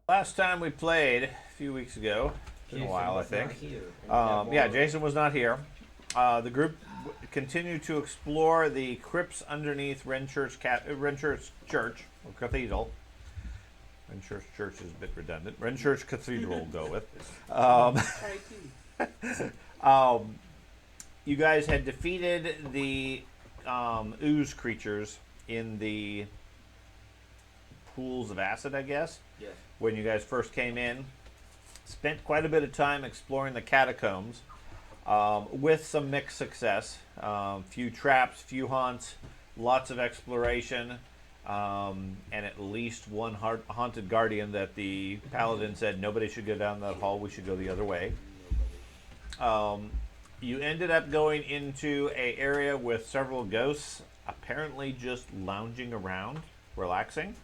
Last time we played, a few weeks ago, it's been a while, I think. Yeah, Jason was not here. The group continued to explore the crypts underneath Renchurch Church, or Cathedral. Renchurch Church is a bit redundant. Renchurch Cathedral, we'll go with. You guys had defeated the ooze creatures in the pools of acid, I guess. Yes. When you guys first came in, spent quite a bit of time exploring the catacombs with some mixed success. Few traps, few haunts, lots of exploration, and at least one haunted guardian that the paladin said nobody should go down that hall, we should go the other way. You ended up going into an area with several ghosts, apparently just lounging around, relaxing.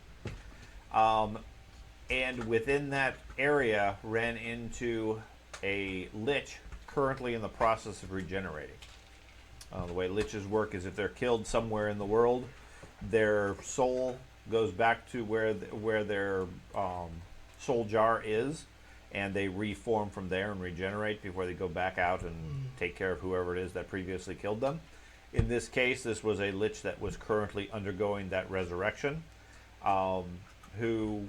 And within that area, ran into a lich currently in the process of regenerating. The way liches work is if they're killed somewhere in the world, their soul goes back to where their soul jar is, and they reform from there and regenerate before they go back out and take care of whoever it is that previously killed them. In this case, this was a lich that was currently undergoing that resurrection, who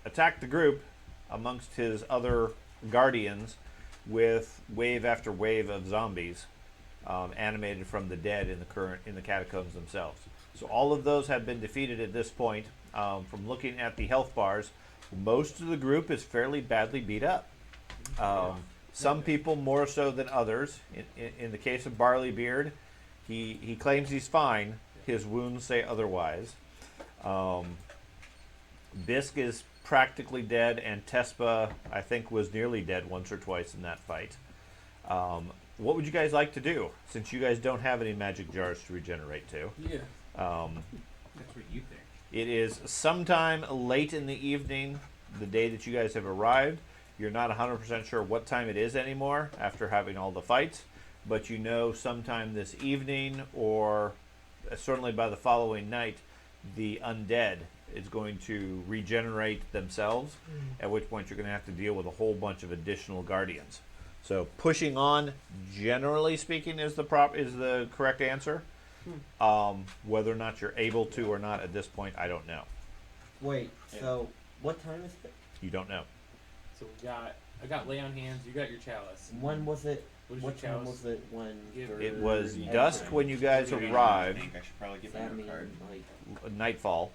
attacked the group amongst his other guardians with wave after wave of zombies animated from the dead in the catacombs themselves. So all of those have been defeated at this point. From looking at the health bars, most of the group is fairly badly beat up. Some people more so than others. In the case of Barleybeard, he claims he's fine. His wounds say otherwise. Bisk is practically dead, and Tespa, I think, was nearly dead once or twice in that fight. What would you guys like to do, since you guys don't have any magic jars to regenerate to? Yeah. That's what you think. It is sometime late in the evening, the day that you guys have arrived. You're not 100% sure what time it is anymore after having all the fights, but you know sometime this evening, or certainly by the following night, the undead is going to regenerate themselves, at which point you're going to have to deal with a whole bunch of additional guardians. So pushing on, generally speaking, is the correct answer. Whether or not you're able to or not at this point, I don't know. Wait, so what time is it? You don't know. So I got lay on hands. You got your chalice. When was it? What is What your time chalice? was it when? It was the dusk entry? when you guys I arrived, think I should probably give Does that him a mean card. like nightfall.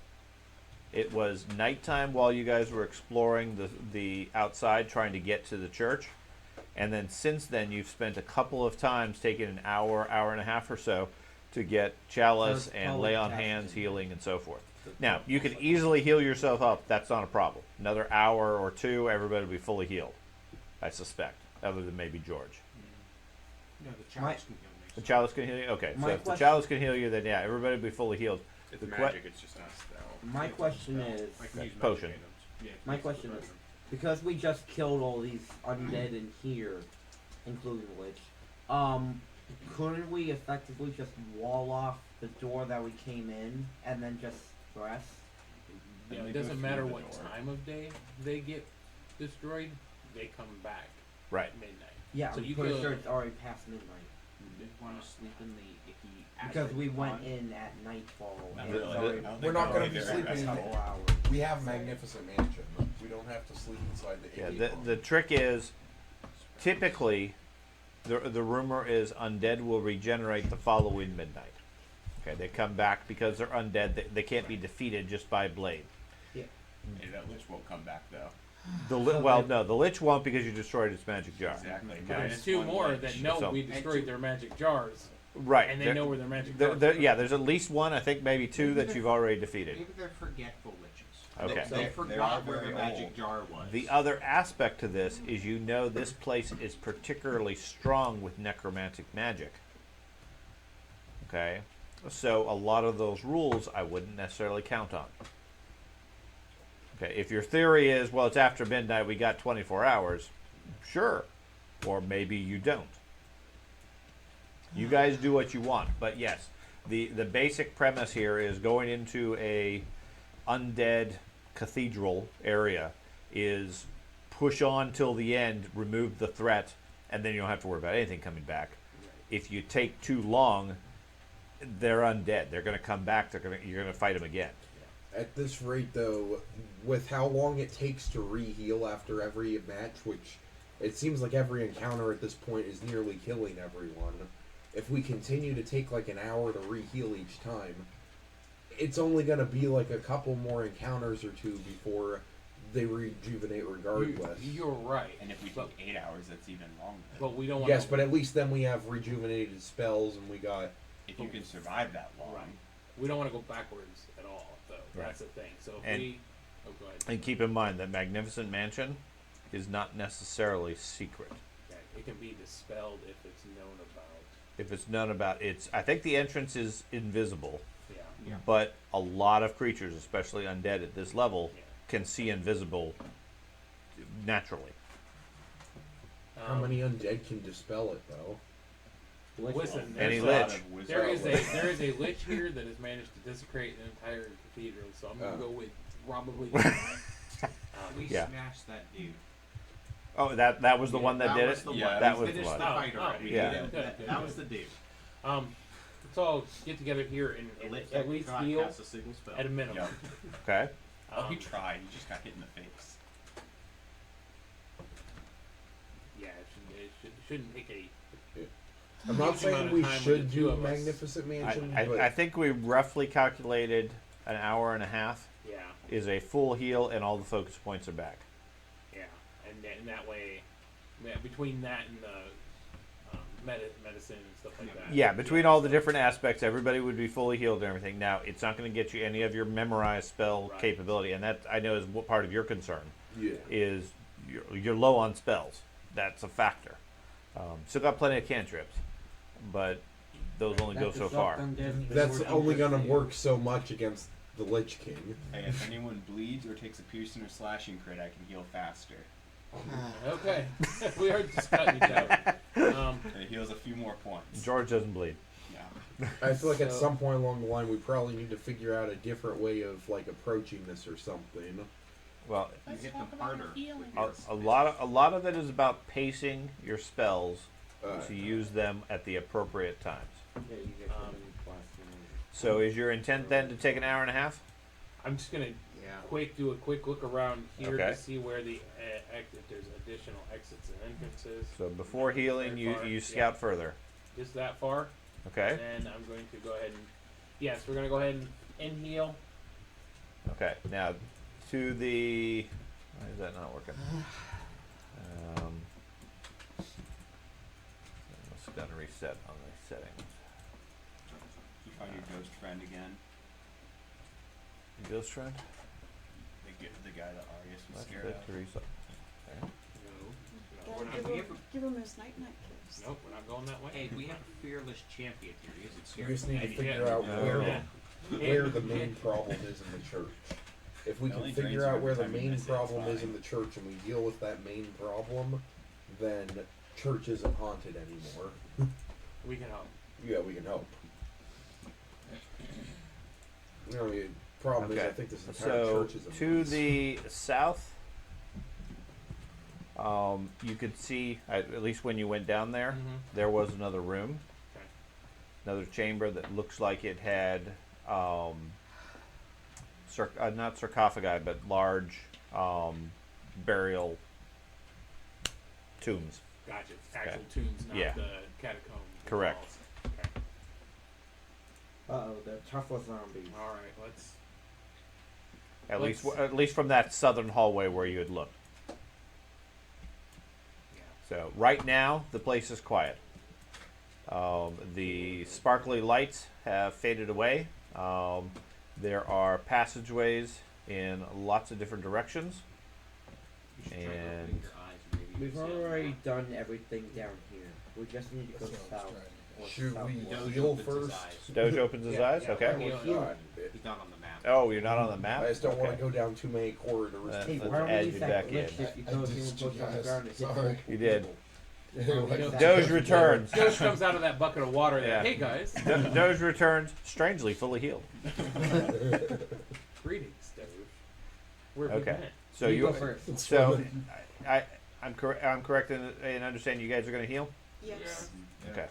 It was nighttime while you guys were exploring the outside, trying to get to the church. And then since then, you've spent a couple of times taking an hour and a half or so to get chalice So it's and probably lay on chalice. hands, healing, and so forth. Now, you can easily heal yourself up. That's not a problem. Another hour or two, everybody will be fully healed, I suspect, other than maybe George. No, the My- chalice can heal me. The chalice can heal you? Okay, so My if the question- chalice can heal you, then yeah, everybody will be fully healed. It's the magic, it's just not a spell. My question is- I can use magic Potion. items. Yeah, My it's question potion. is, because we just killed all these undead in here, including the witch, couldn't we effectively just wall off the door that we came in and then just press? Yeah, And it they go doesn't matter through the what door. time of day they get destroyed. They come back Right. at midnight. Yeah, So I'm you pretty could- sure it's already past midnight. You want to sleep in the icky Because acid we went pond? in at nightfall. Not and really. it's already I don't We're think not they'll gonna be be there sleeping as in a the- couple hours. We have magnificent mansion. We don't have to sleep inside the Yeah, icky the trick is, typically, the rumor is undead will regenerate the following midnight. Okay, they come back because they're undead. They can't be defeated just by blade. And that lich won't come back though. The lich won't because you destroyed its magic jar. Exactly. But Minus there's two one more lich. that know So- we destroyed their magic jars, Right. and they there- know where their magic there- jars there- are. yeah, there's at least one, I think maybe two that you've already defeated. Maybe they're forgetful liches. Okay. They They are forgot where the very magic old. jar was. The other aspect to this is you know this place is particularly strong with necromantic magic. Okay? So a lot of those rules I wouldn't necessarily count on. Okay, if your theory is, well, it's after midnight, we got 24 hours, sure. Or maybe you don't. You guys do what you want. But yes, the basic premise here is going into a undead cathedral area is push on till the end, remove the threat, and then you don't have to worry about anything coming back. If you take too long, they're undead. They're going to come back. You're going to fight them again. At this rate, though, with how long it takes to re-heal after every match, which it seems like every encounter at this point is nearly killing everyone, if we continue to take like an hour to re-heal each time, it's only going to be like a couple more encounters or two before they rejuvenate regardless. You're right. And if we but, take 8 hours, that's even longer. but we don't want Yes, but at least then we have rejuvenated spells and we got... If you can survive that long. Right. We don't want to go backwards at all, though. Right. That's the thing. So if And- we... Oh, go ahead. And keep in mind that Magnificent Mansion is not necessarily secret. Yeah, it can be dispelled if it's known about. If it's known about, I think the entrance is invisible, Yeah. but a lot of creatures, especially undead at this level, Yeah. can see invisible naturally. How many undead can dispel it, though? Listen, Any there's lich. there is a lich here that has managed to desecrate an entire cathedral, so I'm gonna Oh. go with probably. We Yeah. smashed that dude. Oh, that was the one that did was it? the Yeah, one. that We was the finished one. the fight Oh, already. yeah. Good, That good. was the dude. Let's all get together here and at least heal Cast a single spell. at a minimum. Yeah. Okay. Oh, he tried. He just got hit in the face. Yeah, it shouldn't take a. I'm not Huge amount saying of we time with should the two do of us. Magnificent Mansion, I but think we roughly calculated an hour and a half Yeah, is a full heal and all the focus points are back. yeah, and that way, yeah, between that and the medicine and stuff like that. Yeah, between all the different aspects, everybody would be fully healed and everything. Now, it's not going to get you any of your memorized spell Right. capability, and that I know is what part of your concern yeah. is you're low on spells. That's a factor. Still got plenty of cantrips, but those only go so far. That's only gonna work so much against the Lich King. Hey, if anyone bleeds or takes a piercing or slashing crit, I can heal faster. Okay, we are just cutting each out. It heals a few more points. George doesn't bleed. Yeah. I feel like at So- some point along the line we probably need to figure out a different way of like approaching this or something. Well, You hit them harder. with a your lot of it is about pacing your spells Uh, to use them at the appropriate times. Yeah, you get Um, So, is your intent then to take an hour and a half? I'm just gonna Yeah. do a quick look around here Okay. to see where the if there's additional exits and entrances. So, before healing, Very far, you scout further. Just that far. Okay. And then I'm going to go ahead and yes, we're gonna go ahead and heal. Okay. Now, to the. Why is that not working? I must have done a reset on the settings. You find your ghost friend again. Ghost Trend? The guy that Arius was That's scared good, of. Teresa. Okay. No, we're Gotta not. give him his night-night kiss. Nope, we're not going that way. Hey, we have a fearless champion here. He isn't we scared. just need to Yeah, figure yeah. out No. where the main problem is in the church. If we It can only figure drains out you where every the time you main miss it, it's problem is fine. in the church and we deal with that main problem, then church isn't haunted anymore. We can help. Yeah, we can help. You know, the problem is Okay. I think this entire So, church is a to mess. the south, you could see, at least when you went down there, Mhm. there was another room. Okay. Another chamber that looks like it had, not sarcophagi, but large burial tombs. Gotcha. Actual tombs, not Yeah. the catacomb. Correct. walls. Okay. Uh-oh, they're tougher zombies. All right. Let's. At least from that southern hallway where you had looked. Yeah. So right now the place is quiet. The sparkly lights have faded away. There are passageways in lots of different directions. You should try to And- open your eyes, maybe you We've can see already it. done everything down here. We just need to go south. Or Should we southwest. heal opens his first? eyes. Doge opens his Yeah, eyes. yeah, Okay. we're We're healing. healing. He's not on the map. Oh, you're not on the map. I just don't want Okay. to go down too many corridors. Uh, Hey, Let's why don't add we you use that back glitch in. if you I go dissed through and you push on the guys. ground and hit Sorry. You did. Anyway, Doge returns. Ghost comes out of that bucket of water. Yeah. There. Hey guys. Doge returns, strangely fully healed. Greetings, Doge. Where have Okay. we been? So you you. go first. So, I'm correct in understanding you guys are going to heal. Yes. Yeah. Okay.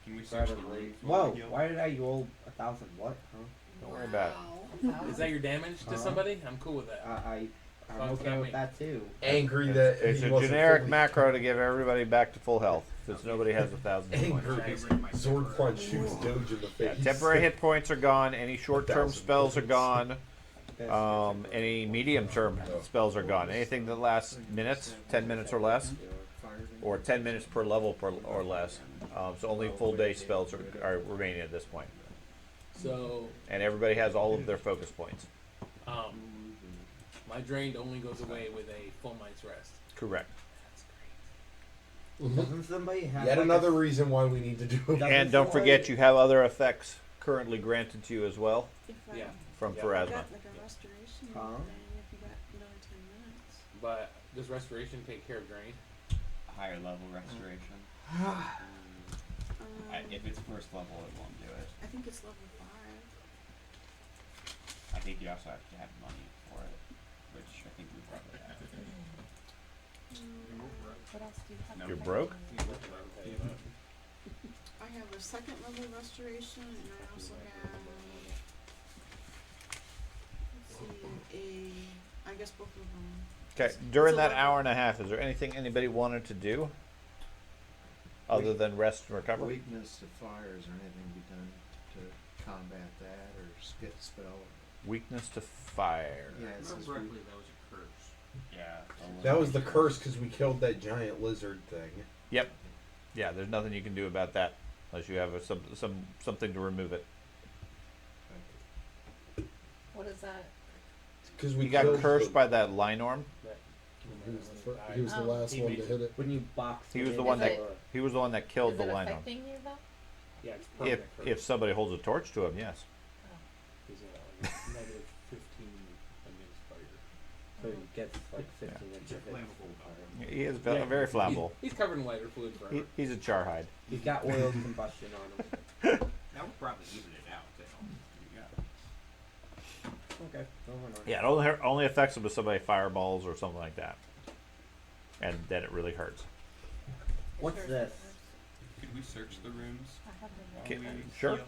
Can we search the Probably. room while Whoa, we heal? why did I roll 1,000? What? Huh? Don't worry about it. Wow. Is that your damage to somebody? I'm cool with that. I'm Sounds okay about with me. that too. Angry that It's he a wasn't generic fully- macro to give everybody back to full health, since nobody has 1,000 hit points. Angry. Sword punch shoots Doge in the Yeah, face. temporary hit points are gone. Any short-term 1,000 spells are points. gone. That's- Any medium-term spells are gone. Anything that lasts minutes, 10 minutes or less, or 10 minutes per level or less. So only full-day spells are remaining at this point. So, And everybody has all of their focus points. my drained only goes away with a full night's rest. Correct. Doesn't somebody have Yet like another a, reason why we need to do it. Doesn't And don't somebody- forget, you have other effects currently granted to you as well If Yeah. from Yeah. You Pharasma. got like a restoration Huh? thing if you got another 10 minutes. But does restoration take care of drain? Higher level restoration. If it's first level, it won't do it. I think it's level 5. I think you also have to have money for it, which I think we probably have. What else do you have? No. You're broke? I have a second level restoration, and I also have, let's see, I guess both of them. Okay, during It's that 11. hour and a half, is there anything anybody wanted to do other than rest and recover? Weakness to fires or anything be done to combat that or skip spell? Weakness to fire. Yeah, it says we- Yeah. That was the curse because we killed that giant lizard thing. Yep. Yeah, there's nothing you can do about that unless you have something to remove it. What is that? Because we You got killed cursed the- by that Linorm. He was the last He one made to it. hit it. when you box He it was in, the one Is that it- he was the one that killed Is the it Linorm. affecting you though? Yeah, it's If permanent curse. if somebody holds a torch to him, yes. He's like negative 15 against fire. so he gets like 15 It's inches a of flammable fire. He is Yeah. very flammable. He's covered in lighter fluid forever. He's a charhide. He's got oil combustion on him. That would probably even it out, too. Yeah. Okay, moving on. Yeah, it only affects him with somebody fireballs or something like that, and then it really hurts. What's this? Could we search the rooms? I have while Okay, we sure. heal?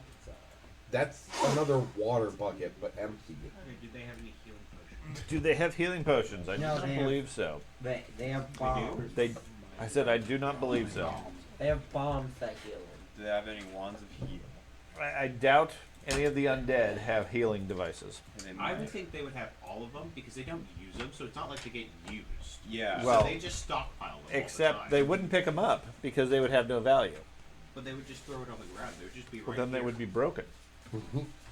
That's another water bucket, but empty. Did they have any healing potions? Do they have healing potions? I do No, not they have- believe so. They have bombs. I said I do not believe so. They have bombs that heal him. Do they have any wands of heal? I doubt any of the undead have healing devices. And they I would might. think they would have all of them because they don't use them, so it's not like they get used. Yeah. Well, So they just stockpile them. all the Except time. they wouldn't pick them up because they would have no value. But they would just throw it on the ground. They would just be Well, right then they here. would be broken.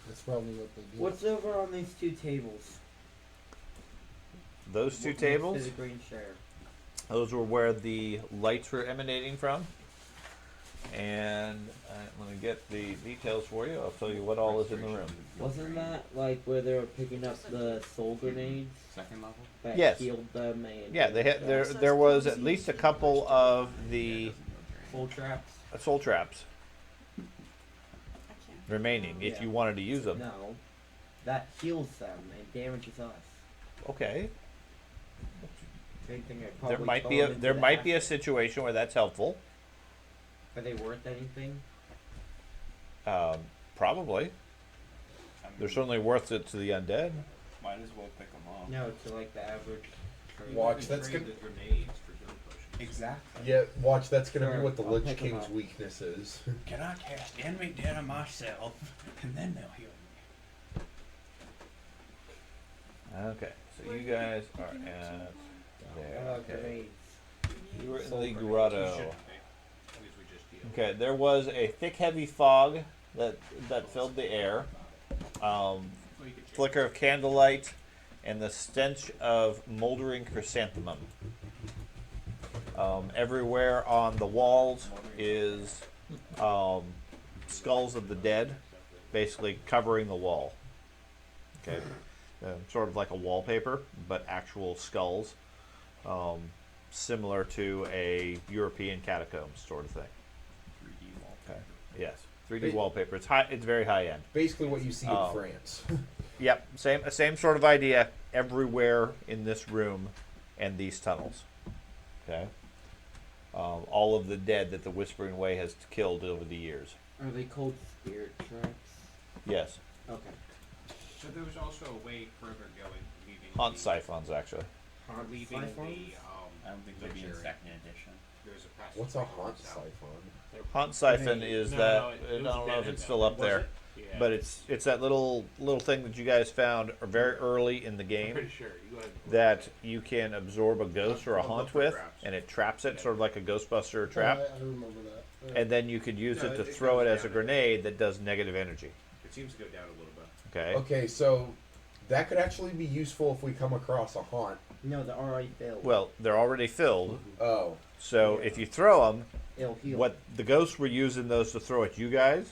That's probably what they do. What's over on these two tables? Those two What next tables, to the green chair? those were where the lights were emanating from. And let me get the details for you. I'll tell you what all is in the room. Wasn't that like where they were picking up the soul grenades Second level? that Yes. healed them and Yeah, they had there was at least a couple of the soul traps? soul traps I can't. remaining if Yeah. you wanted to use them. No, that heals them and damages us. Okay. Same thing. I There probably might throw be them a into there the might be a acid. situation where that's helpful. Are they worth anything? Probably. I mean, They're certainly worth it to the undead. might as well pick them up. No, to like the average. Watch, that's Trade gonna. the grenades for healing potions. Exactly. Yeah, watch. That's gonna Sure, be what the I'll Lich pick 'em King's up. weakness is. Can I cast enemy dead on myself, and then they'll heal me? Okay, so you guys are at there. Okay. Grenades. You were in Soul the grenades. grotto. Shouldn't be. As long as we just heal. Okay, there was a thick, heavy fog that filled the air. Well, you could check. Flicker of candlelight, and the stench of moldering chrysanthemum. Everywhere on the walls is skulls of the dead, basically covering the wall. Okay, sort of like a wallpaper, but actual skulls, similar to a European catacombs sort of thing. 3D wall. Okay. Yes, 3D wallpaper. It's high. It's very high end. Basically, what you see in Oh. France. Yep, same sort of idea everywhere in this room and these tunnels. Okay. All of the dead that the Whispering Way has killed over the years. Are they called spirit traps? Yes. Okay. So there was also a way further going, leaving Haunt the, siphons, actually. leaving Siphons? I don't think they'll be in Witchery. second edition. There's a passage What's a going haunt south. siphon? Haunt siphon is No, that no, it I was don't a know if dead it's end still down up there. there, Yeah. but it's that little thing that you guys found very early in the I'm game pretty sure. You go ahead and that you can absorb a ghost or a I'll haunt look for with, traps. and it traps it, sort of like a Ghostbuster Oh, trap, I remember that. Yeah. and then you could use No, it to it throw it goes as a down. grenade that does negative energy. It seems to go down a little bit. Okay. Okay, so that could actually be useful if we come across a haunt. No, they're already filled. Well, they're already filled, Oh, so Yeah. if you throw them, It'll heal. what the ghosts were using those to throw at you guys,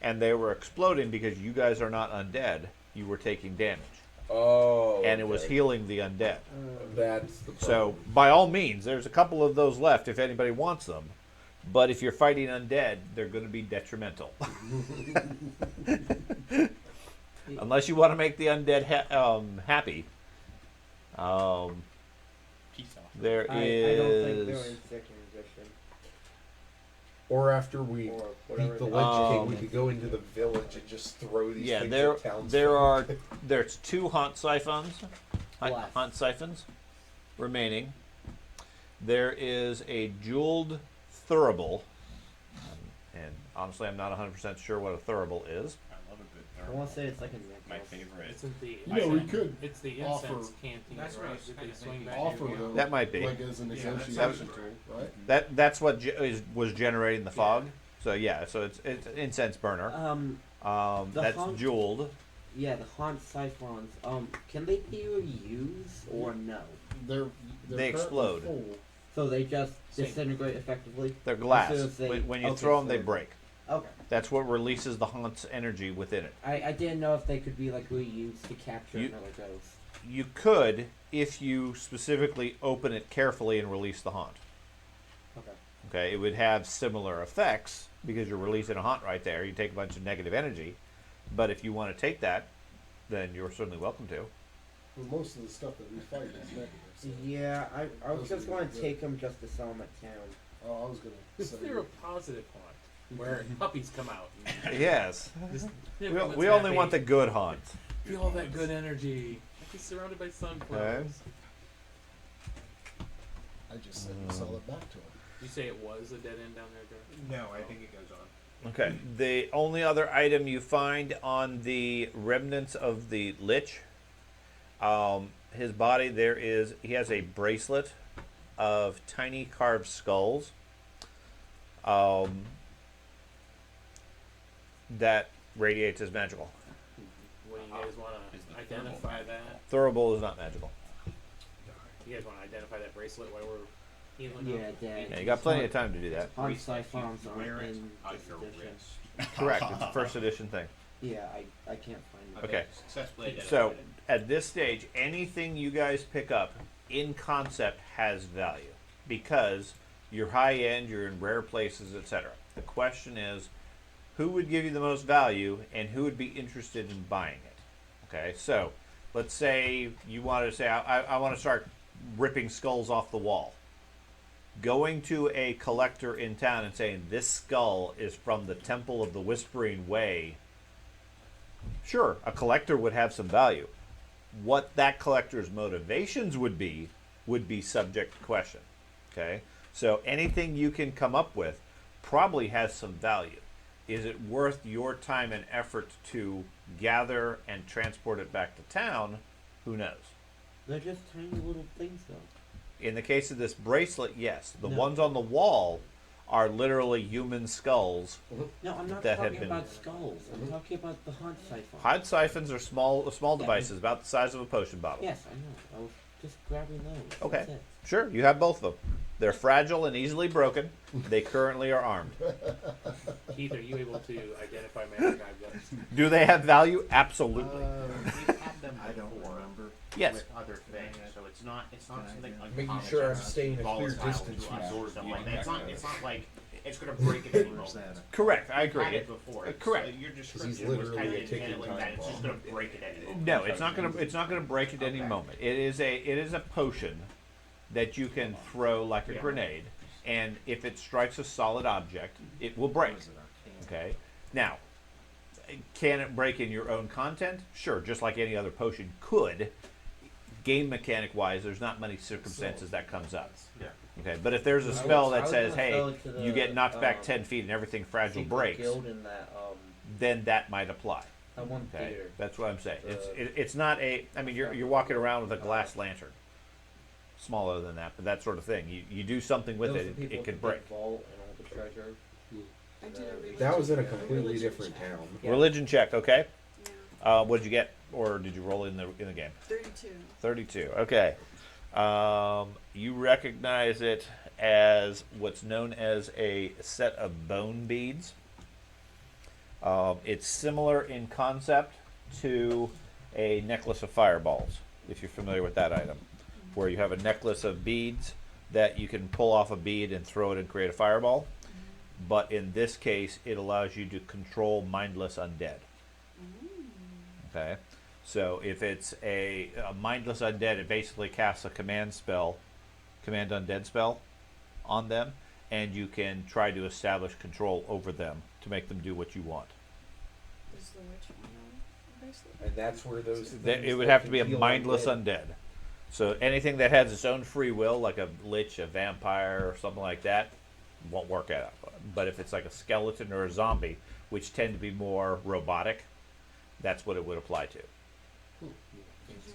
and they were exploding because you guys are not undead. You were taking damage, oh, and it was okay. healing the undead. That's the So problem. by all means, there's a couple of those left if anybody wants them. But if you're fighting undead, they're going to be detrimental. Unless you want to make the undead happy. Peace off. There I don't think is. they're in second edition. Or after we Or beat whatever the they- Lich King, we could go into the village and just throw these Yeah, things there at townsfolk. there's 2 haunt siphons, Left. haunt siphons remaining. There is a jeweled thurible, and honestly, I'm not 100% sure what a thurible is. I love a good I thermal. want to say it's like a necklace. My favorite. Isn't the You know, we could it's the offer- incense canteen, That's what I right? was That they kinda swing thinking. back Offer and forth? them. That might be. Like as an Yeah, negotiation that's tool, right? That's what was generating the fog. So yeah, so it's an incense burner. The That's haunt- jeweled. Yeah, the haunt siphons. Can they be reused or no? They're They currently explode. full. So they just Same. disintegrate effectively. They're glass. As soon as they- When you okay, throw them, so they they're- break. Okay. That's what releases the haunt's energy within it. I didn't know if they could be like reused to capture You- another ghost. You could, if you specifically open it carefully and release the haunt. Okay. Okay, it would have similar effects because you're releasing a haunt right there. You take a bunch of negative energy, but if you want to take that, then you're certainly welcome to. Well, most of the stuff that we fight is negative. So. Yeah, I was Those just are going good. to take them just to sell them at town. Oh, I was gonna Is say. there a positive haunt where puppies come out? And Yes. just, We everyone's only happy. want the good haunts. Feel all that good energy. He's surrounded by sunflowers. I just said we sell it back to them. You say it was a dead end down there, Joe? No, I think it goes on. Okay. The only other item you find on the remnants of the Lich, his body, he has a bracelet of tiny carved skulls. That radiates as magical. What do you guys want Is to the identify that? Thurible is not magical. You guys want to identify that bracelet while we're healing Yeah, up? Dad. Yeah, you got plenty of time to do that. Haunt Bracelet, siphons you aren't wear it in on this your edition. wrist. Correct. It's a first edition thing. Yeah, I can't find it. Okay. Successfully identified. So at this stage, anything you guys pick up in concept has value because you're high end, you're in rare places, etc. The question is, who would give you the most value and who would be interested in buying it? Okay, so let's say you want to say, I want to start ripping skulls off the wall. Going to a collector in town and saying, this skull is from the Temple of the Whispering Way. Sure, a collector would have some value. What that collector's motivations would be subject to question. Okay? So anything you can come up with probably has some value. Is it worth your time and effort to gather and transport it back to town? Who knows? They're just tiny little things, though. In the case of this bracelet, yes. The No. ones on the wall are literally human skulls. No, I'm not That had talking been- about skulls. I'm talking about the haunt siphon. Hod siphons are small Yeah. devices about the size of a potion bottle. Yes, I know. I was just grabbing those. Okay. That's it. Sure, you have both of them. They're fragile and easily broken. They currently are armed. Keith, are you able to identify magic objects? Do they have value? Absolutely. We've had them I don't before remember. Yes. with other things, so it's not Can I something identify? uncommon. Making sure I'm just staying a clear volatile distance to from us or you. something like that. It's not like it's gonna break at any Where's moment. that? Correct. I We've had agree. it before. Correct. So your he's description was literally kind a of ticking intended like that. time It's just bomb. gonna break at any moment. No, it's not gonna break at any Okay. moment. It is a potion that you can throw like a Yeah. grenade, and if it strikes a solid object, it will break. What is it, arcane? Okay. Now, can it break in your own content? Sure, just like any other potion could. Game mechanic wise, there's not many circumstances that comes up. Yeah. Okay, but if there's a I spell was- I that was says, gonna "Hey, throw it to the, you get knocked back 10 feet and everything fragile secret breaks," guild in that then that might apply. that one Okay, theater. that's what I'm saying. The- It's not a. I mean, you're walking around with a glass lantern, smaller than that, but that sort of thing. You do something with Those it, are people it could with the break. big vault and all the treasure. I did a religion. That was in a check. completely Religion different check. town. Yeah. Religion check, okay. Yeah. What did you get, or did you roll in the game? 32. 32. Okay. You recognize it as what's known as a set of bone beads. It's similar in concept to a necklace of fireballs, if you're familiar with that item, where you have a necklace of beads that you can pull off a bead and throw it and create a fireball. But in this case, it allows you to control mindless undead. Okay? So if it's a mindless undead, it basically casts a command undead spell on them, and you can try to establish control over them to make them do what you want. Is the witch one on basically? And that's where those. It things would that have to can be a heal mindless undead- undead. So anything that has its own free will, like a lich, a vampire, or something like that, won't work out. But if it's like a skeleton or a zombie, which tend to be more robotic, that's what it would apply to.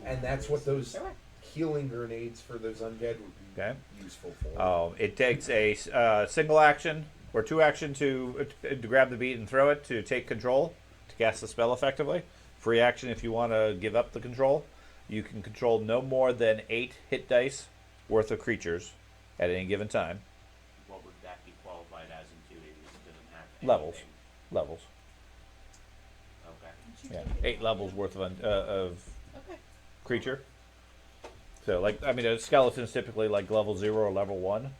And that's what those healing grenades for those undead would be Okay. useful for. It takes a single action or two action to grab the bead and throw it to take control, to cast the spell effectively. Free action if you want to give up the control. You can control no more than 8 hit dice worth of creatures at any given time. What would that be qualified as in 2 It doesn't have Levels. anything. Levels. Okay. Yeah, 8 levels worth of Okay. creature. So, like, I mean, a skeleton's typically like level 0 or level 1. Okay.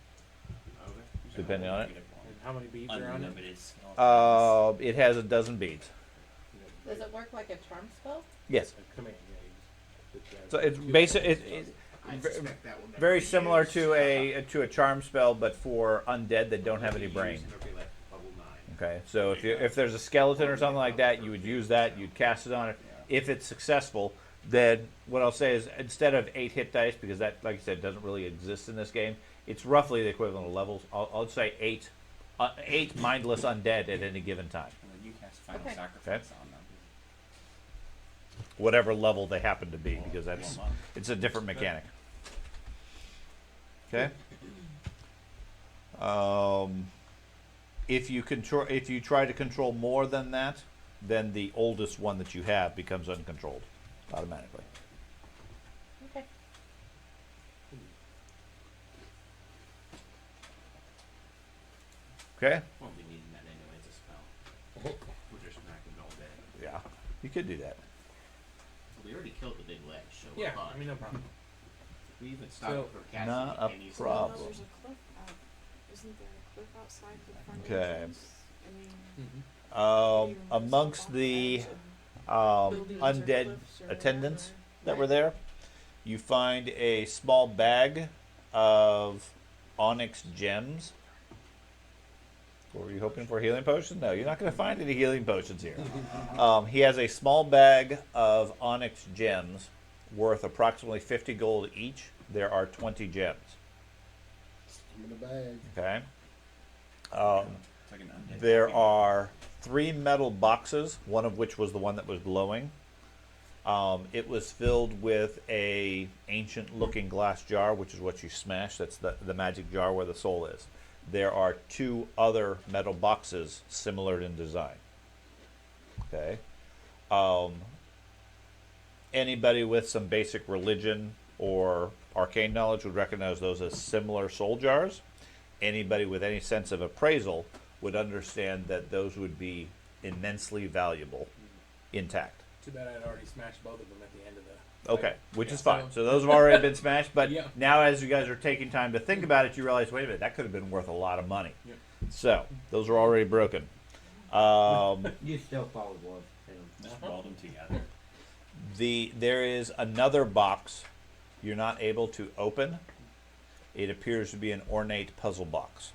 Depending on it. And how many beads are on it? Unlimited skill. It has a dozen beads. Does it work like a charm spell? Yes. A command, yeah. So it's basic. It's I suspect that will never very be similar used. to a charm spell, but for undead that don't have any brain. It'll be like level 9. Okay, so if there's a skeleton or something like that, you would use that. You'd cast it on it. If it's successful, then what I'll say is instead of 8 hit dice, because that, like I said, doesn't really exist in this game, it's roughly the equivalent of levels. I'll say 8 mindless undead at any given time, And then you cast Final Okay. Sacrifice on them. whatever level they happen to be, because it's a different mechanic. Okay. If you try to control more than that, then the oldest one that you have becomes uncontrolled automatically. Okay. Okay. Won't be needing that anyway. It's a spell. We're just smacking all day. Yeah, you could do that. We already killed the big ledge, so Yeah, we're fine. I mean, no problem. We even stopped So- for casting Not a any problem. Well, there's a cliff out. Isn't there a cliff outside the front Okay. entrance? I mean, Amongst the undead attendants that were there, you find a small bag of onyx gems. What were you hoping for? Healing potion? No, you're not going to find any healing potions here. He has a small bag of onyx gems worth approximately 50 gold each. There are 20 gems. I'm in the bag. Okay. It's like an undead There copy. are 3 metal boxes, one of which was the one that was glowing. It was filled with a ancient looking glass jar, which is what you smash. That's the magic jar where the soul is. There are 2 other metal boxes similar in design. Okay. Anybody with some basic religion or arcane knowledge would recognize those as similar soul jars. Anybody with any sense of appraisal would understand that those would be immensely valuable intact. Too bad I'd already smashed both of them at the end of the. Okay, which Yeah, is fine. So those have already been smashed, but Yeah. now as you guys are taking time to think about it, you realize, wait a minute, that could have been worth a lot of money. Yeah. So those are already broken. You still probably would. Just weld them together. There is another box you're not able to open. It appears to be an ornate puzzle box.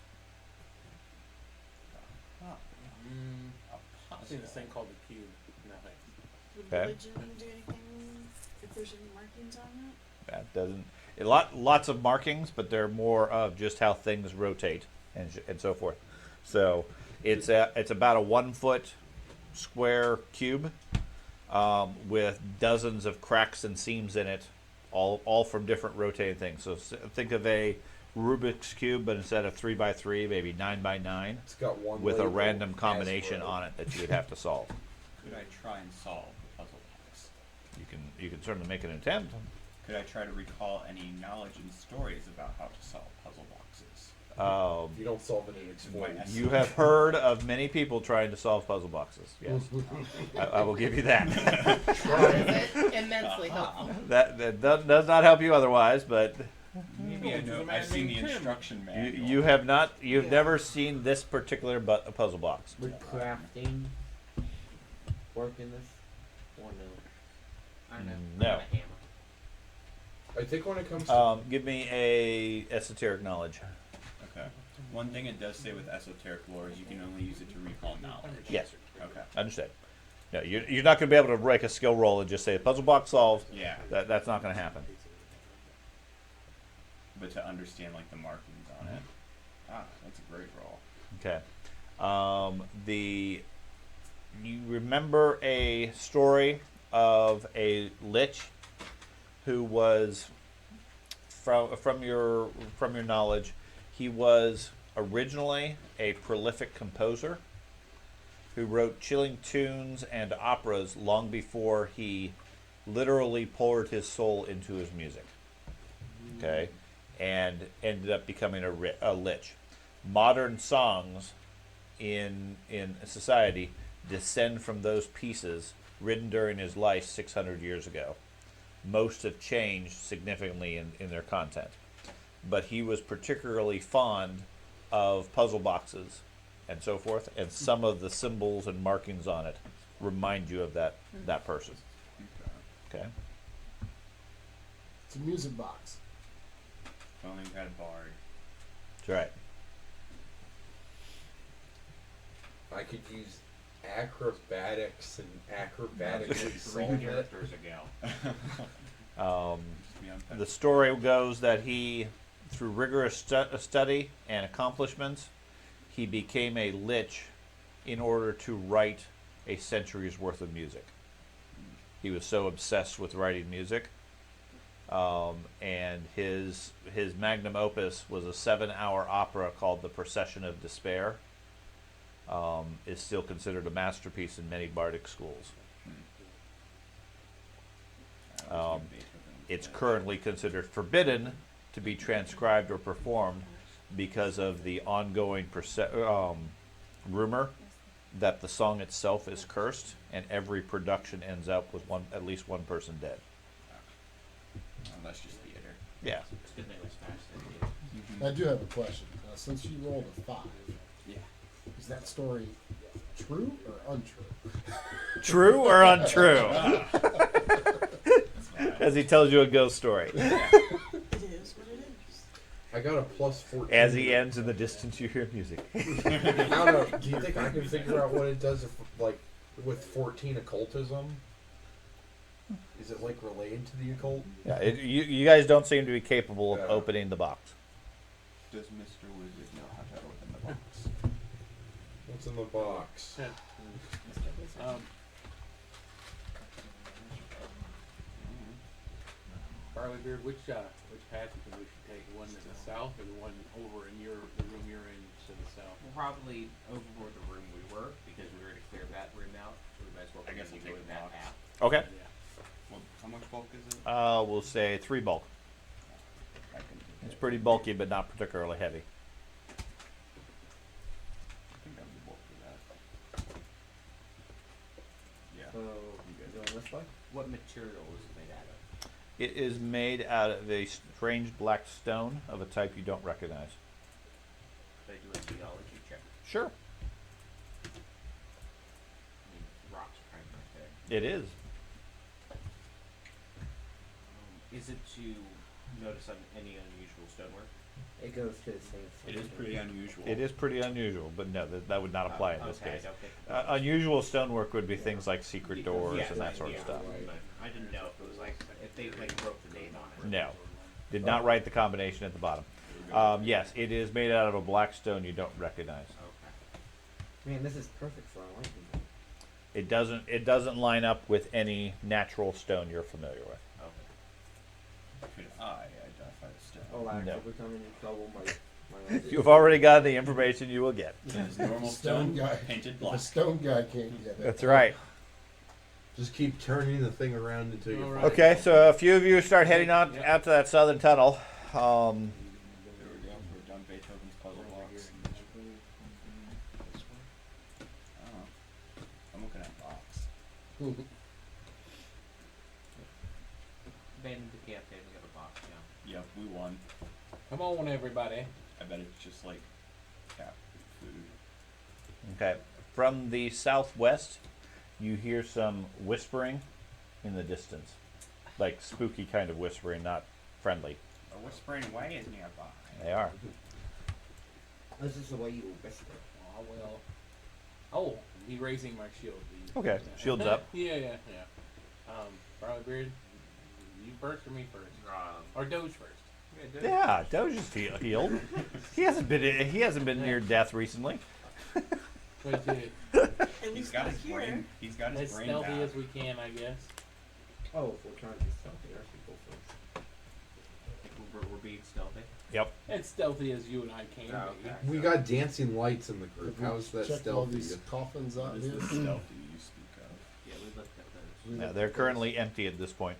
I think this thing called the cube. Nothing. Would Okay. religion do anything if there's any markings on it? That doesn't. Lots of markings, but they're more of just how things rotate and so forth. So it's about a 1 foot square cube with dozens of cracks and seams in it, all from different rotating things. So think of a Rubik's cube, but instead of 3 by 3, maybe 9 by 9, It's got one with a label, random combination Hasbro. on it that you would have to solve. Could I try and solve the puzzle box? You can certainly make an attempt. Could I try to recall any knowledge and stories about how to solve puzzle boxes? If you don't solve it, it explodes. You have heard of many people trying to solve puzzle boxes. Yes, I will give you that. Is it immensely helpful? that does not help you otherwise, but Maybe I know. I've seen the instruction manual. you have not. You've never seen this particular puzzle box. Would crafting work in this? Or no? I don't know. No. I got a hammer. I think when it comes to Give me a esoteric knowledge. Okay. One thing it does say with esoteric lore is you can only use it to recall knowledge. Yes, Okay. understand. No, you're not going to be able to break a skill roll and just say puzzle box solved. Yeah. That's not going to happen. But to understand like the markings on it. Ah, that's a great roll. Okay. You remember a story of a lich who was from your knowledge, he was originally a prolific composer who wrote chilling tunes and operas long before he literally poured his soul into his music. Okay, and ended up becoming a lich. Modern songs in society descend from those pieces written during his life 600 years ago. Most have changed significantly in their content, but he was particularly fond of puzzle boxes and so forth, and some of the symbols and markings on it remind you of that person. Okay. It's a music box. If only we had a bard. That's right. I could use acrobatics and acrobatically Three solve it. characters ago. The story goes that he, through rigorous study and accomplishments, he became a lich in order to write a century's worth of music. He was so obsessed with writing music, and his magnum opus was a 7-hour opera called The Procession of Despair. Is still considered a masterpiece in many bardic schools. It's currently considered forbidden to be transcribed or performed because of the ongoing rumor that the song itself is cursed, and every production ends up with at least one person dead. That's just theater. Yeah. It's good that it was fast. I do have a question. Since you rolled a 5, Yeah. is that story true or untrue? True or untrue? As he tells you a ghost story. It is what it is. I got a plus 14. As he ends in the distance, you hear music. I don't know. Do you think I can figure out what it does if, like, with 14 occultism? Is it, like, related to the occult? Yeah, you guys don't seem to be capable of Yeah. opening the box. Does Mr. Wizard know how to open the box? What's in the box? Barleybeard, which path do you think we should take? The one to the south or the one over in the room you're in to the south? We'll probably overboard the room we were because we were to clear that room out. So we might as well I guess continue I'll take going the that box. path. Okay. Yeah. Well, how much bulk is it? We'll say 3 bulk. I can do It's that. pretty bulky, but not particularly heavy. I think I'm the bulk for that. Yeah. So, you going this way? What material is it made out of? It is made out of a strange black stone of a type you don't recognize. Should I do a geology check? Sure, I mean, rocks are kind of my thing. it is. Is it to notice on any unusual stonework? It goes to the same. It is pretty unusual. It is pretty unusual, but no, that would not apply in this Okay, case. okay. Unusual stonework would be things like secret doors Yes, and that sort of yeah, stuff. but I didn't know if it was like if they like wrote the name on it. No, did not write the combination at the bottom. Yes, it is made out of a black stone you don't recognize. Okay. Man, this is perfect for enlightenment. It doesn't line up with any natural stone you're familiar with. Okay. Could I identify the stone? Oh, actually, No. we're coming in trouble. My idea. You've already got the information you will get. It is normal Stone stone guy. painted If black. a stone guy can't get it. That's right. Just keep turning the thing around until you Alright. find Okay, so a few of you start heading out Yep. out to that southern tunnel. There we go. We're done Beethoven's puzzle box. Oh. I'm looking at box. Abandoned the campaign, we got a box now. Yep, we won. Come on, everybody. I bet it's just like cat food. Okay, from the southwest, you hear some whispering in the distance, like spooky kind of whispering, not friendly. A whispering way is nearby. They are. This is the way you whisper. Oh well. Oh, be raising my shield. Okay, shield's up. Yeah. Barley Beard, you first or me first? Or Doge first? Yeah, Doge is healed. He hasn't been near death recently. But dude, At He's least got not his here. brain. He's got his as brain stealthy back. as we can, I guess. Oh, if we're trying to be stealthy, I should go first. We're being stealthy. Yep. As stealthy as you and I can Oh, be. okay. We got dancing lights in the group. If we How's that checked all stealthy? these coffins out What is here. the stealthy you speak of? Yeah, we looked at those. Yeah, they're currently empty at this point.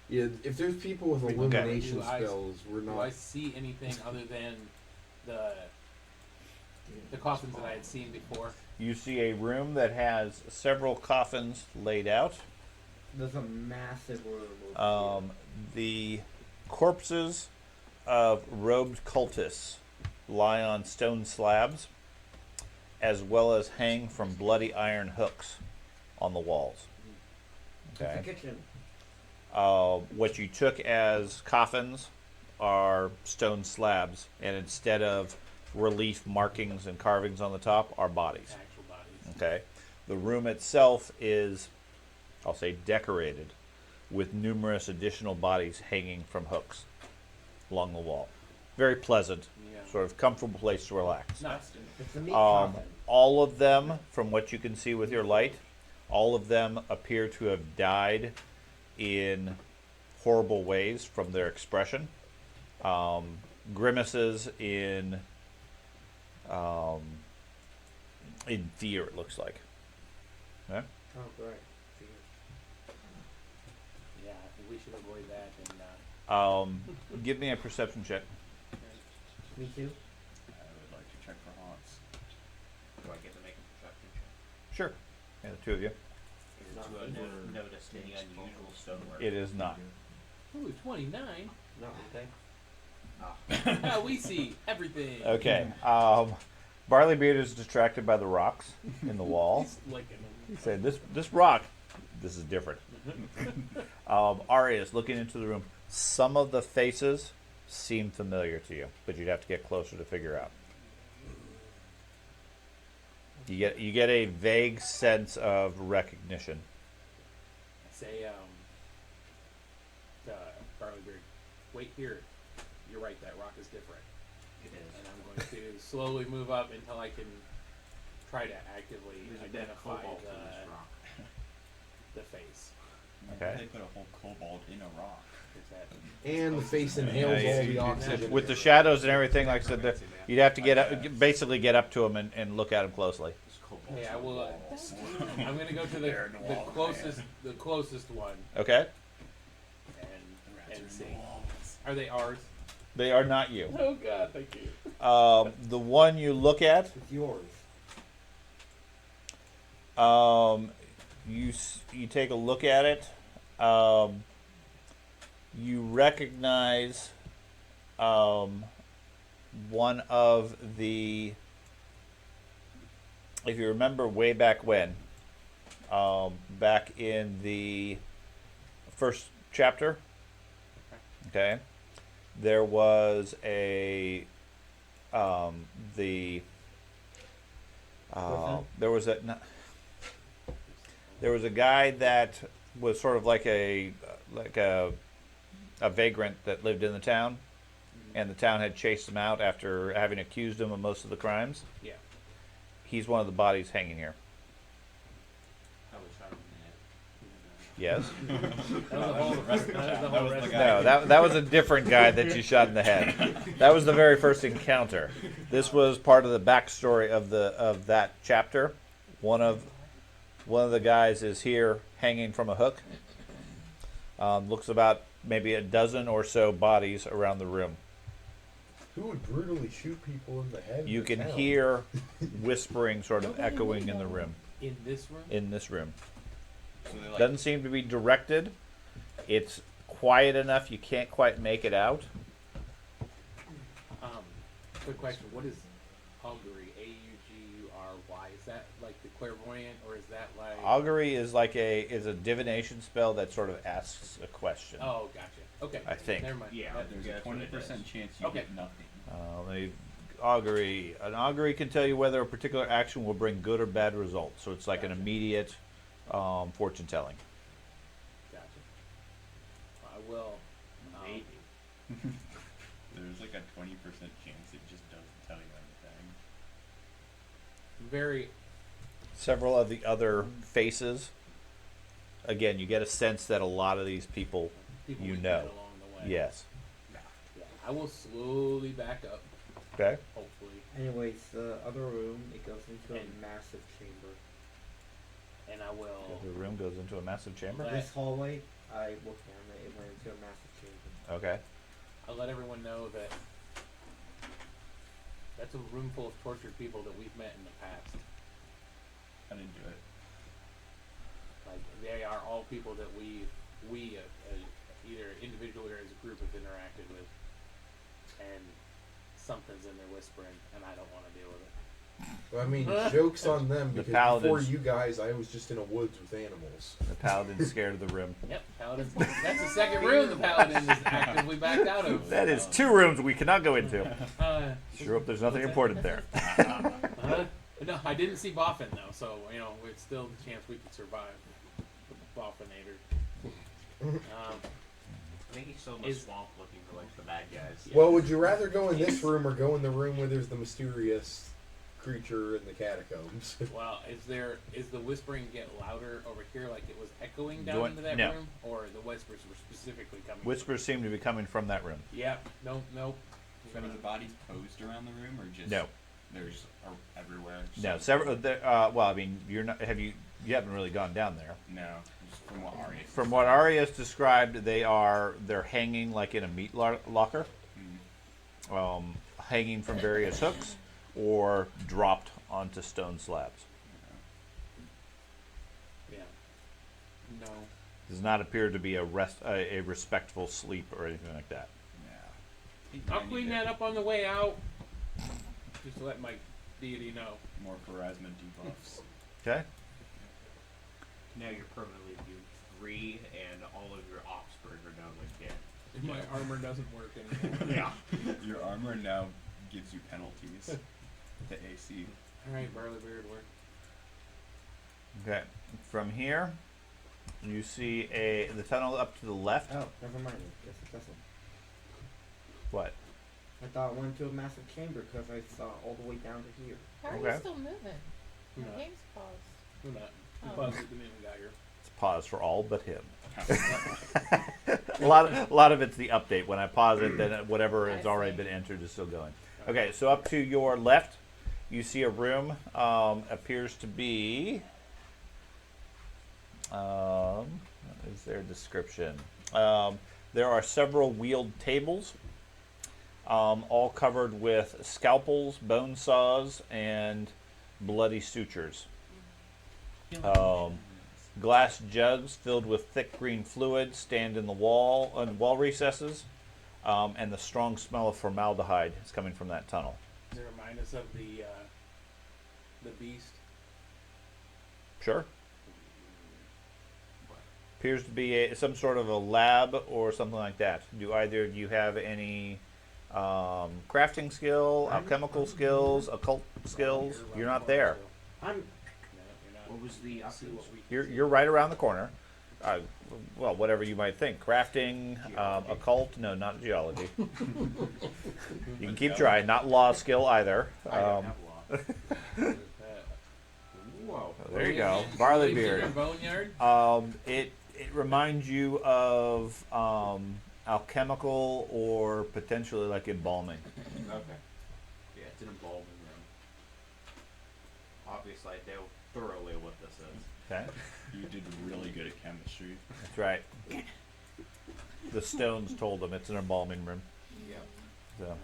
Yeah, if there's people with Okay. illumination Do I- spells, we're Do I not. see anything other than the coffins that I had seen before? You see a room that has several coffins laid out. There's a massive room over The corpses of robed cultists lie on stone slabs, as well as hang from bloody iron hooks on the walls. here. Okay. It's a kitchen. What you took as coffins are stone slabs, and instead of relief markings and carvings on the top are bodies. Actual bodies. Okay. The room itself is, I'll say, decorated with numerous additional bodies hanging from hooks along the wall. Very pleasant, Yeah. sort of comfortable place to relax. Nice. It's a meat Um, coffin. all of them, from what you can see with your light, all of them appear to have died in horrible ways from their expression. Grimaces in fear, it looks like. Yeah? Oh, great. Yeah, I think we should avoid that. And Give me a perception check. Me too. I would like to check for haunts. Do I get to make a perception check? Sure. Yeah, the two of you. Is it to notice any unusual stonework? It is not. ooh, 29. Not okay. Ah, we see everything. Okay. Barleybeard is distracted by the rocks in the wall. He's licking them. He said, "This rock, this is different." Arius looking into the room. Some of the faces seem familiar to you, but you'd have to get closer to figure out. You get a vague sense of recognition. I say, Barley Beard, wait here. You're right, that rock is different. It is. And I'm going to slowly move up until I can try to actively There's a bit of identify cobalt in this rock. the face. Okay. They put a whole cobalt in a rock. Is that And the face inhales Yeah, all you- the oxygen. With the shadows and everything, like I said, you'd have to get up, basically get up to him and look at him closely. There's cobalt Hey, I in the will. walls. I'm gonna go to They're in the the wall, closest one Okay? and see. Are they ours? They are not you. Oh God, thank you. The one you look at, It's yours. you take a look at it. You recognize one of the if you remember way back when, back in the first chapter, okay, there was a there was a guy that was sort of like a vagrant that lived in the town, and the town had chased him out after having accused him of most of the crimes. Yeah. He's one of the bodies hanging here. I was shot in the head. Yes. That was the whole rest. That was the whole was rest. the guy. No, that was a different guy that you shot in the head. That was the very first encounter. This was part of the backstory of that chapter. One of the guys is here hanging from a hook. Looks about maybe a dozen or so bodies around the room. Who would brutally shoot people in the head? You in the can town? hear whispering sort of echoing in the room. In this room. In this room. So they like Doesn't seem to be directed. It's quiet enough you can't quite make it out. Quick question: what is augury? Augury. Is that like the clairvoyant, or is that like? Augury is like a divination spell that sort of asks a question. Oh, gotcha. Okay. I think. Never mind. Yeah. That- there's That's a what it 20% is. chance you Okay. get nothing. Augury. An augury can tell you whether a particular action will bring good or bad results. So it's like an Gotcha. immediate fortune telling. Gotcha. I will. Maybe. There's like a 20% chance it just doesn't tell you anything. Very. Several of the other faces. Again, you get a sense that a lot of these people, People you we know. met along the way. Yes. Yeah. I will slowly back up. Okay. Hopefully, Anyways, the other room, it goes into a And- massive chamber. and I will. The room goes into a massive chamber. Right. This hallway, I looked down it, it went into a massive chamber. Okay. I'll let everyone know that that's a room full of tortured people that we've met in the past. I didn't do it. Like they are all people that we either individually or as a group have interacted with, and something's in there whispering, and I don't want to deal with it. I mean, joke's on them The because paladins- before you guys, I was just in a woods with animals. The paladin's scared of the room. Yep, paladin. That's the second room the paladin is actively backed out of. That is 2 rooms we cannot go into. Sure hope there's nothing what's important there. No, I didn't see Boffin though, so it's still the chance we could survive. The Boffinator. I think he's still in the Is- swamp looking for like the bad guys. Yeah. Well, would you rather go in this room or go in the room where there's the mysterious creature in the catacombs? Well, is the whispering get louder over here, like it was echoing down Doing- into that no. room, or the whispers were specifically coming? Whispers seem to be coming from that room. Yep. Nope. So are the bodies posed around the room, or just No. There's everywhere? No, Some- several. Well, I mean, you're not. You haven't really gone down there. No, just from what Arya. From what Arya's described, they're hanging like in a meat locker, Mm. hanging from various hooks, or dropped onto stone slabs. Yeah. No. Does not appear to be a respectful sleep or anything like that. Yeah. I'll clean that up on the way out. Just to let my deity know. More charisma debuffs. Okay. Now you're permanently free, and all of your offspring are now like dead. If my armor doesn't work anymore. Yeah. Your armor now gives you penalties to AC. Alright, barley beard work. Okay. From here, you see the tunnel up to the left. Oh, never mind. Guess it doesn't. What? I thought it went to a massive chamber because I saw all the way down to here. How are Okay. you still moving? Who My not? game's paused. Who not? Who Oh. paused it the minute we got here? It's pause for all but him. a lot of it's the update. When I pause it, then whatever has I already see. been entered is still going. Okay, so up to your left, you see a room. Appears to be. What is their description? There are several wheeled tables, all covered with scalpels, bone saws, and bloody sutures. Glass jugs filled with thick green fluid stand in the wall recesses, and the strong smell of formaldehyde is coming from that tunnel. Does it remind us of the beast Sure. Appears to be some sort of a lab or something like that. Do either of you have any crafting skill, alchemical skills, occult skills? You're not there. I'm. No, you're not. What was the See what we can You're right around the corner. Well, whatever you might think. Crafting, Geology. occult, no, not geology. You can keep trying. Not law skill either. I don't have law. Whoa. There you go. Barley beard. Boneyard. It reminds you of alchemical or potentially like embalming. Okay. Yeah, it's an embalming room. Obviously, I know thoroughly what this is. Okay, You did really good at chemistry. that's right. The stones told them it's an embalming room. Yep. So,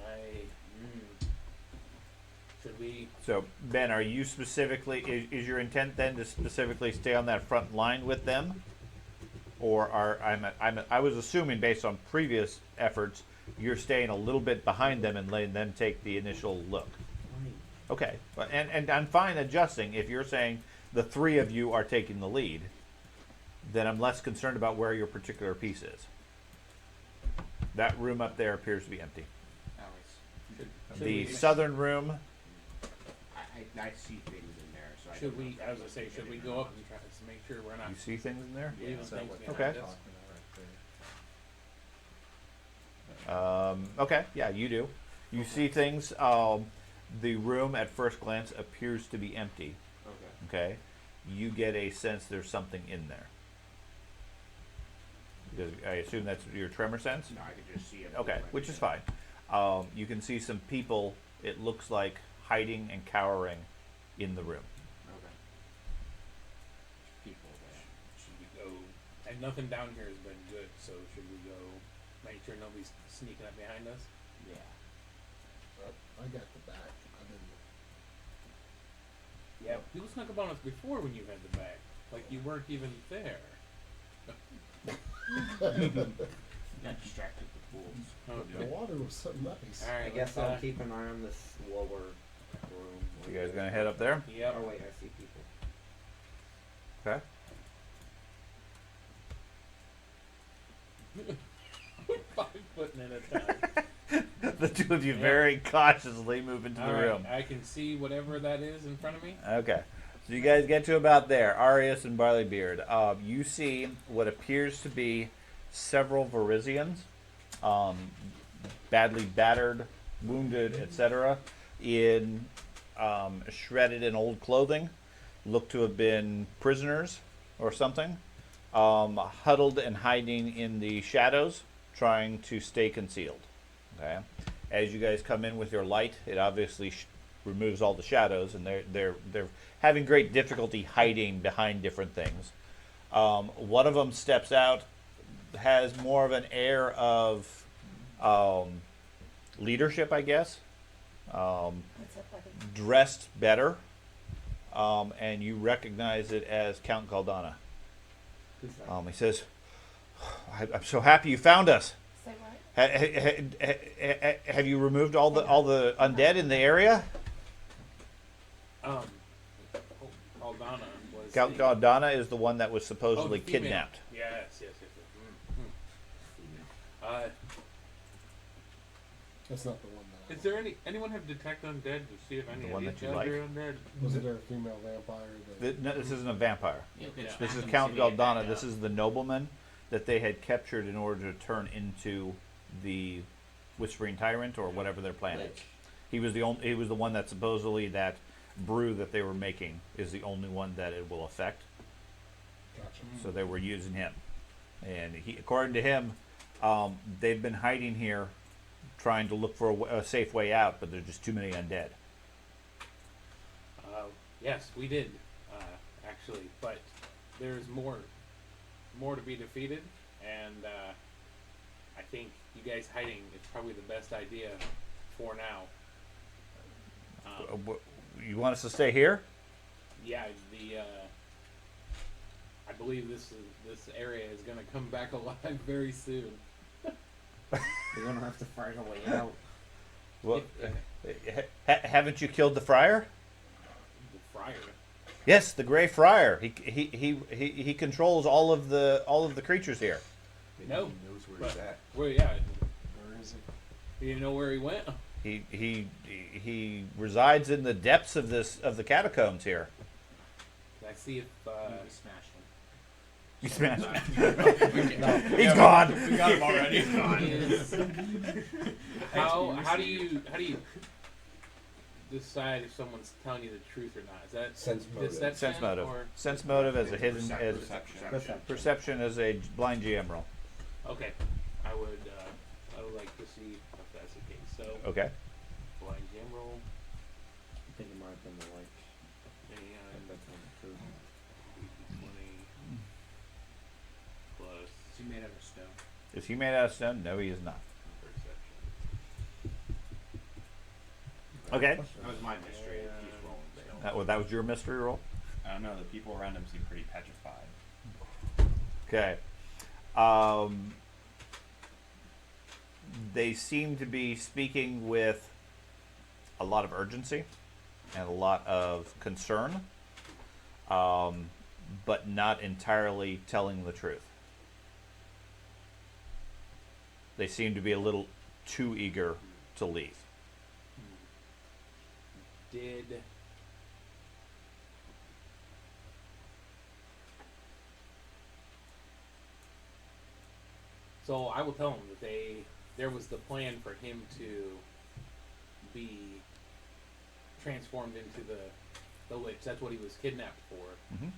Should we? so Ben, are you specifically? Is your intent then to specifically stay on that front line with them? Or I was assuming based on previous efforts, you're staying a little bit behind them and letting them take the initial look. Okay, and I'm fine adjusting if you're saying the three of you are taking the lead. Then I'm less concerned about where your particular piece is. That room up there appears to be empty. Should The we, southern room, I see things in there, so I should don't know we? if I was gonna that's say, what should we they go did up and try to make sure we're not you see things in there? leaving Is that things what behind Okay. we're us? talking about right there? Okay, yeah, you do. You see things. The room at first glance appears to be empty. Okay. Okay, you get a sense there's something in there. Because I assume that's your tremor sense. No, I could just see it. Okay, which is fine. You can see some people. It looks like hiding and cowering in the room. Okay. People there. Should we go? And nothing down here has been good, so should we go? Make sure nobody's sneaking up behind us. Yeah. I got the back. I didn't. Yeah, people snuck up on us before when you had the bag. Like you weren't even there. Got distracted with wolves. The Okay. water was so nice. All right. I guess let's, I'll keep an eye on this lower room. You guys gonna head up there? Yep. Oh wait, I see people. Okay. Putting it at a time. The two of you Yeah. very cautiously move into the All right, room. I can see whatever that is in front of me. Okay. So you guys get to about there, Arius and Barleybeard. You see what appears to be several Varisians, badly battered, wounded, etc., in shredded and old clothing, look to have been prisoners or something, huddled and hiding in the shadows, trying to stay concealed. Okay. As you guys come in with your light, it obviously removes all the shadows, and they're having great difficulty hiding behind different things. One of them steps out, has more of an air of leadership, I guess. What's up, buddy? Dressed better, and you recognize it as Count Galdana. Who's that? He says, "I'm so happy you found us. Say what? Have you removed all the undead in the area?" Aldana was Count the- Galdana is the one that was oh, supposedly the female. kidnapped. Yes. That's not the one that. Is there anyone have detect undead to see if any The of one these that you guys like? are undead? Wasn't there a female vampire that? No, this isn't a vampire. You could Yeah. smack This is them Count to the Galdana. head, This is the nobleman that they had captured in order to turn into the Whispering Tyrant or whatever their plan is. He was the one that supposedly that brew that they were making is the only one that it will affect. Gotcha. So they were using him, and he, according to him, they've been hiding here, trying to look for a safe way out, but there's just too many undead. Yes, we did actually, but there's more to be defeated, and I think you guys hiding is probably the best idea for now. You want us to stay here? Yeah, I believe this area is going to come back alive very soon. We're gonna have to find a way out. Well, haven't you killed the friar? The friar. Yes, the Grey Friar. He controls all of the creatures here. Maybe No, he knows where but- he's at. Where? Yeah. Where is it? You didn't know where he went? He resides in the depths of the catacombs here. Can I see if We smashed him. You smashed no. He's gone. We got him already. is, how do you decide if someone's telling you the truth or not? Is that Sense motive. deception Sense motive. or Sense motive as a hidden as Perception. perception as a blind GM roll. okay? I would like to see if that's the case. So Okay. blind jam roll I think it might have been the like. and That's not true. 20 plus Is he made out of stone? Is he made out of stone? No, he is not. perception. Okay. That was my mystery. If he's rolling stone. That was your mystery roll. I don't know. The people around him seem pretty petrified. Okay. They seem to be speaking with a lot of urgency and a lot of concern, but not entirely telling the truth. They seem to be a little too eager to leave. Did so I will tell him that there was the plan for him to be transformed into the lich. That's what he was kidnapped for. Mhm.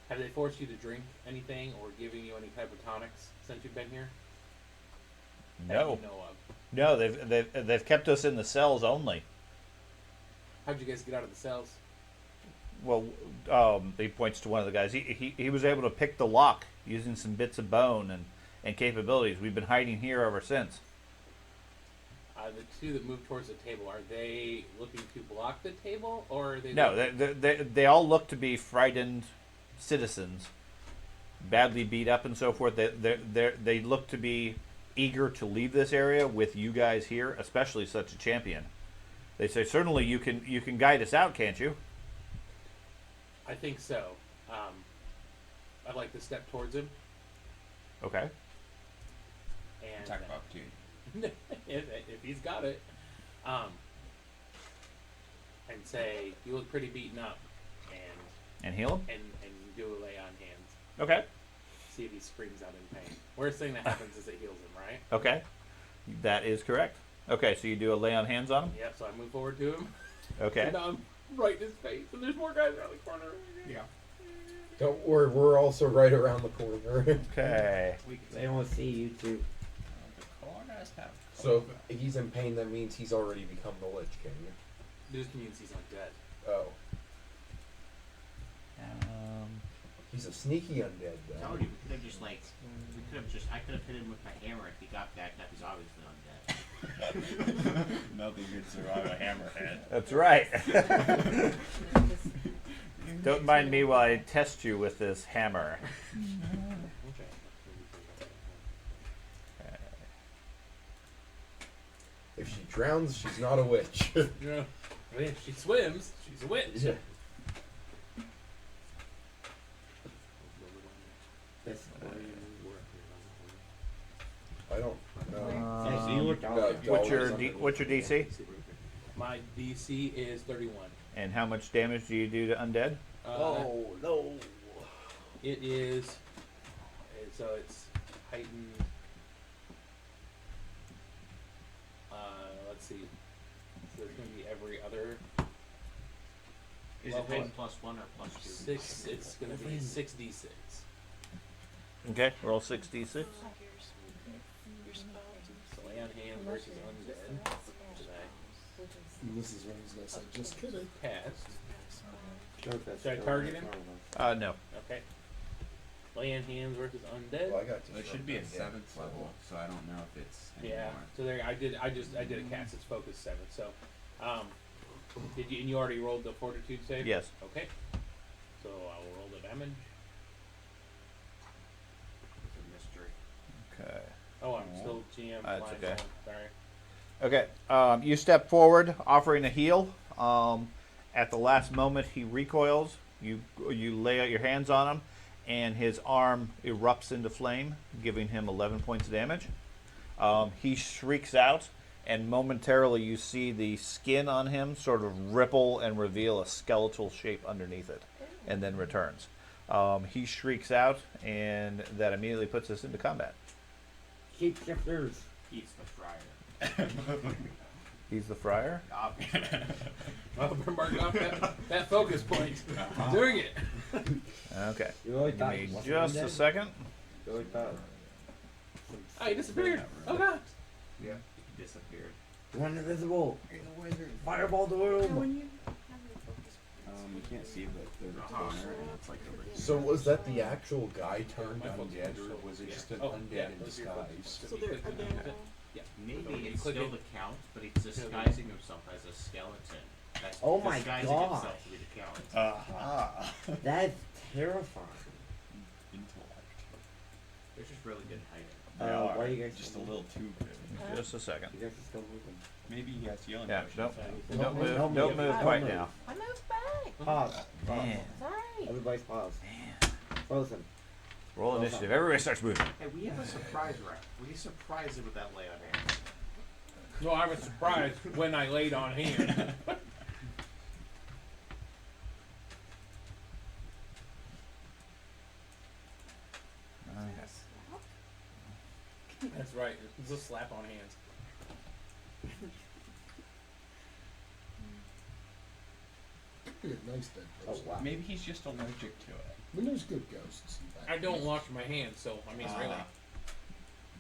Have they forced you to drink anything or giving you any type of tonics since you've been here? That No, you know of. no, they've kept us in the cells only. How'd you guys get out of the cells? Well, he points to one of the guys. He was able to pick the lock using some bits of bone and capabilities. We've been hiding here ever since. The two that moved towards the table, are they looking to block the table, or are they? No, looking- they all look to be frightened citizens, badly beat up and so forth. They look to be eager to leave this area with you guys here, especially such a champion. They say, certainly you can guide us out, can't you? I think so. I'd like to step towards him Okay. and Attack of opportunity. if he's got it, and say, "You look pretty beaten up," And heal him? and do a lay on hands. Okay. See if he screams out in pain. Worst thing that happens is it heals him, right? Okay. That is correct. Okay, so you do a lay on hands on him? Yep. So I move forward to him, Okay. and I'm right in his face, and there's more guys around the corner. Yeah. Don't worry, we're also right around the corner. Okay. We could They don't see you two. The corners have. So if he's in pain, that means he's already become the Lich King. This means he's undead. Oh, Um, he's a sneaky undead I though. told you, we could have just like, I could have hit him with my hammer if he got back up. He's obviously undead. Nothing could survive a hammerhead. That's right. Don't mind me while I test you with this hammer. Okay. If she drowns, she's not a witch. Yeah. I mean, if she swims, she's a witch. Yeah. This I don't know. Yeah, so you were What's your DC? My DC is 31. And how much damage do you do to undead? no. It is. So it's heightened. Let's see. So there's going to be every other Is Level. it +1 or +2? 6. It's going to be 6d6. Okay, roll 6d6. Your spells. So lay on hand versus undead. This is what I was gonna say. Just kidding. Cast. Should I target him? No. Okay. Lay on hands versus undead. Well, I got Well, it should be a 7th level, so I don't know if it's Yeah. anymore. So there, I did a cast. It's focus 7. So, did you? And you already rolled the fortitude save. Yes. Okay. So I will roll the damage. It's a mystery. Okay. Oh, I'm still GM. That's blind okay. zone, Sorry. Okay. You step forward, offering a heal. At the last moment, he recoils You lay out your hands on him, and his arm erupts into flame, giving him 11 points of damage. He shrieks out, and momentarily you see the skin on him sort of ripple and reveal a skeletal shape underneath it, and then returns. He shrieks out, and that immediately puts us into combat. Keep shifters. He's the friar. He's the friar. Obviously. Well, we're marking off that focus point. Doing it. Okay. You really Give thought me it wasn't just a undead? second. You really thought. Oh, he disappeared. Oh god. Yeah. He disappeared. You went invisible. You're the wizard. Fireball the Yeah, room. when you have your focus points, You can't see the corner, and it's like over here. So was that the actual guy turned My folks undead, are or was it just an Oh, undead yeah, in those are your folks. disguise? so they're available. Yeah. Maybe So when you it's click still it- the count, but he's disguising himself as a skeleton. That's Oh my disguising gosh. himself to be the count. Aha. That's terrifying. Intellect. They're just really good hiding. They why are are you guys just a still little too good. Just a second. You guys are still moving. Maybe he has healing Yeah, potions. don't move. Don't Don't move. move quite now. I moved back. Pause. Man. Sorry. Everybody's pause. Man. Frozen. Roll initiative. Everybody starts moving. Hey, we have a surprise round. We surprised him with that lay on hands. No, I was surprised when I laid on hands. That's right. It's a slap on hands. Be a nice dead Oh person. wow. Maybe he's just allergic to it. I mean, there's good ghosts. In fact. I don't wash my hands, so I mean, really.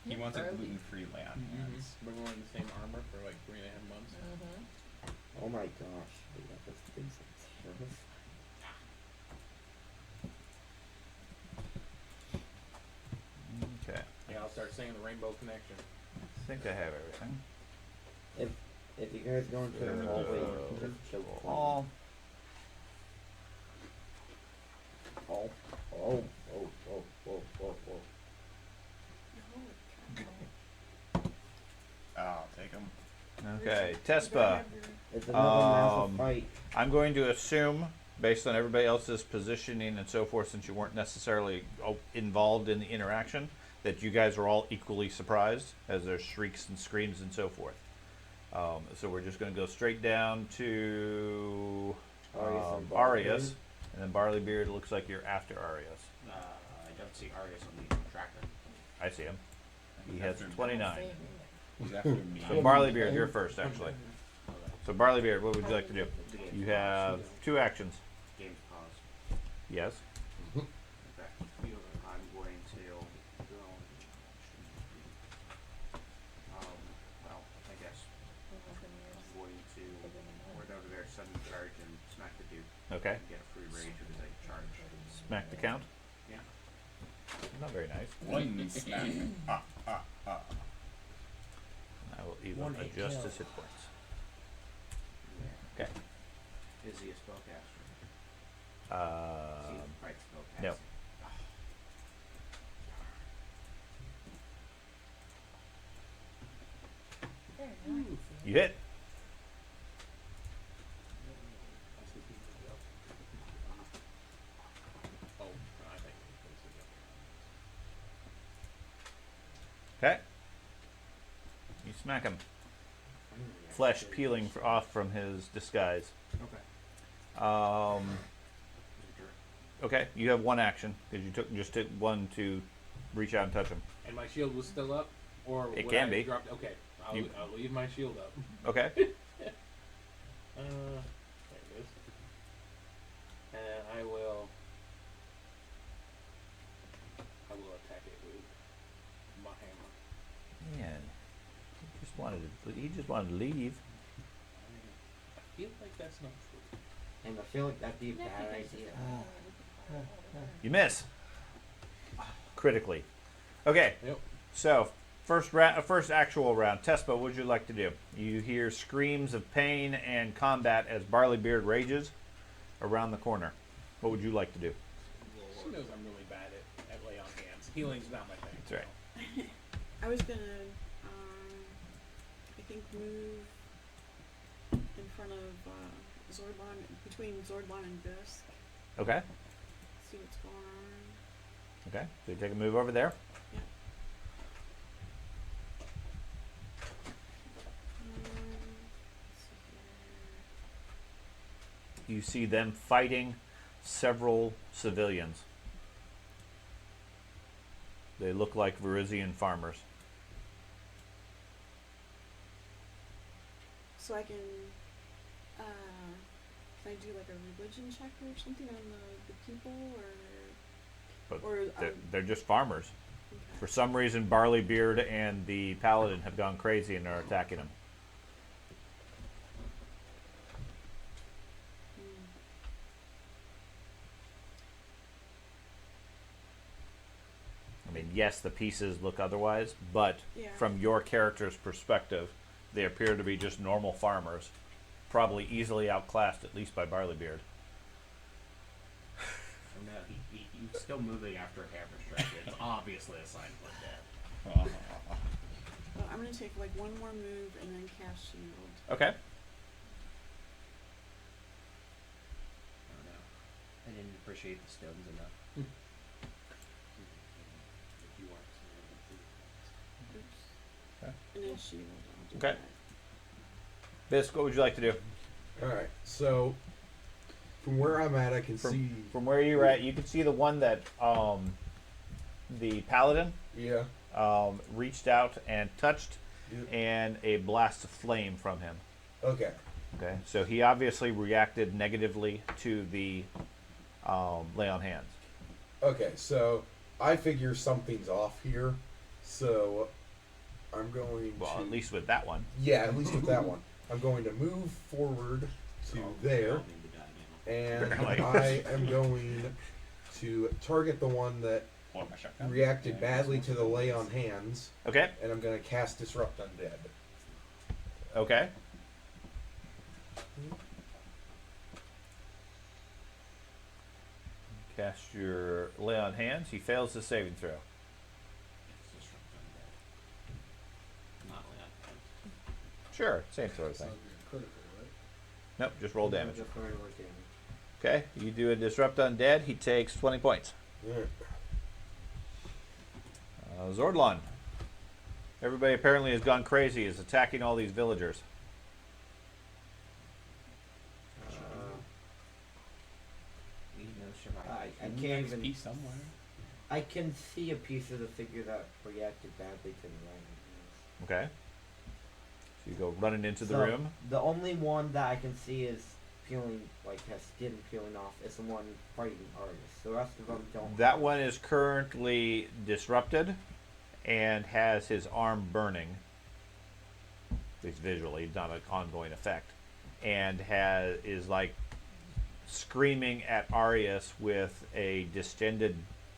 He wants a gluten-free lay on hands. Been wearing the same armor for like 3.5 months. Oh my gosh. Yeah, this thing's terrifying. Okay. Yeah, I'll start saying the Rainbow Connection. I think I have everything. If you guys go into the hallway, you can just chill. All. Oh. Oh. Oh. Oh. Oh. Oh. Oh. I'll take him. Okay. Tespa. It's another massive Um, fight. I'm going to assume, based on everybody else's positioning and so forth, since you weren't necessarily involved in the interaction, that you guys are all equally surprised as there's shrieks and screams and so forth. So we're just going to go straight down to Arius and Arius, and then Barleybeard looks like you're after Arius. I don't see Arius on the tracker. I see him. He He's has after me. 29. He's after me. So Barleybeard, you're first, actually. Okay. So Barleybeard, what would you like to do? The game's You paused. have 2 actions. Game's paused. Yes. Okay. I'm going to go. Well, I guess I'm going to ward over there, sudden charge, and smack the dude. Okay. Get a free rage with his charge. Smack the count. Yeah. Not very nice. Lightning smack. I will even One hit adjust kill. his hit points. Okay. Is he a spellcaster? Is he Um, a right spellcaster? no. You hit. Oh, I think. Okay. You smack him. Flesh peeling off from his disguise. Okay. Okay, you have 1 action because you just took 1 to reach out and touch him. And my shield was still up, or It would can I be. Dropped? Okay, I'll leave my shield up. Okay. There it is. And I will attack it with my hammer. Man, he just wanted to leave. I feel like that's not true. And I feel like that'd be a bad idea. You miss critically. Okay. Yep. So first actual round. Tespa, what would you like to do? You hear screams of pain and combat as Barleybeard rages around the corner. What would you like to do? She knows I'm really bad at lay on hands. Healing's not my thing. That's right. I was gonna, I think move in front of Zordon, between Zordon and Dusk, Okay. See what's going on. Okay. So you take a move over there. Yeah. Let's see here. You see them fighting several civilians. They look like Verizian farmers. So I can I do like a religion check or something on the people, But or they're just farmers. okay. For some reason, Barleybeard and the Paladin have gone crazy and are attacking him. Hmm. I mean, yes, the pieces look otherwise, but Yeah. from your character's perspective, they appear to be just normal farmers, probably easily outclassed at least by Barleybeard. Oh, no, he's still moving after a hammer strike. It's obviously a sign of death. Well, I'm gonna take like one more move and then cast shield. Okay. Oh no, I didn't appreciate the stones enough. If you want to. Oops. Okay. And then shield. I'll do Okay. that. Bisk, what would you like to do? Alright, so from where I'm at, I can see. From where you're at, you can see the one that the Paladin Yeah. reached out and touched, Yep. and a blast of flame from him. Okay. Okay, so he obviously reacted negatively to the lay on hands. Okay, so I figure something's off here. So I'm going Well, to. at least with that one. Yeah, at least with that one. I'm going to move forward to there, I'll need to die now. and Barely. I am going to target the one that Pull out my shotgun. reacted Yeah, badly that's to the what lay it on is. hands, Okay, and I'm going to cast Disrupt Undead. okay. Cast your lay on hands. He fails the saving throw. It's just not left. Sure, same sort of It's thing. not being critical, right? Nope, just roll damage. Just regular damage. Okay, you do a disrupt undead. He takes 20 points. Alright. Zordlon. Everybody apparently has gone crazy. Is attacking all these villagers. We know survival. I can't even. XP somewhere. I can see a piece of the figure that reacted badly to the rain. Okay. So you go running into the So, room. The only one that I can see is peeling, like has skin peeling off, is the one fighting artist. The rest of them don't. That one is currently disrupted and has his arm burning. At least visually, not an ongoing effect. And is like screaming at Arius with a distended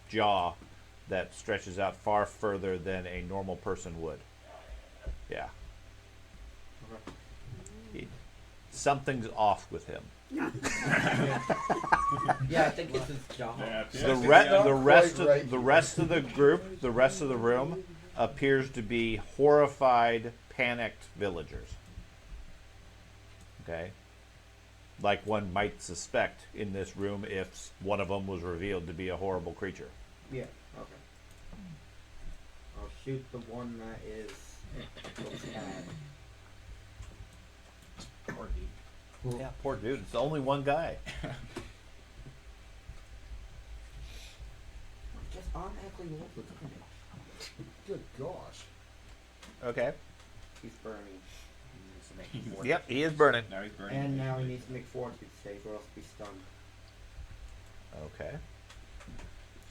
jaw that stretches out far further than a normal person would. Yeah. Something's off with him. Yeah, I think it's his jaw. Yeah, The, yeah. the rest quite of right the here. rest of the group, the rest of the room, appears to be horrified, panicked villagers. Okay, like one might suspect in this room if one of them was revealed to be a horrible creature. Yeah, okay. I'll shoot the one that is looks bad. Poor dude. Yeah, poor dude. It's only one guy. Just automatically roll the damage. Good gosh. Okay. He's burning. He needs to make more. Yep, he is burning. Now he's burning. And now he needs to make fortitude save or else be stunned. Okay.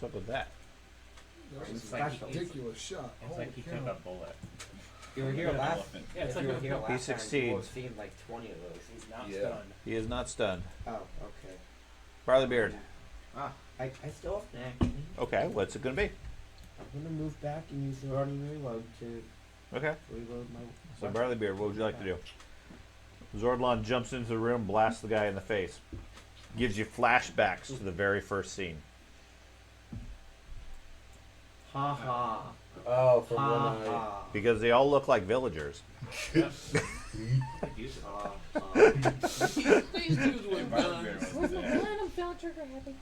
What's up with that? That was It's a like he- ridiculous shot. It's Holy like he cow. took a bullet. You were here Yeah, last. elephant. Yeah, it's if like you were a- here last time, you succeeds. would have seen like 20 of those. He's not Yeah. stunned. He is not stunned. Oh, okay. Barleybeard. Ah, I still have an action. Okay, what's it gonna be? I'm gonna move back and use the running reload to Okay. reload my. So weapon. Barleybeard, what would you like to do? Zordlon jumps into the room, blasts the guy in the face. Gives you flashbacks to the very first scene. Ha ha. Oh, from Ha when I. ha. Because they all look like villagers. I'd use it. These dudes with guns. I'm feeling trigger happy.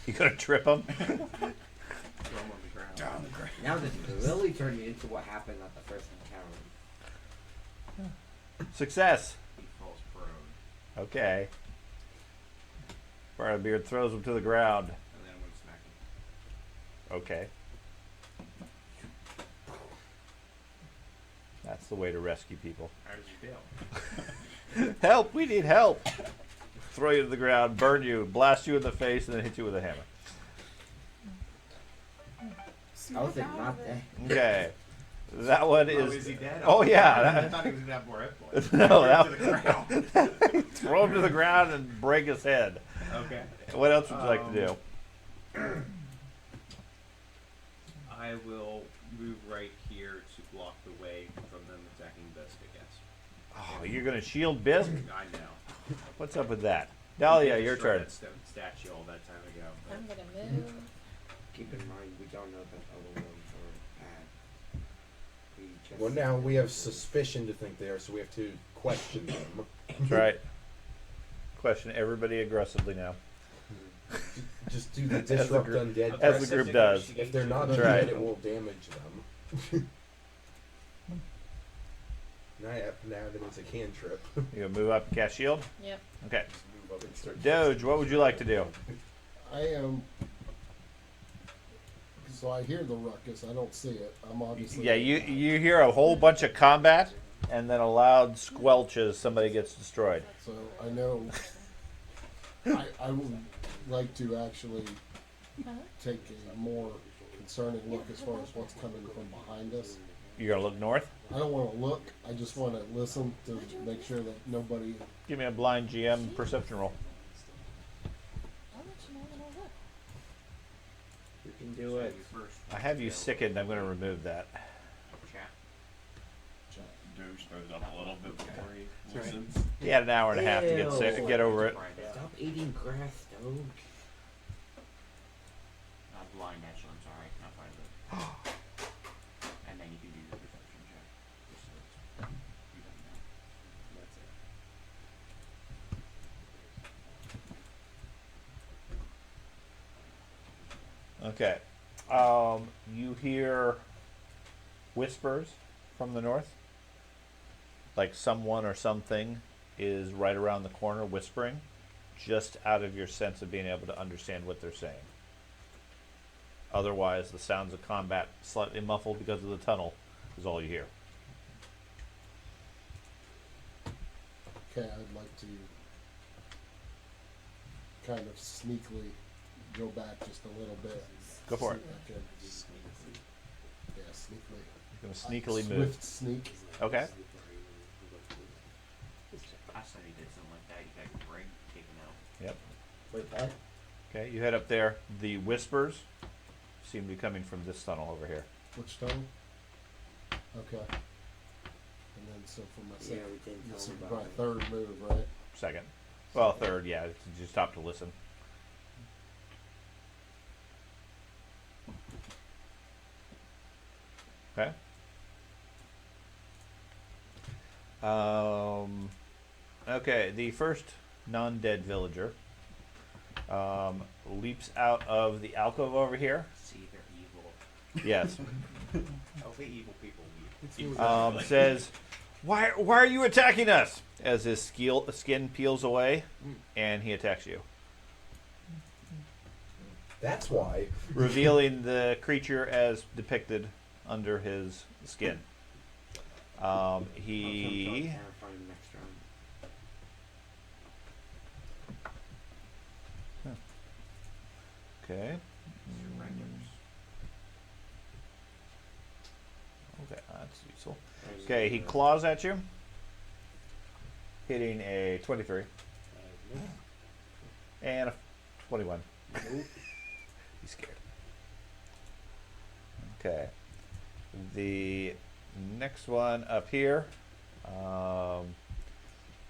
You gonna trip them? Throw 'em on the ground. Down the ground. Now this is really turning into what happened at the first encounter. Success. He falls prone. Okay. Briarbeard throws him to the ground. And then I'm gonna smack him. Okay. That's the way to rescue people. How does he feel? Help! We need help! Throw you to the ground, burn you, blast you in the face, and then hit you with a hammer. I Snap was like, out not of it. that. Okay. That one Oh, is. is he dead? Oh, yeah. I thought he was gonna have more hit points. No, Throw him that- to the ground. Throw him to the ground and break his head. Okay. What else would you like to do? I will move right here to block the way from them attacking Bisk, I guess. Oh, you're gonna shield Bisque? I know. What's up with that? Dahlia, They your destroyed turn. that statue all that time ago. but- I'm gonna move. Keep in mind, we don't know that other ones are bad. We just Well, now we have suspicion to think they are, so we have to question them. That's right. Question everybody aggressively now. Just do the As the disrupt group- undead. as the group does. If they're not That's undead, right. it will damage them. now that it's a cantrip. You gonna move up and cast shield? Yep. Okay. Just move up and start Doge, what would you like to do? I am. So I hear the ruckus. I don't see it. I'm obviously. Yeah, you hear a whole bunch of combat, and then a loud squelch as somebody gets destroyed. So I know. I would like to actually take a more concerning look as far as what's coming from behind us. You're gonna look north. I don't want to look. I just want to listen to make sure that nobody. Give me a blind GM perception roll. I'll let you know when I look. You can do it. First, I have you sickened. I'm gonna remove that. chat. Doge throws up a little bit before he That's right. listens. He had an hour and a half to get sick, Ew. get over it. Stop eating grass, Doge. Blind, actually, I'm sorry. Not part of it. And then you can do your perception check. Just so it's, you don't know. That's it. Okay. You hear whispers from the north. Like someone or something is right around the corner whispering, just out of your sense of being able to understand what they're saying. Otherwise, the sounds of combat, slightly muffled because of the tunnel, is all you hear. Okay, I'd like to kind of sneakily go back just a little bit. Go for See it. if I can- Yeah, sneakily. You're going to sneakily move. Swift sneak. Okay. Last time you did something like that, you got your brain taken out. Yep. Wait, what? Okay, you head up there. The whispers seem to be coming from this tunnel over here. Which tunnel? Okay. And then so for my Yeah, second, we didn't this tell is him my about it. third move, right? Second. Well, third, yeah. You stop to listen. Okay. Okay, the first non-dead villager leaps out of the alcove over here. See, they're evil. Yes. Only evil people leave. Says, why are you attacking us? As his skin peels away, and he attacks you, That's why. revealing the creature as depicted under his skin. He Terrifying next round. okay. Surrenders. Okay, that's useful. Okay, he claws at you, hitting a 23 and a 21. He's scared. Okay. The next one up here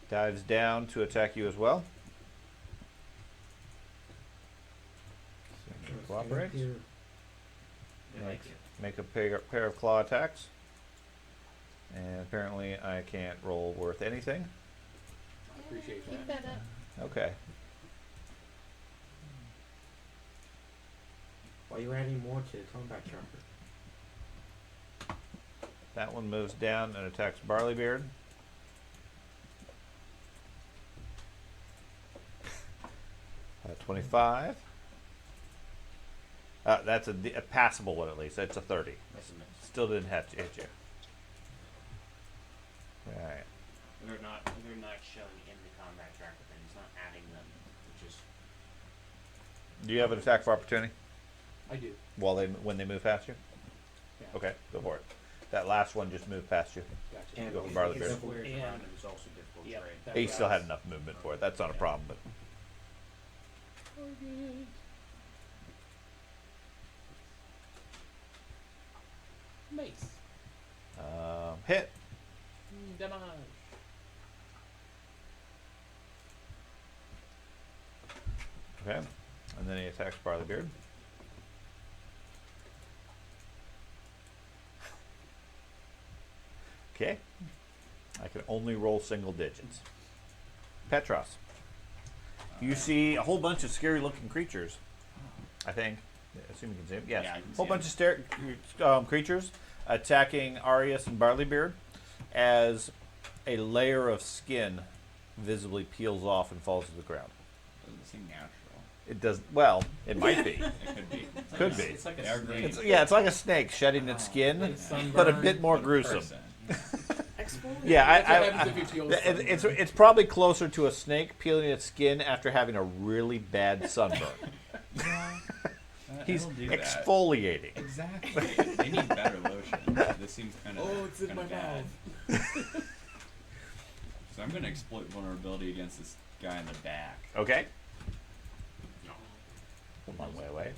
dives down to attack you as well. See if he cooperates. They like it. Make a pair of claw attacks. And apparently I can't roll worth anything. Appreciate Keep that. that up. Okay. Why are you adding more to the combat tracker? That one moves down and attacks Barleybeard. 25. That's a passable one at least. That's a 30. That's a miss. Still didn't have to hit you. Right. They're not showing in the combat tracker thing. It's not adding them. It's just Do you have an attack for opportunity I do. when they move past you? Yeah. Okay, go for it. That last one just moved past you. Gotcha. And Go for it's Barleybeard. squares And- around it is also difficult Yep, terrain. that's He what still I had was- enough movement for it. That's not a Yeah. problem, but Target. Mace. hit. Damage. Okay. And then he attacks Barleybeard. Okay. I can only roll single digits. Petros. You see a whole bunch of scary looking creatures. I think. Assume you can see them. Yes. Yeah, I can whole see bunch them. of creatures attacking Arius and Barleybeard as a layer of skin visibly peels off and falls to the ground. Doesn't seem natural. It does well. It might be. It could be. Could be. It's like a Evergreen. snake. It's like a snake shedding its skin, Sunburn. but a bit more gruesome. Person. Exfoliate. Yeah, That's what happens if you peel sunburn. it's probably closer to a snake peeling its skin after having a really bad sunburn. He's It'll do that. exfoliating. Exactly. They need better lotion. This seems kind of. Oh, it's in my bad. mouth. So I'm going to exploit vulnerability against this guy in the back. Okay. Long way away.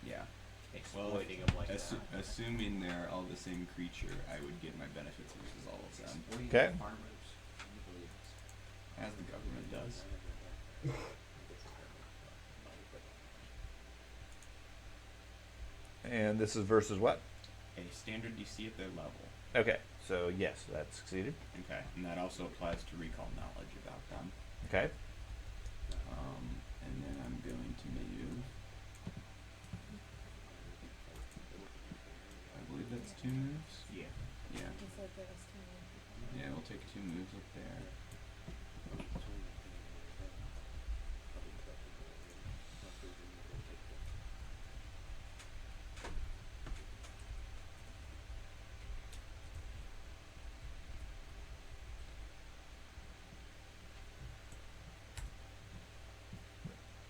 Yeah. Exploiting them like that. Assuming they're all the same creature, I would get my benefits versus all of them, Okay. Farmers. I believe it's- as the government does. And this is versus what? A standard DC at their level. Okay, so yes, that succeeded. Okay, and that also applies to recall knowledge about them. Okay. And then I'm going to move. I believe that's 2 moves. Yeah. Yeah. It's like there was tiny. Yeah, we'll take 2 moves up there.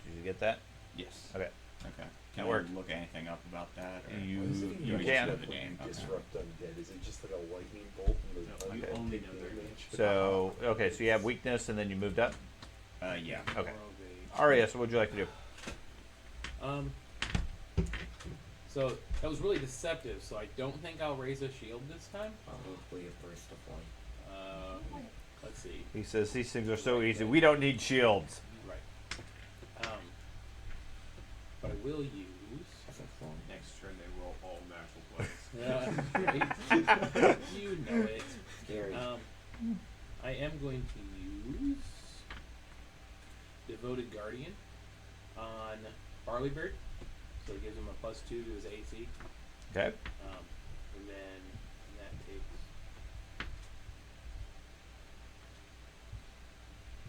Did you get that? Yes. Okay. Okay. That Can worked. I look anything up about that? Or You you can. know the game. Okay. Disrupt undead. Is it just like a lightning bolt and the No, you undead only take know their damage? So okay, so you have weakness, and then you moved up. Yeah. Okay. More of a- Arias, what would you like to do? So that was really deceptive. So I don't think I'll raise a shield this time. Probably a burst of light. Let's see. He says these things are so easy. We don't need shields. Right. But I will use. That's a form. Next turn they roll all natural plays. Right. You know it. Scary. I am going to use Devoted Guardian on Barleybeard, so it gives him a +2 to his AC. Okay. And then that takes.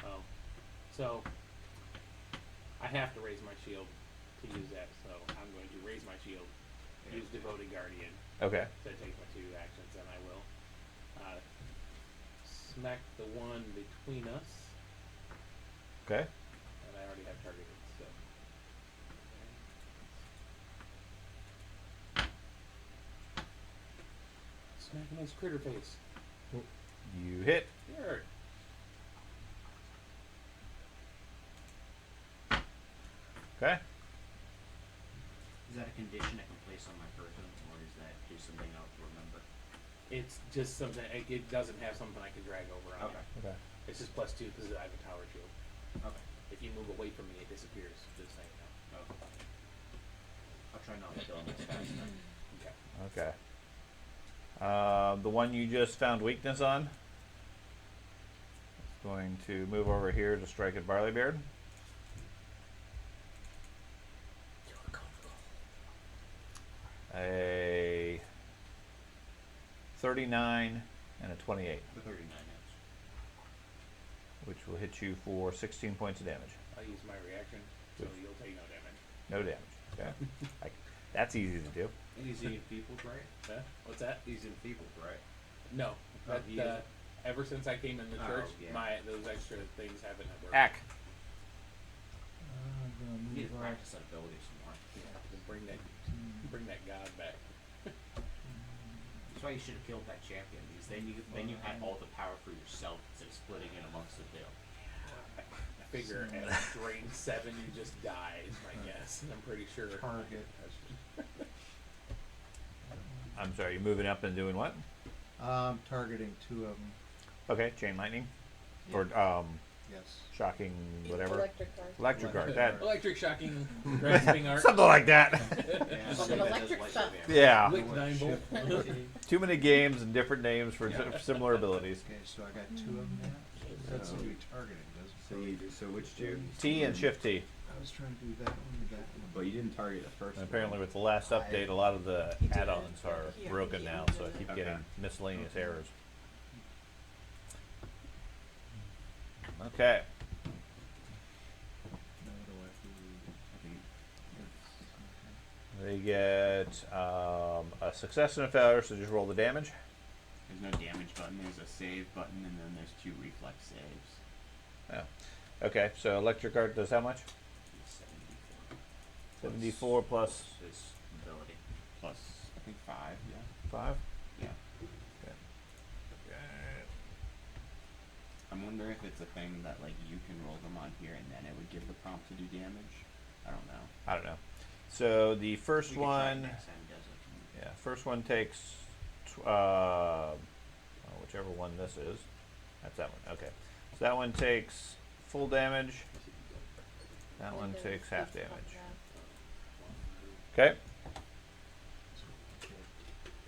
Oh, so I have to raise my shield to use that. So I'm going to raise my shield, use Devoted Guardian. Okay. So it takes my 2 actions, and I will smack the one between us, Okay. and I already have targeted. So smacking his critter face. You hit. Sure. Okay. Is that a condition I can place on my person, or is that just something I'll remember? It's just something. It doesn't have something I can drag over on. Okay. it. Okay. It's just +2 because I have a tower shield. Okay. If you move away from me, it disappears. Just saying now. Okay. I'll try not to kill him as fast then. Okay. Okay. The one you just found weakness on is going to move over here to strike at Barleybeard. A 39 and a 28, The 39 hits. which will hit you for 16 points of damage. I'll use my reaction, so Good. you'll take no damage. No damage. Okay. That's easy to do. He's enfeebled, right? Huh? What's that? He's enfeebled, right? No. Oh, That, he isn't? ever since I came in the Oh, church, yeah. those extra things haven't worked. Ack. I'm gonna You need move to up. practice that ability some more. To bring that god back. That's why you should have killed that champion, because then you had all the power for yourself instead of splitting it amongst the two. I figure at drain 7 you just die is my guess. I'm pretty sure. Target. I'm sorry, you're moving up and doing what? Targeting 2 of them. Okay, chain lightning. Yeah. Or Yes. shocking whatever. Electric card. Electric arc. That Electric shocking, grasping arc. something like that. Yeah, Like so an that electric does shock. damage. Yeah. Lick 9 volt. Too many games and different names for similar abilities. Okay, so I got 2 of them now. That's what we targeting, doesn't So you do, so which two? T and Shift T. I was trying to do that one with that one. But you didn't target the first And one. apparently with the last update, a lot of the He did it, add-ons but are he- broken he now, so I undid keep it. getting Okay. miscellaneous errors. Okay. Now what do I do? I think It's- They get a success and a failure, so just roll the damage. There's no damage button. There's a save button, and then there's 2 reflex saves. Okay, so electric art does how much? 74. 74 plus His ability. Plus, I think 5. Yeah. 5. Yeah. Okay. I'm wondering if it's a thing that like you can roll them on here, and then it would give the prompt to do damage. I don't know. I don't know. So the first We could try it one, next time he does it. yeah, first one takes, whichever one this is. That's that one. Okay. So that one takes full damage. That one takes half damage. Okay.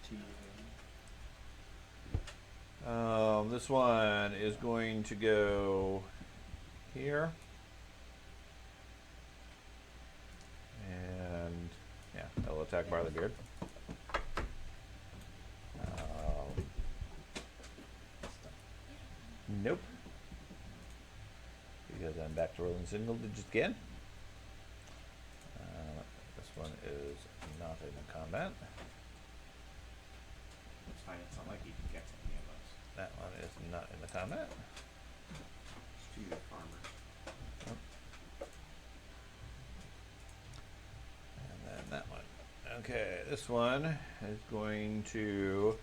T, This one is going to go here. And yeah, that'll attack Barleybeard. Nope. Because I'm back to rolling single digits again. This one is not in combat. It's fine. It's not like he can get to any of us. That one is not in the combat. It's 2 farmers. And then that one. Okay, this one is going to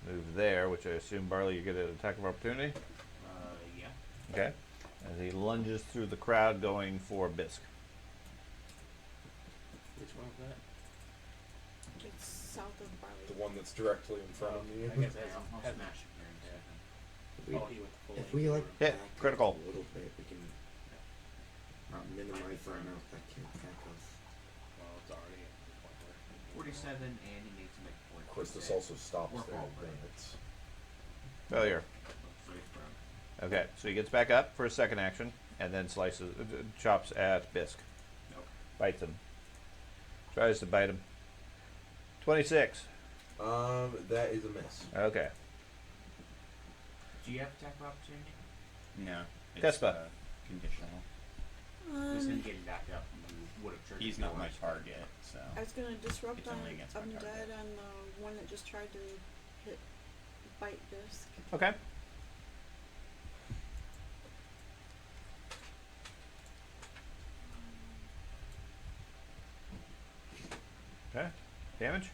move there, which I assume Barley you get an attack of opportunity. Yeah. Okay. As he lunges through the crowd going for Bisque. Which one was that? It's south of Barley. The one that's directly in front of I me. guess it I'll has smash it here in a Yeah. second. Oh, he went the full If we like Hit, back up critical. a little bit, we can minimize the amount that can attack us. Well, it's already at the point where 47, and he needs to make a 40. Of course, this also stops Or their fall break. limits. Failure. So he's prone. Okay, so he gets back up for his second action and then slices, chops at Bisque. Nope. Bites him. Tries to bite him. 26. That is a miss. Okay. Do you have attack of opportunity? No. It's, Tespa. Conditional. Just him getting back up, you would have triggered. He's not my yours. target, so. I was gonna disrupt It's on only against my undead target. on the one that just tried to bite Disc. Okay. Okay. Damage?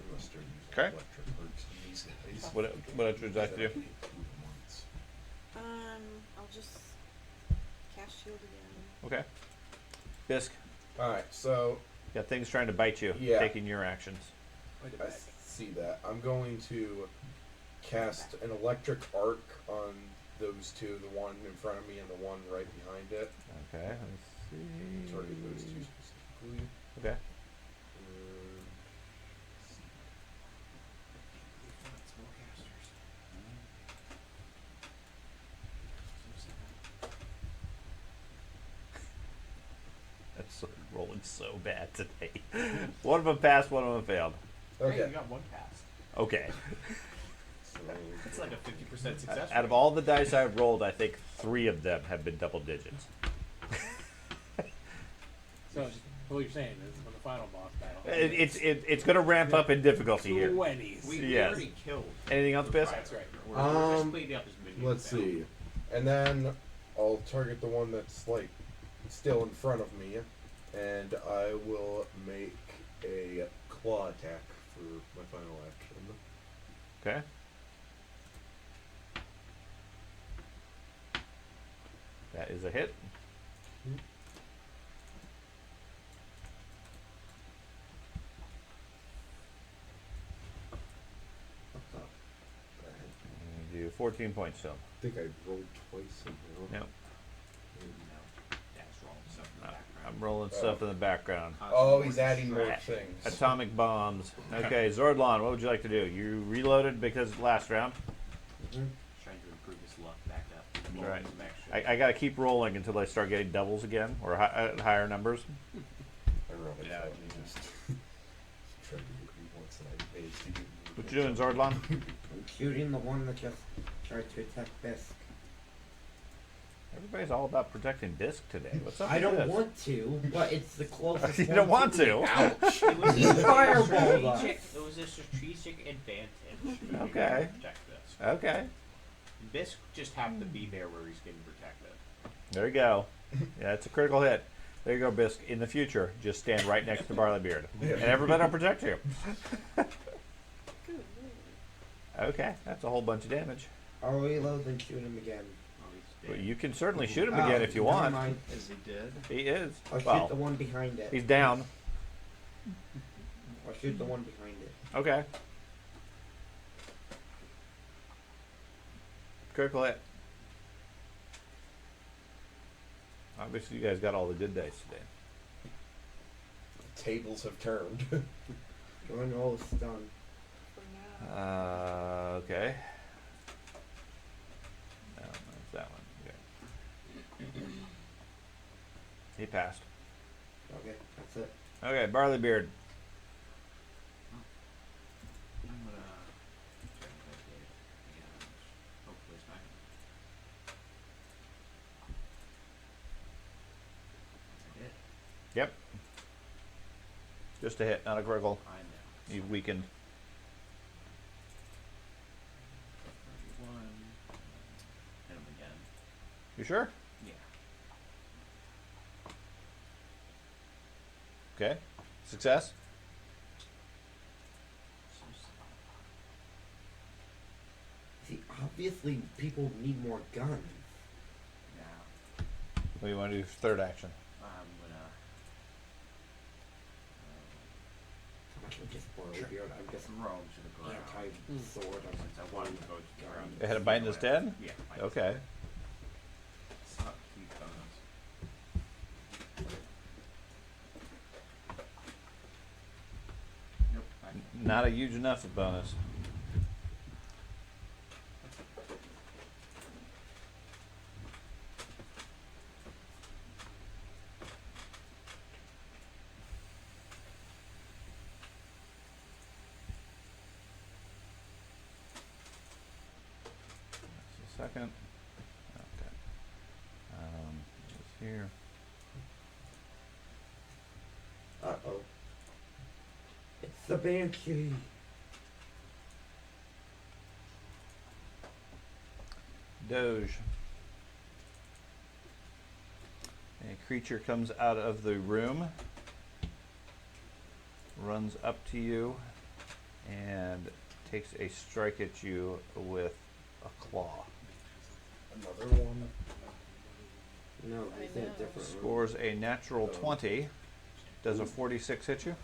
Unless they're using Okay. electric arcs these days. What else would you like to do? Once. I'll just cast shield again. Okay. Bisque. Alright, so Got things trying to bite you, Yeah. taking your actions. Wait a I minute. see that. I'm going to cast an electric arc on those two, the one in front of me and the one right behind it. Okay, let's see. Target those two specifically. Okay. That's rolling so bad today. One of them passed, one of them failed. Hey, Okay. you got one pass. Okay. So, That's like a 50% success Out of rate. all the dice I've rolled, I think 3 of them have been double digits. So what you're saying is when the final boss battle. It's going to ramp up in difficulty here. 20s. We Yes. already killed. Anything else, Biss? That's right. We're just cleaning up as many let's as we found. see. And then I'll target the one that's like still in front of me, and I will make a claw attack for my final action. Okay. That is a hit. What's up? You do 14 points to him. I think I rolled twice somehow. No, No. That's wrong. Stuff in the background. I'm rolling stuff in the background. Oh, he's adding more things. Atomic bombs. Okay, Zordlon, what would you like to do? You reloaded because last round. Trying to improve his luck back up. Right. Some extra. I got to keep rolling until I start getting doubles again or higher numbers. Ironic, Yeah, though, he just tried to hit me once and I managed to get What you doing, Zordlon? I'm shooting the one that just tried to attack Bisk. Everybody's all about protecting Disc today. What's up I with don't this? want to, but it's the closest You one don't want me. to? Ouch! It was You fireballed us. It was a strategic advantage. You Okay. can Protect this. Okay. This just happened to be there where he's getting protected. There you go. Yeah, it's a critical hit. There you go, Bisk. In the future, just stand right next to Barleybeard. And everybody will protect you. Good lord. Okay, that's a whole bunch of damage. I'll reload and shoot him again. Oh, he's But dead. you can certainly shoot him Oh, again if you never want. mind. Is he dead? He is. I'll shoot Well, the one behind it. he's down. I'll shoot the one behind it. Okay. Critical hit. Obviously, you guys got all the good dice today. tables have turned. Go and roll a stun. For now. Okay. No, that's that one. Okay. He passed. Okay, that's it. Okay, Barleybeard. I'm gonna check that data and hopefully it's back. I did. Yep. Just a hit, not a critical. I know. You weakened. 31. Hit him again. You sure? Yeah. Okay. Success? So sad. See, obviously people need more guns. Yeah. What do you want to do for third action? I'm gonna. I'm just Barleybeard. I'm just Throw him to the ground. anti-sword. Since I wanted to go to the ground. It had a bite in his den? Yeah. Okay. Suck, keep bonus. Nope. Not a huge enough bonus. Just a second. Okay. It's here. Uh-oh. It's the Banshee. Doge. A creature comes out of the room, runs up to you, and takes a strike at you with a claw. Another one. No, he's in a different room. Scores a natural 20. Does a 46 hit you?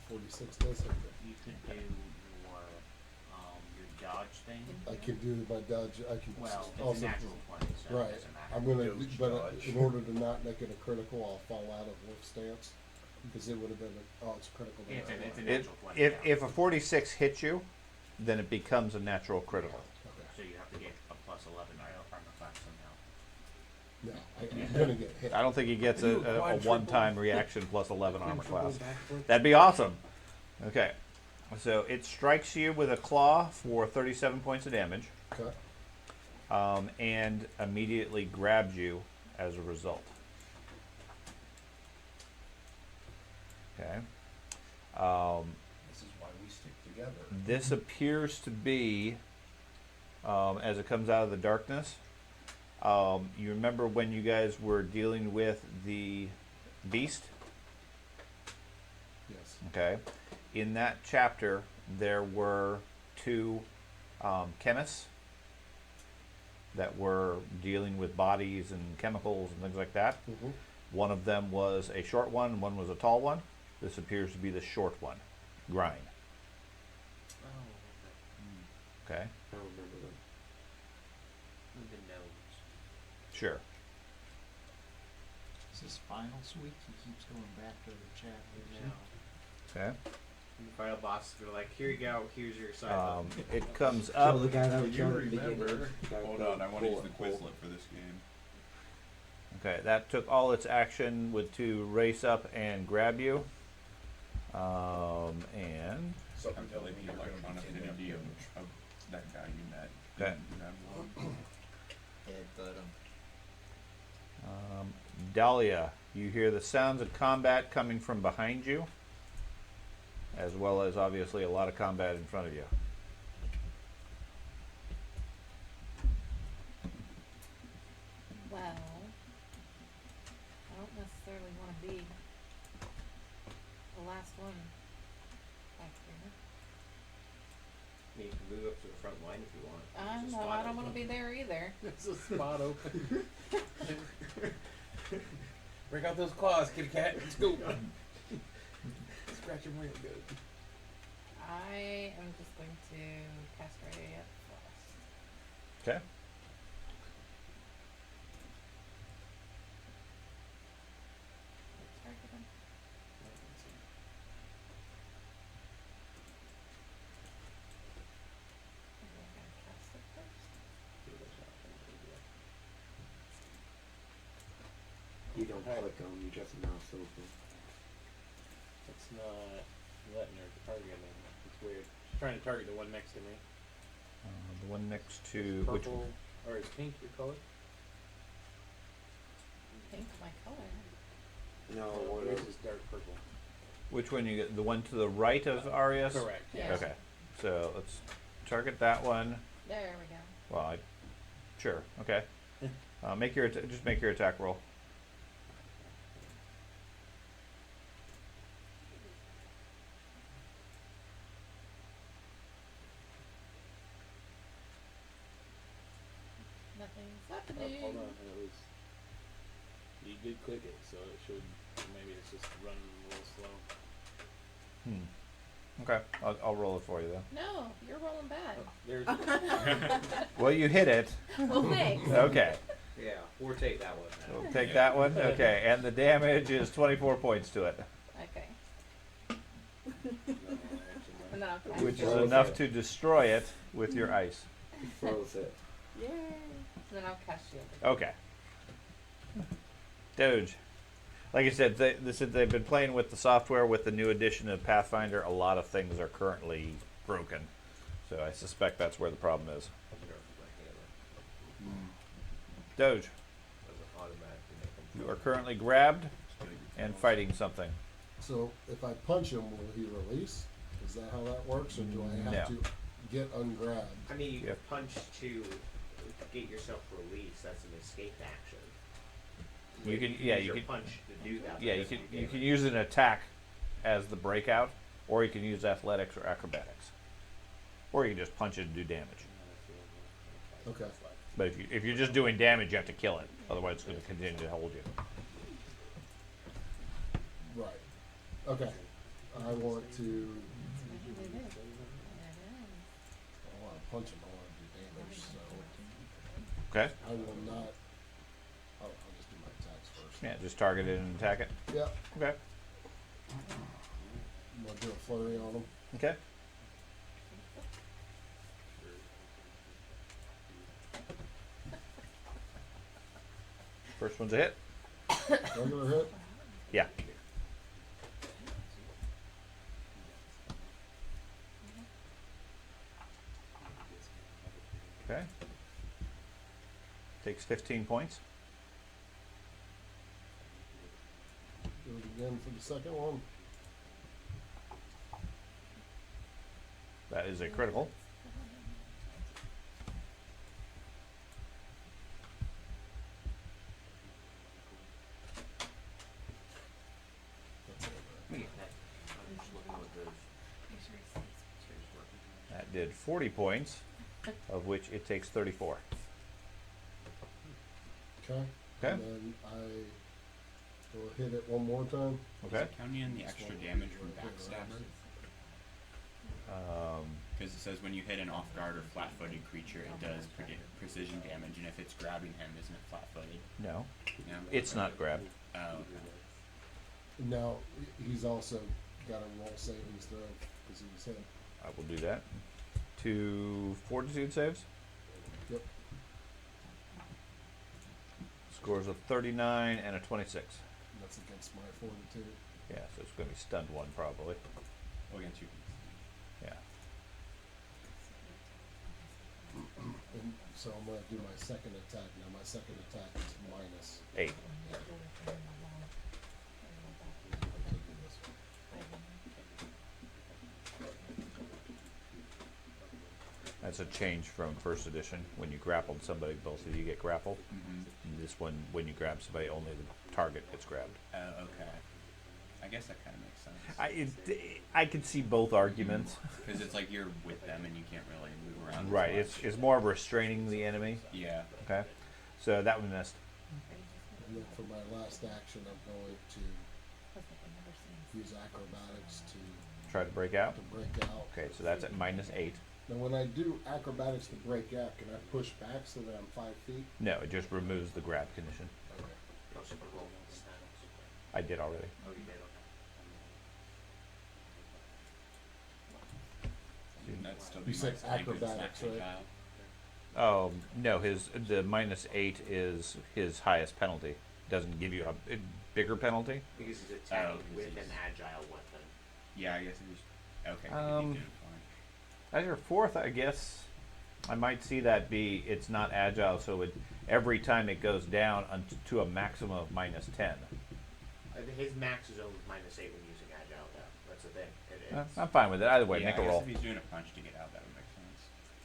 46 does hit me. You could do your dodge thing. I can do my dodge. I can Well, it's also a natural 20, so it right. doesn't matter. I'm gonna, Ghost but dodge. in order to not make it a critical, I'll fall out of wolf stance because it would have been. It's critical. no It's matter a what. natural 20. If a 46 hits you, then it becomes a natural critical. Okay. So you have to get a plus 11 armor class somehow. No, I'm gonna get hit. I don't think he gets Do a a quadruple- one-time reaction plus 11 armor Quintuple class. backflip. That'd be awesome. Okay. So it strikes you with a claw for 37 points of damage, Okay. and immediately grabs you as a result. Okay. This is why we stick together. This appears to be, as it comes out of the darkness, you remember when you guys were dealing with the beast? Yes. Okay. In that chapter, there were two chemists that were dealing with bodies and chemicals and things like that. Mm-hmm. One of them was a short one, and one was a tall one. This appears to be the short one, Grind. Oh, Okay. I don't remember them. the nose. Sure. Is this final sweet? He keeps going back to the chat. Okay. And the final boss is like, here you go, here's your side. It comes So up. the guy that Do was you killed at the remember? beginning. got Hold the on, I want to use the bullet hole. Quizlet for this game. Okay, that took all its action with to race up and grab you. And So I'm telling the electron affinity of that guy you met. Okay. You have one. Headbutt him. Dahlia, you hear the sounds of combat coming from behind you, as well as obviously a lot of combat in front of you. Well, I don't necessarily want to be the last one back here. You can move up to the front line if you want. There's a No, spot I don't want to open. be there either. There's a spot open. Break out those claws, kitty cat. Let's go. Scratch him real good. I am just going to cast Ray at Frost. Okay. Target him. Maybe I gotta cast it first. You don't click on, you just mouse over. It's not letting her target me. It's weird. She's trying to target the one next to me. The one next Is to which purple, one? or is pink your color? Pink, my color. No, No, one yours of is dark purple. Which one you get? The one to the right of Arias? Correct. Yeah. Okay. So let's target that one. There we go. Well, sure. Okay. Make your just make your attack roll. Nothing's Oh, happening. hold on. It was. You did click it, so it should. Maybe it's just running a little slow. Okay. I'll roll it for you then. No, you're rolling bad. Oh, there's. Well, you hit it. Well, thanks. Okay. Yeah, or take that one. So we'll take that one. Okay. And the damage is 24 points to it, Okay. No, actually, And then I'll cast which is it. Froze enough it. to destroy it with your ice. froze it. Yay. And then I'll cast shield. Okay. Doge. Like I said, they've been playing with the software with the new edition of Pathfinder. A lot of things are currently broken. So I suspect that's where the problem is. Doge, you are currently grabbed and fighting something. So if I punch him, will he release? Is that how that works, or do I have No. to get ungrabbed? I mean, you Yep. can punch to get yourself released. That's an escape action. You can, use yeah, you your can, punch to do that. yeah, but you it's can, not you damage. can use an attack as the breakout, or you can use athletics or acrobatics, or you can just punch it and do damage. Okay. But if you're just doing damage, you have to kill it. Otherwise, it's going to continue to hold you. Right. Okay. I want to. It is. I want to punch him. I want to do damage. So Okay. I will not. I'll just do my attacks first. Yeah, just target it and attack it. Yeah. Okay. I'm gonna do a flurry on him. Okay. First one's a hit. Regular hit. Yeah. Okay. Takes 15 points. Do it again for the second one. That is a critical. That's it. Let me get that. I'm just looking what those series working. That did 40 points, of which it takes 34. Okay. Okay. And then I will hit it one more time. Okay. Is it counting in the extra damage from backstab? Because it says when you hit an off-guard or flat-footed creature, it does precision damage, and if it's grabbing him, isn't it flat-footed? No, No? it's not grabbed. Oh, okay. Now he's also got a roll savings throw because he was hit. I will do that. 2 fortitude saves. Yep. Scores a 39 and a 26. And that's against my fortitude. Yeah, so it's going to be stunned one probably. Oh, against you. Yeah. And so I'm gonna do my second attack. Now my second attack is minus. 8. That's a change from first edition. When you grappled somebody, both of you get grappled. Mm-hmm. This one, when you grab somebody, only the target gets grabbed. Okay. I guess that kind of makes sense. I could see both arguments. Because it's like you're with them and you can't really move around. as Right, much. it's more of restraining the enemy. Yeah. Okay, so that one missed. And then for my last action, I'm going to use acrobatics to Try to break out. break out. Okay, so that's at -8. Now when I do acrobatics to break out, can I push back so that I'm 5 feet? No, it just removes the grab condition. Okay. Oh, so the roll. I did already. Oh, you did, okay. And that'd still You be said minus 8, but it's not acrobatics, right? agile. Oh no, the -8 is his highest penalty. Doesn't give you a bigger penalty. Because he's attacking Oh, with he's- an agile weapon. Yeah, I guess it was. Okay. Um, he's doing As your fourth, I guess I might see that be it's not agile, so every time it goes down to a maximum of -10. His max is only -8 when using agile, though. That's the thing. It is. I'm fine with it. Either way, yeah, make I a guess roll. if he's doing a punch to get out, that would make sense.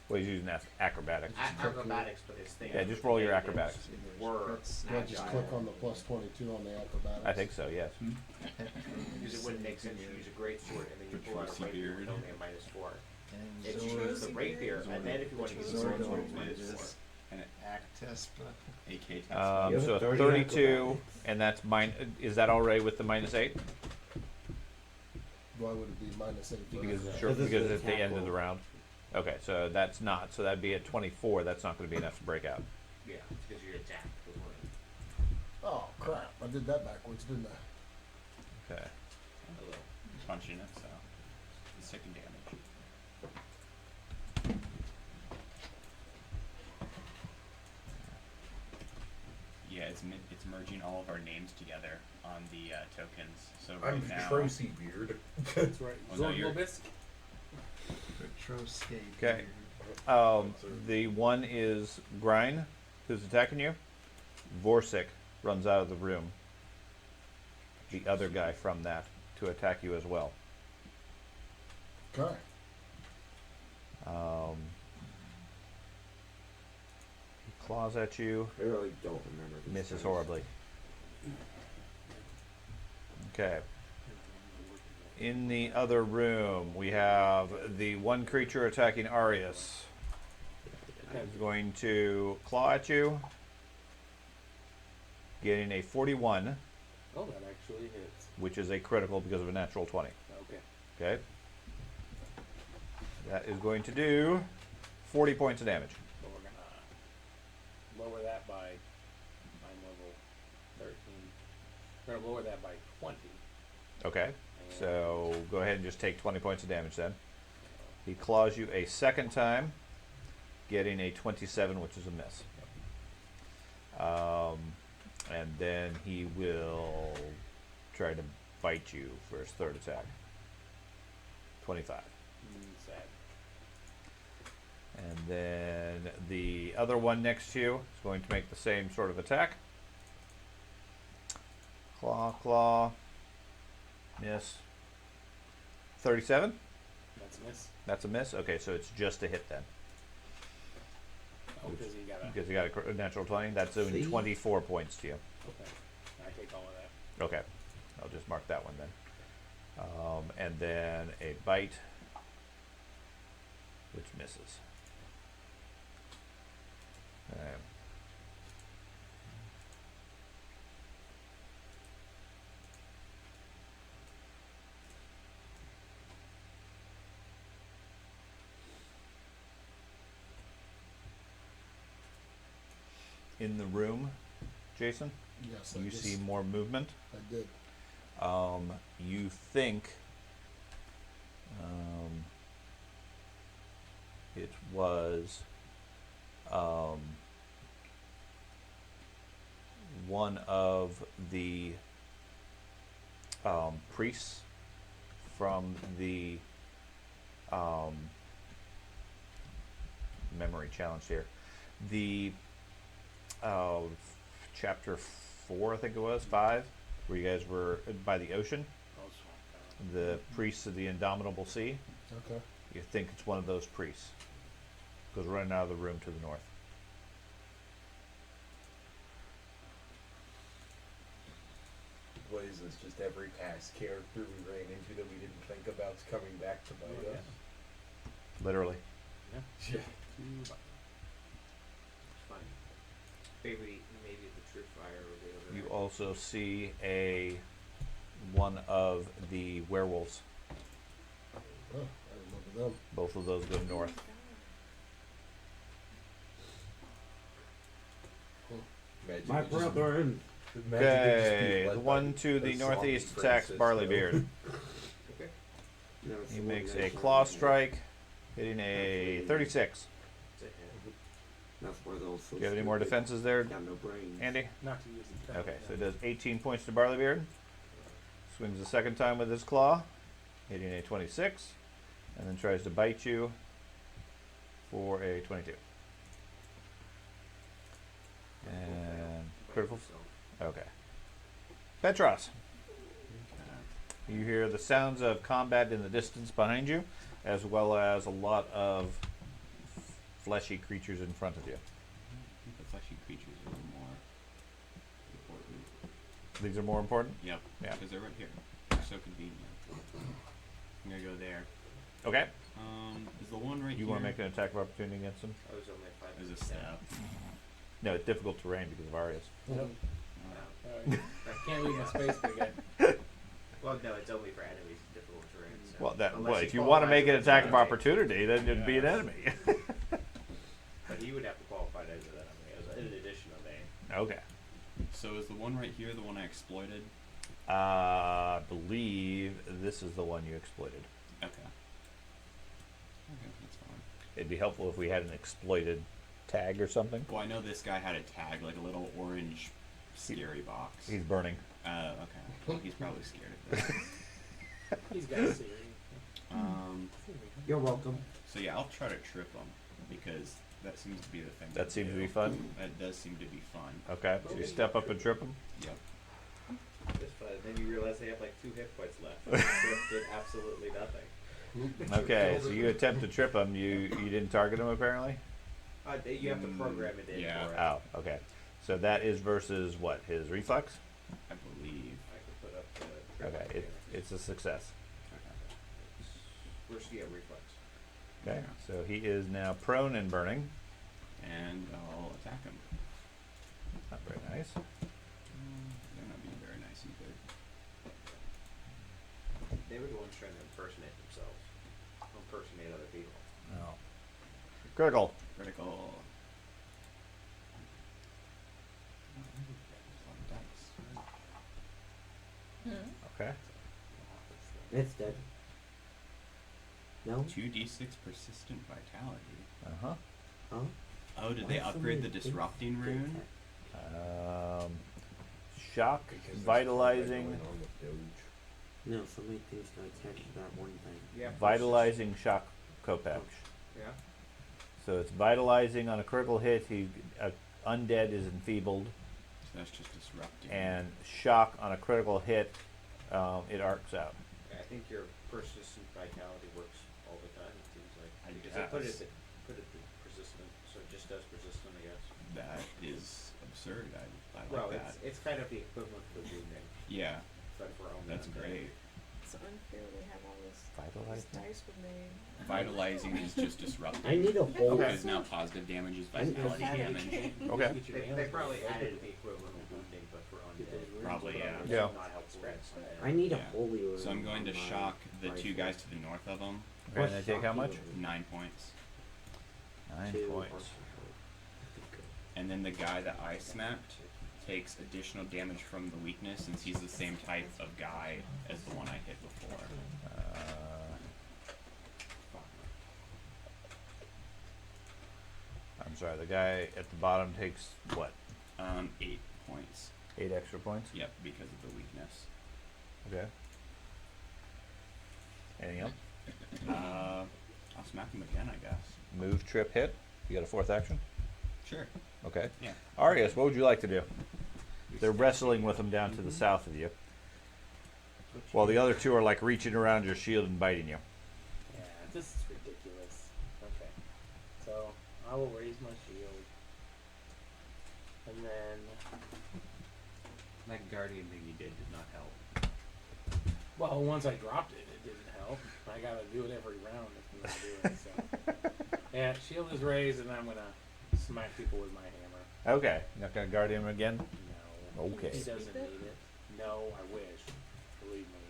Well, he's using acrobatics. Acrobatics, but his thing. Yeah, just roll your acrobatics. Were Do I just click on the +22 on the acrobatics? I think so. Yes. Because it wouldn't make sense to use a great sword and then you pull out a Patrici rapier beard. with only a -4. And It's Zord- choose the rapier, and then if you want to use the Zord sword, sword will it's just And it act test, but AK test. So 32, and that's Is that already with the -8? Why would it be -8? Because it's, Because it's because an it's the attack end of the roll. round. Okay, so that's not. So that'd be at 24. That's not going to be enough to break out. Yeah, it's because you're attacked. Oh crap! I did that backwards, didn't I? Okay. Punching it, so it's taking damage. Yeah, it's merging all of our names together on the tokens. So right I'm now, Trocy Beard. That's right. Oh, no, you're- Zorglobisk. Petroscape. Okay. The one is Grine, who's attacking you. Vorsic runs out of the room. The other guy from that to attack you as well. Okay. He claws at you, I really don't remember. These misses things. horribly. Okay. In the other room, we have the one creature attacking Arius. He's going to claw at you, getting a 41. Oh, that actually hits. which is a critical because of a natural 20. Okay. Okay? That is going to do 40 points of damage. So we're gonna lower that by my level 13. We're gonna lower that by 20. Okay? So go ahead and just take 20 points of damage then. He claws you a second time, getting a 27, which is a miss. And then he will try to bite you for his third attack. 25. Sad. And then the other one next to you is going to make the same sort of attack. Claw, claw. Miss. 37? That's a miss. That's a miss? Okay, so it's just a hit then. Oh, because he got a. Because you got a natural 20. That's doing See? 24 points to you. Okay. I take all of that. Okay. I'll just mark that one then. And then a bite, which misses. Okay. In the room, Jason, Yes, you see more movement. I did. You think it was one of the priests from the memory challenge here. The chapter 4, I think it was, 5, where you guys were by the ocean, Oh, swamp. the priests of the Indomitable Sea. Okay. You think it's one of those priests. Goes running out of the room to the north. What is this? Just every past character we ran into that we didn't think about's coming back to bite us? Literally. Yeah. Yeah. It's fine. Maybe the true fire or the other. You also see one of the werewolves. Oh, I remember them. Both of those go north. Imagine My it just- brethren. imagine it just be Okay, led the by one to the a northeast zombie attacks princess, Barleybeard. Okay. No, it's He the one makes that a I claw saw. strike, hitting a 36. It's a hit. That's why they're all so Do you have any more stupid. defenses there, Got no brains. Andy? Not to use it. Okay, so it does 18 points to Barleybeard. Swings the second time with his claw, hitting a 26, and then tries to bite you for a 22. And critical. Okay. Petros, you hear the sounds of combat in the distance behind you, as well as a lot of fleshy creatures in front of you. I think the fleshy creatures are a little more important. These are more important? Yep. Yeah. Because they're right here. They're so convenient. I'm gonna go there. Okay. Is the one right You here? want to make an attack of opportunity against them? I was only 5. Is a step. No, it's difficult terrain because of Arias. Nope. Uh, I can't leave my space big guy. Well, no, it's only for enemies in difficult terrain. So Well, unless well, if you qualify want to make for an the attack of enemy. opportunity, then it'd be an enemy. But he would have to qualify as an enemy, as in addition of a. Okay. So is the one right here the one I exploited? I believe this is the one you exploited. Okay. Okay, that's fine. It'd be helpful if we had an exploited tag or something. Well, I know this guy had a tag, like a little orange scary box. He's burning. Okay. Well, he's probably scared of this. He's got a series. You're welcome. So yeah, I'll try to trip him because that seems to be the thing. That seems to be fun. That does seem to be fun. Okay, so you step up and trip him. Yep. Just then you realize they have like 2 hit points left. Trip did absolutely nothing. Okay, so you attempt to trip him. You didn't target him apparently. You have to program it in Yeah. for it. Oh, okay. So that is versus what? His reflex. I believe. I could put up the trip Okay, up here. it's a success. Where's the reflex? Okay, so he is now prone and burning. And I'll attack him. Not very nice. They're not being very nice either. Everyone's trying to impersonate themselves. Impersonate other people. No. Critical. Critical. Okay. It's dead. No? 2d6 persistent vitality. Uh-huh. Huh? Oh, did Why they is so upgrade the many things disrupting like rune? that? Shock, Because there's vitalizing, combat going on with Doge. No, so many things got attached to that one thing. Yeah. vitalizing shock Kopech. Yeah. So it's vitalizing on a critical hit. Undead is enfeebled, So that's just disrupting. and shock on a critical hit, it arcs out. I think your persistent vitality works all the time. It seems like. I Because they put guess. it persistent, so it just does persistent, I guess. That is absurd. I like Well, that. it's kind of the equivalent of the wounding, Yeah, but for only that's undead. great. It's unfair they have all this Vitalizing. dice when they. Vitalizing is just disrupting. I need a whole. Because now positive damage is I need to vitality have it. damage. Okay. They probably added the equivalent of wounding, but for undead. Probably, yeah. Yeah. Not helpful. I need a Yeah. holy room. So I'm going to on my shock the two rifle. guys to the north of them. Okay, and they take how much? 9 points. 9 Two points. arsenal. And then the guy that I smacked takes additional damage from the weakness since he's the same type of guy as the one I hit before. I'm sorry, the guy at the bottom takes what? 8 points. 8 extra points? Yep, because of the weakness. Okay. Anything else? I'll smack him again, I guess. Move, trip, hit. You got a fourth action? Sure. Okay. Yeah. Arius, what would you like to do? They're wrestling with them down to the south of you. While the other two are like reaching around your shield and biting you. Yeah, this is ridiculous. Okay. So, I will raise my shield. And then, That guardian thing you did not help. well, once I dropped it, it didn't help. I gotta do it every round if I'm gonna do it, so. Yeah, shield is raised, and I'm gonna smack people with my hammer. Okay. Not gonna guard him again? No. Okay. He doesn't need it. No, I wish. Believe me.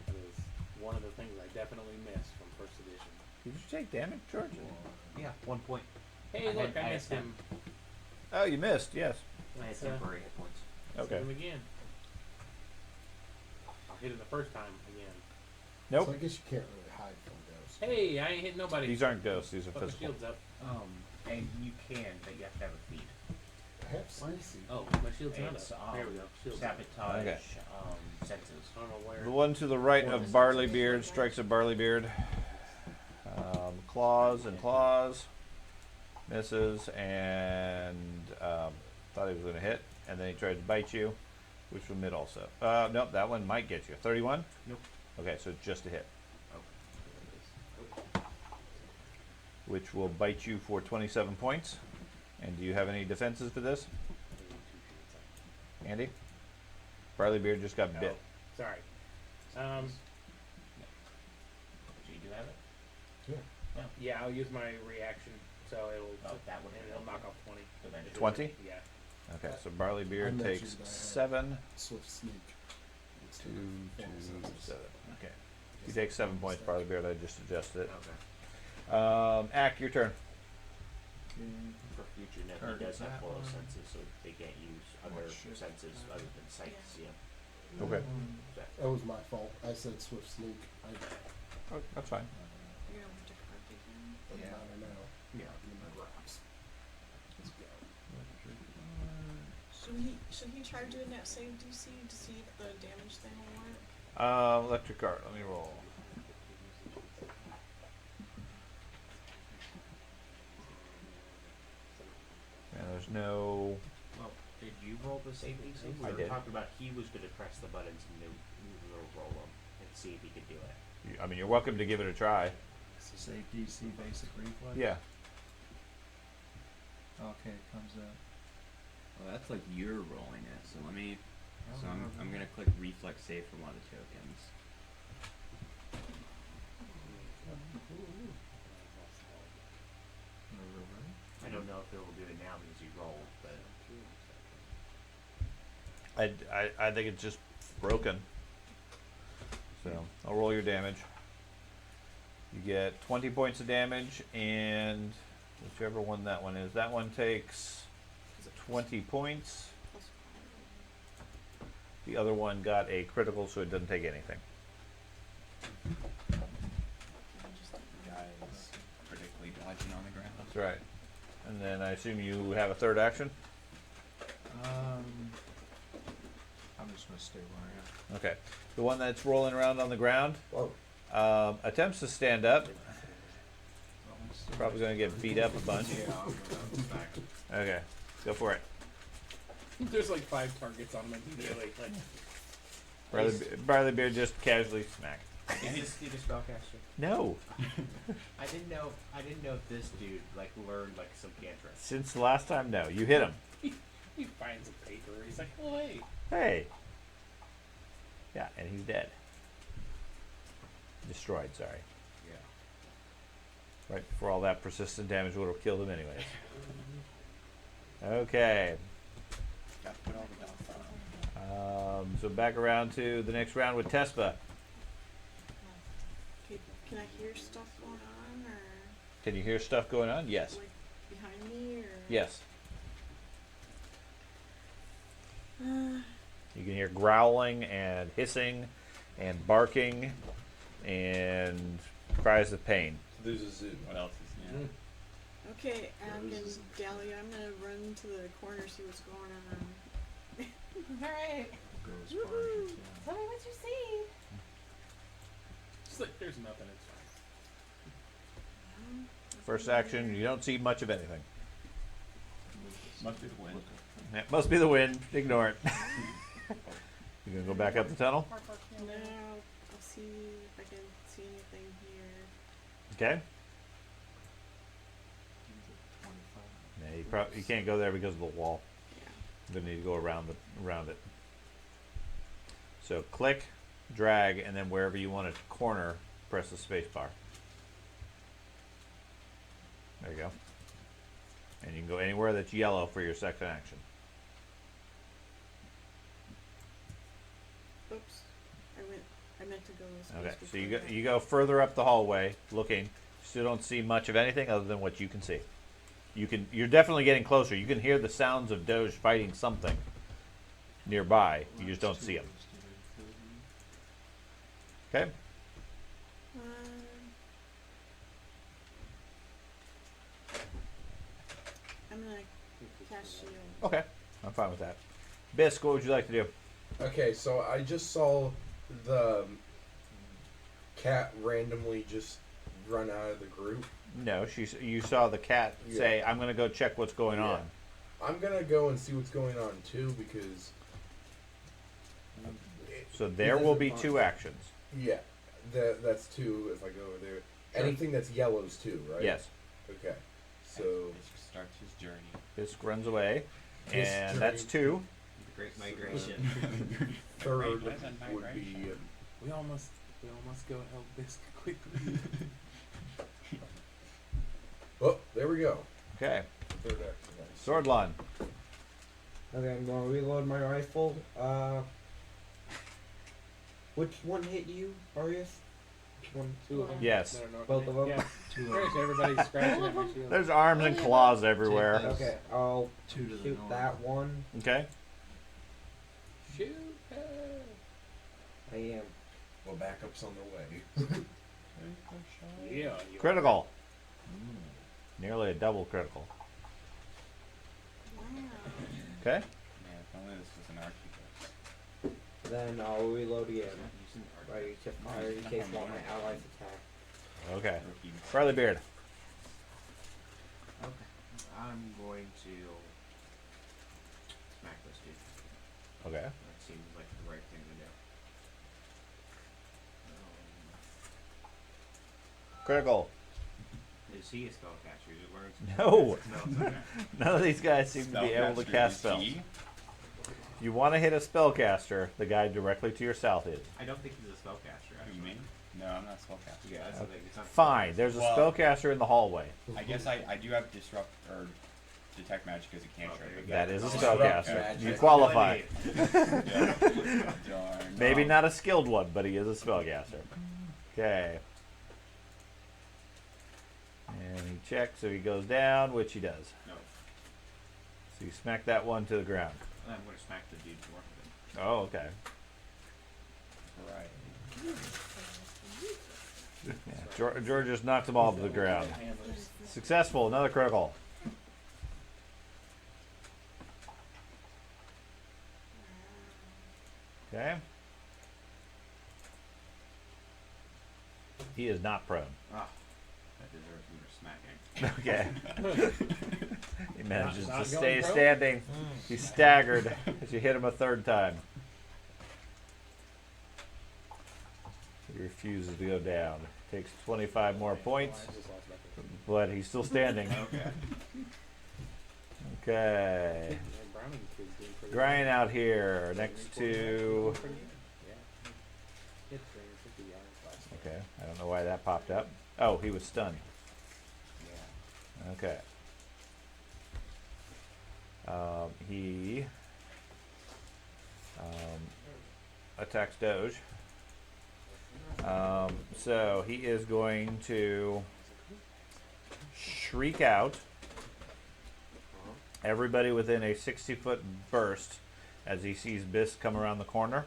That is one of the things I definitely missed from first edition. Did you take damage, George? Yeah, 1 point. Hey, I look, had- I I missed had him. Oh, you missed, yes. I had Let's, temporary hit points. let's Okay. hit him again. I'll hit him the first time again. Nope. So I guess you can't really hide from ghosts. Hey, I ain't hit nobody. These aren't ghosts, these are Put the physical. shield's up. And you can, but you have to have a feat. I have spicy. Oh, my shield's not It's, up. There we go. Shield's up. sabotage, Okay. senses. I don't know where. The one to the right of Barleybeard strikes at Barleybeard. Claws and claws. Misses and thought he was going to hit. And then he tried to bite you, which will mid also. Nope, that one might get you. 31? Nope. Okay, so just a hit. Oh. Which will bite you for 27 points. And do you have any defenses for this, Andy? Barleybeard just got No. bit. Sorry. So you do have it? Yeah, I'll use my reaction, so it'll That would and it'll knock off 20. Eventually. 20? Yeah. Okay, so Barleybeard I takes mentioned I had 7. Swift sneak. 2, Instead of 2, formal senses. 7. Okay. You take 7 points, Barleybeard. I just adjusted it. Okay. Ack, your turn. For future net, he Target does have that oral one. senses, so they can't use other Oh, shit. senses other than sight to see him. Okay. That was my fault. I said swift sneak. I Oh, that's fine. You're gonna have to card again. doesn't Yeah. matter now. Yeah. Give me my grabs. Let's go. Should he try doing that save DC to see if the damage thing will work? Electric art. Let me roll. And there's no. Well, did you roll the save DC? We I were did. talking about he was going to press the buttons and we will roll them and see if he could do it. I mean, you're welcome to give it a try. Save DC basic reflex? Yeah. Okay, it comes up. Well, that's like you're rolling it, so let me. So I'm gonna click reflex save for one of the tokens. I don't know if it will do it now because you rolled, but I think it's just broken. So I'll roll your damage. You get 20 points of damage, and whichever one that one is, that one takes 20 points. Plus The other one got a critical, so it doesn't take anything. Guys, critically dodging on the ground. That's right. And then I assume you have a third action? I'm just gonna stay where I am. Okay. The one that's rolling around on the ground Whoa. attempts to stand up. Probably going to get beat up a bunch. Okay. Go for it. There's like 5 targets on him immediately. Like, Barley Beard just casually smack. Is he the spellcaster? No. I didn't know if this dude like learned like some cantrips. Since the last time, no. You hit him. he finds a paper. He's like, oh hey. Hey. Yeah, and he's dead. Destroyed, sorry. Yeah. Right before all that persistent damage would have killed him anyways. Okay. Got to put all the dots on. So back around to the next round with Tespa. Okay, can I hear stuff going on, or Can you hear stuff going on? Yes. like behind me, or? Yes. You can hear growling and hissing and barking and cries of pain. There's a zoo. What else is new? Okay, and then Dahlia, I'm gonna run to the corner, see what's going on. Alright. Go as far as you can. Tell me what you see. It's like there's nothing. It's fine. First action, you don't see much of anything. Must be the wind. It must be the wind. Ignore it. You gonna go back up the tunnel? No, I'll see if I can see anything here. Okay. 25. Yeah, you can't go there because of the wall. Yeah. You need to go around it. So click, drag, and then wherever you want to corner, press the space bar. There you go. And you can go anywhere that's yellow for your second action. Oops, I meant to go this Okay, space so you before go that. you go further up the hallway, looking. Still don't see much of anything other than what you can see. You're definitely getting closer. You can hear the sounds of Doge fighting something nearby. You just don't see them. Okay. I'm gonna cast shield. Okay, I'm fine with that. Bisk, what would you like to do? Okay, so I just saw the cat randomly just run out of the group. No, you saw the cat say, "I'm gonna go check what's going on." I'm gonna go and see what's going on too because. So there will be 2 actions. Yeah, that's 2 if I go over there. Anything that's yellow's 2, right? Yes. Okay, so Bisk starts his journey. Bisk runs away, His and that's journey. 2. The Great Migration. third Pleasant would be. migration. We all must go help this quickly. Oh, there we go. Okay, Third action. Nice. Swordlon. Okay, I'm gonna reload my rifle. Which one hit you, Arius? Which one? 2 of them. Yes. that are north Both of them? Yeah. Two of There's everybody scratching at my shield. There's arms and claws everywhere. Take this. Okay, I'll Two to the shoot north. that one. Okay. Shoot! I am. Well, backup's on the way. Yeah. Critical. Nearly a double critical. Wow. Okay. Yeah, if only this was an archie. Then I'll reload again. Using the Ready to fire in case one of my allies attack. Okay. Rookie. Farley Beard. Okay. I'm going to smack this dude. Okay. That seems like the right thing to do. Critical. Is he a spellcaster? Is it words? No. No. Okay. None of these guys seem to be able to Spellcaster cast is spells. he? You want to hit a spellcaster, the guy directly to your south is. I don't think he's a spellcaster. What do you Actually. mean? No, I'm not a spellcaster. Yeah, that's the thing. It's not Fine, there's a Well- spellcaster in the hallway. I guess I do have disrupt or detect magic as a cantrip. Okay, but That is a Disrupt spellcaster. magic. You qualify. Yeah. Darn. Maybe not a skilled one, but he is a spellcaster. Okay. And he checks, so he goes down, which he does. No. So you smack that one to the ground. I'm gonna smack the dude north of it. Oh, okay. Right. Yeah, George just knocked them all to the ground. Successful, another critical. Okay. He is not prone. Ah, that deserves more smacking. Okay. He manages Not to going stay prone? standing. He's staggered as you hit him a third time. He refuses to go down. Takes 25 more points, but he's still standing. Okay. Okay. Grind out here next to. Okay, I don't know why that popped up. Oh, he was stunned. Okay. He attacks Doge. So he is going to shriek out everybody within a 60-foot burst as he sees Biss come around the corner.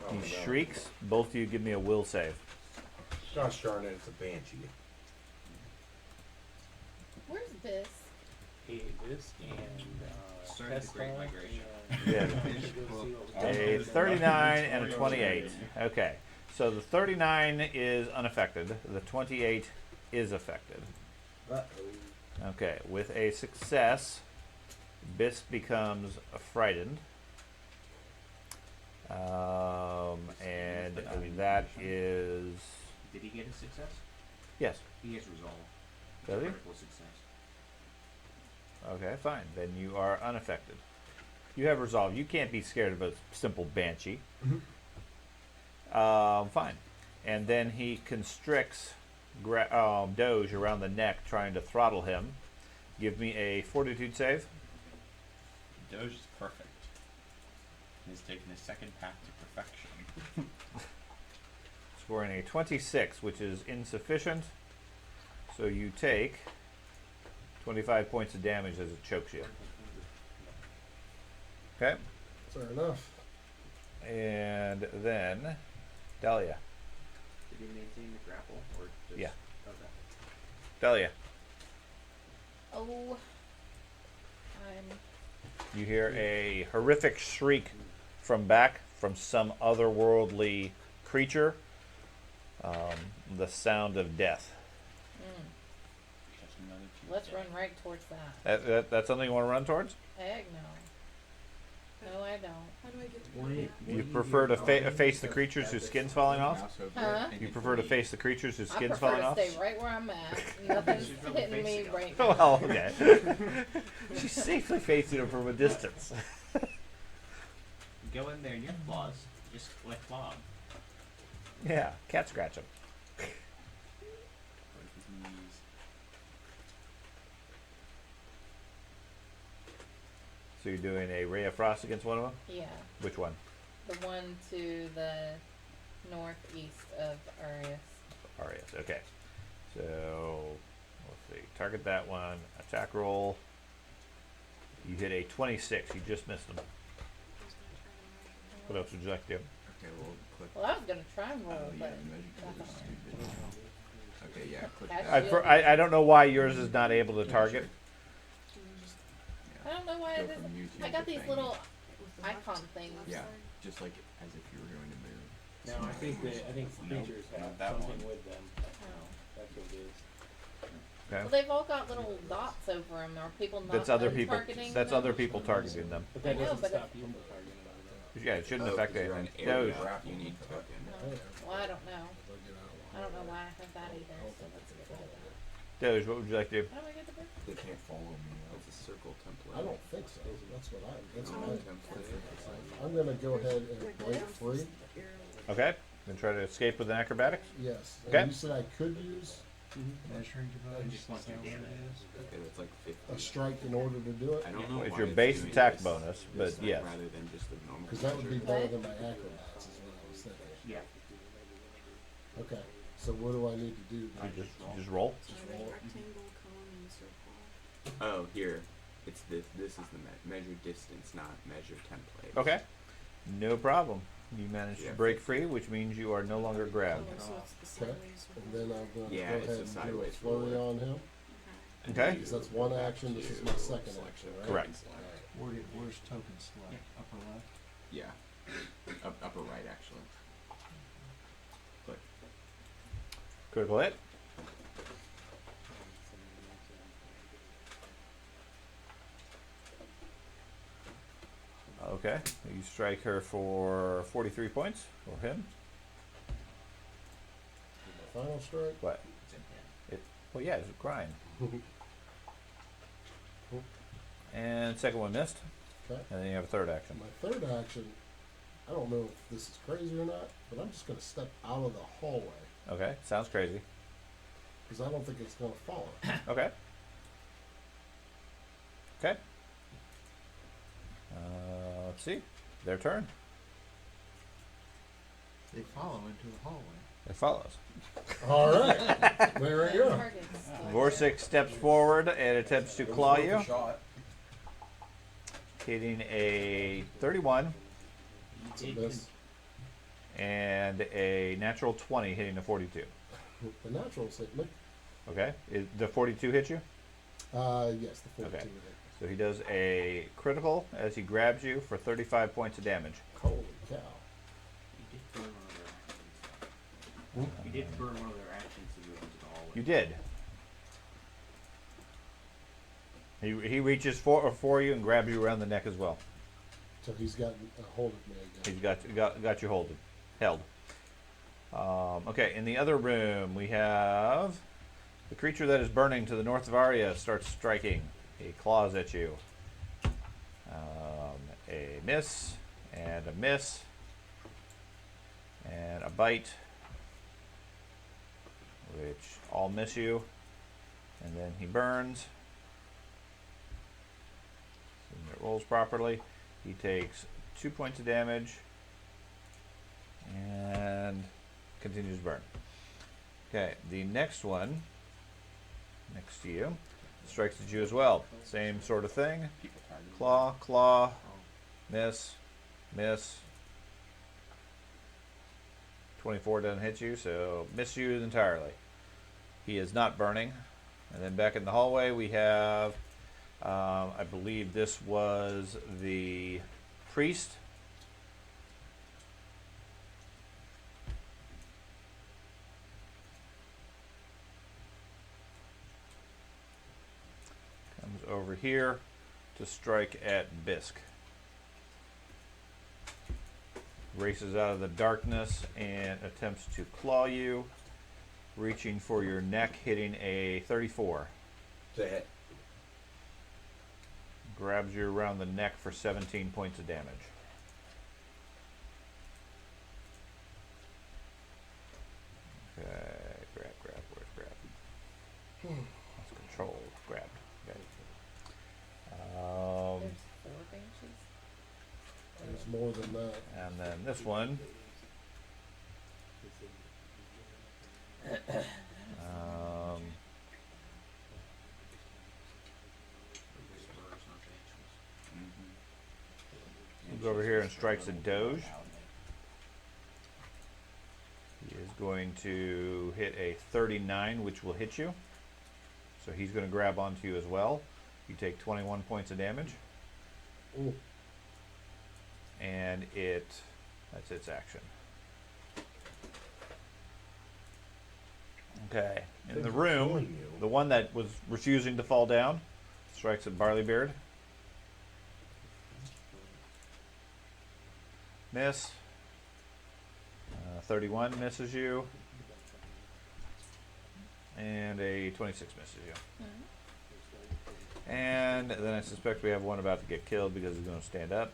Oh, He no. shrieks. Both of you give me a will save. Gosh darn it, it's a banshee. Where's this? This and Started the Great Migration. Yeah. A 39 and a 28. Okay. So the 39 is unaffected. The 28 is affected. Okay. With a success, Biss becomes frightened. And that is... Did he get a success? Yes. He has resolve. Does he? Critical success. Okay, fine. Then you are unaffected. You have resolve. You can't be scared of a simple banshee. Fine. And then he constricts Doge around the neck, trying to throttle him. Give me a fortitude save. Doge is perfect. He's taken his second path to perfection. Scoring a 26, which is insufficient. So you take 25 points of damage as it chokes you. Okay. Fair enough. And then Dahlia. Did he maintain the grapple or just? Yeah. Okay. Dahlia. Oh, You hear a horrific shriek from back from some otherworldly creature. The sound of death. Just another two. let's run right towards that. That's something you want to run towards? Heck no. No, I don't. How do I get to You prefer to face the creatures whose skin's falling off? Huh? You prefer to face the creatures whose I skin's prefer falling to off? stay right where I'm at. Nothing's hitting me right now. Well, okay. She's safely facing him from a distance. Go in there and you have claws. Just like claw. Yeah, cat scratch him. Break his knees. So you're doing a Ray of Frost against one of them? Yeah. Which one? The one to the northeast of Arius. Arius. Okay. So let's see. Target that one. Attack roll. You hit a 26. You just missed him. What else would you like to do? Okay, well, click. Well, I was gonna try and roll, Oh, yeah, but magic tool that's is all stupid. Okay, yeah, click That's that. I don't know why yours is not able to target. I don't know why Go it isn't. from YouTube I got to these thing. little icon things. Yeah, just like as if you were going to mirror. No, I think creatures have not that something one. with them. Oh. That's what it is. Okay. Well, they've all got little dots over them. Are people not That's other people. targeting That's them? other people targeting them. But that I know, doesn't but stop you from targeting them. Yeah, it shouldn't Oh, affect 'cause you're anything. an area Doge. you need to in. No. Well, I don't know. I don't know why I have that either. So let's get rid of that. Doge, what would you like to do? How do I get the bird? They can't follow me. It's a circle template. I don't think so. That's what that's Oh, my template. I'm gonna go ahead and break free. Okay. Then try to escape with an acrobatics. Yes. Okay. And you said I could use Measuring I just want to damage. Okay, it's like 50. a strike in order to do it, I don't know It's why your it's base doing attack this bonus, but time yes. rather than just the normal because that would be measure. better than my acrobats. Is what I was Yeah. Okay, so what do I need to do? You to- just roll. So roll it. rectangle, cone, and circle. Oh, here. It's this. This is the measure distance, not measure template. Okay. No problem. You managed to Yeah. break free, which means you are no longer grabbed. Oh, so it's the Okay, sideways one. and then I'm gonna Yeah, go it's ahead a and do a sideways flurry roll. on him. Okay. Because that's one action, this is my second action, right? Correct. Where's token select? Upper left? Yeah. Upper right, actually. Click. Critical hit. Okay. You strike her for 43 points, or him. My final strike. What? Well, yeah, it's a grind. And second one missed. Okay. And then you have a third action. My third action, I don't know if this is crazy or not, but I'm just gonna step out of the hallway, Okay, sounds crazy. because I don't think it's gonna follow. Okay. Okay. Let's see. Their turn. They follow into the hallway. It follows. Alright, there we go. Targets. Vorsic steps forward and attempts to claw you, hitting a 31 It's a miss. and a natural 20, hitting a 42. The naturals hit me. Okay. The 42 hit you? Yes, the 42 Okay. hit. So he does a critical as he grabs you for 35 points of damage. Holy cow. You did burn one of their actions to go into the hallway. You did. He reaches for you and grabs you around the neck as well. So he's gotten a hold of me again. He's got you held. Okay, in the other room we have the creature that is burning to the north of Arya starts striking. He claws at you. A miss and a miss and a bite, which all miss you, and then he burns. So it rolls properly. He takes 2 points of damage and continues to burn. Okay, the next one, next to you, strikes at you as well. Same sort of thing. People targeted. Claw, miss, miss. 24 doesn't hit you, so miss you entirely. He is not burning. And then back in the hallway we have, I believe this was the priest. Comes over here to strike at Bisk. Races out of the darkness and attempts to claw you, reaching for your neck, hitting a 34. To hit. Grabs you around the neck for 17 points of damage. Okay, grab, where's grab? That's control, grabbed. Okay. There's 4 banshees. There's more than that. And then this one. Moves over here and strikes a doge. He is going to hit a 39, which will hit you. So he's going to grab onto you as well. You take 21 points of damage. Ooh. And that's its action. Okay, in the room, the one that was refusing to fall down strikes at Barleybeard. Miss. 31 misses you. And a 26 misses you. And then I suspect we have one about to get killed because he's going to stand up.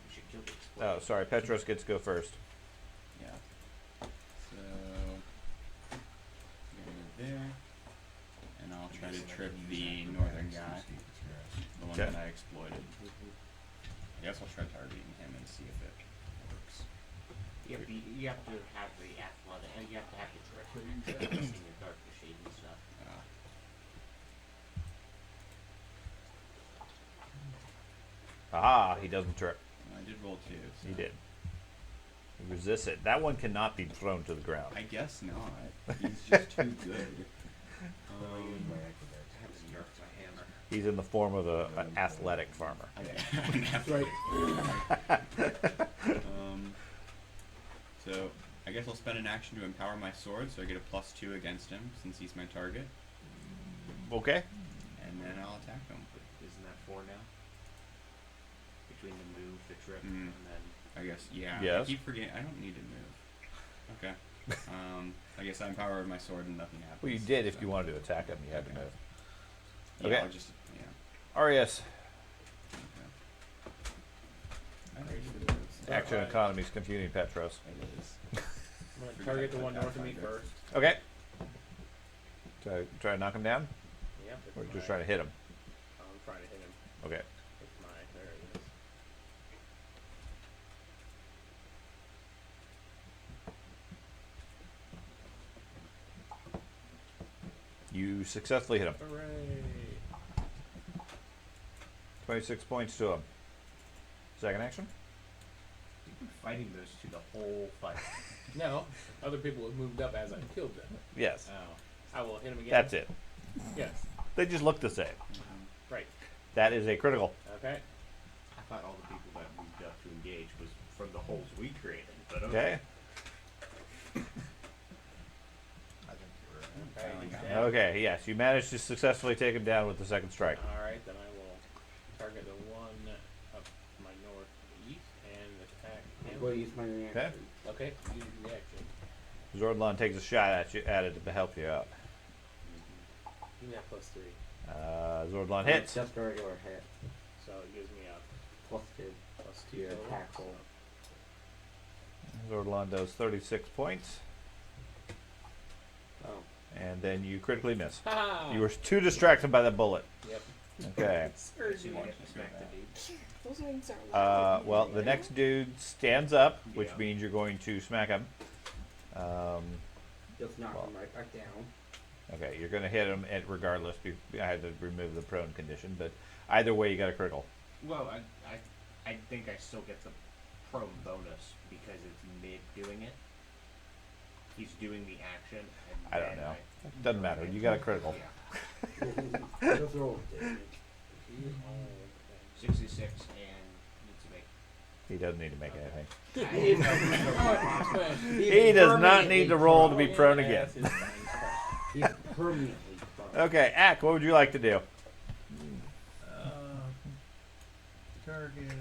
Oh, sorry, Petros gets to go first. Yeah. So, go there, and I'll try to trip the northern guy, the one Okay. that I exploited. I guess I'll try targeting him and see if it works. Yep, You have to have the athletic, you have to have the trip in your darker shade and stuff. Ah, he doesn't trip. I did roll 2. So. He did. He resists it. That one cannot be thrown to the ground. I guess not. He's just too good. I have to start with my hammer. He's in the form of an athletic farmer. So I guess I'll spend an action to empower my sword, so I get a +2 against him since he's my target, Okay. and then I'll attack him. Isn't that 4 now? Between the move, the trip, Mm. and then. I guess, yeah. Yes. I keep forgetting. I don't need to move. Okay. I guess I empower my sword and nothing happens. Well, you did if so. you wanted to attack him. You had to move. Yeah, Okay. I'll just, yeah. Arias. Okay. Action economy is confusing Petros. It is. I'm gonna target the one north of me Pathfinder. first. Okay. Try to knock him down? Yep. Or it's just my- try to hit him? I'm trying to hit him. Okay. It's my. There it is. You successfully hit him. Hooray! 26 points to him. Second action? You've been fighting those two the whole fight. No, other people have moved up as I killed them. Yes. I will hit him again. That's it. Yes. They just look the same. Right. That is a critical. Okay. I thought all the people that moved up to engage was from the holes we created, but Okay. I think you're right. Okay. Finally He's got down. Okay, yes. You managed to successfully take him down with the second strike. All right, then I will target the one up my northeast and attack him. Will use my reaction. Okay. Use reaction. Zordlon takes a shot at it to help you out. Give me that +3. Zordlon hits. Just a regular hit. So it gives me a +2 +2 to your total, attack so- roll. Zordlon does 36 points. Oh. And then you critically miss. Ha! You were too distracted by the bullet. Yep. Okay. Surgery. Those wings are loud. Well, the next dude stands up, which Yeah. means you're going to smack him. Just knock Well. him right back down. Okay, you're going to hit him regardless. I had to remove the prone condition, but either way, you got a critical. Well, I think I still get the prone bonus because it's mid doing it. He's doing the action. And I don't then know. Doesn't matter. You got a critical. Yeah. Just roll damage. 66 and needs to make. He doesn't need to make anything. He's He does not permanently need to roll to prone. be prone again. Yes, it's fine, it's fine. He's permanently prone. Okay, Ack, what would you like to do? Target.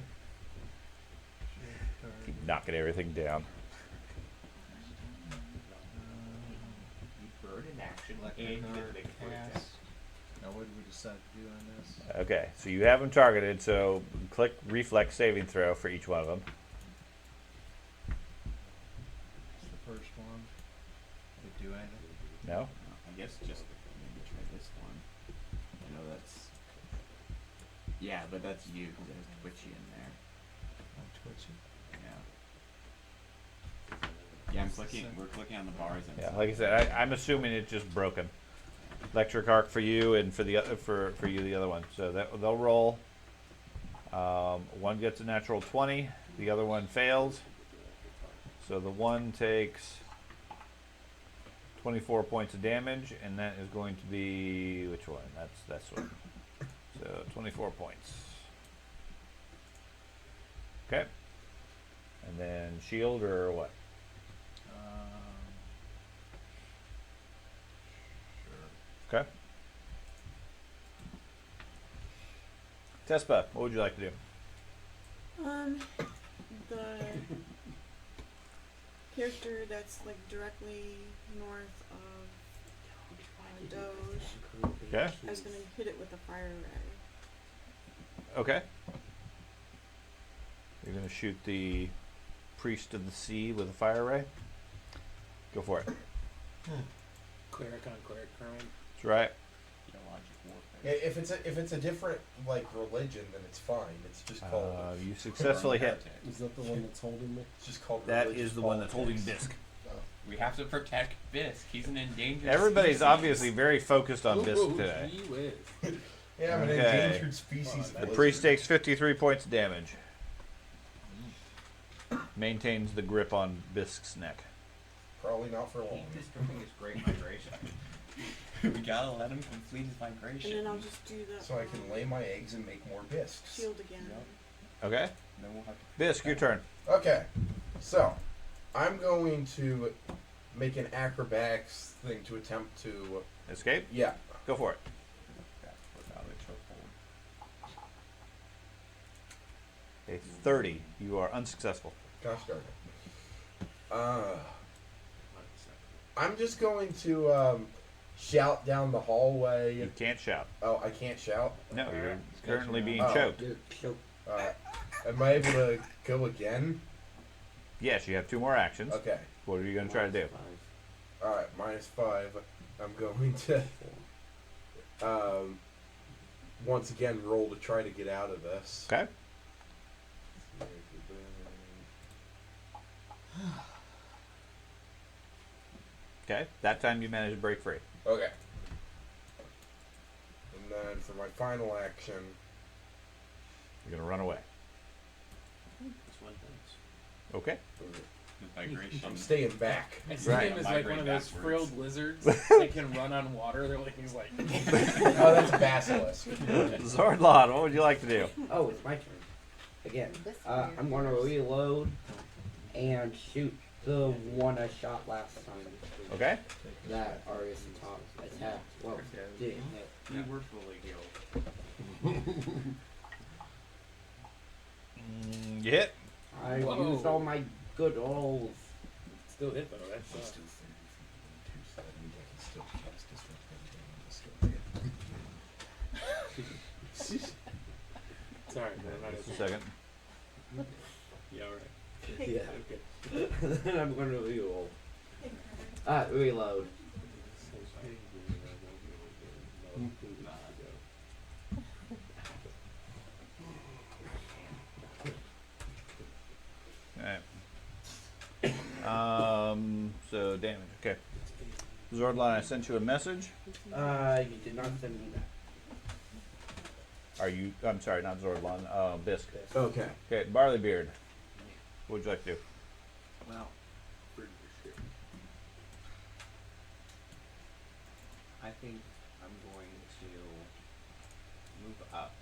Keep knocking everything down. You bird in action Electric and you get to guard make a 40 attack. cast. Now, what did we decide to do on this? Okay, so you have them targeted, so click reflex saving throw for each one of them. It's the first one. Did it do anything? No? I guess just maybe try this one. I know that's. Yeah, but that's you because it has Twitchy in there. I'm twitchy. Yeah. Yeah, I'm clicking. We're clicking on the bars. And Yeah, like I said, I'm assuming it's just broken. Electric arc for you, and for the for you the other one. So that they'll roll. One gets a natural 20, the other one fails. So the one takes 24 points of damage, and that is going to be which one? That's one. So 24 points. Okay. And then shield or what? Sure. Okay. Tespa, what would you like to do? The character that's like directly north of Doge, Okay. I was gonna hit it with a fire ray. Okay. You're gonna shoot the priest of the sea with a fire ray. Go for it. Cleric on cleric crime. That's right. Illogical. Yeah, if it's a different like religion, then it's fine. It's just called. You successfully hit. Is that the one that's holding me? It's just called. That religious is the one that's holding politics. Bisk. We have to protect Bisk. He's an endangered Everybody's species. obviously very focused on Ooh, Bisk today. gee whiz. Yeah, I'm an Okay. endangered species. The priest takes 53 points of damage. Maintains the grip on Bisk's neck. Probably not for long. Keep disturbing his great migration. We gotta let him complete his And migration. then I'll just do the So I can lay my eggs and make more bisques. shield again. Yep. Okay? Then we'll have to. Bisk, your turn. Okay, so I'm going to make an acrobatics thing to attempt to. Escape? Yeah. Go for it. Without a chokehold. A 30. You are unsuccessful. Gosh darn it. I'm just going to shout down the hallway. You can't shout. Oh, I can't shout? No, you're Alright. currently being Oh. choked. You're choked. Am I able to go again? Yes, you have 2 more actions. Okay. What are you going to try to do? Alright, -5. I'm going to once again roll to try to get out of this. Okay. Okay. That time you managed to break free. Okay. And then for my final action, You're going to run away. This one does. Okay. The migration. I'm staying back. I see Right. him as like one Migrate of those backwards. frilled lizards that can run on water. They're like, he's like, Oh, that's a basilisk. Zordlon, what would you like to do? Oh, it's my turn. Again, I'm going to reload and shoot the one I shot last time. Okay. That Arius top attack. Well, didn't hit. You were fully healed. You hit. I Whoa. used all my good rolls. still hit though. That's sorry, man. Just a second. Yeah, all right. Yeah. Okay. Then I'm going to reroll. Reload. Alright. So damage. Okay. Zordlon, I sent you a message. You did not send me that. Are you? I'm sorry, not Zordlon. Bisk. Okay. Okay, Barleybeard. What would you like to do? Well, I think I'm going to move up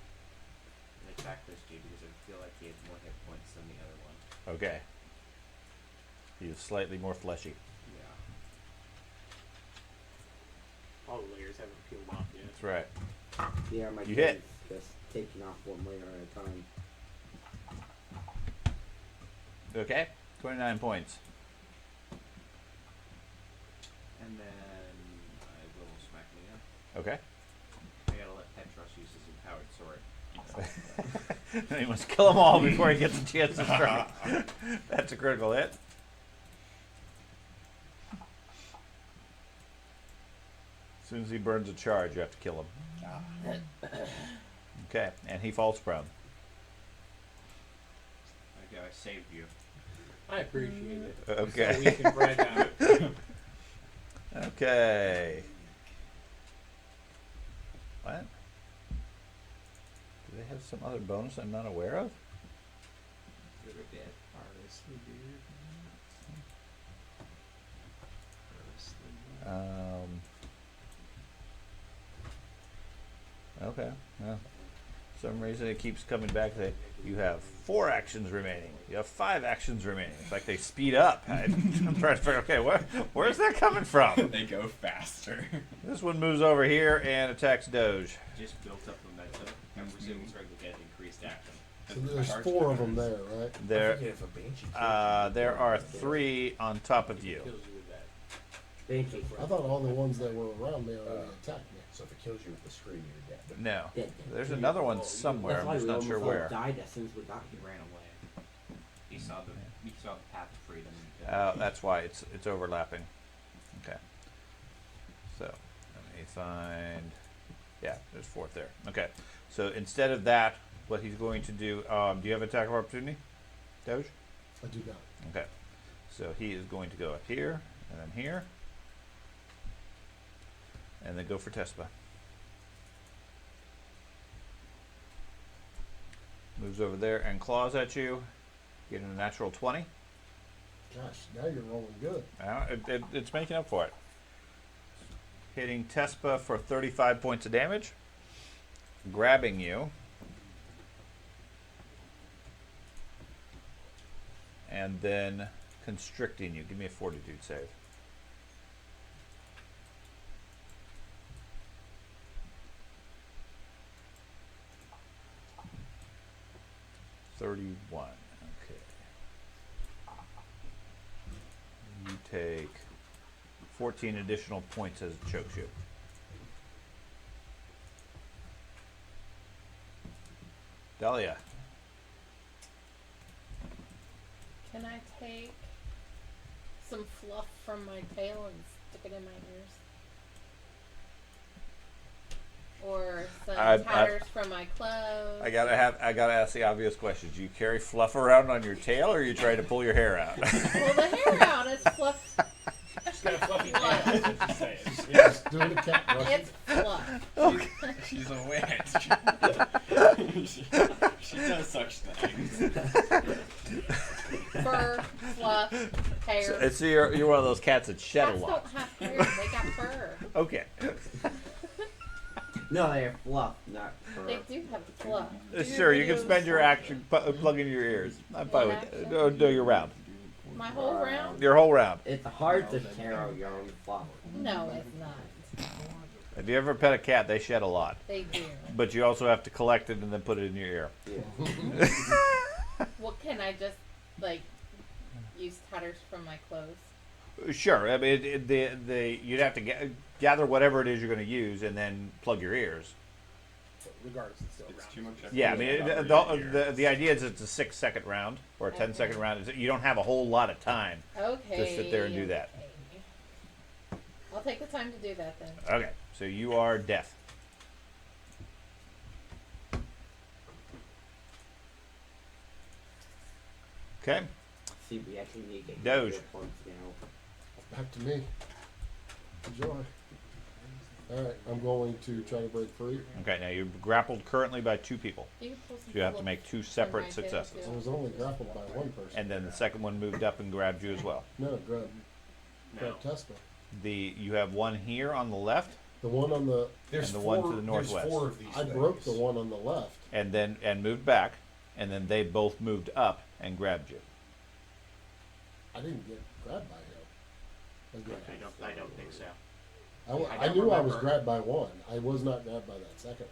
and attack this dude because I feel like he has more hit points than the other one. Okay. He is slightly more fleshy. Yeah. All the layers haven't peeled off yet. That's right. Yeah, my You turn hit. is just taking off one layer at a time. Okay. 29 points. And then I will smack Leon. Okay. I gotta let Petros use his empowered sword. He must kill them all before he gets a chance to strike. That's a critical hit. As soon as he burns a charge, you have to kill him. Okay, and he falls prone. Okay, I saved you. I appreciate it. Okay. So we can brag on it. Okay. What? Do they have some other bonus I'm not aware of? You're dead. Okay. Well, for some reason it keeps coming back that you have 4 actions remaining. You have 5 actions remaining. It's like they speed up. I'm trying to figure. Okay, where's that coming from? They go faster. This one moves over here and attacks Doge. Just built up momentum. Every single target will get increased action. So there's 4 of them there, right? There, If a banshee there are 3 on top of you. Kills you with that. Thank you. I thought all the ones that were around me already attacked me. So if it kills you with the scream, you're dead. No, Dead. there's another one somewhere. That's I'm why just we not sure almost all where. died as soon as we got He here. ran away. He saw the path of freedom. That's why it's overlapping. Okay. So let me find Yeah, there's fourth there. Okay. So instead of that, what he's going to do, do you have attack of opportunity, Doge? I do not. Okay. So he is going to go up here, and then here, and then go for Tespa. Moves over there and claws at you, getting a natural 20. Gosh, now you're rolling good. It's making up for it. Hitting Tespa for 35 points of damage, grabbing you, and then constricting you. Give me a fortitude save. $31. Okay. You take 14 additional points as it chokes you. Dahlia. Can I take some fluff from my tail and stick it in my ears? Or some tatters from my clothes? I gotta ask the obvious questions. Do you carry fluff around on your tail, or are you trying to pull your hair out? Well, the hair out is fluff. She's got a fluffy tail. That's what she's saying. Just doing a cat brush. It's fluff. She's a witch. she does such things. Fur, fluff, hair. So you're one of those cats that shed Cats a lot. don't have hair. They got fur. Okay. No, they're fluff, not fur. They do have fluff. Sure, you can spend your action plugging your ears. I'm fine with that. No, your round. My whole round? Your whole round. It's hard to tear out your own fluff. No, it's not. If you ever pet a cat, they shed a lot. They do. But you also have to collect it and then put it in your ear. Yeah. Well, can I just, like, use tatters from my clothes? Sure. I mean, you'd have to gather whatever it is you're going to use and then plug your ears. Regardless, it's still It's round. too much effort. Yeah, I to mean, cover your ears. the idea is it's a 6-second round or a 10-second round. You don't have a whole lot of time Okay. to sit there and do that. Okay. I'll take the time to do that then. Okay, so you are deaf. Okay. See, we actually need to get Doge. good points now. Back to me. Enjoy. Alright, I'm going to try to break free. Okay, now you're grappled currently by 2 people. You can pull some So you have to fluff make 2 from separate my tail, successes. too. I was only grappled by one person. And then the second one moved up and grabbed you as well. No, grab No. Tesla. You have one here on the left, The one on the There's And the four, one to the northwest. There's 4 of these I things. broke the one on the left. and moved back, and then they both moved up and grabbed you. I didn't get grabbed by him. I don't think so. I I don't knew I was remember. grabbed by one. I was not grabbed by that second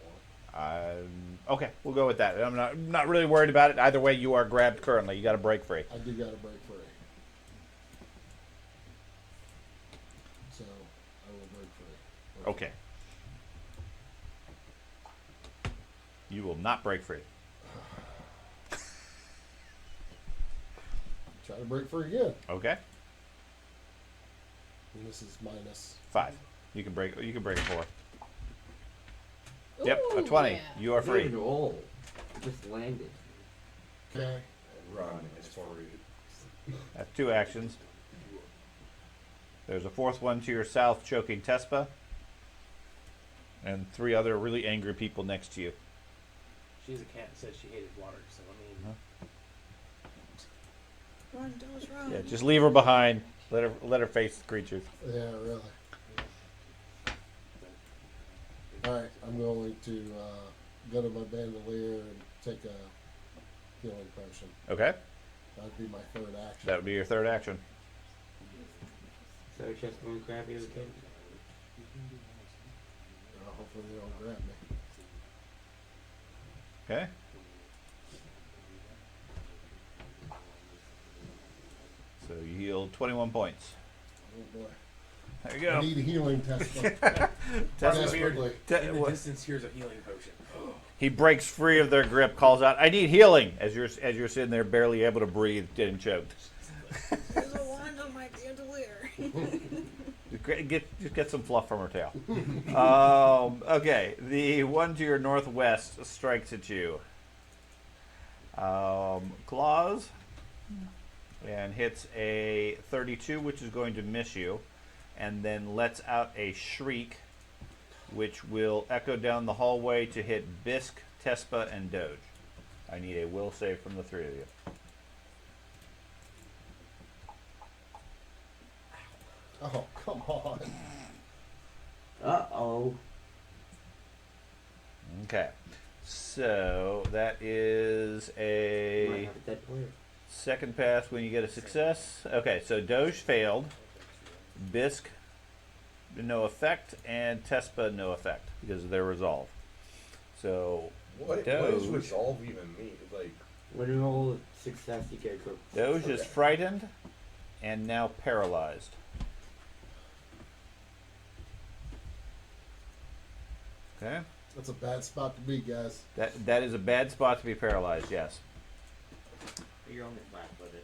one. Okay, we'll go with that. I'm not really worried about it. Either way, you are grabbed currently. You got to break free. I do got to break free. So I will break free. Okay. You will not break free. Try to break free again. Okay. And this is minus. 5. You can break a 4. Yep, a Ooh, 20. yeah. You are free. Good roll. Just landed. Okay. Run as far as That's 2 actions. There's a 4th one to your south, choking Tespa. And 3 other really angry people next to you. She's a cat that says she hated water, so I mean, Run, Doge, run. Yeah, just leave her behind. Let her face the creatures. Yeah, really. Alright, I'm going to go to my bandolier and take a healing potion. Okay? That'd be my third action. That would be your 3rd action. So just one grab you again. Hopefully they don't grab me. Okay? So you heal 21 points. Oh boy. There you I go. need a healing test. Desperately. Te- in the what- distance, here's a healing potion. He breaks free of their grip, calls out, "I need healing!" As you're sitting there, barely able to breathe, getting choked. There's a wand on my bandolier. Just get some fluff from her tail. Okay, the one to your northwest strikes at you. Claws and hits a 32, which is going to miss you, and then lets out a shriek, which will echo down the hallway to hit Bisk, Tespa, and Doge. I need a will save from the three of you. Oh, come on. Uh-oh. Okay, so that is Might a have a dead player. second pass when you get a success. Okay, so Doge failed, Bisk no effect, and Tespa no effect because of their resolve. So What Doge, does resolve even mean? Like, When you roll success, you get a group. Doge is frightened and now paralyzed. Okay, That's a bad spot to be, guys. that is a bad spot to be paralyzed. Yes. But you're only flat-footed.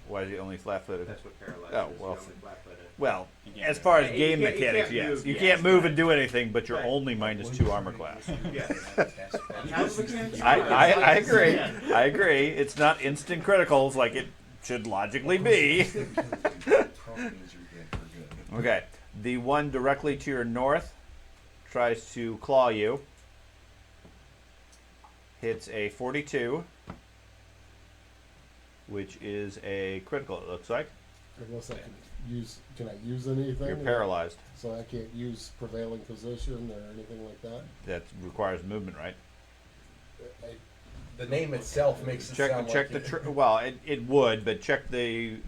Why is he only flat-footed? That's what paralyzes. Oh, is. well, You're only flat-footed. Well, You can't as move. far as You game can't- you mechanics, can't yes, move, you yes, can't move right. and do anything, but you're Right. only -2 armor class. Yeah. How's the mechanics I agree. Yeah. I agree. It's not instant criticals like it should logically be. Okay, the one directly to your north tries to claw you. Hits a 42, which is a critical. It looks like Unless I can I use anything? you're paralyzed. So I can't use prevailing position or anything like that? That requires movement, right? the name itself makes it sound Check like the well, it would, but check the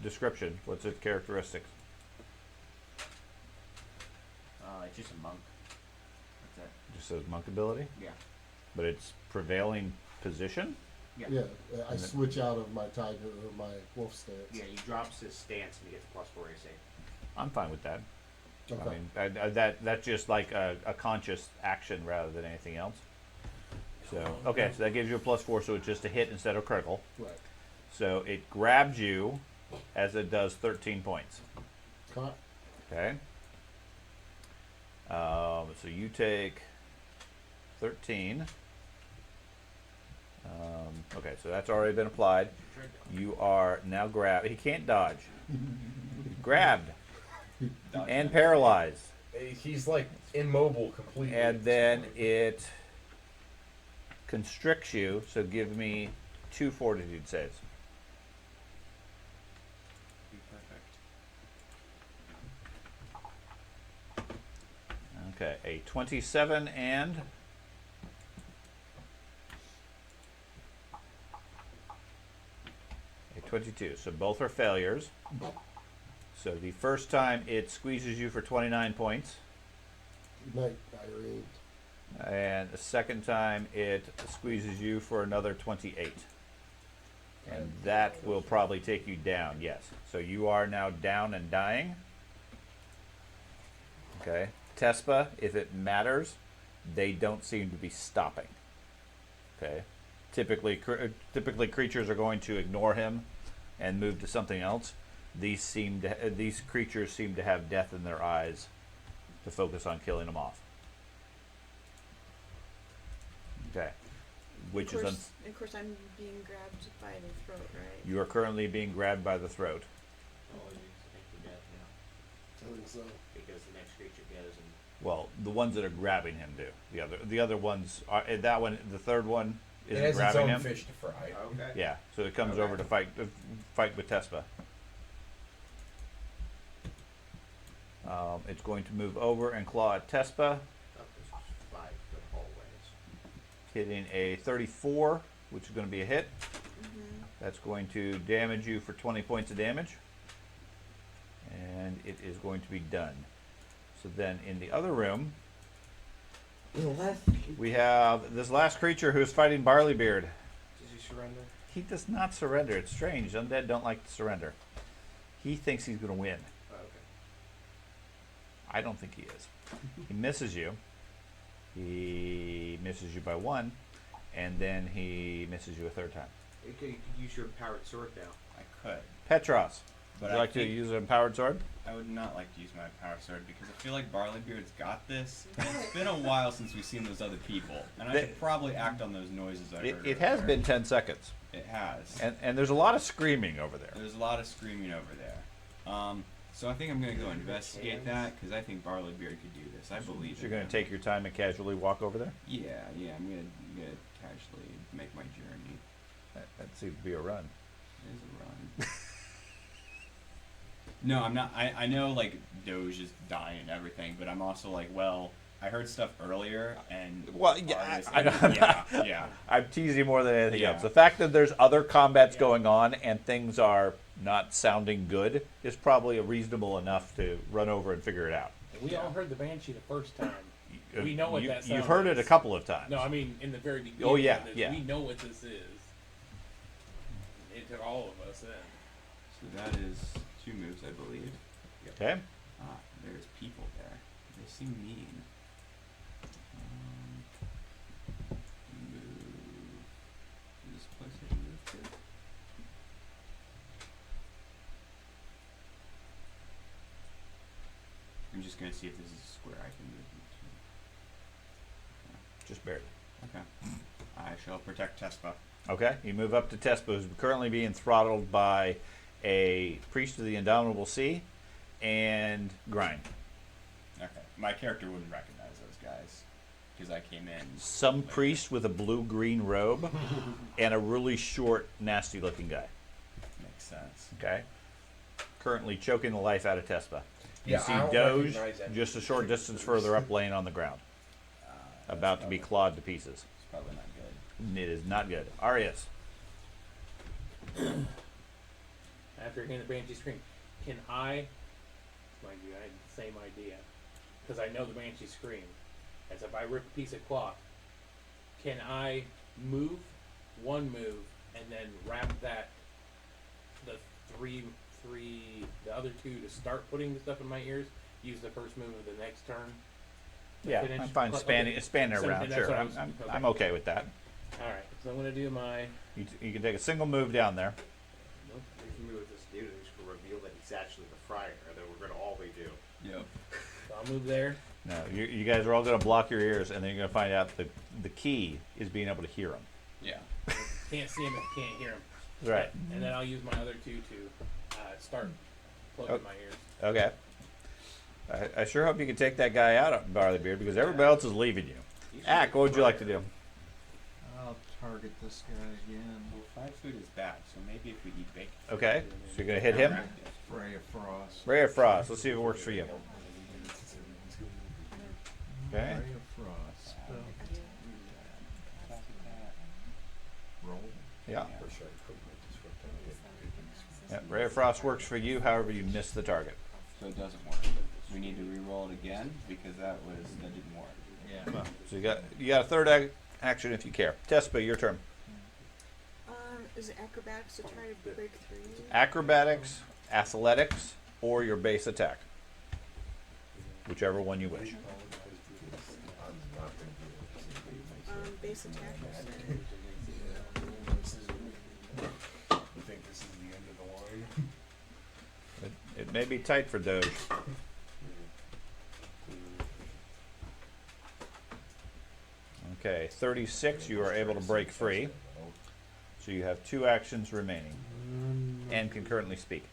description. What's its characteristics? It's just a monk. That's it. Just says monk ability, Yeah. but it's prevailing position. Yeah. Yeah, I switch out of my tiger or my wolf stance. Yeah, he drops his stance and he gets +4 AC. I'm fine with that. Okay. I mean, that's just like a conscious action rather than anything else. So okay, so that gives you a +4, so it's just a hit instead of critical. Right. So it grabs you, as it does 13 points. Caught. Okay. So you take 13. Okay, so that's already been applied. You are now grabbed. He can't dodge. He's grabbed and paralyzed. he's like immobile completely. And then it constricts you, so give me 2 fortitude saves. Be perfect. Okay, a 27 and a 22. So both are failures. So the first time it squeezes you for 29 points, Night, Irene. and the second time it squeezes you for another 28. And that will probably take you down, yes. So you are now down and dying. Okay. Tespa, if it matters, they don't seem to be stopping. Okay. Typically creatures are going to ignore him and move to something else. These creatures seem to have death in their eyes to focus on killing them off. Okay. Which of is course, of course, I'm being grabbed by the throat, right? you are currently being grabbed by the throat. Oh, you think you're dead now. I think so. Because the next creature goes and Well, the ones that are grabbing him do. The other ones are that one. The third one it isn't has its grabbing own him. fish to fry. okay. Yeah, so it comes Okay. over to fight with Tespa. It's going to move over and claw at Tespa, Oh, this was 5 foot hallways. hitting a 34, which is going to be a hit. Mm-hmm. That's going to damage you for 20 points of damage, and it is going to be done. So then, in the other room, we have this last creature who is fighting Barleybeard. Does he surrender? He does not surrender. It's strange. Undead don't like to surrender. He thinks he's going to win. Oh, okay. I don't think he is. He misses you. He misses you by 1, and then he misses you a third time. You could use your powered sword now. I could. Petros. Would But you I like to think use an empowered sword? I would not like to use my power sword because I feel like Barleybeard's got this. It's been a while since we've seen those other people, and I should probably act on those noises I heard. It has earlier. been 10 seconds. It has. And there's a lot of screaming over there. There's a lot of screaming over there. So I think I'm gonna go investigate that because I think Barleybeard could do this. I believe. So you're in going him. to take your time and casually walk over there? Yeah. I'm gonna casually make my journey. That seems to be a run. It is a run. No, I'm not. I know like Doge is dying and everything, but I'm also like, well, I heard stuff earlier and Well, yeah, yeah. I'm teasing more than anything Yeah. else. The fact that there's other combats going on and things are not sounding good is probably reasonable enough to run over and figure it out. We all heard the Banshee the first time. We know what that sound You've heard it is. a couple of times. No, I mean in the very beginning. Oh, yeah, of this, yeah. We know what this is. It took all of us in. So that is 2 moves, I believe. Okay. Ah, there's people there. They seem mean. Move. Is this place I can move to? I'm just gonna see if this is a square I can move Just barely. into. Okay. I shall protect Tespa. Okay. You move up to Tespa, who's currently being throttled by a priest of the Indomitable Sea and Grind. Okay. My character wouldn't recognize those guys because I came in. Some later. priest with a blue-green robe and a really short, nasty-looking guy. Makes sense. Okay. Currently choking the life out of Tespa. You Yeah, see I don't Doge recognize any just a of short these distance creatures. further up, laying on the ground, about to be clawed to pieces. It's probably not good. It is not good. Arius. After hearing the Banshee scream, can I, mind you, I had the same idea, because I know the Banshee scream, as if I rip a piece of cloth, can I move one move and then wrap that, the other 2 to start putting the stuff in my ears, use the first move of the next turn? to Yeah, finish? I'm fine Okay. spanning So around. that's Sure, what I I'm, was- I'm, okay. I'm okay with that. Alright, so I'm going to do my, You can take a single move down there. Nope. If you move with this dude, it's going to reveal that he's actually the friar, and then we're going to all we do. Yep. so I'll move there. No, you guys are all going to block your ears, and then you're going to find out the key is being able to hear them. Yeah. Can't see him if you can't hear him. Right. And then I'll use my other 2 to start plugging my ears. Okay. I sure hope you can take that guy out, Barleybeard, because everybody else is leaving you. Ack, what would you like to do? I'll target this guy again. Well, 5 food is bad, so maybe if we eat bacon. Okay, so you're going to hit him? Ray of Frost. Ray of Frost. Let's see if it works for you. Okay. Ray of Frost. Spell. Roll. Yeah. For sure, I couldn't make this work. Yeah. Ray of Frost works for you, however you miss the target. So it doesn't work. We need to re-roll it again because that didn't work. Yeah. Well, so you got a third action if you care. Tespa, your turn. Is it acrobatics to try to break through? Acrobatics, athletics, or your base attack. Whichever one you wish. Base attack. you said. You think this is the end of the line? It may be tight for Doge. Okay, 36, you are able to break free. So you have 2 actions remaining. And can currently speak.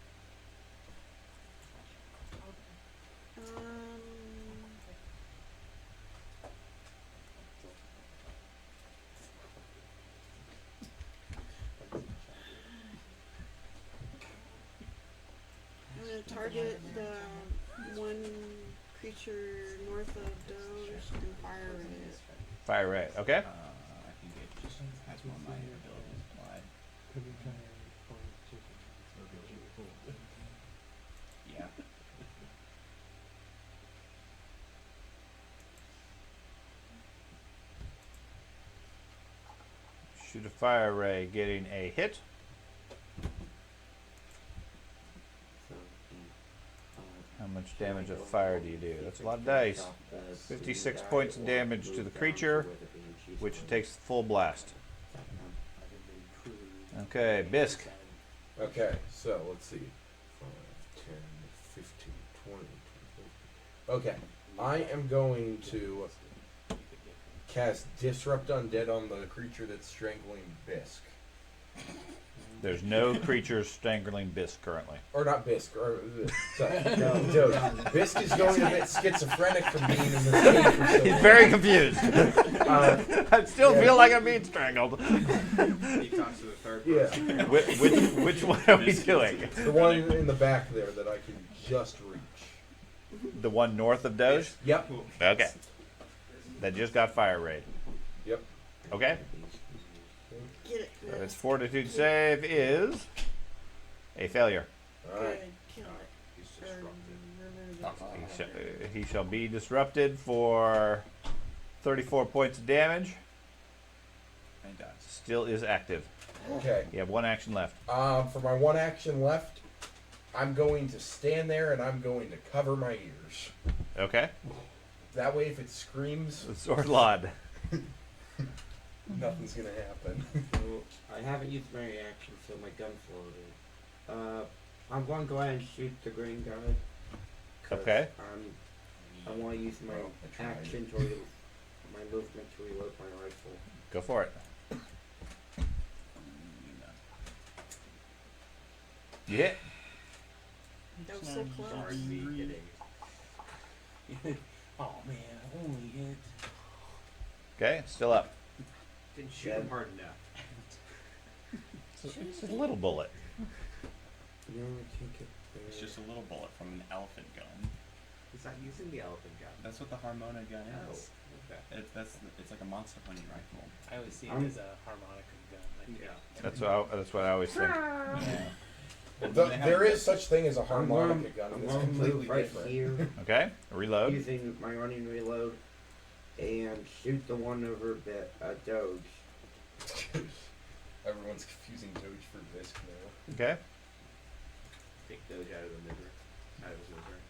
I'm gonna target the one creature north of Doge and fire it. Fire ray, okay? I think it just has more of my abilities applied. Yeah. Shoot a fire ray, getting a hit. How much damage of fire do you do? That's a lot of dice. 56 points of damage to the creature, which takes full blast. Okay, Bisque. Okay, so let's see. 10, 15, 20, 25. Okay. I am going to cast Disrupt Undead on the creature that's strangling Bisque. There's no creatures strangling Bisque currently. Or not Bisque, or sorry, Doge. Bisque is going a bit schizophrenic from being in the cage for so He's long. very confused. I still feel like I'm being strangled. He talks to the third Yeah. person. Which one are we doing? The one in the back there that I can just reach. The one north of Doge? Yep. Okay. That just got fire raid. Yep. Okay. Get it. So its fortitude save is a failure. Alright. Kill it. He's Or disrupted. remove it. He shall be disrupted for 34 points of damage. And dies. Still is active. Okay. You have one action left. For my one action left, I'm going to stand there and I'm going to cover my ears. Okay. That way, if it screams, Sword Lord. nothing's gonna happen. So I haven't used my reaction, so my gun's loaded. I'm going to go ahead and shoot the green guy. 'Cause Okay. I want to use my Well, I tried. action to my movement to reload my rifle. Go for it. You hit. That was so close. RZ hitting. Oh man, only hit. Okay, it's still up. Didn't shoot him hard enough. It's a little bullet. No, I can't get there. It's just a little bullet from an elephant gun. He's not using the elephant gun. That's what the Harmona gun Oh, is. okay. It's like a monster hunting rifle. I always see it I'm- as a harmonica gun. Like, Yeah. That's what I always think. Yeah. There is such thing as a harmonica gun. I'm It's going to completely move right different. here, Okay, reload. using my running reload, and shoot the one over Doge. Everyone's confusing Doge for Bisque now. Okay. Take Doge out of the misery. Out of his misery.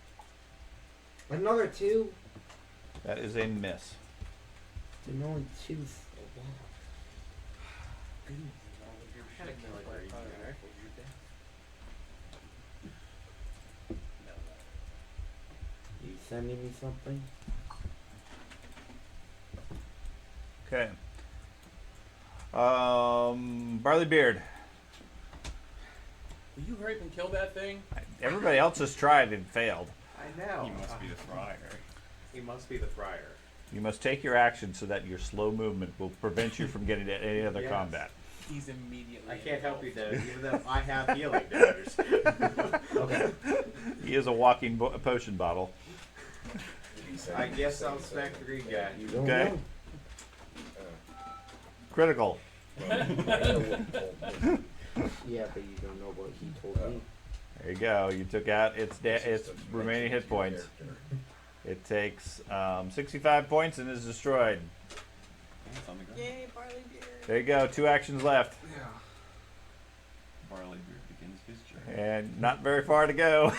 Another 2? That is a miss. There's only 2. Had a military unit. You sending me something? Okay. Barley Beard. Will you hurry up and kill that thing? Everybody else has tried and failed. I know. He must be the friar. He must be the friar. You must take your action so that your slow movement will prevent you from getting to any other Yes. combat. He's immediately. I can't help you, involved. Doge, even though I have healing Doge. Okay. He is a walking potion bottle. I guess I'll smack the green guy. You don't Okay. know. Critical. Yeah, but you don't know what he told me. There you go. You took out its remaining hit points. It takes 65 points and is destroyed. Yeah, it's on the ground. Yay, barley beer. There you go. 2 actions left. Barley Beard begins his journey. And not very far to go.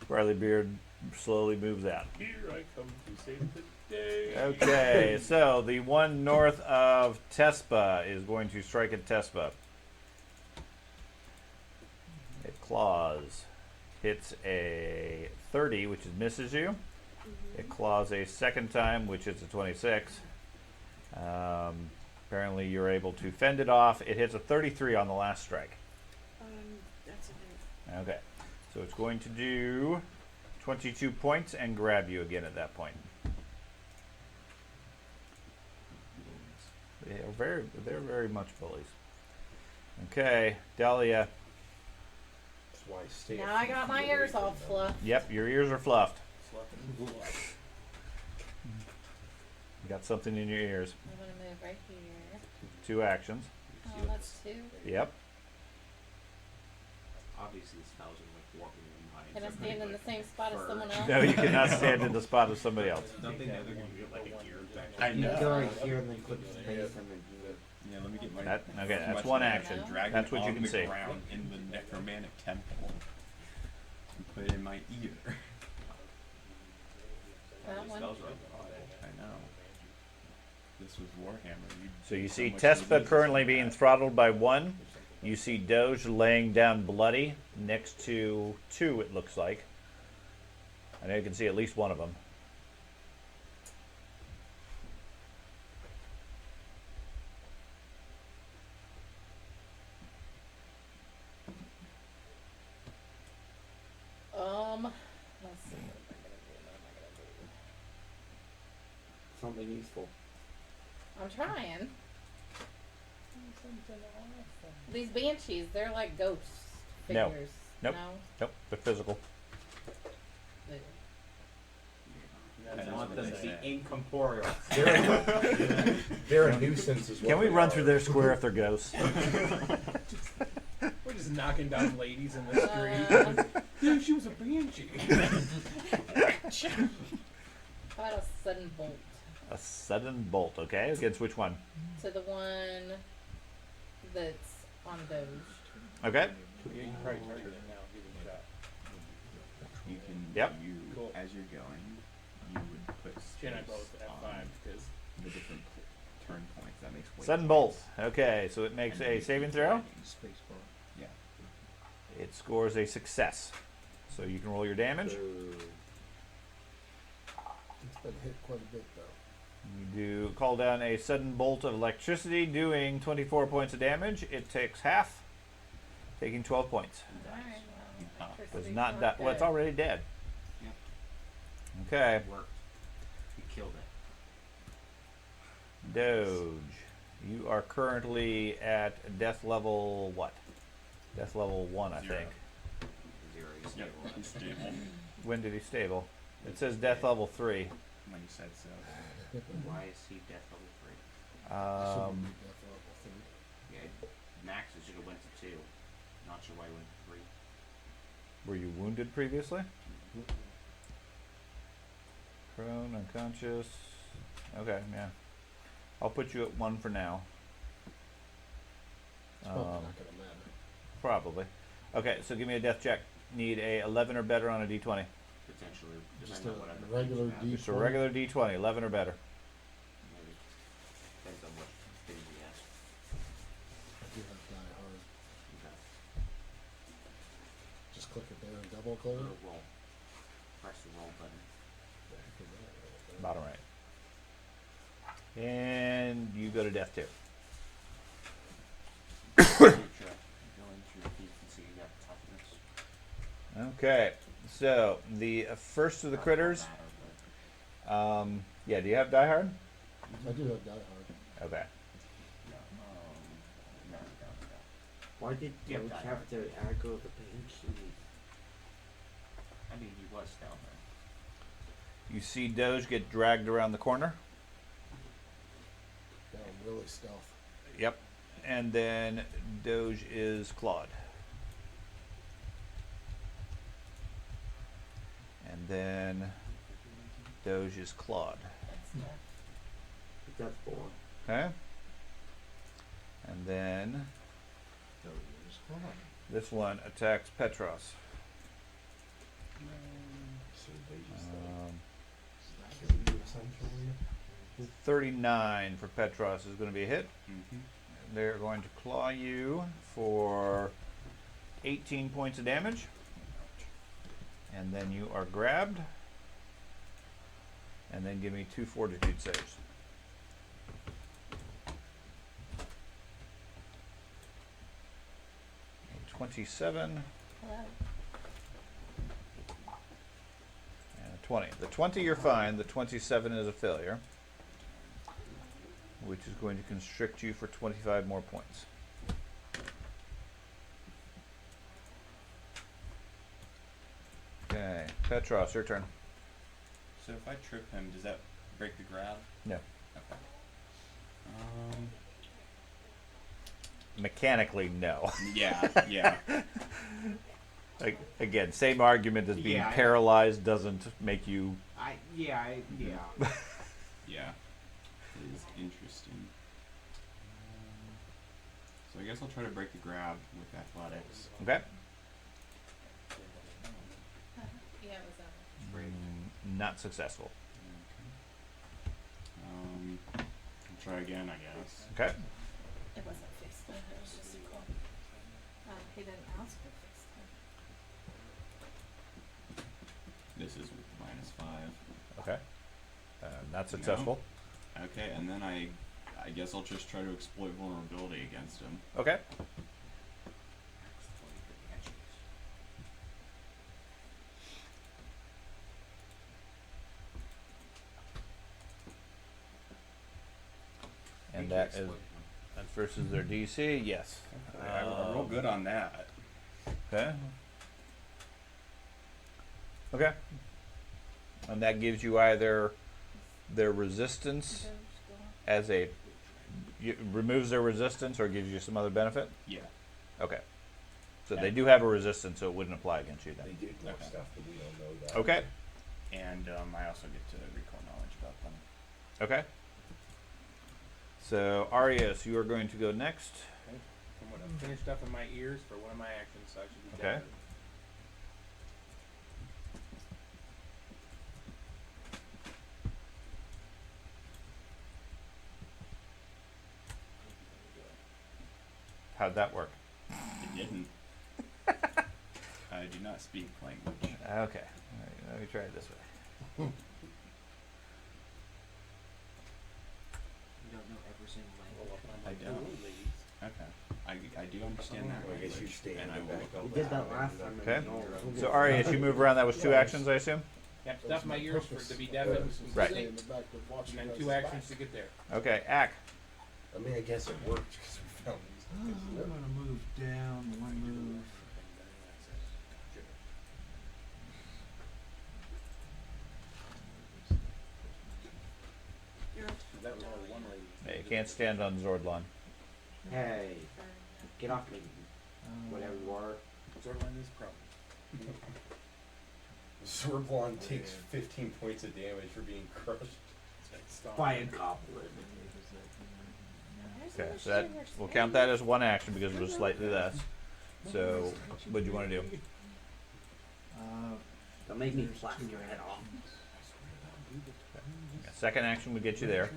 Barley Beard slowly moves out. Here I come to save the day. Okay, so the one north of Tespa is going to strike at Tespa. It claws. Hits a 30, which misses you. It claws a second time, which is a 26. Apparently you're able to fend it off. It hits a 33 on the last strike. That's a hit. Okay, so it's going to do 22 points and grab you again at that point. They're very much bullies. Okay, Dahlia. That's why I stay Now I got my ears all fluffed. Yep, your ears are fluffed. You got something in your ears. I'm gonna move right here. 2 actions. Oh, that's 2. Yep. Obviously, this thousand like walking in mines. Can I stand in the same spot as someone else? No, you cannot stand in the spot of somebody else. Don't they know they're gonna get like a gear back? I You know. go right here and then click space and then here. Yeah, let me get my. Okay, that's much one more action. dragon That's what you on can the see. ground in the necromantic temple. And put it in my ear. That one. Spells are on the Bible. I know. This was Warhammer. So you see much Tespa business currently with being that. throttled by 1. You see Doge laying down bloody next to two, it looks like. I know you can see at least one of them. Let's see. What am I gonna do? What am I gonna do? Something useful. I'm trying. These banshees, they're like ghost No. figures. Nope. No? Nope, they're physical. They- I want them to be say. incorporeal. They're a nuisance as well. Can we run through their square if they're ghosts? We're just knocking down ladies in the street. Uh, Dude, she was a banshee. How about a sudden bolt A sudden bolt, okay? Against which one? to the one that's on Doge? Okay. You can probably target him now and give him a shot. You can. Yep. You Cool. as you're going, you would put She and I space both F5 on because the different turn points. That makes way Sudden too bolt. much. Okay, so it makes And a you saving keep throw. dragging. Spacebar. Yeah. It scores a success. So you can roll your damage. It's been hit quite a bit though. You do call down a sudden bolt of electricity, doing 24 points of damage. It takes half, taking 12 points. Alright, You well, pop. Does electricity's not die. Well, it's dead. already dead. Yep. Okay. It worked. You killed it. Doge. You are currently at death level what? Death level 1, I Zero. think. 0, you Yep. stabilized. It's stable. When did he stable? It says death level 3. When you said so. Why is he death level 3? Shouldn't Um, be death level 3. Yeah, max it should have went to 2. Not sure why he went to 3. were you wounded previously? Prone, unconscious. Okay, yeah. I'll put you at 1 for now. It's probably not gonna matter. Probably. Okay, so give me a death check. Need a 11 or better on a d20. Potentially, Just depending a on what other regular things you have. Just a regular d20, 11 or better. Maybe. Depends on what things he has. I do have die hard. Okay. Just click it there and double click Or it. roll. Press the roll button. Yeah, I can do that. Bottom right. And you go to death too. Future, going through the feet and see you got toughness. Okay, so the first of the Probably won't critters. matter, Yeah, do you have Die Hard? I do have die hard. Okay. No. Why did Yeah, Doge die have hard. to aggro the banshees? I mean, he was down there. You see Doge get dragged around the corner. Yeah, I'm really stealth. Yep. And then Doge is clawed. And then Doge is clawed. That's 4. Okay? And then Doge is gone. this one attacks Petros. So they just Um, kill you essentially. 39 for Petros is going to be a hit. Mm-hmm. They're going to claw you for 18 points of damage. And then you are grabbed. And then give me 2 fortitude saves. A 27 Hello. and a 20. The 20 you're fine, the 27 is a failure, which is going to constrict you for 25 more points. Okay, Petros, your turn. So if I trip him, does that break the grab? No. Okay. Mechanically, no. Yeah. Again, same argument as being Yeah, I know. paralyzed doesn't make you. Yeah. Yeah. It is interesting. So I guess I'll try to break the grab with athletics. Okay. Yeah, it was that one. Not successful. I'll try again, I guess. Okay. It wasn't fixed. It was just a call. This is -5. Okay. Not successful. Okay, and then I guess I'll just try to exploit vulnerability against him. Okay. And that's versus their DC. Yes. I roll good on that. Okay. Okay. And that gives you either their resistance as removes their resistance or gives you some other benefit? Yeah. Okay. So they do have a resistance, so it wouldn't apply against you then. They do more Okay. stuff that we don't know that. Okay. And I also get to recall knowledge about them. Okay. So Arius, you are going to go next. Okay. I'm gonna finish up in my ears for one of my actions, so I should be Okay. done. How'd that work? It didn't. I do not speak language. Okay. All right, let me try it this way. You don't know every single language. I don't. Okay. I do understand that. Well, I guess you language, stand and I back will. up. We did that last time. Okay. and So Arius, you move around. That was 2 actions, I assume? Yep, stuff my ears for to be deaf and Right. Stay in the back to watch and you then guys 2 back. actions to get there. Okay. Ack. I mean, I guess it worked because we found these. I'm gonna move down 1 move. That was only one lady. Hey, you can't stand on Zordlon. Hey, get off me, whatever you are. Zorlin is problem. Zorblon takes 15 points of damage for being crushed. By a goblin. Okay, so that we'll count that as 1 action because it was slightly less. So, what do you want to do? Don't make me plaster your head off. Second action would get you there.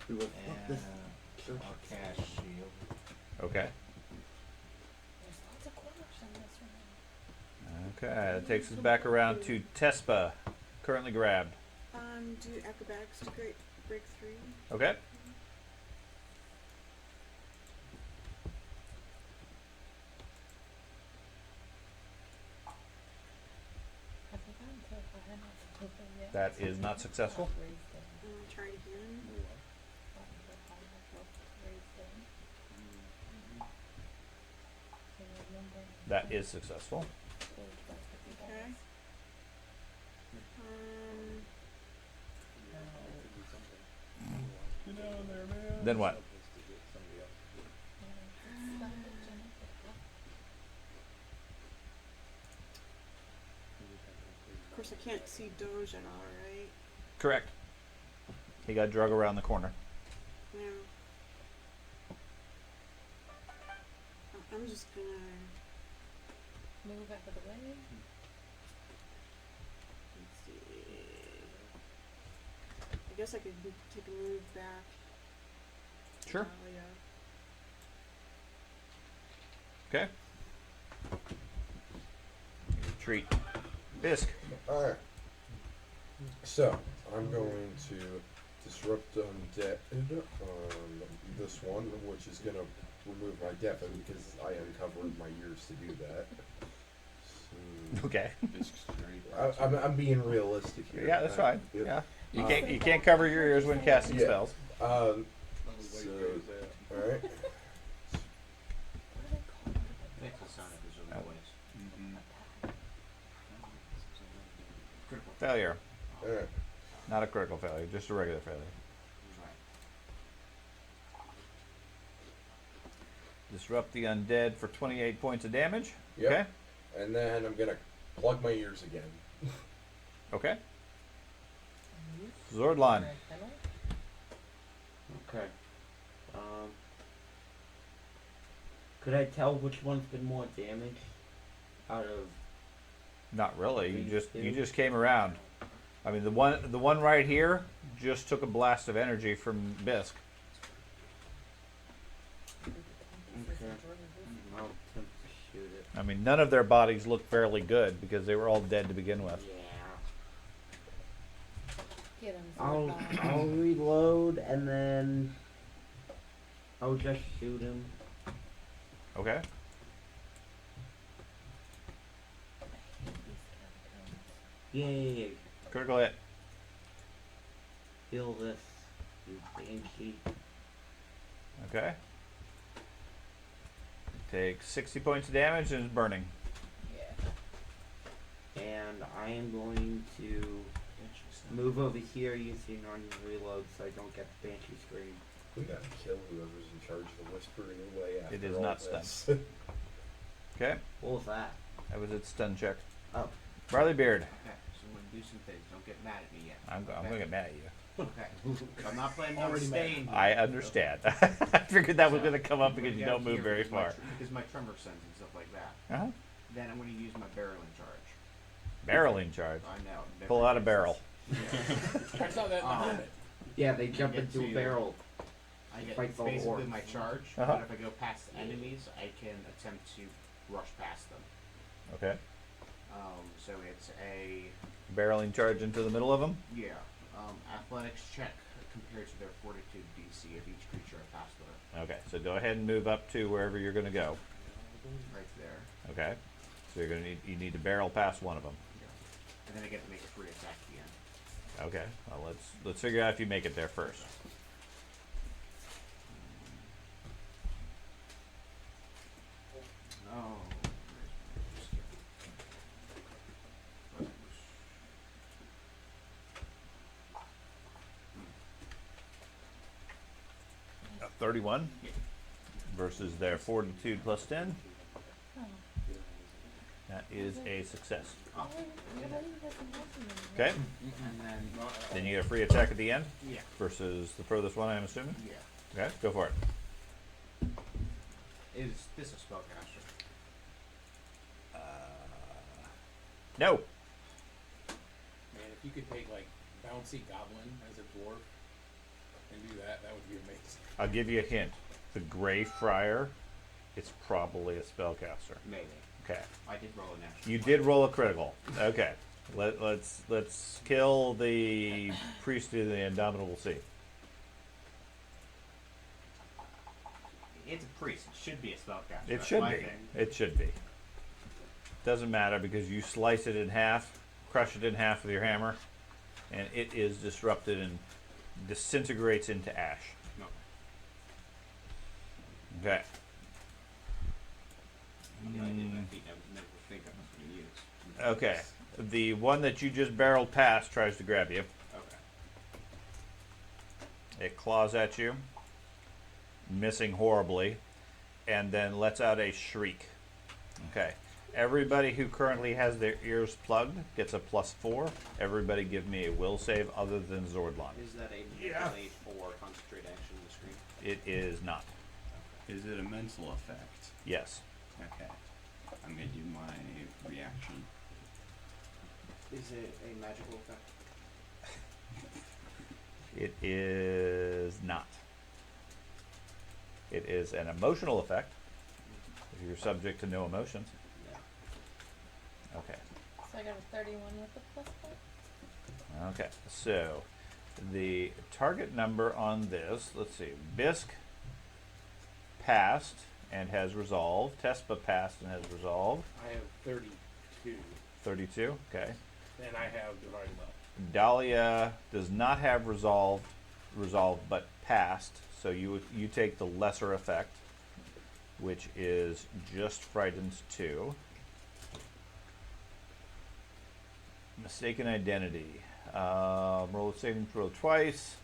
We will flip And this. I'll cast shield. Okay. There's lots of corners on this one. Okay, that takes us back around to Tespa, currently grabbed. Do acrobatics to break through. Okay. Have you gotten to high enough to open yet? That is not successful. Raised it. Try it again. High enough raised it. So remember, That is successful. age by 50 Okay. dice. Then what? Of course, I can't see Doge at all, right? Correct. He got drug around the corner. Yeah. I'm just gonna. Move out of the way. Let's see. I guess I could take a move back. Sure. Yeah. Okay. Retreat. Bisk. Alright. So, I'm going to disrupt undead on this one, which is going to remove my deafen because I uncovered my ears to do that. So, Okay. I'm being realistic here. Yeah, that's fine. Yep. Yeah. You can't cover your ears when casting Yeah. spells. So, alright. Makes the sound of his own voice. Failure. Alright. Not a critical failure, just a regular failure. Disrupt the undead for 28 points of damage. Yep. Okay. And then I'm going to plug my ears again. Okay. Zordlon. Okay. Could I tell which one's been more damaged? Out of Not really. You These just came around. I mean, the one right here just took a blast of energy from Bisk. I mean, none of their bodies look fairly good because they were all dead to begin with. Yeah. Get him. I'll reload and then I'll just shoot him. Okay. Yay! Critical hit. Feel this, you banshee. Okay. Takes 60 points of damage and is burning. Yeah. And I am going to move over here using on reload so I don't get the banshee scream. We gotta kill whoever's in charge of the whispering anyway. It after is all not this. Okay. What was that? That was its stun check. Oh. Barley Beard. Okay, so I'm gonna do some things. Don't get mad at me yet. I'm gonna get mad at you. Okay. I'm not planning on Already mad. staying here. I understand. I figured that was gonna come up because you Down don't move here very because my far. because my tremor sense and stuff like that. Uh-huh. Then I'm gonna use my barreling charge. Barreling charge. I know. Pull out a barrel. I saw that in the helmet. Yeah, they jump get into a to- barrel. I get Fight the basically orcs. my charge, Uh-huh. but if I go past enemies, I can attempt to rush past them. Okay. So it's a Barreling charge into the middle of them. athletics check compared to their fortitude DC of each creature I pass through. Okay. So go ahead and move up to wherever you're gonna go. Right there. Okay. So you need to barrel past one of them. And then I get to make a free attack at the end. Okay. Well, let's figure out if you make it there first. Oh. where's my- 31 versus their fortitude plus 10. Oh. That is a success. Oh. Okay. And then Then you get a free attack at the end yeah, versus the furthest one, I'm assuming. yeah. Okay. Go for it. Is this a spellcaster? No. Man, if you could take like bouncy goblin as a dwarf and do that, that would be amazing. I'll give you a hint. The Gray Friar, it's probably a spellcaster. Maybe. Okay. I did roll a natural. You did roll a critical. Okay. Let's kill the priest of the Indomitable Sea. It's a priest. It should be a spellcaster. It That's should my be. thing. It should be. Doesn't matter because you slice it in half, crush it in half with your hammer, and it is disrupted and disintegrates into ash. No. Okay. I did my feet. I would never think I was going to use. Okay. The one that you just barreled past tries to grab you. Okay. It claws at you, missing horribly, and then lets out a shriek. Okay. Everybody who currently has their ears plugged gets a +4. Everybody give me a will save other than Zordlon. Is that a manipulate or concentrate action on the screen? It is not. Is it a mental effect? Yes. Okay. I'm gonna do my reaction. Is it a magical effect? It is not. It is an emotional effect. If you're subject to no emotions. Yeah. Okay. So I got a 31 with the +4. Okay. So the target number on this, let's see, Bisk passed and has resolved. Tespa passed and has resolved. I have 32, 32. Okay. and I have divided up. Dahlia does not have resolved but passed, so you take the lesser effect, which is just frightened 2. Mistaken identity. Roll a saving throw twice.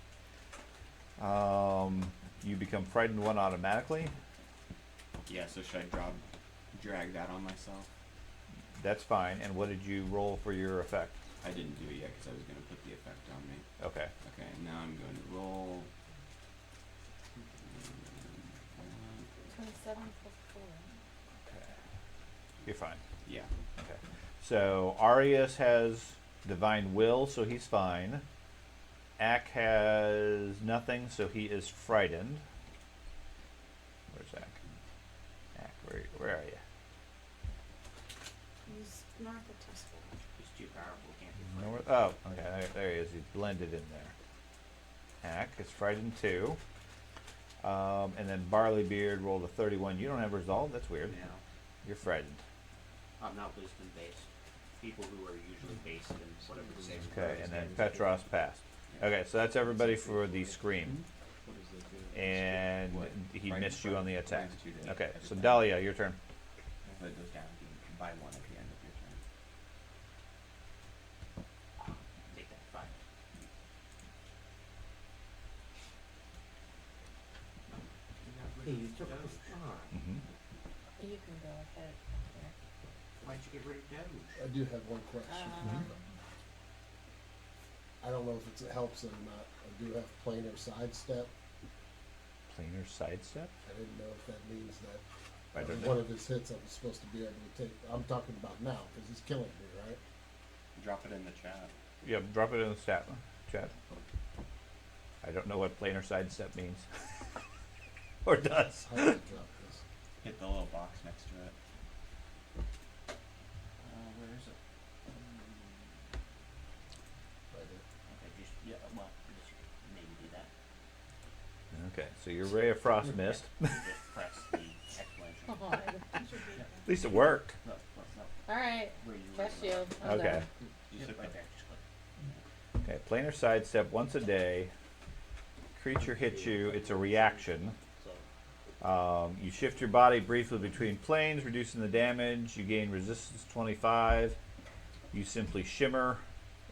You become frightened 1 automatically. Yeah, so should I drag that on myself? That's fine. And what did you roll for your effect? I didn't do it yet because I was going to put the effect on me. Okay. Okay, now I'm going to roll. 27 plus 4. Okay. You're fine. Yeah. Okay. So Arius has divine will, so he's fine. Ak has nothing, so he is frightened. Where's Ak? Ak, where are you? Oh, okay. There he is. He's blended in there. Hack is frightened 2. And then Barleybeard rolled a 31. You don't have resolve? That's weird. Now, You're frightened. I'm not wisdom based. People who are usually based in whatever the same. Okay, and then Petros passed. Okay, so that's everybody for the scream. What does it do? And he missed you on the attack. Minus 2 to Okay, every so time. Dahlia, your turn. But it goes down by 1 at the end of your turn. Take that 5. Hey, you took the spot. Mm-hmm. You can go ahead. Yeah. Why'd you get rid of Doge? I do have one question. I don't know if it helps it or not. I do have planar sidestep. Planar sidestep? I didn't know if that means that I don't one know. of his hits I was supposed to be able to take. I'm talking about now because he's killing me, right? Drop it in the chat. Yeah, drop it in the chat. I don't know what planar sidestep means. Or does. How do I drop this? Hit the little box next to it. Where is it? Right here. Okay, just, yeah, well, just maybe do that. Okay, so your Ray of Frost missed. Just press the exclamation. Oh, At least it worked. Look, all right. where you Chest were. shield. I'm Okay. done. Just right there, just click. Okay, planar sidestep once a day. Creature hits you. It's a reaction. You shift your body briefly between planes, reducing the damage. You gain resistance 25. You simply shimmer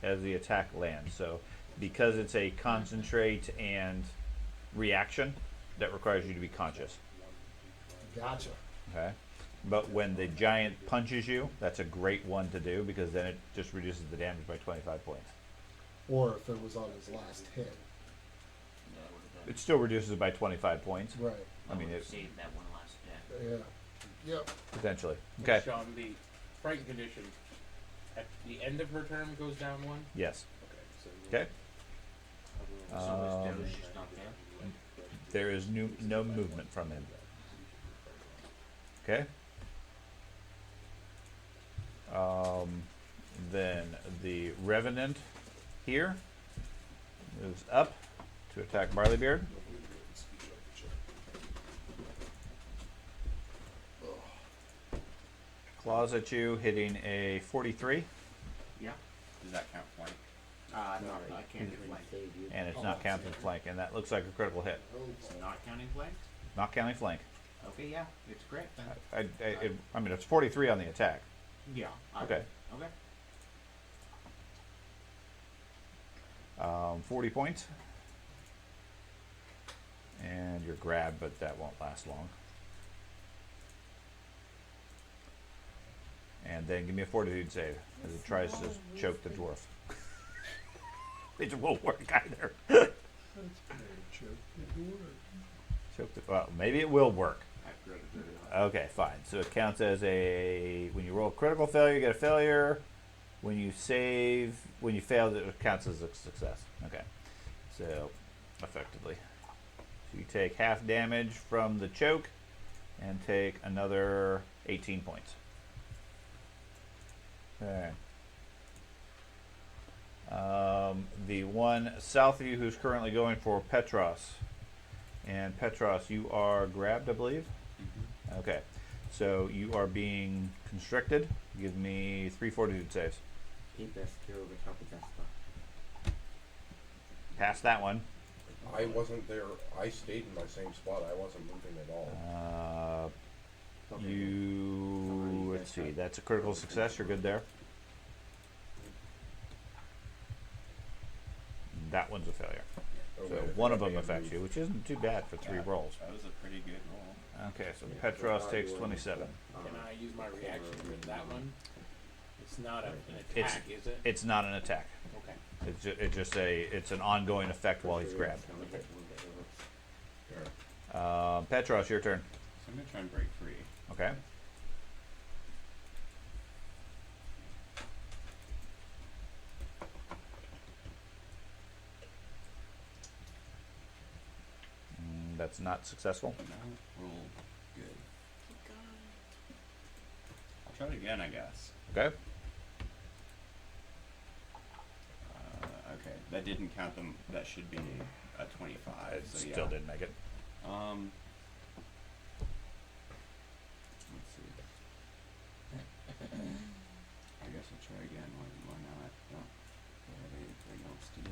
as the attack lands. So, because it's a concentrate and reaction, that requires you to be conscious. Gotcha. Okay? But when the giant punches you, that's a great one to do because then it just reduces the damage by 25 points. Or if it was on his last hit. Yeah, I would've done. It still reduces it by 25 points. Right. I mean, would've it saved that one last deck. Yeah. Yep. potentially. Okay. Sean, the frightened condition at the end of her term goes down 1. Yes. Okay. So Okay. So is Doge just not there? There is no movement from him. Okay. Then the Revenant here moves up to attack Barleybeard. Claws at you, hitting a 43, Yeah. Does that count flank? No, I can't do flank. and it's not counting flank, and that looks like a critical hit. It's not counting flank? Not counting flank. Okay, yeah, it's great then. I mean, it's 43 on the attack. Yeah. Okay. Okay. 40 points. And you're grabbed, but that won't last long. And then give me a fortitude save as it tries to choke the dwarf. It won't work either. Choke the, well, maybe it will work. Okay, fine. So it counts as a, when you roll a critical failure, you get a failure. When you fail, it counts as a success. Okay. So, effectively. So you take half damage from the choke and take another 18 points. Okay. The one south of you who's currently going for Petros. And Petros, you are grabbed, I believe? Mm-hmm. Okay. So you are being constricted. Give me 3 fortitude saves. Keep that secure over top of that spot. Pass that one. I wasn't there. I stayed in my same spot. I wasn't moving at all. Let's see, that's a critical success. You're good there. That one's a failure. Oh, So wait, one of I them may have affects moved. you, which isn't too bad for 3 rolls. That was a pretty good roll. Okay, so Petros takes 27. Can I use my reaction with that one? It's not an It's- attack, is it? It's not an attack. Okay. It's an ongoing effect while he's grabbed. Petros, your turn. So I'm gonna try and break free. Okay. That's not successful. No, roll good. Keep going. I'll try it again, I guess. Okay. That didn't count them. That should be a 25. It So still didn't make it. Let's see. I guess I'll try again. Why not? Don't have anything else to do.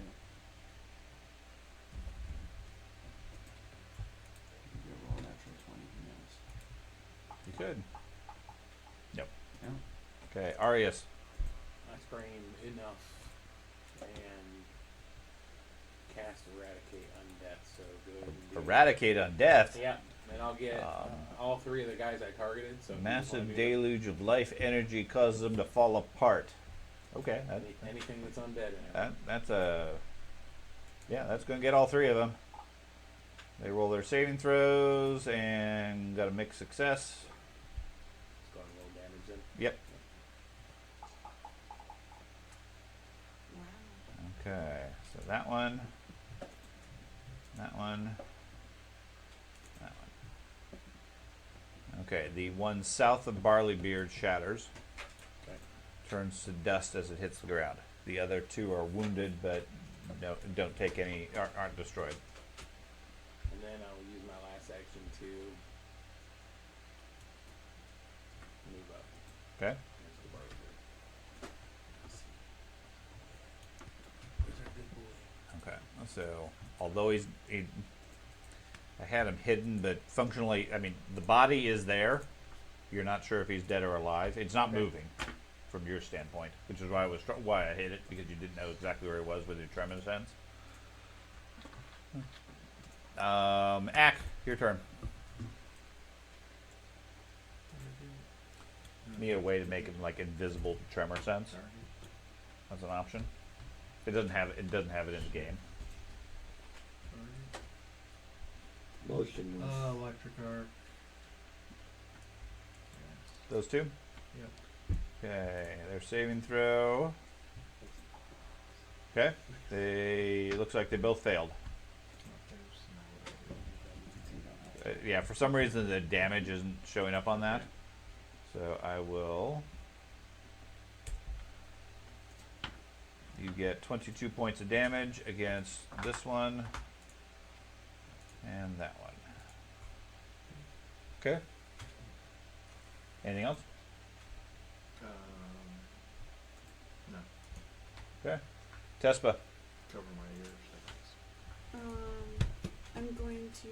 Maybe a roll natural 20. Who knows? You could. Yep. Yeah. Okay, Arius. I scream enough and cast Eradicate Undeath, so go ahead and do Eradicate on death. Yeah, and I'll get all three of the guys I targeted. So if you just wanna Massive do deluge of life energy causes them to fall apart. Okay, anything that's undead in it. that's a that's going to get all three of them. They roll their saving throws and got a mixed success. It's going to roll damage then. Yep. Wow. Okay, so that one, that one, that one. Okay, the one south of Barleybeard shatters. Okay. Turns to dust as it hits the ground. The other two are wounded, but don't take any, aren't destroyed. And then I will use my last action to move up. Okay. Next to Barleybeard. He's our good boy. Okay. So, although I had him hidden, but functionally, I mean, the body is there. You're not sure if he's dead or alive. It's not moving, from your standpoint, which is why why I hit it, because you didn't know exactly where he was with your tremor sense. Ack, your turn. Need a way to make him like invisible to tremor sense. That's an option. It doesn't have it in the game. Motion. Electric arc. Those two? Yep. Okay, their saving throw. Okay, it looks like they both failed. Yeah, for some reason the damage isn't showing up on that. So I will. You get 22 points of damage against this one and that one. Okay. Anything else? No. Okay. Tespa. Cover my ears, I I'm going to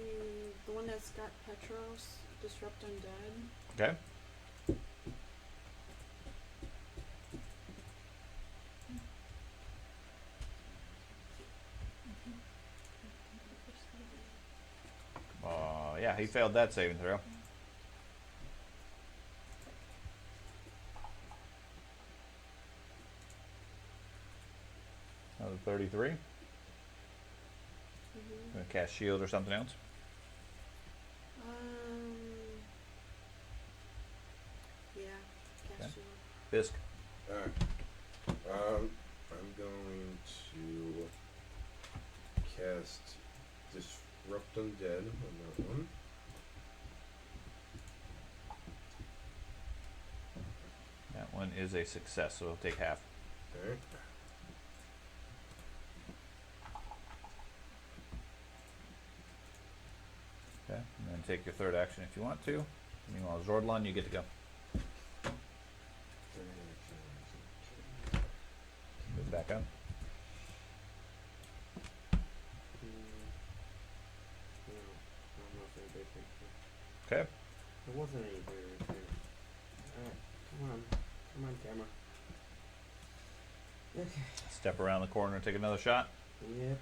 the one that's got Petros, Disrupt Undead. Okay. Yeah, he failed that saving throw. Another 33. Gonna cast shield or something else. Yeah, cast Okay. shield. Fisk. Alright. I'm going to cast Disrupt Undead on that one. That one is a success, so it'll take half. Okay. Okay, and then take your third action if you want to. Meanwhile, Zordlon, you get to go. Move back up. Okay. There wasn't anybody right there. Alright, come on, camera. Okay. Step around the corner and take another shot. Yep.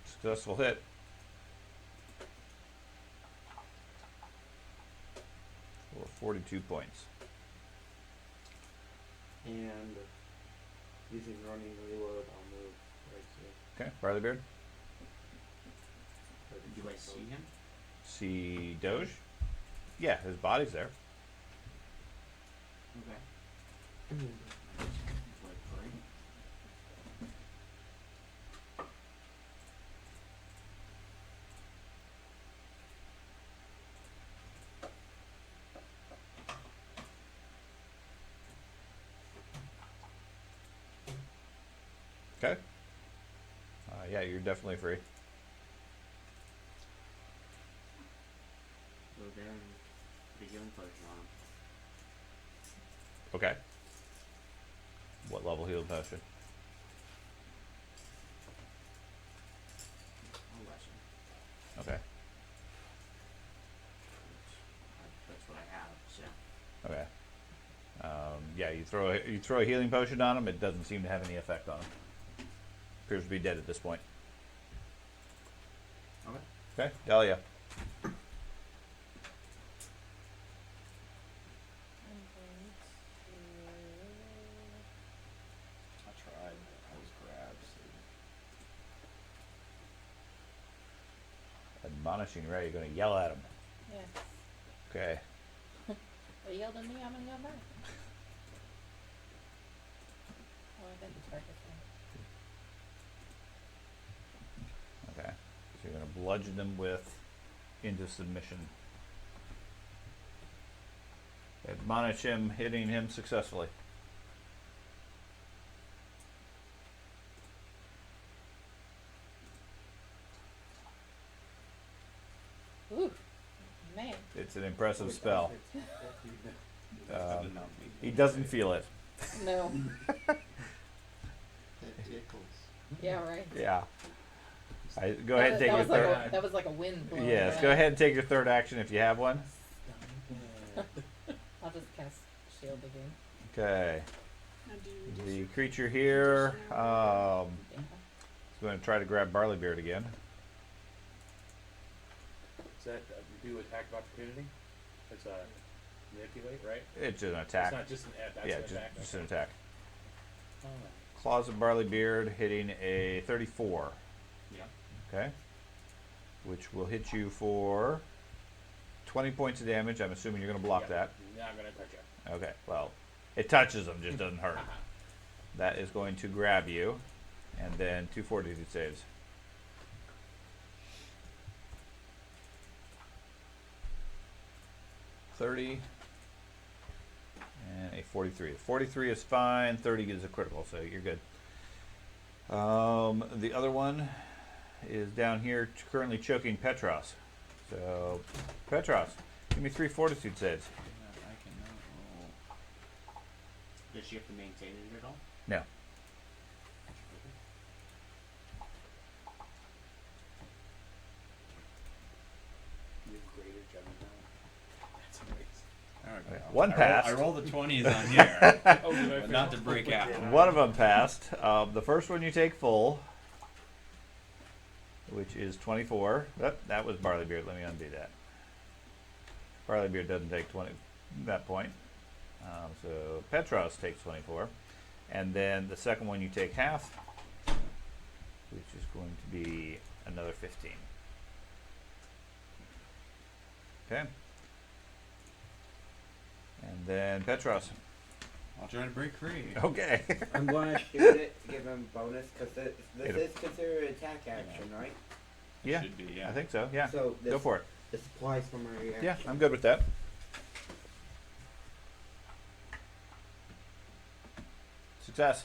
Successful hit. For 42 points. And using running reload, I'll move right here. Okay, Barleybeard. Do I see him? See Doge? Yeah, his body's there. Okay. Like great. Okay. Yeah, you're definitely free. Go there and put a healing potion on him. Okay. What level healing potion? I'll let you. Okay. That's what I have, so. Okay. Yeah, you throw a healing potion on him. It doesn't seem to have any effect on him. Appears to be dead at this point. Okay. Okay, Dahlia. I'm going I tried. I was grabbed. So. Admonishing Ray, you're going to yell at him. to. Yes. Okay. They yelled at me, I'm gonna yell back. Oh, I think it's right this way. Okay. So you're going to bludgeon them into submission. Admonish him, hitting him successfully. Ooh, man. It's an impressive spell. That did not make He doesn't feel it. No. That tickles. Yeah, right. Yeah. Go ahead and take your third. That was like a wind blow. Yes, right? go ahead and take your third action if you have one. I'll just cast shield again. Okay. Now do you The creature here Yeah. is going to try to grab Barleybeard again. Is that do attack of opportunity? It's a manipulate, right? It's an attack. It's not just an that's Yeah, an attack. just an attack. Alright. Claws of Barleybeard hitting a 34. Yeah. Okay. Which will hit you for 20 points of damage. I'm assuming you're going to block Yeah. that. Not gonna touch it. Okay, well, it touches him, just doesn't hurt. That is going to grab you, and then 2 fortitude saves. $30 and a 43. 43 is fine. 30 is a critical, so you're good. The other one is down here, currently choking Petros. So, Petros, give me 3 fortitude saves. I cannot roll. Does she have to maintain it at all? No. You have greater judgment. That's amazing. There we Okay, go. one passed. I rolled the 20s on here, Oh, did I but not to fail? break out. One of them passed. The first one you take full, which is 24. That was Barleybeard. Let me undo that. Barleybeard doesn't take 20 that point. So Petros takes 24. And then the second one you take half, which is going to be another 15. Okay. And then Petros. I'll try to break free. Okay. I'm going to shoot it to give him bonus because this is considered an attack action, right? Yeah, Should be, yeah. I think so. Yeah. So this, Go for it. This applies for my reaction. Yeah, I'm good with that. Success.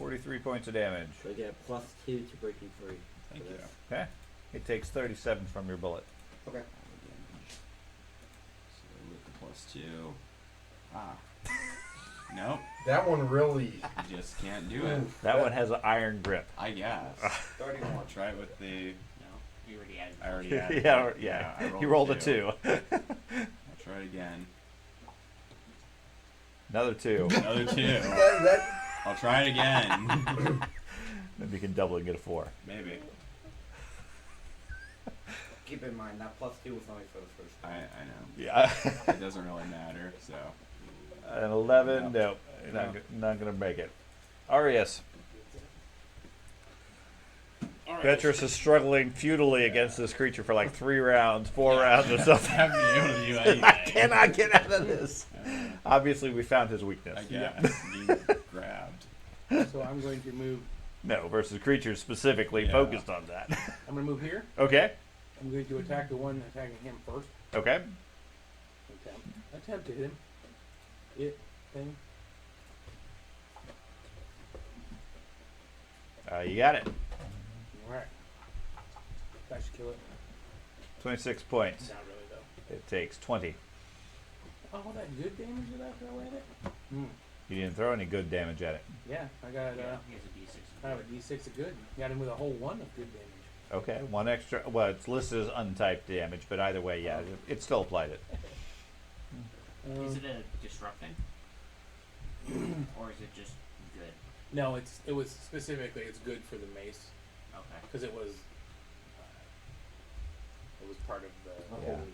$43 points of damage. So I get a +2 to breaking free. Thank for you. this. Okay. It takes 37 from your bullet. Okay. So with the +2. Ah. Nope. That one really. You just can't do it. That one has an iron grip. I guess. 31. I'll try it with the. No, you already added. I already had it. yeah. I You rolled a 2. I'll try it again. Another 2. Another 2. That, I'll try it again. Maybe you can double and get a 4. Maybe. Keep in mind that +2 was only for the first one. I know. Yeah. It doesn't really matter. So. An 11. Nope. Nope. No. Not going to make it. Arius. Petrus is struggling futilely against this creature for like 3 rounds, 4 rounds or something. I haven't been able to do anything. I cannot get out of this. Obviously, we found his weakness. I guess. You grabbed. So I'm going to move. No, versus creatures specifically Yeah. focused on that. I'm going to move here. Okay. I'm going to attack the one attacking him first. Okay. Attempt to hit him. it thing? You got it. Alright. That should kill it. 26 points. Not really though. It takes 20. Oh, that good damage did I throw at it? Hmm. You didn't throw any good damage at it. Yeah, I got Yeah, he has a D6. I have a D6 of good. Got him with a whole 1 of good damage. Okay, one extra. Well, it's listed as untyped damage, but either way, yeah, it still applied it. Is it a disrupting? Or is it just good? No, it was specifically it's good for the mace Okay. because it was part of the Yeah. holy hammer.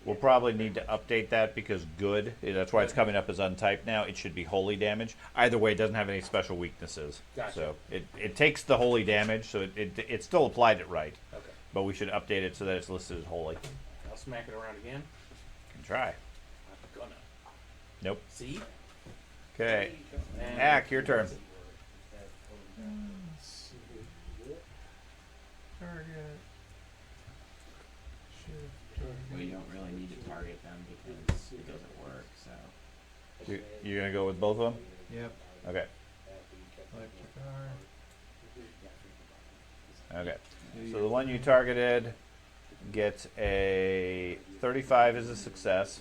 We'll probably need to update that because good, that's why it's coming up as untyped now. It should be holy damage. Either way, it doesn't have any special weaknesses. Gotcha. So it takes the holy damage, so it still applied it right. Okay. But we should update it so that it's listed as holy. I'll smack it around again. Can try. I'm gonna. Nope. See? Okay. And Ack, your turn. Target. Well, you don't really need to target them because it doesn't work, so. You're going to go with both of them? Yep. Okay. Electric arc. Okay. So the one you targeted gets a 35 as a success.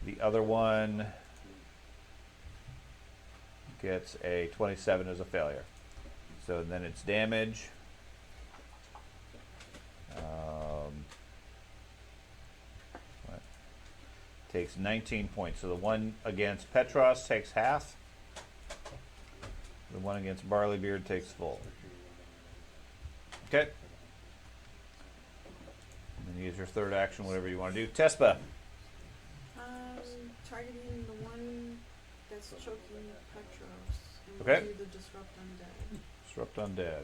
The other one gets a 27 as a failure. So then it's damage. What? Takes 19 points. So the one against Petros takes half. The one against Barleybeard takes full. Okay. And then use your third action, whatever you want to do. Tespa. Targeting the one that's choking Petros. And Okay. do the disrupt undead. Disrupt undead.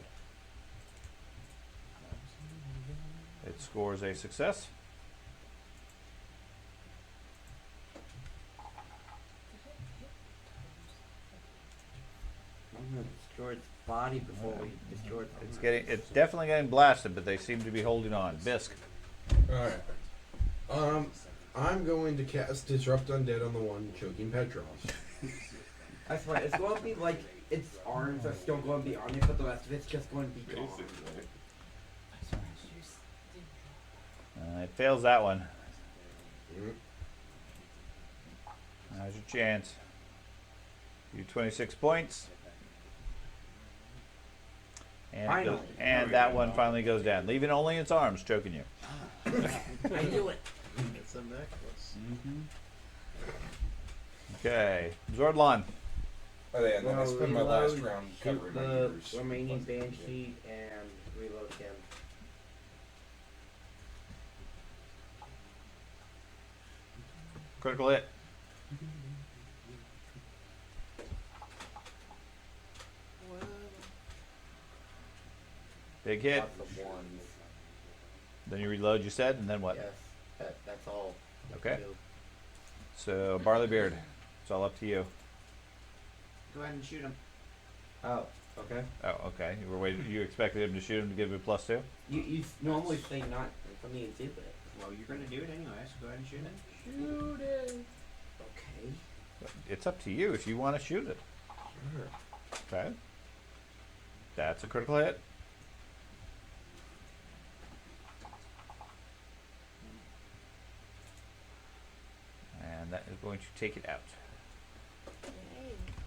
It scores a success. I'm gonna destroy its body before we destroy its It's definitely getting blasted, but they seem to be holding on. Bisk. Alright. I'm going to cast Disrupt Undead on the one choking Petros. I swear, it's going to be like its arms are still going to be on it, but the rest of it's just going to be gone. It fails that one. Mm. Now's your chance. You 26 points. And, Finally. and that one finally goes down, leaving only its arms choking you. I knew it. It's a necklace. Okay, Zordlon. Oh yeah, and then I spend my last round shoot covering my the ears. remaining Banshee and reload him. Critical hit. Whoa. Big hit. Lots of ones. Then you reload, you said, and then what? Yes, that's all. I Okay. can do. So, Barleybeard, it's all up to you. Go ahead and shoot him. Oh, okay. Oh, okay. You were waiting. You expected him to shoot him to give you a +2? You normally say not for me to do it. Well, you're gonna do it anyway, so go ahead and shoot him. Shoot it. Okay. It's up to you if you want to shoot it. Sure. Okay. That's a critical hit. And that is going to take it out. Yay.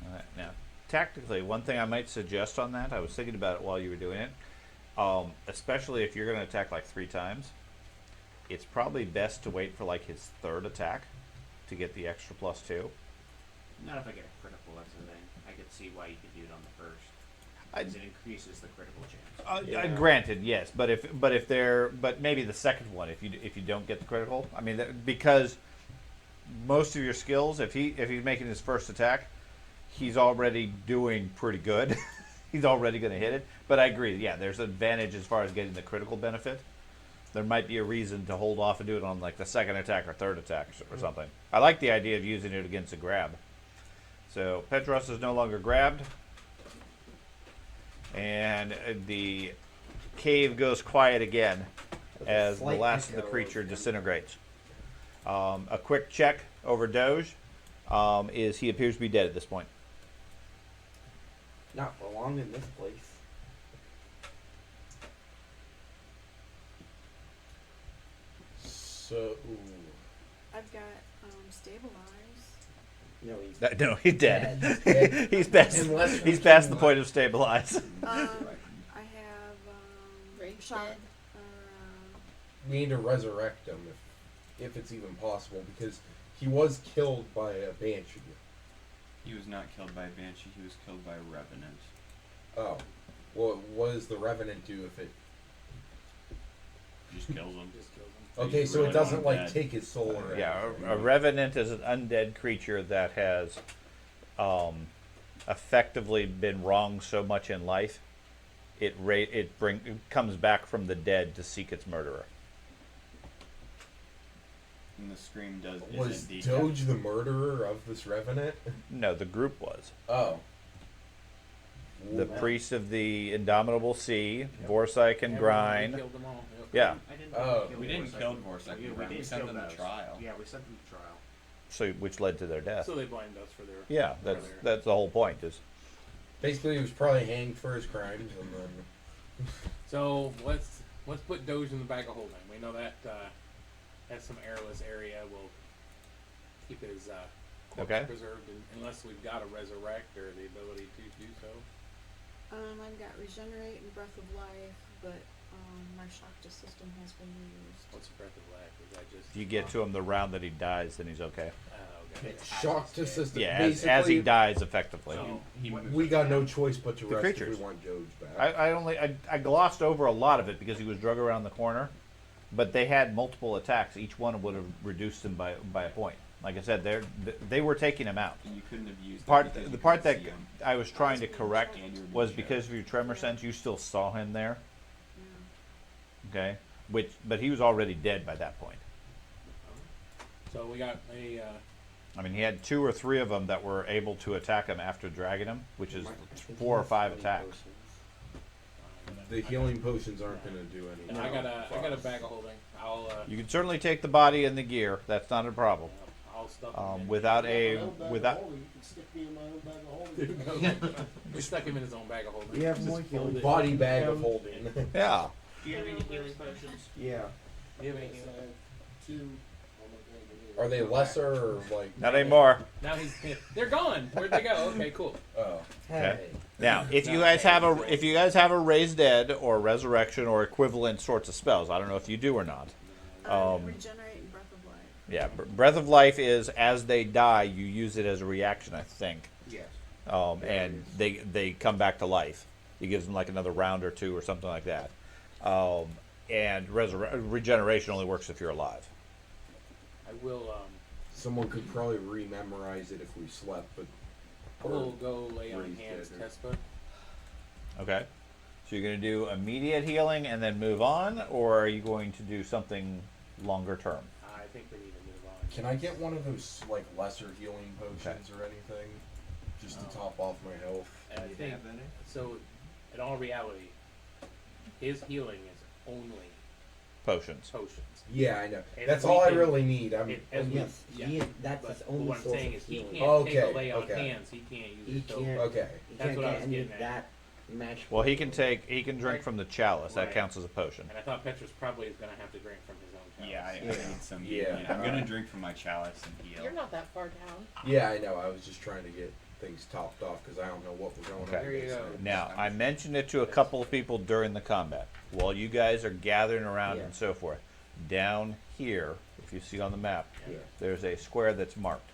Alright, now, tactically, one thing I might suggest on that, I was thinking about it while you were doing it, especially if you're going to attack like 3 times, it's probably best to wait for like his third attack to get the extra +2. Not if I get a critical, that's the thing. I could see why you could do it on the first. I- Because it increases the critical chance. Yeah. Granted, yes, but maybe the second one if you don't get the critical. I mean, because most of your skills, if he's making his first attack, he's already doing pretty good. He's already going to hit it. But I agree, yeah, there's an advantage as far as getting the critical benefit. There might be a reason to hold off and do it on like the second attack or third attack or something. I like the idea of using it against a grab. So Petros is no longer grabbed. And the cave goes quiet again as the Slight last of the echo. creature disintegrates. A quick check over Doge is he appears to be dead at this point. Not for long in this place. So, I've got stabilize. No, he's No, he's dead. Dead. he's past. Unless He's we past can- the point of stabilize. I have Rage shot. dead. we need to resurrect him if it's even possible, because he was killed by a banshee. He was not killed by a banshee. He was killed by a revenant. Oh, well, what does the revenant do if it? Just kills him. Just kills him. Okay, You so really it doesn't want like that. take his soul or Yeah, anything. a revenant is an undead creature that has effectively been wronged so much in life, it comes back from the dead to seek its murderer. And the scream does. is Was indeed Doge the murderer of this revenant? No, the group was. Oh. The Ooh. priest of the Indomitable Sea, Vorsyke and Everyone, we Grind. killed them all. Yep. Yeah, I didn't Oh. We didn't kill Vorsak. Yeah, We sent them to trial. Yeah, we sent them to trial. so which led to their death. So they blamed us for their. Yeah, that's the whole point. Is Basically, he was probably hanged for his crimes, and then. So let's put Doge in the bag of holding. We know that has some airless area. We'll keep his corpse Okay. preserved, unless we've got to resurrect or the ability to do so. I've got regenerate and breath of life, but my Shakti system has been used. What's breath of life? Is that just? if you get to him the round that he dies, then he's okay. Okay. Shock to system. Yeah, as he dies, effectively. So, We got no choice but to The rest creatures. if we want Doge back. I glossed over a lot of it because he was drug around the corner, but they had multiple attacks. Each one would have reduced him by a point. Like I said, they were taking him out. And you couldn't have used The part that him. I was trying to correct And you were was being because of your tremor sense, you still saw him there. Yeah. Okay, but he was already dead by that point. So we got a. I mean, he had 2 or 3 of them that were able to attack him after dragging him, which is 4 or 5 attacks. The healing potions aren't going to do anything. I got a bag of holding. I'll. You can certainly take the body and the gear. That's not a problem. I'll stuff him in. Without My a own bag of without. holding, you can stick me in my own bag of holding. We stuck him in his own bag of holding. We have Just more fold healing it. Body bag of holding. Yeah. Do you have any healing potions? Yeah. Do you have any Yes, healing? I have 2 on my bag of Are they lesser or like? Not anymore. Now they're gone. Where'd they go? Okay, cool. Oh. Okay. Now, if you guys have a raise dead or resurrection or equivalent sorts of spells, I don't know if you do or not. Regenerate and breath of life. Yeah, Breath of Life is as they die, you use it as a reaction, I think. Yes. And they come back to life. It gives them like another round or 2 or something like that. And regeneration only works if you're alive. I will. Someone could probably re-memorize it if we slept, but. I will go lay on Raise hands, dead or- Tespa. Okay. So you're going to do immediate healing and then move on, or are you going to do something longer term? I think we need to move on. Can I get one of those like lesser healing potions or anything, just to top off my health? And I Do you think have any? so. In all reality, his healing is only Potions. potions. Yeah, I know. And That's we all I can- really need. Yes, that's but his only what I'm source saying of is he healing. can't take a Okay, lay on okay. hands. He can't use He his token. can't. Okay. You That's can't what I get was any getting of at. that match. Well, he can drink from the chalice. That Right. counts as a potion. And I thought Petrus probably is going to have to drink from his own chalice. Yeah, I Yeah. need some Yeah. healing. I'm gonna drink from my chalice and heal. You're not that far down. Yeah, I know. I was just trying to get things topped off because I don't know what we're going Okay. on. There you against go. now. Now, I mentioned it to a couple of people during the combat. While you guys are gathering around Yeah. and so forth, down here, if you see on the map, Yeah. there's a square that's marked.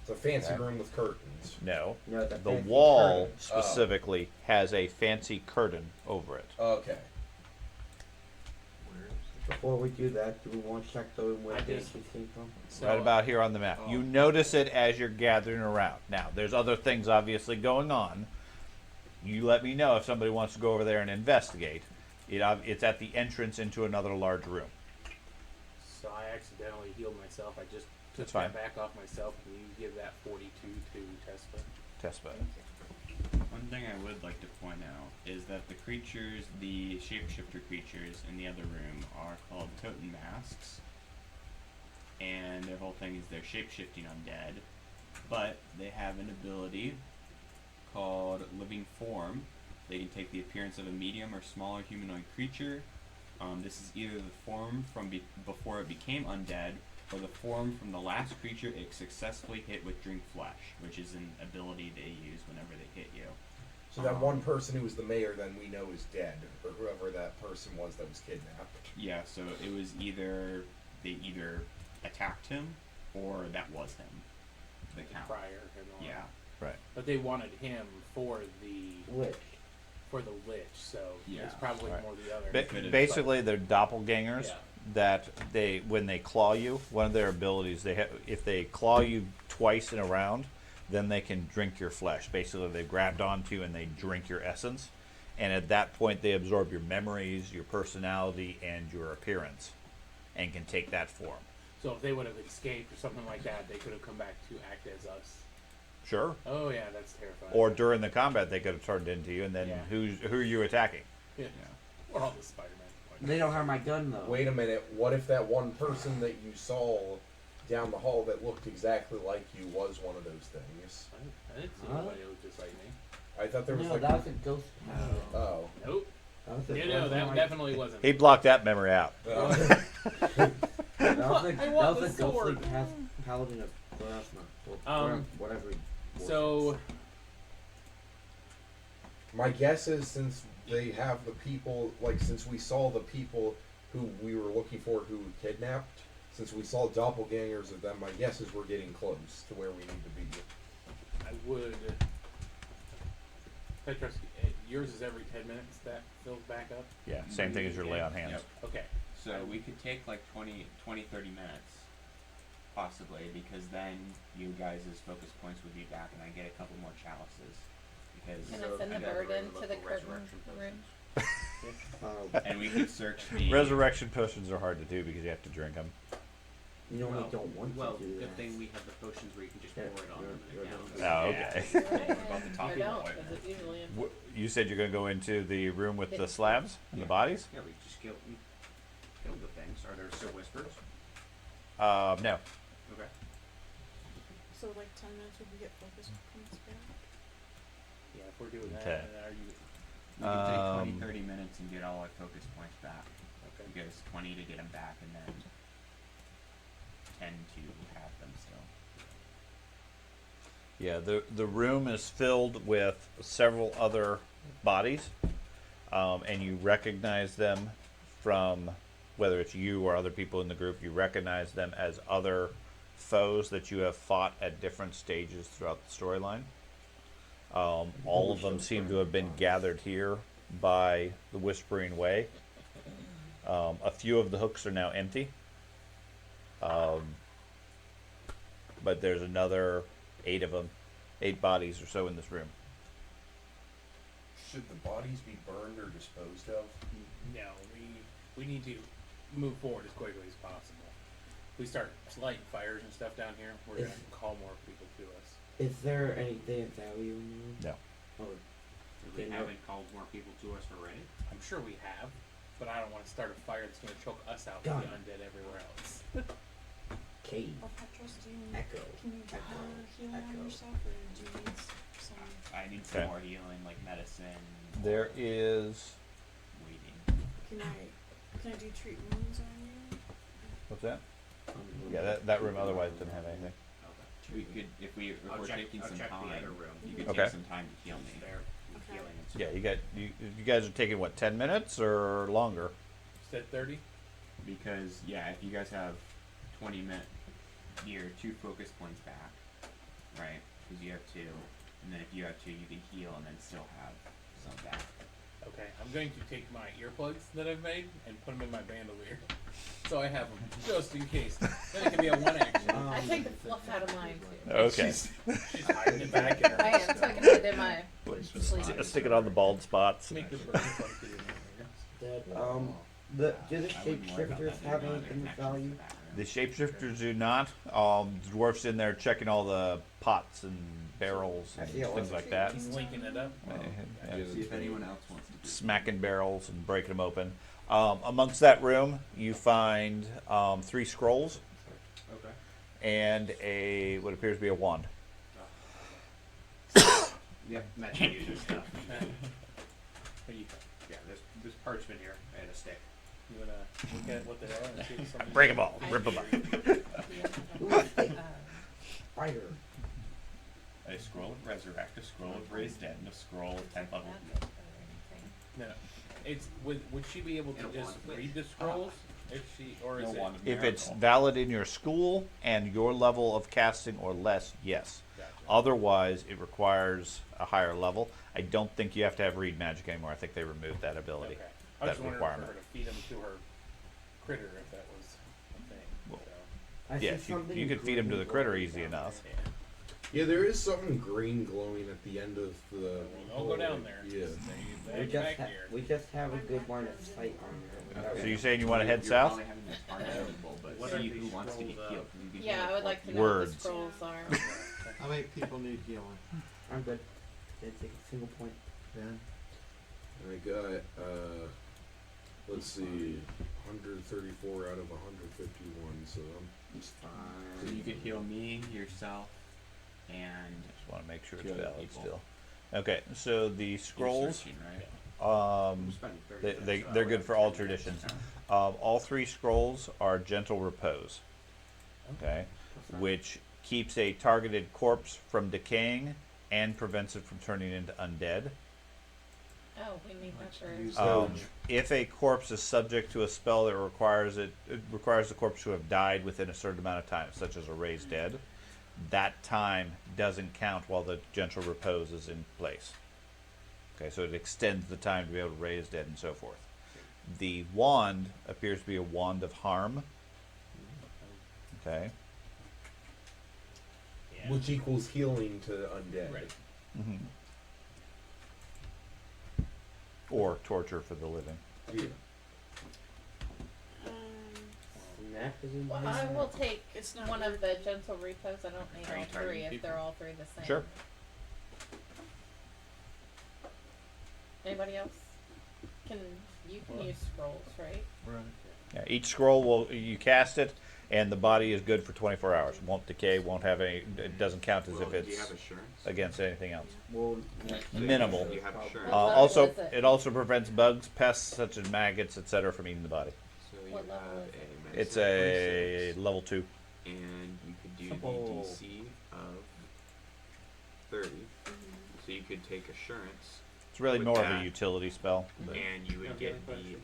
It's a fancy Okay. room with curtains. No, No, it's a the fancy wall curtain. specifically has a fancy curtain over it. Okay. Before we do that, do we want to check the where I the just- banshee came from? So, Right about here on the map. oh. You notice it as you're gathering around. Now, there's other things obviously going on. You let me know if somebody wants to go over there and investigate. It's at the entrance into another large room. So I accidentally healed myself. I just took That's fine. that back off myself. Can you give that 42 to Tespa? Test bed. One thing I would like to point out is that the creatures, the shapeshifter creatures in the other room, are called totem masks. and their whole thing is they're shape-shifting undead, but they have an ability called Living Form. They can take the appearance of a medium or smaller humanoid creature. This is either the form from before it became undead, or the form from the last creature it successfully hit with drink flesh, which is an ability they use whenever they hit you. So that one person who was the mayor, then we know is dead, or whoever that person was that was kidnapped. Yeah, so it was they either attacked him, or that was him. The count. Prior and all. Yeah. Right. But they wanted him for the Lich. So Yeah. it's probably Right. more the other. Basically, they're doppelgangers. Yeah. That when they claw you, one of their abilities, if they claw you twice in a round, then they can drink your flesh. Basically, they've grabbed onto you and they drink your essence, and at that point, they absorb your memories, your personality, and your appearance, and can take that form. So if they would have escaped or something like that, they could have come back to act as us. Sure. Oh yeah, that's terrifying. Or during the combat, they could have turned into you, and then Yeah. who are you attacking? Yeah. Or all the Spider-Man. They don't have my gun though. Wait a minute, what if that one person that you saw down the hall that looked exactly like you was one of those things? I didn't see Huh? anybody who looked just like me. I thought there was No, like... that was a ghost paladin. Oh. Nope. That was a Yeah, no, that like- definitely wasn't. He blocked that memory out. That was a, I want the ghostly sword. paladin of plasma. Or whatever. he was. So My guess is since they have the people, like since we saw the people who we were looking for who were kidnapped, since we saw doppelgangers of them, my guess is we're getting close to where we need to be. I would. Petros, yours is every 10 minutes that fills back up. Yeah, same thing as your lay on hands. Yep. Okay. So we could take like 20, 30 minutes, possibly, because then you guys' focus points would be back, and I get a couple more chalices. Because Can I send the bird into the curtain room? and we could search the Resurrection potions are hard to do because you have to drink them. You know we don't want Well, to do good that. thing we have the potions where you can just Yeah, pour it on them and you're it counts. Oh, okay. about the top I of the don't, white. because it's usually empty. You said you're going to go into the room with the slabs and the bodies? Yeah, we just kill the things. Are there still whispers? No. Okay. So like 10 minutes would we get focus points back? Yeah, if we're doing that, Okay. then are you We could take 20, 30 minutes and get all our focus points back. okay? Because 20 to get them back, and then 10 to have them still. Yeah, the room is filled with several other bodies, and you recognize them from, whether it's you or other people in the group, you recognize them as other foes that you have fought at different stages throughout the storyline. All of them seem to have been gathered here by the Whispering Way. A few of the hooks are now empty. But there's another 8 of them, 8 bodies or so in this room. Should the bodies be burned or disposed of? No, we need to move forward as quickly as possible. If we start lighting fires and stuff down here, we're gonna call more people to us. Is there anything of value in the room? No. Oh, We Okay, no. haven't called more people to us already. I'm sure we have, but I don't want to start a fire that's gonna choke us out Gun. with the undead everywhere else. Cave. Or Petros, do you Echo. can you get Echo. more healing on Echo. yourself, or do you need some? I need some Okay. more healing, like medicine. There is... Waiting. Can I do treat wounds on you? What's that? Yeah, that room otherwise didn't have anything. We could, if we're taking I'll some check time, the other room. you could Okay. take some time to heal me. There, Okay. healing and Yeah, stuff. you guys are taking, what, 10 minutes or longer? Said 30. Because, yeah, if you guys have 20 minutes, you're 2 focus points back, right? Because you have 2, and then if you have 2, you can heal and then still have some back. Okay, I'm going to take my earplugs that I've made and put them in my bandolier, so I have them just in case. Then it can be a one action. I take the fluff out of mine too. Okay. She's hiding it back in her. I am tucking it in my sleeve. Stick it on the bald spots. Make the bird fuck it in there. Do the shapeshifters have anything of value? The shapeshifters do not. Dwarf's in there checking all the pots and barrels and Yeah, things like that. He's linking it up. And See if anyone else wants to do smacking barrels and breaking them open. Amongst that room, you find 3 scrolls. and what appears to be a wand. Yeah, magic user stuff. What do you Yeah, there's parchment here and a stick. You wanna look at what they are and see if something? Break them all, rip them up. Fire. A scroll of resurrect, a scroll of raise dead, and a scroll of 10th level. No, it's would she be able to And a just wand of read the scrolls if she or No is wand it? of If it's miracle. valid in your school and your level of casting or less, yes. Gotcha. Otherwise, it requires a higher level. I don't think you have to have read magic anymore. I think they removed that ability. Okay. I was that just wondering requirement. for her to feed them to her critter if that was a thing. Well, so. I see Yes, something you could feed them to the green critter glowing easy down enough. there. Yeah. Yeah, there is something green glowing at the end of the. Don't go down there. Yeah. We Stay just, back here. we just have a good line of sight on there. So you're saying you want to head You're south? probably having this part available, but What see are who these wants to get scrolls healed. of? You can Yeah, heal I would four like to people. know what Words. the scrolls are. How many people need healing? I'm good. Didn't take a single point. Ben? I got, let's see, 134 out of 151, so I'm So you could heal me, yourself, and Just want to make sure it's Two other valid people. still. Okay, so the you're scrolls, searching, right? I'm spending 30 minutes they're an good hour for all after traditions. that. All three scrolls are gentle repose. Okay, which keeps a targeted corpse from decaying and prevents it from turning into undead. Oh, we need that for. use If a corpse is subject to a spell that requires it requires the corpse to have died within a certain amount of time, such as a raised dead, that time doesn't count while the gentle repose is in place. Okay, so it extends the time to be able to raise dead and so forth. The wand appears to be a wand of harm. Okay. Yeah. which equals healing to undead. Right. Mm-hmm. Or torture for the living. Yeah. Snap is in Well, there. I will take It's not one of the gentle repose. I don't need Are you all three targeting if people? they're all three the same. Sure. Anybody else? You can use scrolls, right? Right. Yeah, each scroll you cast it, and the body is good for 24 hours. Won't decay. Won't have any. It doesn't count as Well, if do you have it's assurance? against anything else. Well, So Minimal. You have assurance. What level Also, is it? it also prevents bugs, pests such as maggots, etc., from eating the body. So you What level have is it? a medicine It's of a 26, level 2. and you could do Couple- the DC of 30. So you could take assurance, It's really With more of that- a utility spell. but- and you would No get healing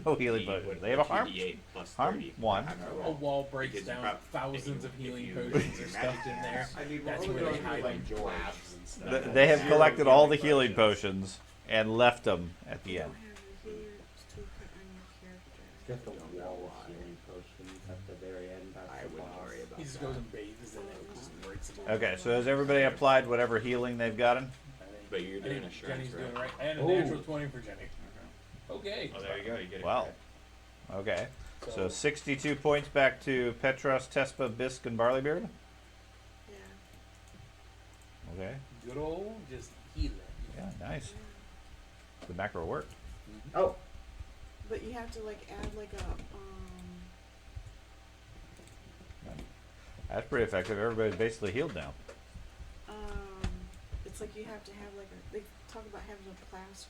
no healing the potions. They have a harm. 2d8 plus Harm 30. one. Have to A roll. wall breaks Because down, prob- thousands if of you- healing if you potions use are your stuffed magic in there. hands, I mean, That's we're where only they going hide by them George. labs and stuff. They have Zero collected all the healing healing potions and left them at the end. Don't have your healers to put on your character. just a wall of healing potions at the very end. That's I the wouldn't boss. worry about He just that. goes and bathes in it and just breaks it. Okay, so has everybody applied whatever healing they've gotten? But you're I doing think assurance, Jenny's right? doing right. And a Oh. natural 20 for Jenny. Okay. Oh, there you go. You get it. Wow. Okay. So 62 points back to Petros, Tespa, Bisk, and Barleybeard. Yeah. Okay. Good old just healing. Yeah, nice. The macro worked. Oh, But you have to like add like a That's pretty effective. Everybody's basically healed now. it's like you have to have like a they talk about having a plaster.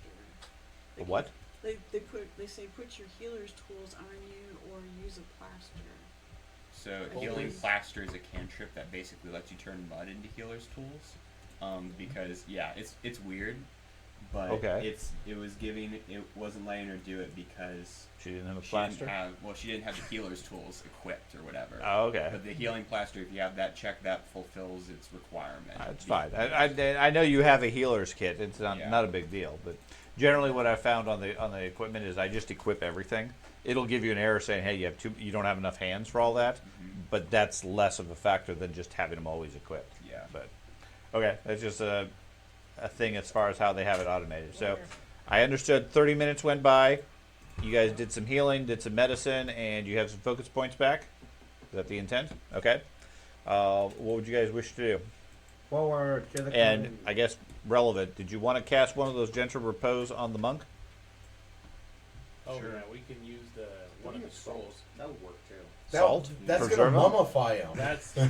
A Like, what? They say put your healer's tools on you or use a plaster. So Holy- healing plaster is a cantrip that basically lets you turn mud into healer's tools. Because yeah, it's weird, but Okay. it wasn't letting her do it because She didn't have a she plaster? didn't have the healer's tools equipped or whatever. Oh, okay. But the healing plaster, if you have that check, that fulfills its requirement. That's fine. I know you have a healer's kit. It's not, Yeah. not a big deal. But generally, what I found on the equipment is I just equip everything. It'll give you an error saying, "Hey, you don't have enough hands for all that." But that's less of a factor than just having them always equipped. Yeah. But okay, that's just a thing as far as how they have it automated. So I understood. 30 minutes went by. You guys did some healing, did some medicine, and you have some focus points back. Is that the intent? Okay. What would you guys wish to do? forward to the And coin. I guess relevant, did you want to cast one of those gentle repose on the monk? Oh Sure. yeah, we can use one of the scrolls. That would work too. Salt? That's Preserve 'em? gonna mummify him. That's so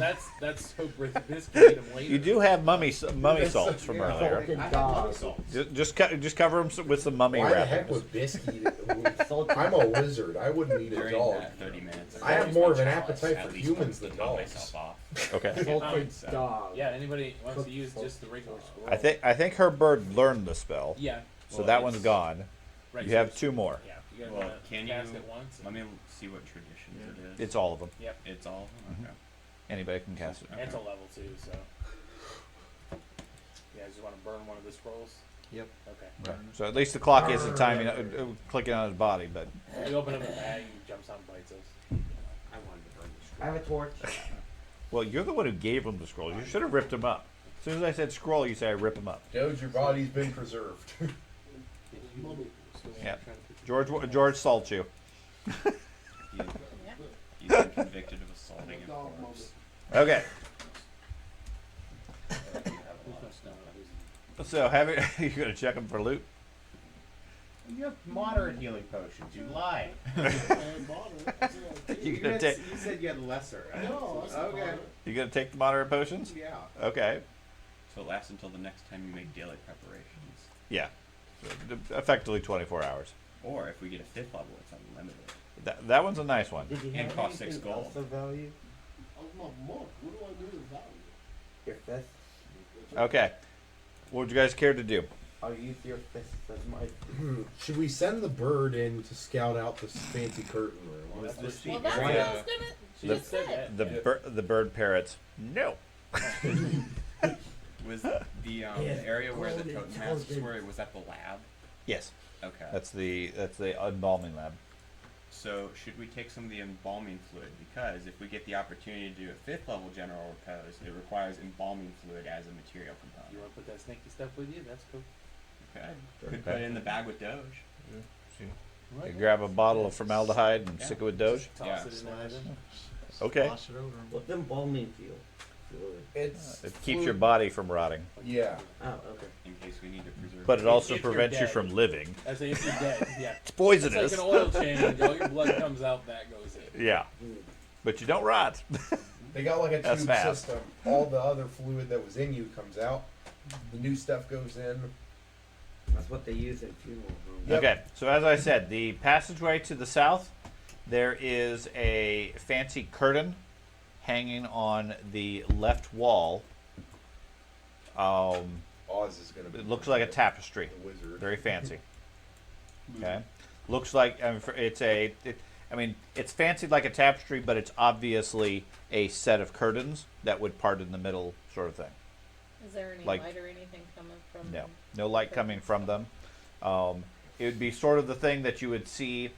biscuit him later. You do have mummy salts from earlier. Salted I have dog. mummy salt. Just cover them with some mummy Why the wrapping. heck would Biscuit? Salted I'm a wizard. I wouldn't eat a During dog. that 30 minutes. I have use more my of an chalice appetite at for least humans once than to top dogs. myself off. Okay. salted So- dog. Yeah, anybody wants to use just the regular scroll? I think her bird learned the spell, Yeah. so well, that it's- one's gone. Right, You so have it's- 2 more. Yeah, you gotta Well, can cast you- it once. Let me see what traditions it is. It's all of them. It's all of them? Okay. Anybody can cast it. Okay. And it's a level 2, so. Yeah, just want to burn one of the scrolls? Yep. Okay. Right. So at least the clock isn't timing clicking on his body, but We open up the bag and he jumps out and bites us. I wanted to burn the I scroll. have a torch. well, you're the one who gave him the scrolls. You should have ripped him up. As soon as I said scroll, you say I rip him up. Doge, your body's been preserved. Yeah. George salts you. He's been convicted of assaulting a corpse. Okay. So you're gonna check him for loot. You have moderate healing potions. You lied. You gonna take You said you had lesser. No, I said Okay. moderate. you gonna take the moderate potions? Yeah. Okay. So it lasts until the next time you make daily preparations. Yeah. So, effectively 24 hours. Or if we get a 5th level, it's unlimited. That one's a nice one. Did you And have cost 6 anything gold. else of value? I'm a monk. What do I do with value? Your fist? Okay. What would you guys care to do? I'll use your fist as my. Should we send the bird in to scout out this fancy curtain room? That's what she Well, that's what I was gonna She just just said said. that. The bird parrots. No. Was the area where the totem masks were, was that the lab? Yes. Okay. That's the embalming lab. So should we take some of the embalming fluid? Because if we get the opportunity to do a 5th level general repose, it requires embalming fluid as a material You component. want to put that snaky stuff with you? That's cool. Okay. Could put it in the bag with Doge. You grab a bottle of formaldehyde and Yeah. stick it with Doge. Toss Yeah. it in there. then. Okay. Slosh it over 'em. What's embalming feel? Fluid. It's It keeps your body from rotting, Yeah. Oh, okay. In case we need to preserve. but it also If you're prevents you dead. from living. I say if you're dead, yeah. It's It's poisonous. like an oil change. All your blood comes out, that goes in. Yeah, but you don't rot. They got like a That's tube fast. system. All the other fluid that was in you comes out. The new stuff goes in. That's what they use in funeral homes. Yep. Okay, so as I said, the passageway to the south, there is a fancy curtain hanging on the left wall. Oz is gonna be. It looks like a tapestry, The wizard. very fancy. Okay, looks like it's fancy like a tapestry, but it's obviously a set of curtains that would part in the middle, sort of thing. Is there any Like- light or anything coming from? No light coming from them. It would be sort of the thing that you would see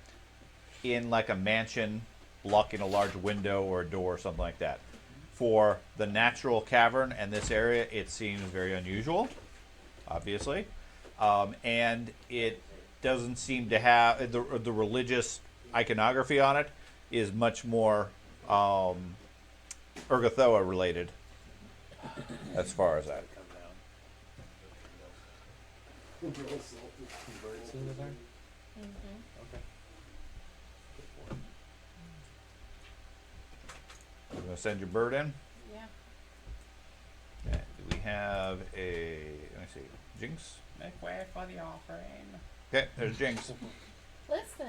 in like a mansion blocking a large window or a door or something like that. For the natural cavern and this area, it seems very unusual, obviously. And it doesn't seem to have the religious iconography on it is much more Urgathoa related as far as that. Come down. Birds in the there? Mm-hmm. Okay. You're gonna send your bird in. Yeah. Okay. Do we have a? Let me see. Jinx. Make way for the offering. Okay, there's Jinx. Listen.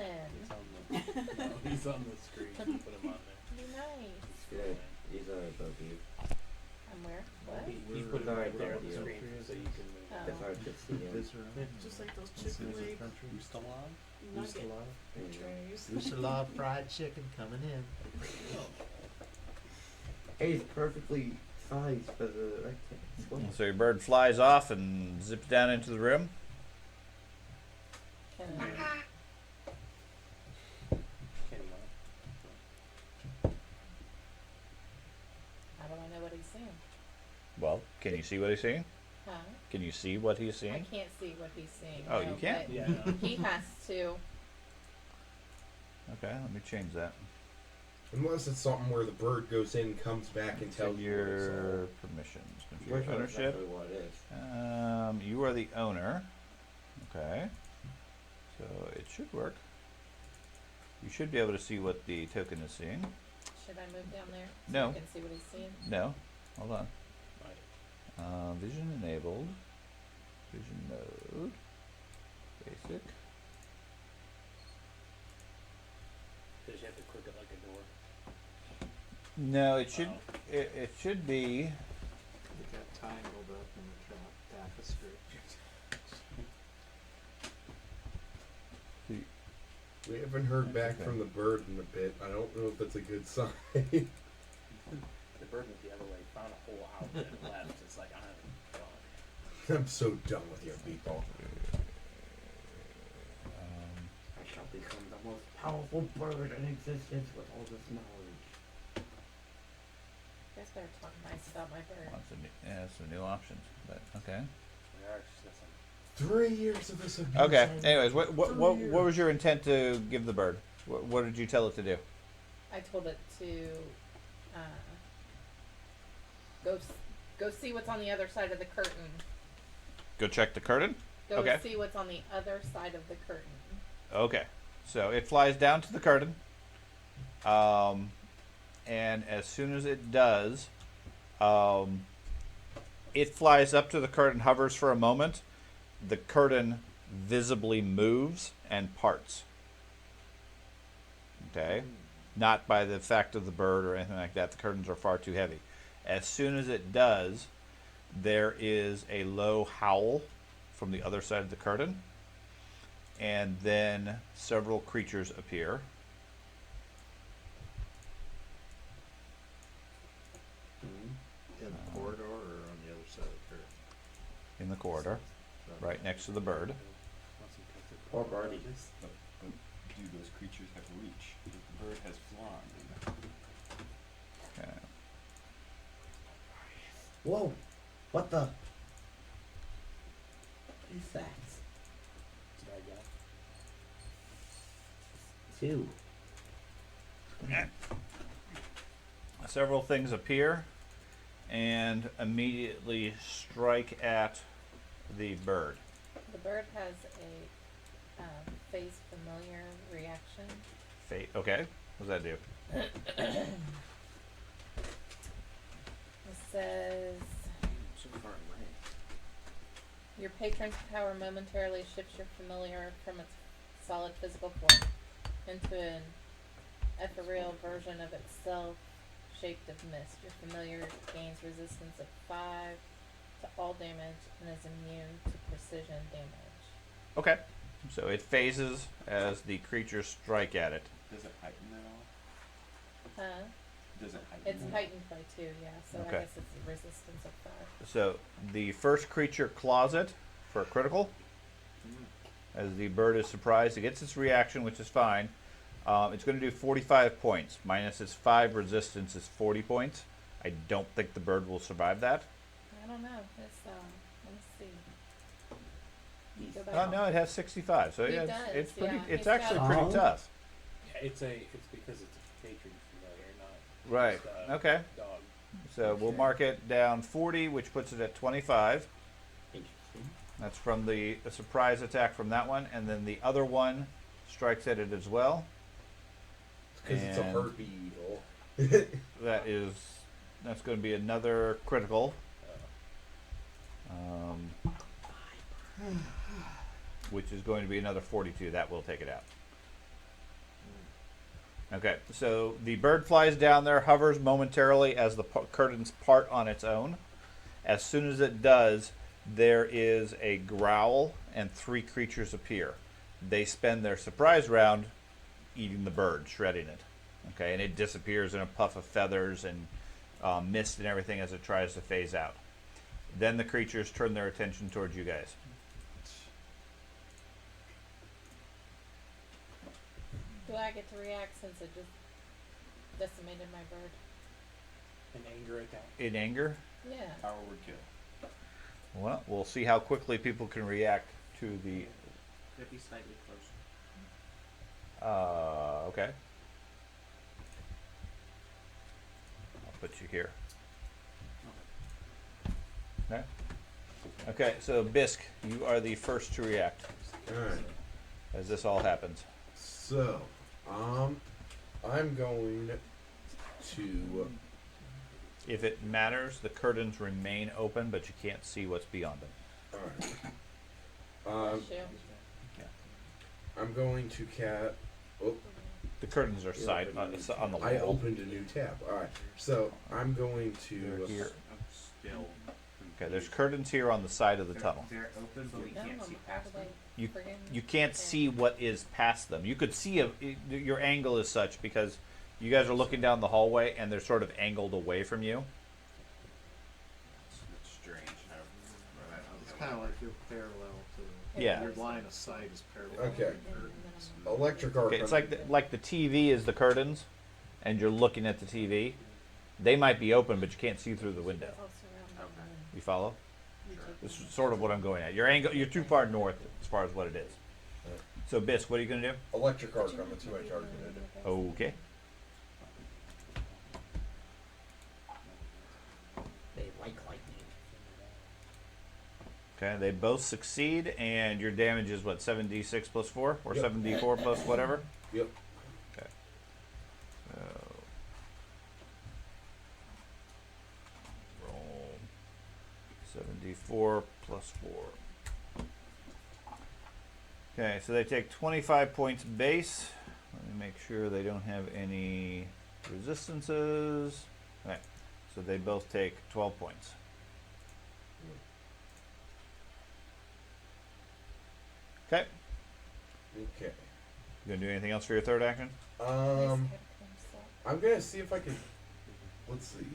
He's on the screen. Put him on there. Be nice. Good. He's above you. I'm where? What? He put it right there on the screen so you can move. Oh. It's hard to see him. Just like those chicken leg nugget trays. Usalab fried chicken coming in. Hey, he's perfectly sized for the rectangle. So your bird flies off and zips down into the room. Can Can you not? how do I know what he's seeing? Well, can you see what he's seeing? Huh? Can you see what he's I seeing? can't see what he's seeing. Oh, no, you can't? but Yeah, no. He has to. Okay, let me change that. Unless it's something where the bird goes in, comes back, and tells you what Your it's permissions. We're Configure sure ownership. exactly what it is. You are the owner. Okay. So it should work. You should be able to see what the token is seeing. Should I move down there so No. you can see what he's seeing? No. Hold on. Right. Vision enabled. Vision mode. Basic. Does you have to click it like a door? No, it should. It should be. It got tangled up in the tapestry. We haven't heard back from the bird in a bit. I don't know if that's a good sign. The bird went the other way, found a hole out and left. It's like, I'm gone. I'm so done with you people. I shall become the most powerful bird in existence with all this knowledge. You guys better talk nice about my bird. Some new options, but okay. We are just got some 3 years of this abuse. Okay. Anyways, what was your intent to give the bird? What did you tell it to do? I told it to go see what's on the other side of the curtain. Go check the curtain. Go Okay. see what's on the other side of the curtain. Okay. So it flies down to the curtain. And as soon as it does, it flies up to the curtain, hovers for a moment. The curtain visibly moves and parts. Okay? Not by the fact of the bird or anything like that. The curtains are far too heavy. As soon as it does, there is a low howl from the other side of the curtain. And then several creatures appear. In the corridor or on the other side of the curtain? In the corridor, So, right next to the bird. Poor birdie. But do those creatures have reach? If the bird has flying. Okay. Whoa! What the? What is that? Did I go? 2. Several things appear and immediately strike at the bird. The bird has a phase familiar reaction. Okay. What does that do? It says So far away. your patron's power momentarily shifts your familiar from its solid physical form into an ethereal version of itself, shaped of mist. Your familiar gains resistance of 5 to all damage and is immune to precision damage. Okay. So it phases as the creatures strike at it. Does it heighten at all? Huh? Does it heighten? It's at all? heightened by 2, yeah, so Okay. I guess it's a resistance of 5. So the first creature claws it for a critical. As the bird is surprised, it gets its reaction, which is fine. It's going to do 45 points. Minus its 5 resistance is 40 points. I don't think the bird will survive that. I don't know. It's let me see. Go back. Oh no, it has 65. So He yeah, does, it's pretty. yeah. It's He's actually got- pretty Oh. tough. Yeah, it's because it's a patron familiar, not Right. just, Okay. dog. So we'll mark it down 40, which puts it at 25. Interesting. That's from the surprise attack from that one, and then the other one strikes at it as well. Because it's a And hurt beetle. That's going to be another critical. Which is going to be another 42. That will take it out. Okay, so the bird flies down there, hovers momentarily as the curtains part on its own. As soon as it does, there is a growl and 3 creatures appear. They spend their surprise round eating the bird, shredding it. Okay, and it disappears in a puff of feathers and mist and everything as it tries to phase out. Then the creatures turn their attention towards you guys. Do I get to react since it just decimated my bird? An anger attack. In anger? Yeah. Power word kill. Well, we'll see how quickly people can react to the. Could be slightly closer. Okay. I'll put you here. Okay. Okay, so Bisque, you are the first to react Alright. as this all happens. So, I'm going to. If it matters, the curtains remain open, but you can't see what's beyond them. Alright. Bless you. I'm going to cat. Oh, The curtains are side on the wall. I opened a new tab. Alright. So I'm going They're to. here. Still. Okay, there's curtains here on the side of the tunnel. They're open, but we Down can't on see the past them. hallway. You Friggin' you can't see what is past them. You could see your angle is such because you guys are looking down the hallway and they're sort of angled away from you. It's strange how. It's kind of like you're parallel to Yeah. your line of sight is parallel. Okay. to the curtains. Electric Okay, Arcana. it's like the TV is the curtains, and you're looking at the TV. They might be open, but you can't see through the window. You follow? This is sort of what I'm going at. Your angle, you're too far north as far as what it is. So, Bisk, what are you going to do? Electric Arcana. That's who I targeted. Okay. They like lightning. Okay, they both succeed, and your damage is what, 7d6 plus 4? Or Yep. 7d4 plus whatever? Yep. Okay. So, roll 7d4 plus 4. Okay, so they take 25 points base. Let me make sure they don't have any resistances. All right, so they both take 12 points. Okay. Okay. You gonna do anything else for your third action? I'm gonna see if I can. Let's see.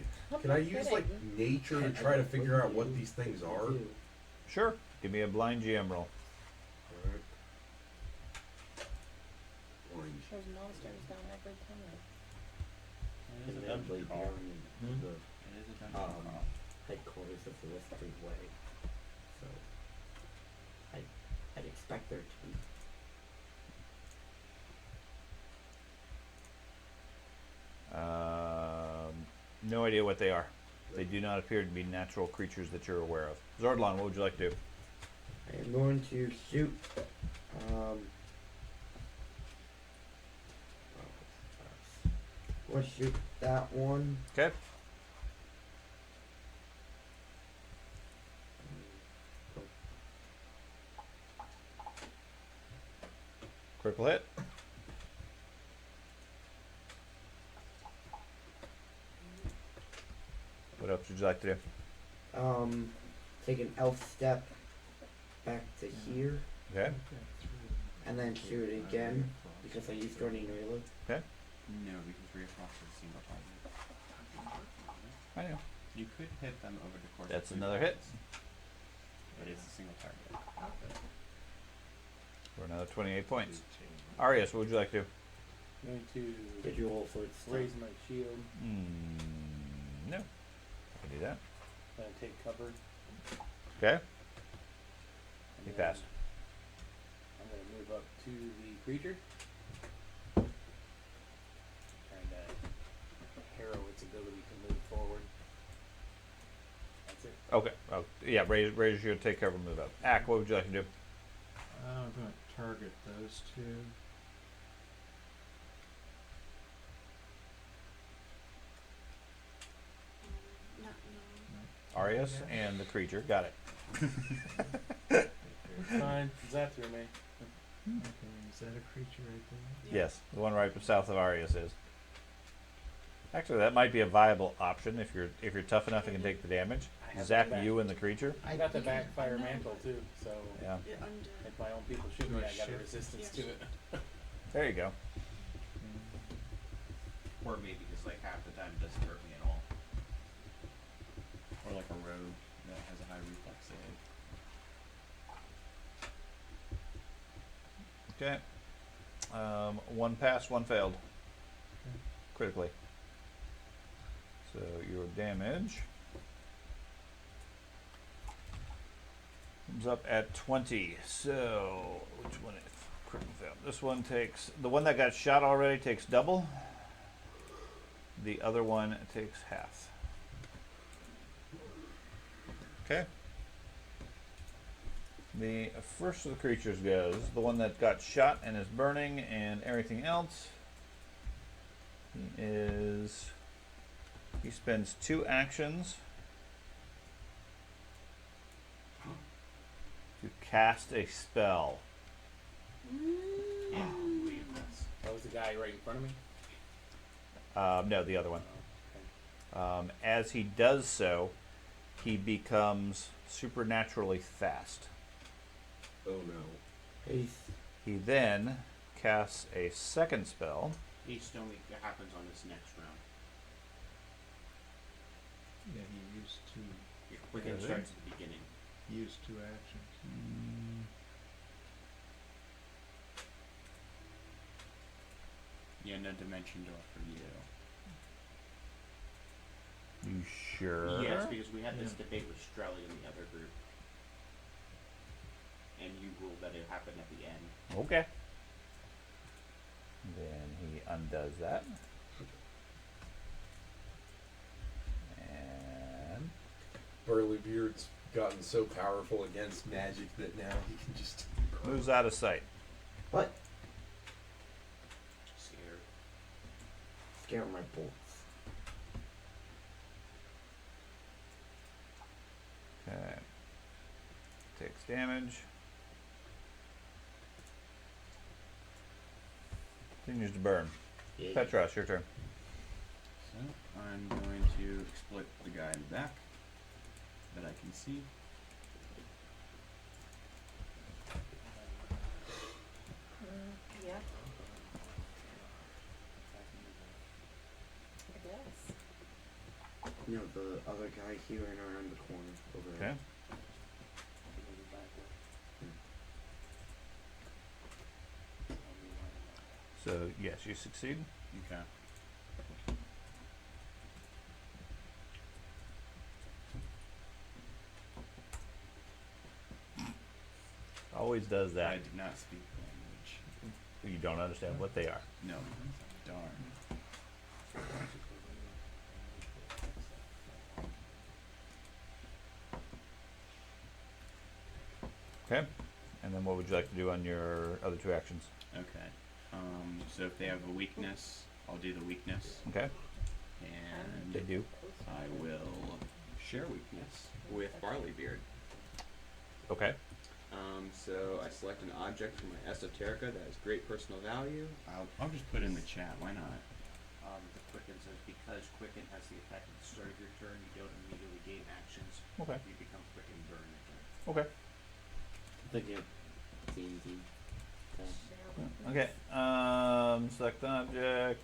Can I use like nature to try to figure out what these things are? Sure. Give me a blind GM roll. Alright. Orange. Those monsters down every tunnel. It is a And then dungeon right crawl. there in the It is a dungeon crawl. headquarters of the Western Way. So I'd expect there to be. No idea what they are. They do not appear to be natural creatures that you're aware of. Zordlon, what would you like to do? I am going to shoot. We'll shoot that one. Okay. Critical hit. What else would you like to do? Take an elf step back to here, Okay. and then shoot it again because I used Journey Reload. No, because reacross is a single target. I know. You could hit them over the course. That's of 3 another hit. rounds, but it's a single target. For another 28 points. Arias, what would you like to do? I'm going to Did you roll for it? raise my shield No. I can do that. and take cover. Okay. and You then passed. I'm going to move up to the creature. Trying to harrow its ability to move forward. That's it. Okay. Oh, yeah. Raise your take cover, move up. Ack, what would you like to do? I'm going to target those two. No. Arias and the creature. Got it. Fine. Zap through me. Okay, is that a creature right there? Yes, the one right south of Arias is. Actually, that might be a viable option if you're tough enough and can take the damage. I have Zap the back- you and the creature. I got the backfire mantle too, so Yeah. Yeah, undead. if my own people shoot Do me, I I got a shift? resistance Yeah. to it. There you go. Or maybe just like half the time it doesn't hurt me at all. Or like a rogue that has a high reflex save. Okay. One passed, one failed. Critically. So your damage comes up at 20. So which one is critical fail? This one takes, the one that got shot already takes double. The other one takes half. Okay. The first of the creatures goes, the one that got shot and is burning and everything else. He is He spends 2 actions to cast a spell. Yeah, leave this. That was the guy right in front of me. No, the other one. Oh, okay. As he does so, he becomes supernaturally fast. Oh no. Haste. He then casts a second spell. Each only happens on this next round. Yeah, he used two. Your quicken Is it? starts at the beginning. Used 2 actions. Yeah, no dimension door for you. You sure? Yes, because we had this Yeah. debate with Strelly and the other group. And you ruled that it happened at the end. Okay. Then he undoes that. And Burlybeard's gotten so powerful against magic that now he can just moves out of sight. What? Scared. Scare my bullets. Okay. Takes damage. Continues to burn. Yeah. Petros, your turn. So I'm going to exploit the guy in the back that I can see. Yeah. I guess. You know, the other guy here and around the corner over there. Okay. So yes, you succeed. Okay. Always does I that. did not speak language. You don't understand what they are. No. Darn. Okay. And then what would you like to do on your other 2 actions? Okay. So if they have a weakness, I'll do the weakness. Okay. They And do. I will share weakness with Barleybeard. Okay. So I select an object from my esoterica that has great personal value. I'll just put it in the chat. Why not? The quicken says because quicken has the effect at the start of your turn, you don't immediately gain actions. Okay. You become quicken burn again. Okay. I think it's easy. Okay. Select object.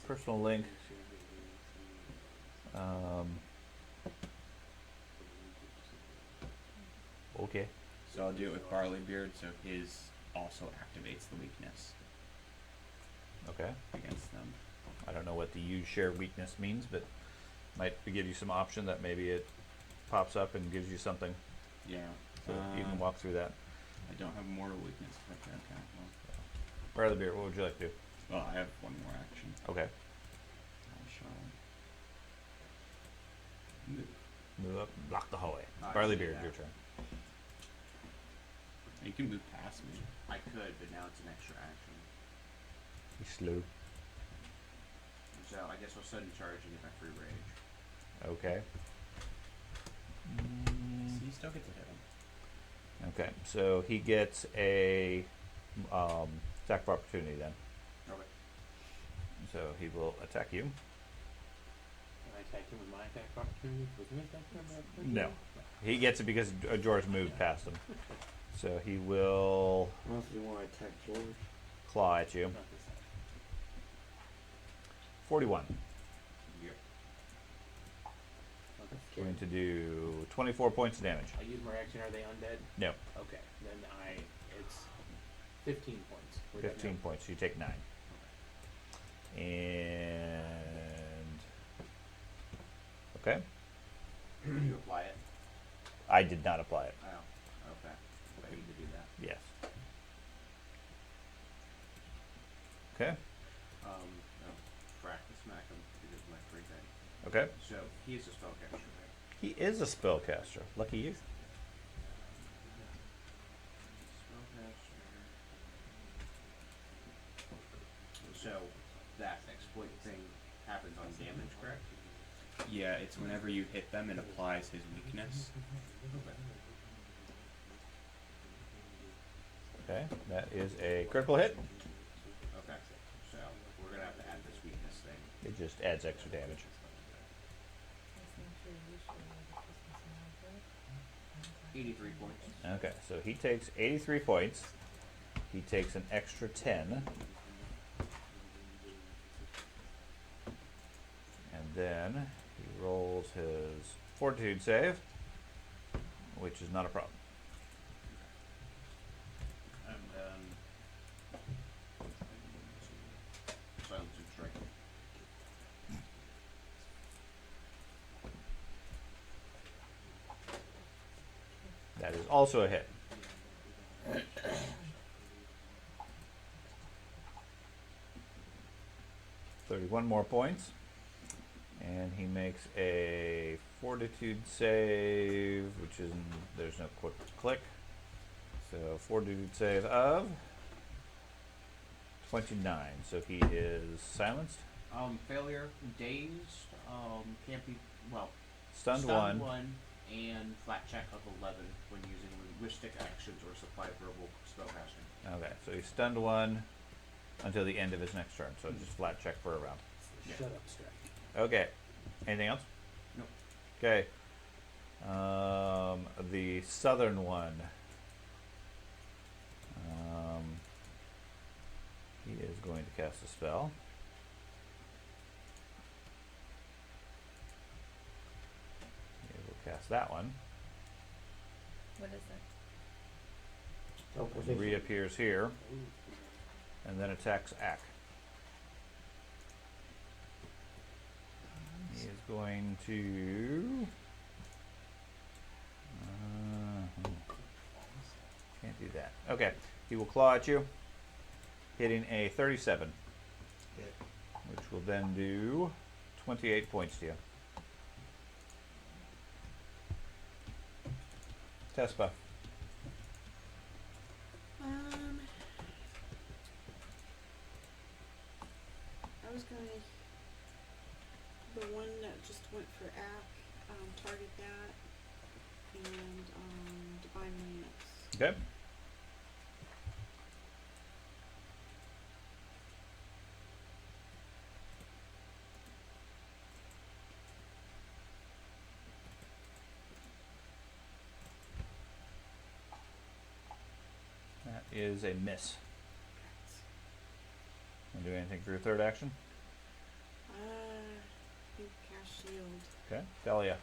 Personal link. Okay. So I'll do it with Barleybeard, so his also activates the weakness Okay. against them. I don't know what the use share weakness means, but might give you some option that maybe it pops up and gives you something. Yeah. So you can walk through that. I don't have mortal weakness. Okay. Barley beer, what would you like to do? Well, I have one more action. Okay. I shall move. Move up and block the hallway. I Barley see beer, that. your turn. You can move past me. I could, but now it's an extra action. He's slow. So I guess I'll sudden charge and get my free rage. Okay. So you still get to hit him. Okay, so he gets a attack of opportunity then. Okay. So he will attack you. Can I attack him with my attack of opportunity? With me attack of opportunity? No. He gets it because George moved past him. So he will Unless you want to attack George. claw at you. Not this time. 41. Yep. That's Going scary. to do 24 points of damage. I use my reaction. Are they undead? No. Okay. Then it's 15 points. We're done 15 now. points. So you take 9. And okay. Did you apply it? I did not apply it. Oh, okay. I need to do that. Yes. Okay. No, practice smack him because of my free thing. Okay. So he is a spellcaster, right? He is a spellcaster. Lucky you. So that exploit thing happens on damage, correct? Yeah, it's whenever you hit them, it applies his weakness. Okay, that is a critical hit. Okay. So we're gonna have to add this weakness thing. It just adds extra damage. 83 points. Okay, so he takes 83 points. He takes an extra 10. And then he rolls his fortitude save, which is not a problem. And silence and strike. That is also a hit. $31 more points. And he makes a fortitude save, which is, there's no quick click. So fortitude save of 29. So he is silenced. Failure, dazed, can't be, well, Stunned stunned 1. and flat check of 11 when using linguistic actions or supply verbal spellcasting. Okay, so he's stunned 1 until the end of his next turn. So just flat check for a round. Yeah. Shut up, Strike. Okay. Anything else? Nope. Okay. The southern one. He is going to cast a spell. He will cast that one. What is it? So position. Reappears here. And then attacks Ack. He is going to... can't do that. Okay. He will claw at you, hitting a 37. Hit. Which will then do 28 points to you. Tespa. I was gonna the one that just went for Ack, target that, and Divine Lance. Okay. That is a miss. Want to do anything for your third action? I think cast shield. Okay. Delia.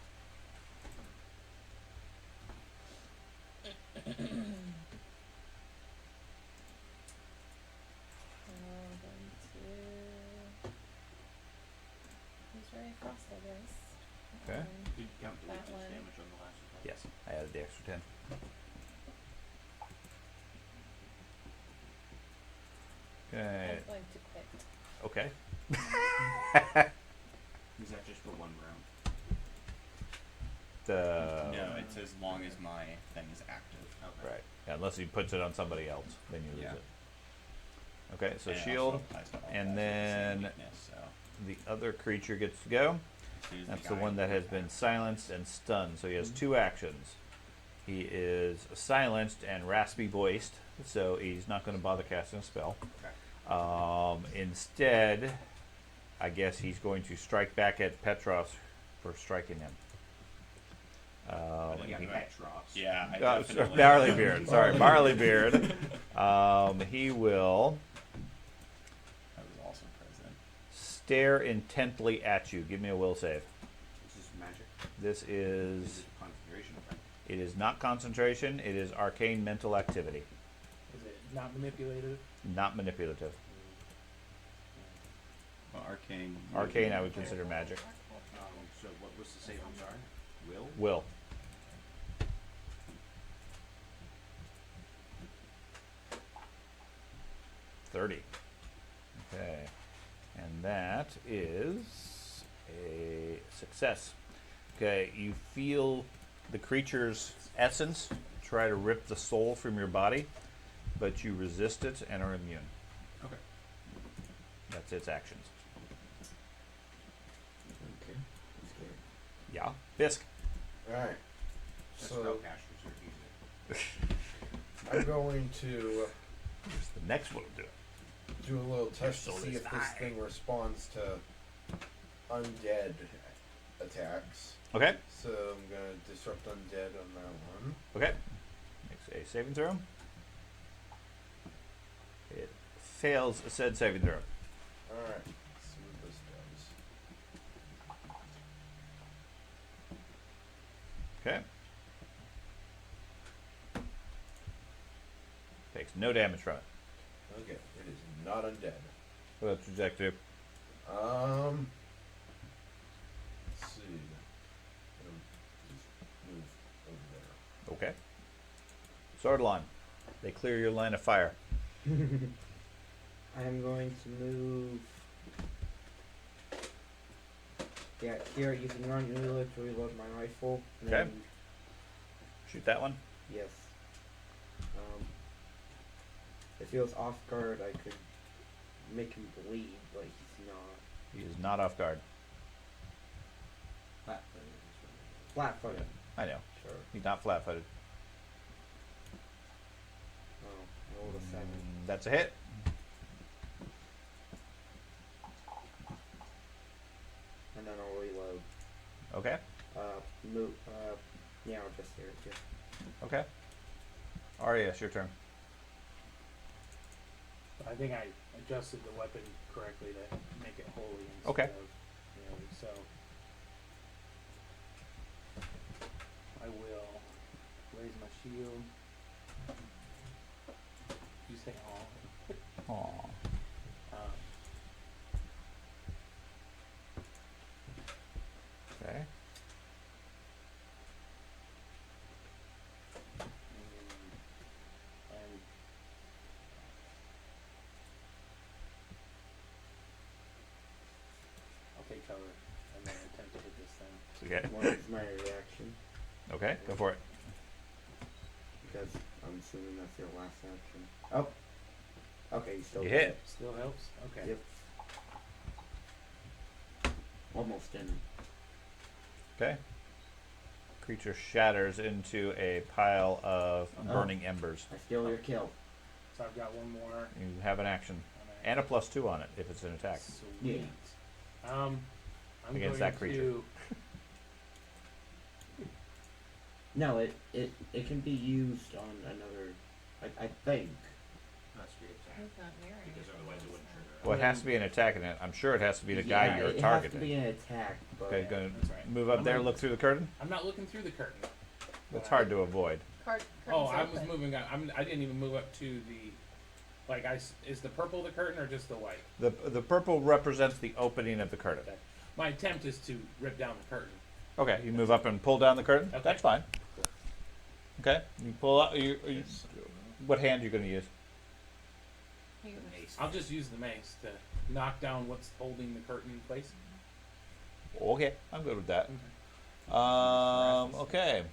He's very fast, I guess. Okay. Did you count the That weakness one. damage on the last attack? Yes, I added the extra 10. Okay. I'm going to quit. Okay. Is that just for one round? No, it's as long as my thing is active. Okay. Right. Yeah, unless he puts it on somebody else, then you lose Yeah. it. Okay, so And it shield, also applies to all and guys with the same then weakness, so the other creature gets to go. he's That's the guy one that with has been attack. silenced and stunned. So he has two actions. He is silenced and raspy voiced, so he's not going to bother casting a spell. Instead, I guess he's going to strike back at Petros for striking him. Yeah, he- Petros. Yeah, I sorry, definitely. Barleybeard. Sorry, Barleybeard. He will I was also present. stare intently at you. Give me a will save. This is magic. This This is. is concentration effect. It is not concentration. It is arcane mental activity, Is it not manipulated? not manipulative. Well, arcane. Arcane, I would consider magic. So what was the save? I'm sorry. Will? Will. $30. Okay, and that is a success. Okay, you feel the creature's essence try to rip the soul from your body, but you resist it and are immune. Okay. That's its actions. Okay. That's good. Yeah. Fisk. Alright. The So spellcasters are easy. I'm going to The next one will do it. do a little test to soul see is if this thine. thing responds to undead attacks. Okay. So I'm gonna disrupt undead on that one. Okay. Makes a saving throw. It fails a said saving throw. Alright. Let's see what this does. Okay. Takes no damage from it. Okay, it is not undead. What's the objective? Let's see. Just move over Okay. Sword line. They clear your line of fire. I'm going to move. Yeah, here using run reload to reload my rifle. And Okay. then, Shoot that one. yes. If he was off guard, I could make him bleed, but he's not. He is not off guard. Flat-footed. I know. Sure. He's not flat-footed. Oh, I rolled a 7. That's a hit. And then I'll reload. Okay. Move. Yeah, I'll just here. Just. Okay. Arya, it's your turn. I think I adjusted the weapon correctly to make it holy instead Okay. of, so I will raise my shield. You say aw. Aw. Okay. And I'll take cover and then attempt to hit this thing. Okay. What is my reaction? Okay, go for it. Because I'm assuming that's your last action. Oh. Okay, you still You did hit. it. Still helps? Okay. Yep. Almost didn't. Okay. Creature shatters into a pile of burning embers. I steal your kill. So I've got one more. You have an action. And a +2 on it if it's an attack. Sweet. I'm Against going that creature. to No, it can be used on another. I think. That's great attack. He's not near Because anything. otherwise it wouldn't trigger. Well, it has to be an attack, and I'm sure it has to be the guy you're it targeting. has to be an attack, but Okay, gonna That's right. move up I'm there, gonna- look through the curtain. I'm not looking through the curtain. It's hard to avoid. Oh, I was moving on. I didn't even move up to the. Like, is the purple the curtain or just the white? The purple represents the opening of the curtain. Okay. My attempt is to rip down the curtain. Okay, you move up and pull down the curtain. Okay. That's fine. Okay, you pull out. What hand are you going to use? I'll just use the mace to knock down what's holding the curtain in place. Okay, I'm good with that. Okay.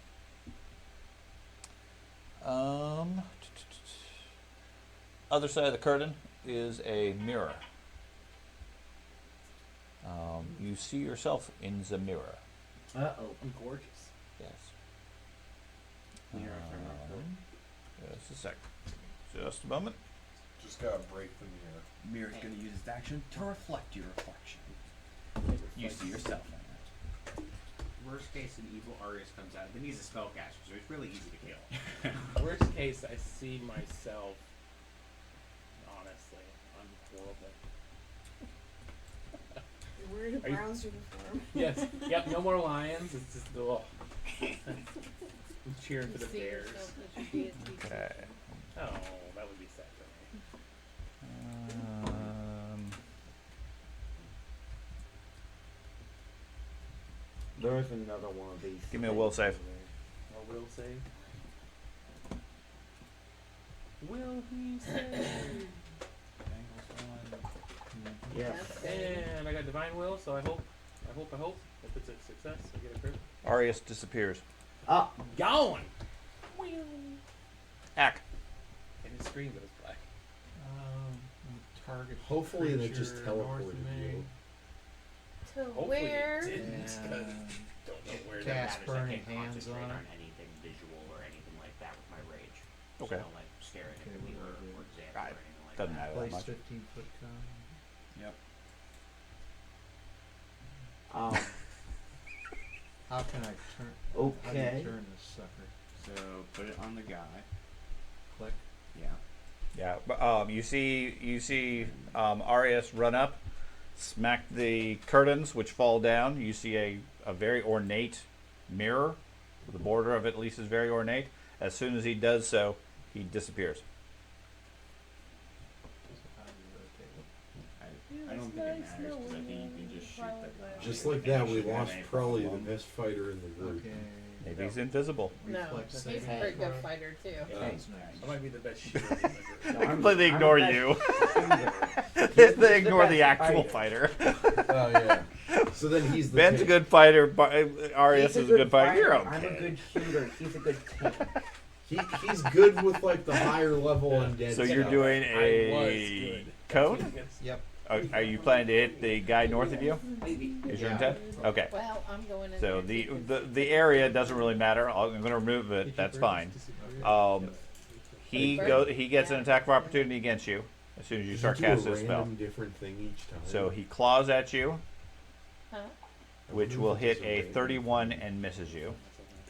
Other side of the curtain is a mirror. You see yourself in the mirror. oh. I'm gorgeous. Yes. Mirrors are not good. Just a sec. Just a moment. Just gotta break the mirror. Mirror's gonna use its action to reflect your reflection. You see yourself in it. Worst case, an evil Arius comes out, but he's a spellcaster, so it's really easy to kill. Worst case, I see myself. Honestly, I'm horrible. You're wearing a Are you- Browns uniform. Yes. Yep. No more lions. It's just I'm cheering for the Bears. Okay. Oh, that would be sad for me. There's another one of these. Give me a will save. A will save. Will he save? Yes. And I got divine will, so I hope. If it's a success, I get a crit. Arius disappears. Ah, Gone. Ack. And his screen goes black. Target. Hopefully they creature just north of teleported me. you. To Hopefully where? it didn't. 'Cause If where that cast matters, I burning can't hands concentrate on on it. anything visual or anything like that with my rage. Okay. So like staring Okay, at me what or do I do? examining Right. or anything like Doesn't that. matter that Place much. 15-foot cone. Yep. How can I turn? How do Okay. you turn this sucker? So put it on the guy. Click. Yeah. Yeah, but you see Arius run up, smack the curtains, which fall down. You see a very ornate mirror. The border of it at least is very ornate. As soon as he does so, he disappears. How do you rotate it? I don't think it matters because I think you can just shoot the. Just like that, we lost probably the best fighter in the group. Okay. Maybe he's invisible. No, Reflex he's a save. pretty good fighter too. That's nice. I might be the best shooter in the group. They completely ignore you. They ignore the actual fighter. Oh yeah. So then he's the Ben's a tank. good fighter. Arius He's is a good fighter. You're I'm a okay. good shooter. He's a good tank. He's good with like the higher level undead. So you're stuff. doing I was a good. cone? Yep. Are you planning to hit the guy north of you? Is your Yeah. intent? Okay. Well, I'm going in So there too. the area doesn't really matter. I'm going to remove it. That's fine. He gets an attack of opportunity against you as soon as you Does start he do a casting a spell. random different thing each time. So he claws at you, Huh? which will hit a 31 and misses you,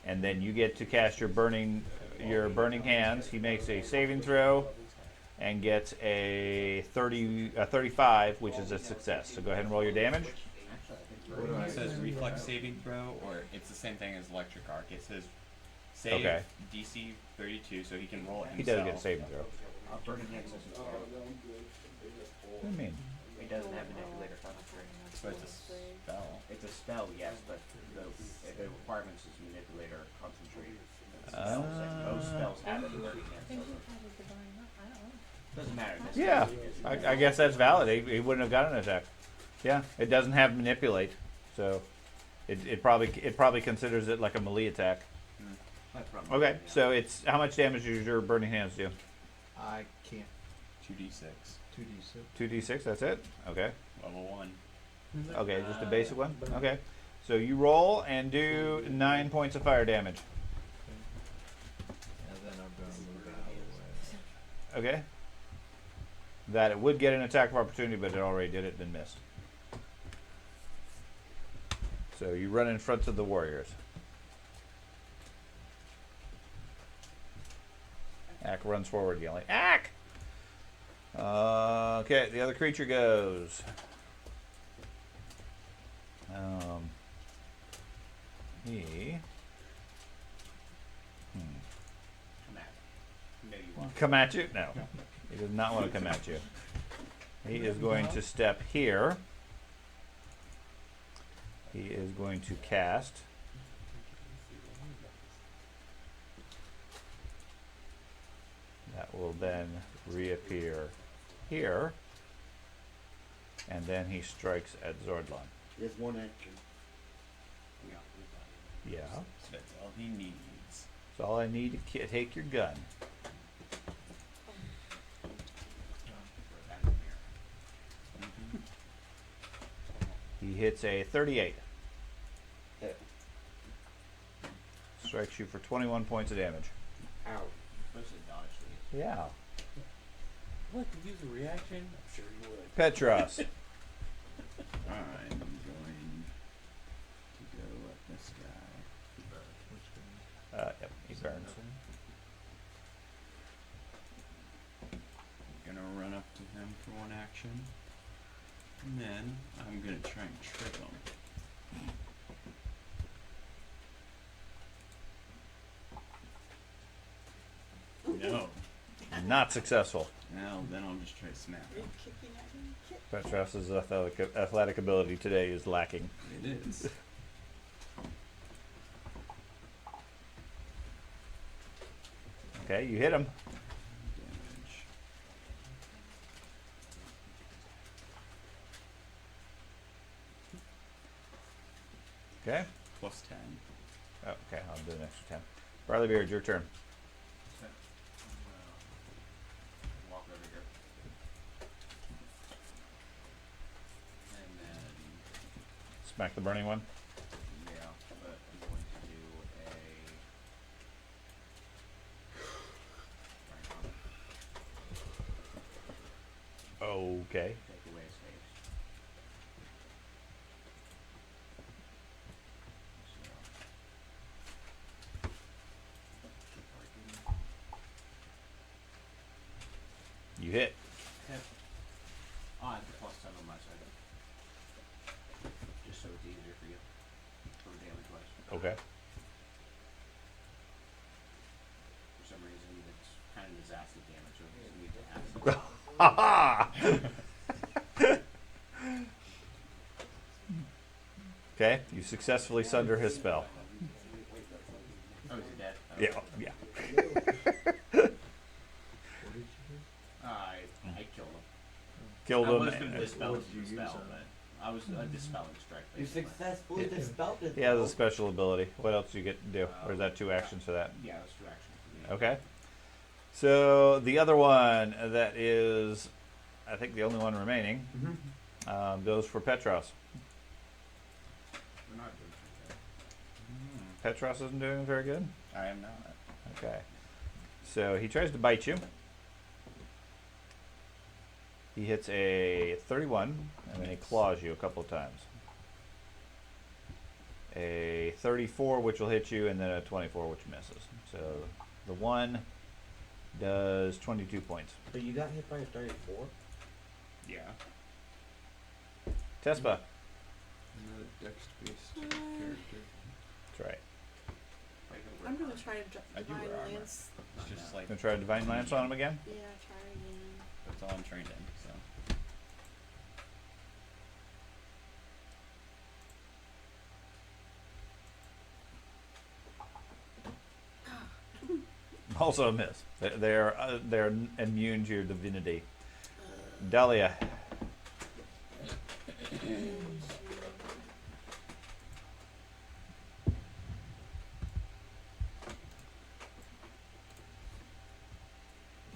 and then you get to cast your burning hands. He makes a saving throw and gets a 35, which is a success. So go ahead and roll your damage. What do I It says do? reflex saving throw, or it's the same thing as electric arc. It says save Okay. DC 32, so he can roll it He himself. does get a saving throw. Burning hands doesn't count. What do you mean? It doesn't have manipulator concentrate. But it's a spell. It's a spell, yes, but the requirements is manipulator concentrate. Most spells have it. Burning hands Think doesn't. you had a divine I don't know. Doesn't matter. This Yeah, is- I guess that's valid. He wouldn't have gotten an attack. Yeah, it doesn't have manipulate, so it probably considers it like a melee attack. That's probably- Okay, so it's how much damage does your burning hands do? I can't. 2d6. 2d6. 2d6. That's it. Okay. Level 1. Okay, just a basic one. Okay, so you roll and do 9 points of fire damage. And then I'm gonna move out of the way. Okay. That it would get an attack of opportunity, but it already did it and missed. So you run in front of the warriors. Ack runs forward yelling, Ack! Okay, the other creature goes. He. Come at me. No, you won't. Come at you? No. He does not want to come at you. He is going to step here. He is going to cast. That will then reappear here. And then he strikes at Zordlon. There's one action. Yeah. That's all he needs. That's all I need to take your gun. He hits a 38. Strikes you for 21 points of damage. Ow. Supposed to dodge these. Yeah. What? Could use a reaction? I'm sure you would. Petros. I'm going to go at this guy. Which one? Yep, he burns. Gonna run up to him for one action. And then I'm gonna try and trip him. No. Not successful. Now then I'll just try to snap Are you him. kicking at him? Kick. Petros's athletic ability today is lacking. It is. Okay, you hit him. Damage. Okay. Plus 10. Oh, okay, I'll do an extra 10. Barleybeard, your turn. Walk over here. And then, Smack the burning one. Yeah, but Okay. Take away his haste. You hit. Hit. Oh, I have the +7 on my side. Just so it's easier for you. For damage wise. Okay. For some reason, it's kind of disaster damage, so it just needs to acid. Ha ha! Okay, you successfully sunder his spell. Oh, is he dead? Oh. Yeah. I killed him. Killed I him. was going to dispel What did the you use spell, on but I was a dispelling strike. You Basically. successfully dispelled it. He has a special ability. What else do you get to do? Or is that 2 actions for that? Yeah, that's 2 actions for me. Okay. So the other one that is, I think, the only one remaining, goes for Petros. We're not doing too Petros isn't doing very good. Hmm. I am not. Okay. So he tries to bite you. He hits a 31, and then he claws you a couple of times. A 34, which will hit you, and then a 24, which misses. So the 1 does 22 points. So you got hit by a 34? Yeah. Tespa. I'm not a dex-based character. That's right. I'm gonna try to I do divine wear armor. lance. It's just like Gonna try to Divine Lance on him again? Yeah, try again. that's all I'm trained in. So Also a miss. They're immune to your divinity. Dahlia.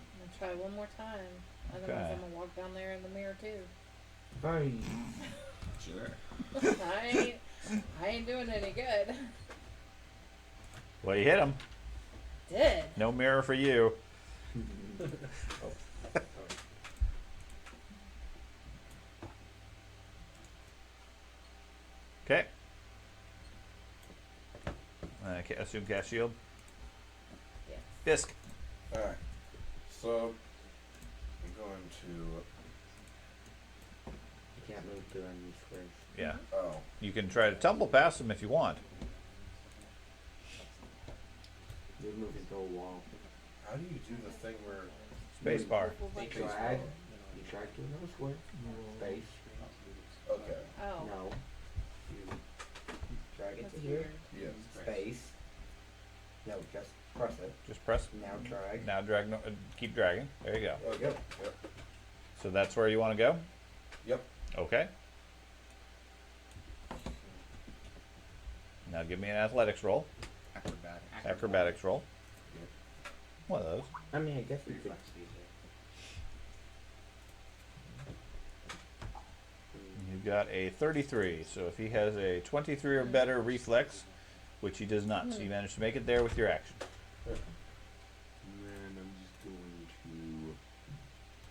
I'm gonna try one more time. Otherwise, Okay. I'm gonna walk down there in the mirror too. Fine. sure. I ain't doing any good. Well, you hit him. Did. No mirror for you. Okay. Assume cast shield. Yes. Fisk. Alright. So, I'm going to. You can't move through any squares. Yeah. Oh. You can try to tumble past him if you want. You're moving through a wall. How do you do the thing where. Space bar. You drag. You drag to another square. Space. Okay. Oh. No. You drag it That's to here. weird. Yes. Space. No, just press it. Just press. Now drag. Now drag. No, keep dragging. There you go. Okay. Yep. So that's where you want to go? Yep. Okay. Now give me an athletics roll. Acrobatics roll. One of those. I mean, I guess we could. You've got a 33. So if he has a 23 or better reflex, which he does not, so you managed to make it there with your action. And then I'm just going to.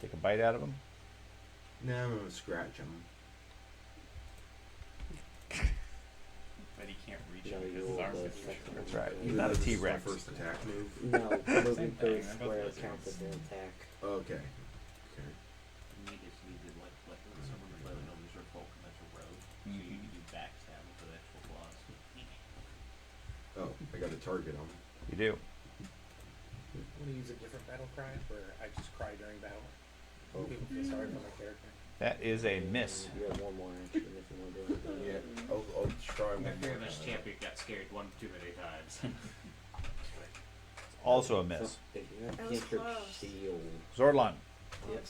Take a bite out of him. No, I'm gonna scratch him. But he can't reach No, it you because his roll arms the are too second short. That's right. Even Not a though this is T-Rex. my first attack move. No, moving through a thing, they're both square lizards. counts as an attack. Okay. You need to let someone play with no wizard folk, and that's a rogue. So you can do backstab with the actual claws. Oh, I got a target on him. You do. Want to use a different battle cry, where I just cry during battle? Oh. People feel sorry for my character. That is a miss. You have one more action if you want to do it. Yeah. I'll try one My more fearless time. champion got scared one too many times. Also a miss. So, if you have That was cantrip close. shield, Zordlon.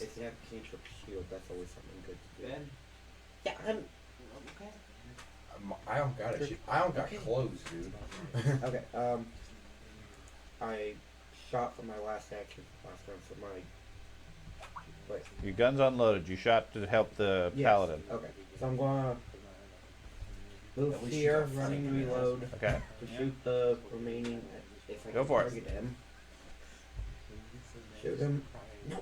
if you have cantrip shield, that's always something good to do. Ben? Yeah, I'm okay. I don't got it. I don't got Okay. clothes, dude. Okay, I shot for my last action last round for my. Wait. Your gun's unloaded. You shot to help the Yes. paladin. Okay, so I'm gonna move At least you here, got running flank reload Okay. to shoot the remaining. If I Go can for it. target him. Shoot him. No.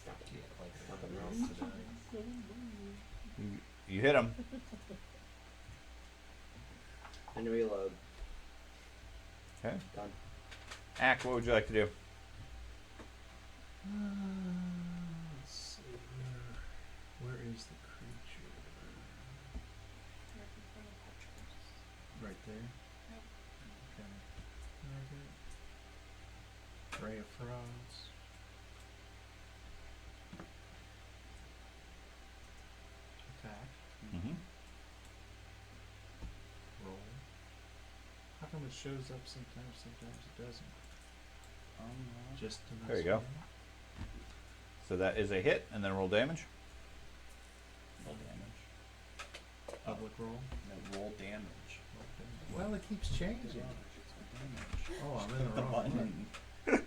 Stop it. You hit him. And reload. Okay. Done. Ack, what would you like to do? Let's see. Where is the creature? Right there. Okay. Target. Ray of Frost. Attack. Mm-hmm. Roll. How come it shows up sometimes it doesn't? Just to There you mess go. with me? So that is a hit, and then roll damage. Roll damage. Public roll. No, roll damage. Well, it keeps changing. Oh, I'm in the wrong button. one.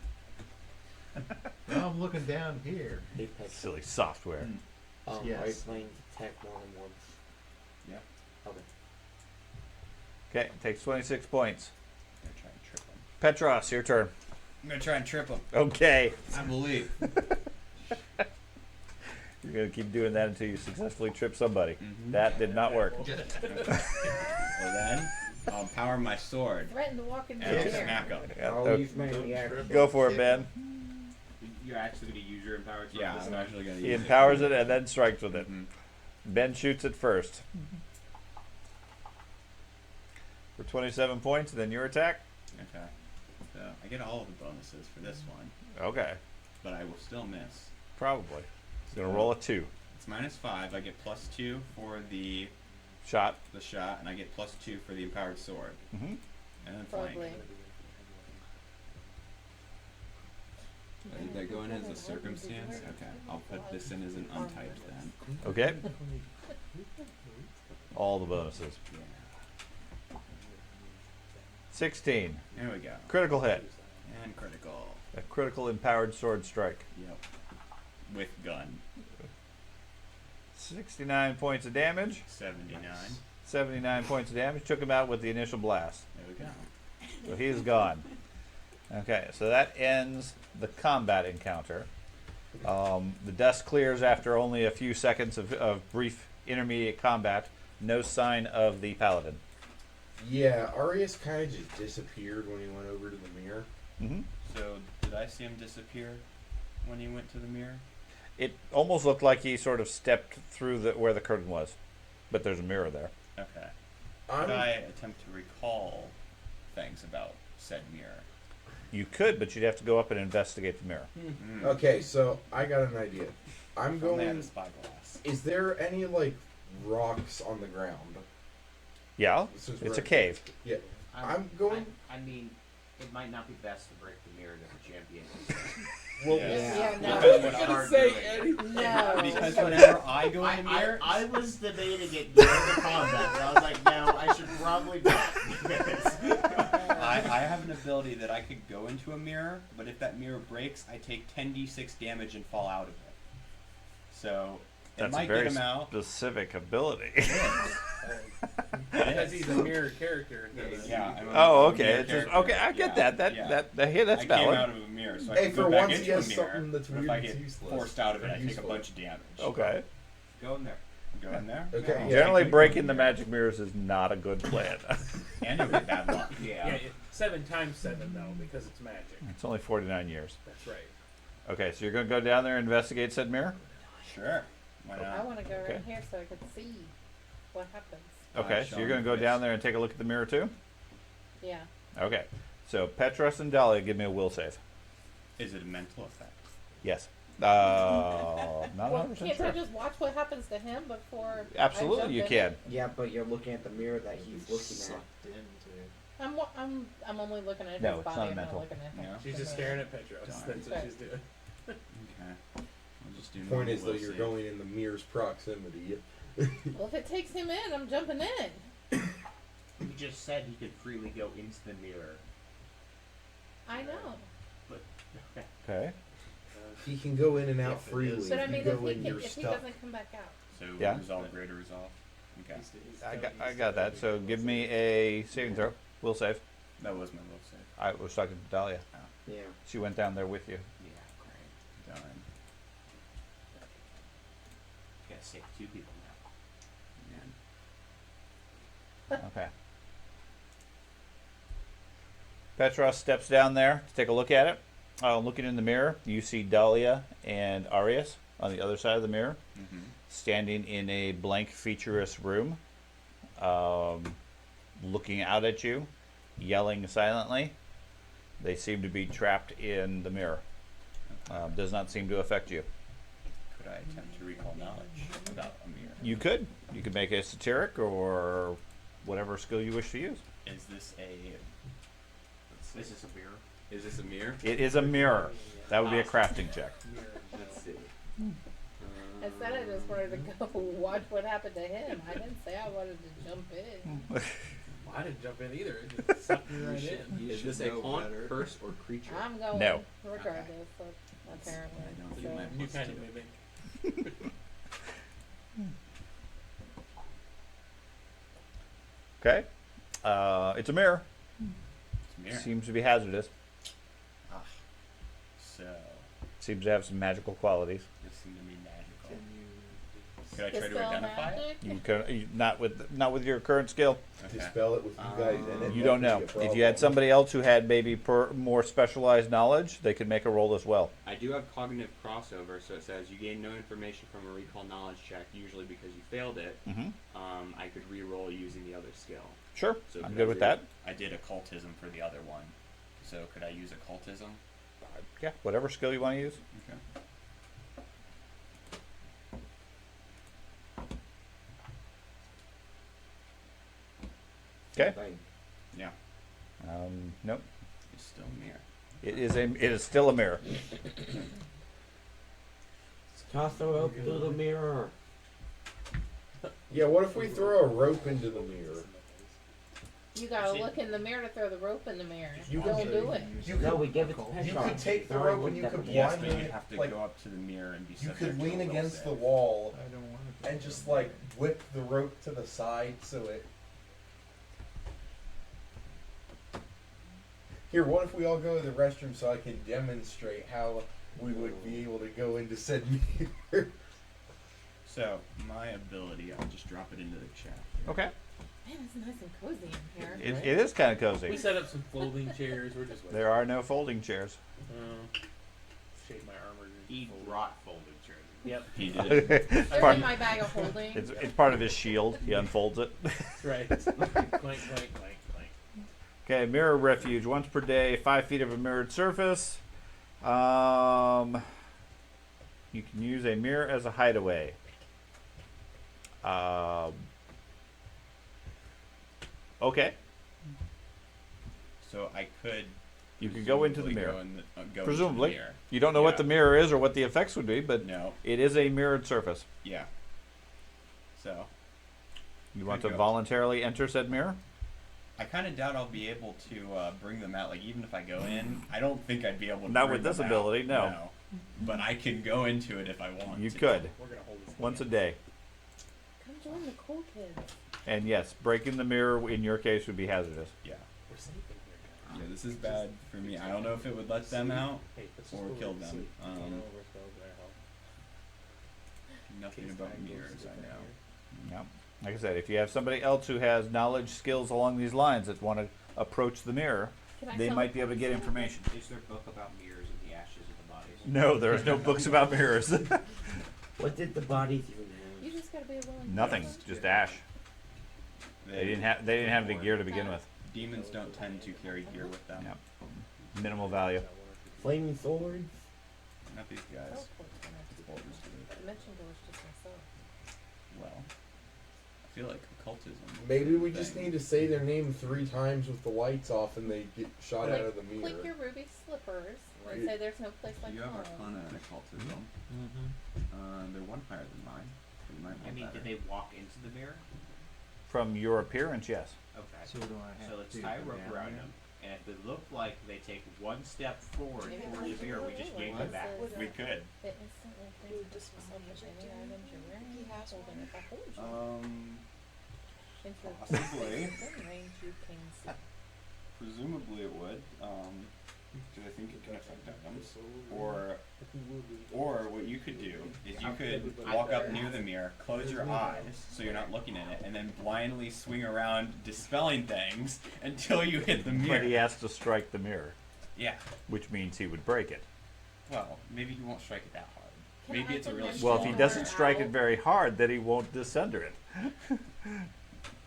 Now I'm looking down here. Hey, Petra. Silly software. Are you Yes. playing attack more than once? Yeah. Okay. Okay, takes 26 points. I'm gonna try and trip him. Petros, your turn. I'm gonna try and trip him. Okay. I believe. You're going to keep doing that until you successfully trip somebody. Mhm. That did not work. Well then, I'll power my sword Threaten to walk into and I'll the mirror. smack him. Yeah, I'll use my reaction. go for it, Ben. You're actually going to use your empowered sword Yeah, this I'm time? actually gonna He use empowers it and then strikes with it. Mhm. Ben shoots it first. For 27 points, then your attack. Okay. So I get all of the bonuses for this one, Okay, but I will still miss. probably. He's going to roll a 2. It's -5. I get +2 for the Shot. shot, and I get +2 for the empowered sword, Mm-hmm. and then flank. Probably. Did that go in as a circumstance? Okay, I'll put this in as an untyped then. Okay. All the bonuses. Yeah. 16. There we go. Critical hit. And critical. A critical empowered sword strike. Yep. With gun. 69 points of damage. 79. 79 points of damage. Took him out with the initial blast. There we go. So he is gone. Okay, so that ends the combat encounter. The dust clears after only a few seconds of brief intermediate combat. No sign of the paladin. Yeah, Arius kind of just disappeared when he went over to the mirror. Mm-hmm. So, did I see him disappear when he went to the mirror? It almost looked like he sort of stepped through where the curtain was, but there's a mirror there. Okay. I'm- Could I attempt to recall things about said mirror? You could, but you'd have to go up and investigate the mirror. Mm. Okay, so I got an idea. I'm If only I had going. a spyglass. Is there any like rocks on the ground? Yeah, Since it's we're a at- cave. Yeah, I'm going. I mean, it might not be best to break the mirror to the champion. Well, Yeah, no. Because when I I- was gonna say anything. No. Because whenever I go in the mirror, I was debating it during the combat, but I was like, no, I should probably not. I have an ability that I could go into a mirror, but if that mirror breaks, I take 10d6 damage and fall out of it. So it That's a might very get him out. specific ability. Because he's a mirror character. Yeah. I'm a Oh, okay. mirror It's just, character. okay, I get Yeah, that. yeah. Hey, that's I came valid. out of a mirror, so I Hey, can for go back once he into a has mirror. something that's but weird if I and get useless. forced out of it, Or I take a useful. bunch of damage. Okay. Go in there. Go in there. Okay. Yeah. Generally, breaking the magic mirrors is not a good plan. And you'll get bad luck. Yeah. 7 times 7 though, because it's magic. It's only 49 years. That's right. Okay, so you're going to go down there and investigate said mirror? Sure. Why I not? want to go Okay. right here so I can see what happens. Okay, so you're going to go down there and take a look at the mirror too? Yeah. Okay, so Petros and Dahlia, give me a will save. Is it a mental effect? Yes. Not Well, 100% can't I sure. just watch what happens to him before? I Absolutely, jump you in? can. Yeah, but you're looking at the mirror that he's looking at. Sucked into. I'm only looking at No, his it's body. not I'm mental. not looking at him. Yeah. She's just staring at Petros. Darn. That's what she's doing. Okay. We'll just do Point normal is though, will you're save. going in the mirror's proximity. Well, if it takes him in, I'm jumping in. You just said he could freely go into the mirror. I know. But Okay. He can go in and out If it freely. is. But I if mean, you if go he, in, can, you're if he stuck. doesn't come back out. So Yeah. resolve, greater resolve. Okay. I got that. So give me a saving throw. Will save. That was my will save. I was talking to Dahlia. Yeah. She went down there with you. yeah, great. Done. Gotta save 2 people now. Okay. Petros steps down there to take a look at it. Looking in the mirror, you see Dahlia and Arius on the other side of the mirror, standing in a blank, featureless room, looking out at you, yelling silently. They seem to be trapped in the mirror. Does not seem to affect you. Could I attempt to recall knowledge about a mirror? You could. You could make a satiric or whatever skill you wish to use. Is this a? Is this a mirror? Is this a mirror? It is a mirror. That would be a crafting check. Let's see. I said I just wanted to go watch what happened to him. I didn't say I wanted to jump in. Well, I didn't jump in either. It just sucked me right in. Is this a haunt, curse, or creature? I'm going No. regardless, apparently. I don't So- do my You plus kind of two. mimic. Okay. It's a mirror. It's a mirror. Seems to be hazardous. So Seems to have some magical qualities. this seemed to be magical. Can you Could I try to Dispel identify it? magic? You can not with your current skill. Okay. Dispel it with you guys, and then You that don't could know. be a If you had problem. somebody else who had maybe more specialized knowledge, they could make a roll as well. I do have cognitive crossover, so it says you gain no information from a recall knowledge check, usually because you failed it. Mm-hmm. I could re-roll using the other skill. Sure, So I'm could good I with re- that. I did occultism for the other one. So could I use occultism? Yeah, whatever skill you want to use. Okay. Okay. Bang. Yeah. Nope. It's still a mirror. It is still a mirror. Toss the rope through the mirror. Yeah, what if we throw a rope into the mirror? You gotta look in the mirror to throw the rope in the mirror. You Don't can- do it. You No, could, we give it to you Petros. could take the Sorry, rope and you looked at could it. Yes, blind but me. you'd have to Like, go up to the mirror and be you subject could to lean a will against save. the wall I don't want to. and just like whip the rope to the side so it. Here, what if we all go to the restroom so I can demonstrate how we would be able to go into said mirror? So my ability, I'll just drop it into the chat. Okay. Man, it's nice and cozy in here. It is kind of We cozy. set up some folding chairs. We're just waiting. There are no folding chairs. Shape my armor. He brought folded chairs. Yep. He did. it's, They're part, in my bag of holding. it's part of his shield. He unfolds it. That's right. Clank, clank, clank, clank. Okay, mirror refuge. Once per day, 5 feet of a mirrored surface. You can use a mirror as a hideaway. Okay. So I could. You could go into the presumably mirror. Go in the, go Presumably. Into the mirror. You don't know what Yeah. the mirror is or what the effects would be, but No. it is a mirrored surface. Yeah. So You want Could to go. voluntarily enter said mirror? I kind of doubt I'll be able to bring them out. Like even if I go in, I don't think I'd be able to. Not bring with this them ability, out. no. But I can go into it if I want. You to. could. We're gonna hold this. Once a day. Come join the cool kids. And yes, breaking the mirror in your case would be hazardous. Yeah. We're safe in here. Yeah. This is bad for me. I don't know if it would let them out. Hey, let's just Or go kill with them. sleep. Um, You know, we're spells there help. Nothing Case about tag goes mirrors, to I know. Yeah. Like I said, if you have somebody else who has knowledge, skills along these lines that want to approach the mirror, Can I they sell might be able to get information. Is there a book about mirrors of the ashes of the bodies? No, there is no books about mirrors. What did the bodies even have? You just gotta be a willing Nothing, person. just ash. They didn't have the gear to begin with. Demons don't tend to carry gear with them. Yep. Minimal value. Flaming swords? Not these guys. Teleport's gonna have to be Boulders do it. Dimension doors just myself. Well, I feel like occultism. Maybe we just need to say their name 3 times with the lights off and they get shot out of the Click mirror. your ruby slippers Right. and say there's no place like You have home. Arcana and occultism. They're one higher than mine. So you might I want mean, better. did they walk into the mirror? From your appearance, yes. Okay. So do I have So let's to tie a go rope down around there? them, and if it looked like they take one step forward Maybe towards we the should mirror, do we just it. yank What? them back. We could. It instantly transfers yourself with any items you're wearing, holding it back hold you. Into a possibly. within range you can see. Presumably it would. Because I think it can affect items. Or Or what you could do is you could walk up near the mirror, close your eyes so you're not looking at it, and then blindly swing around dispelling things until you hit the mirror. But he has to strike the mirror, Yeah. which means he would break it. Well, maybe you won't strike it that hard. Can Maybe I it's a really dimension Well, if he door doesn't strike it out? very hard, then he won't descender it.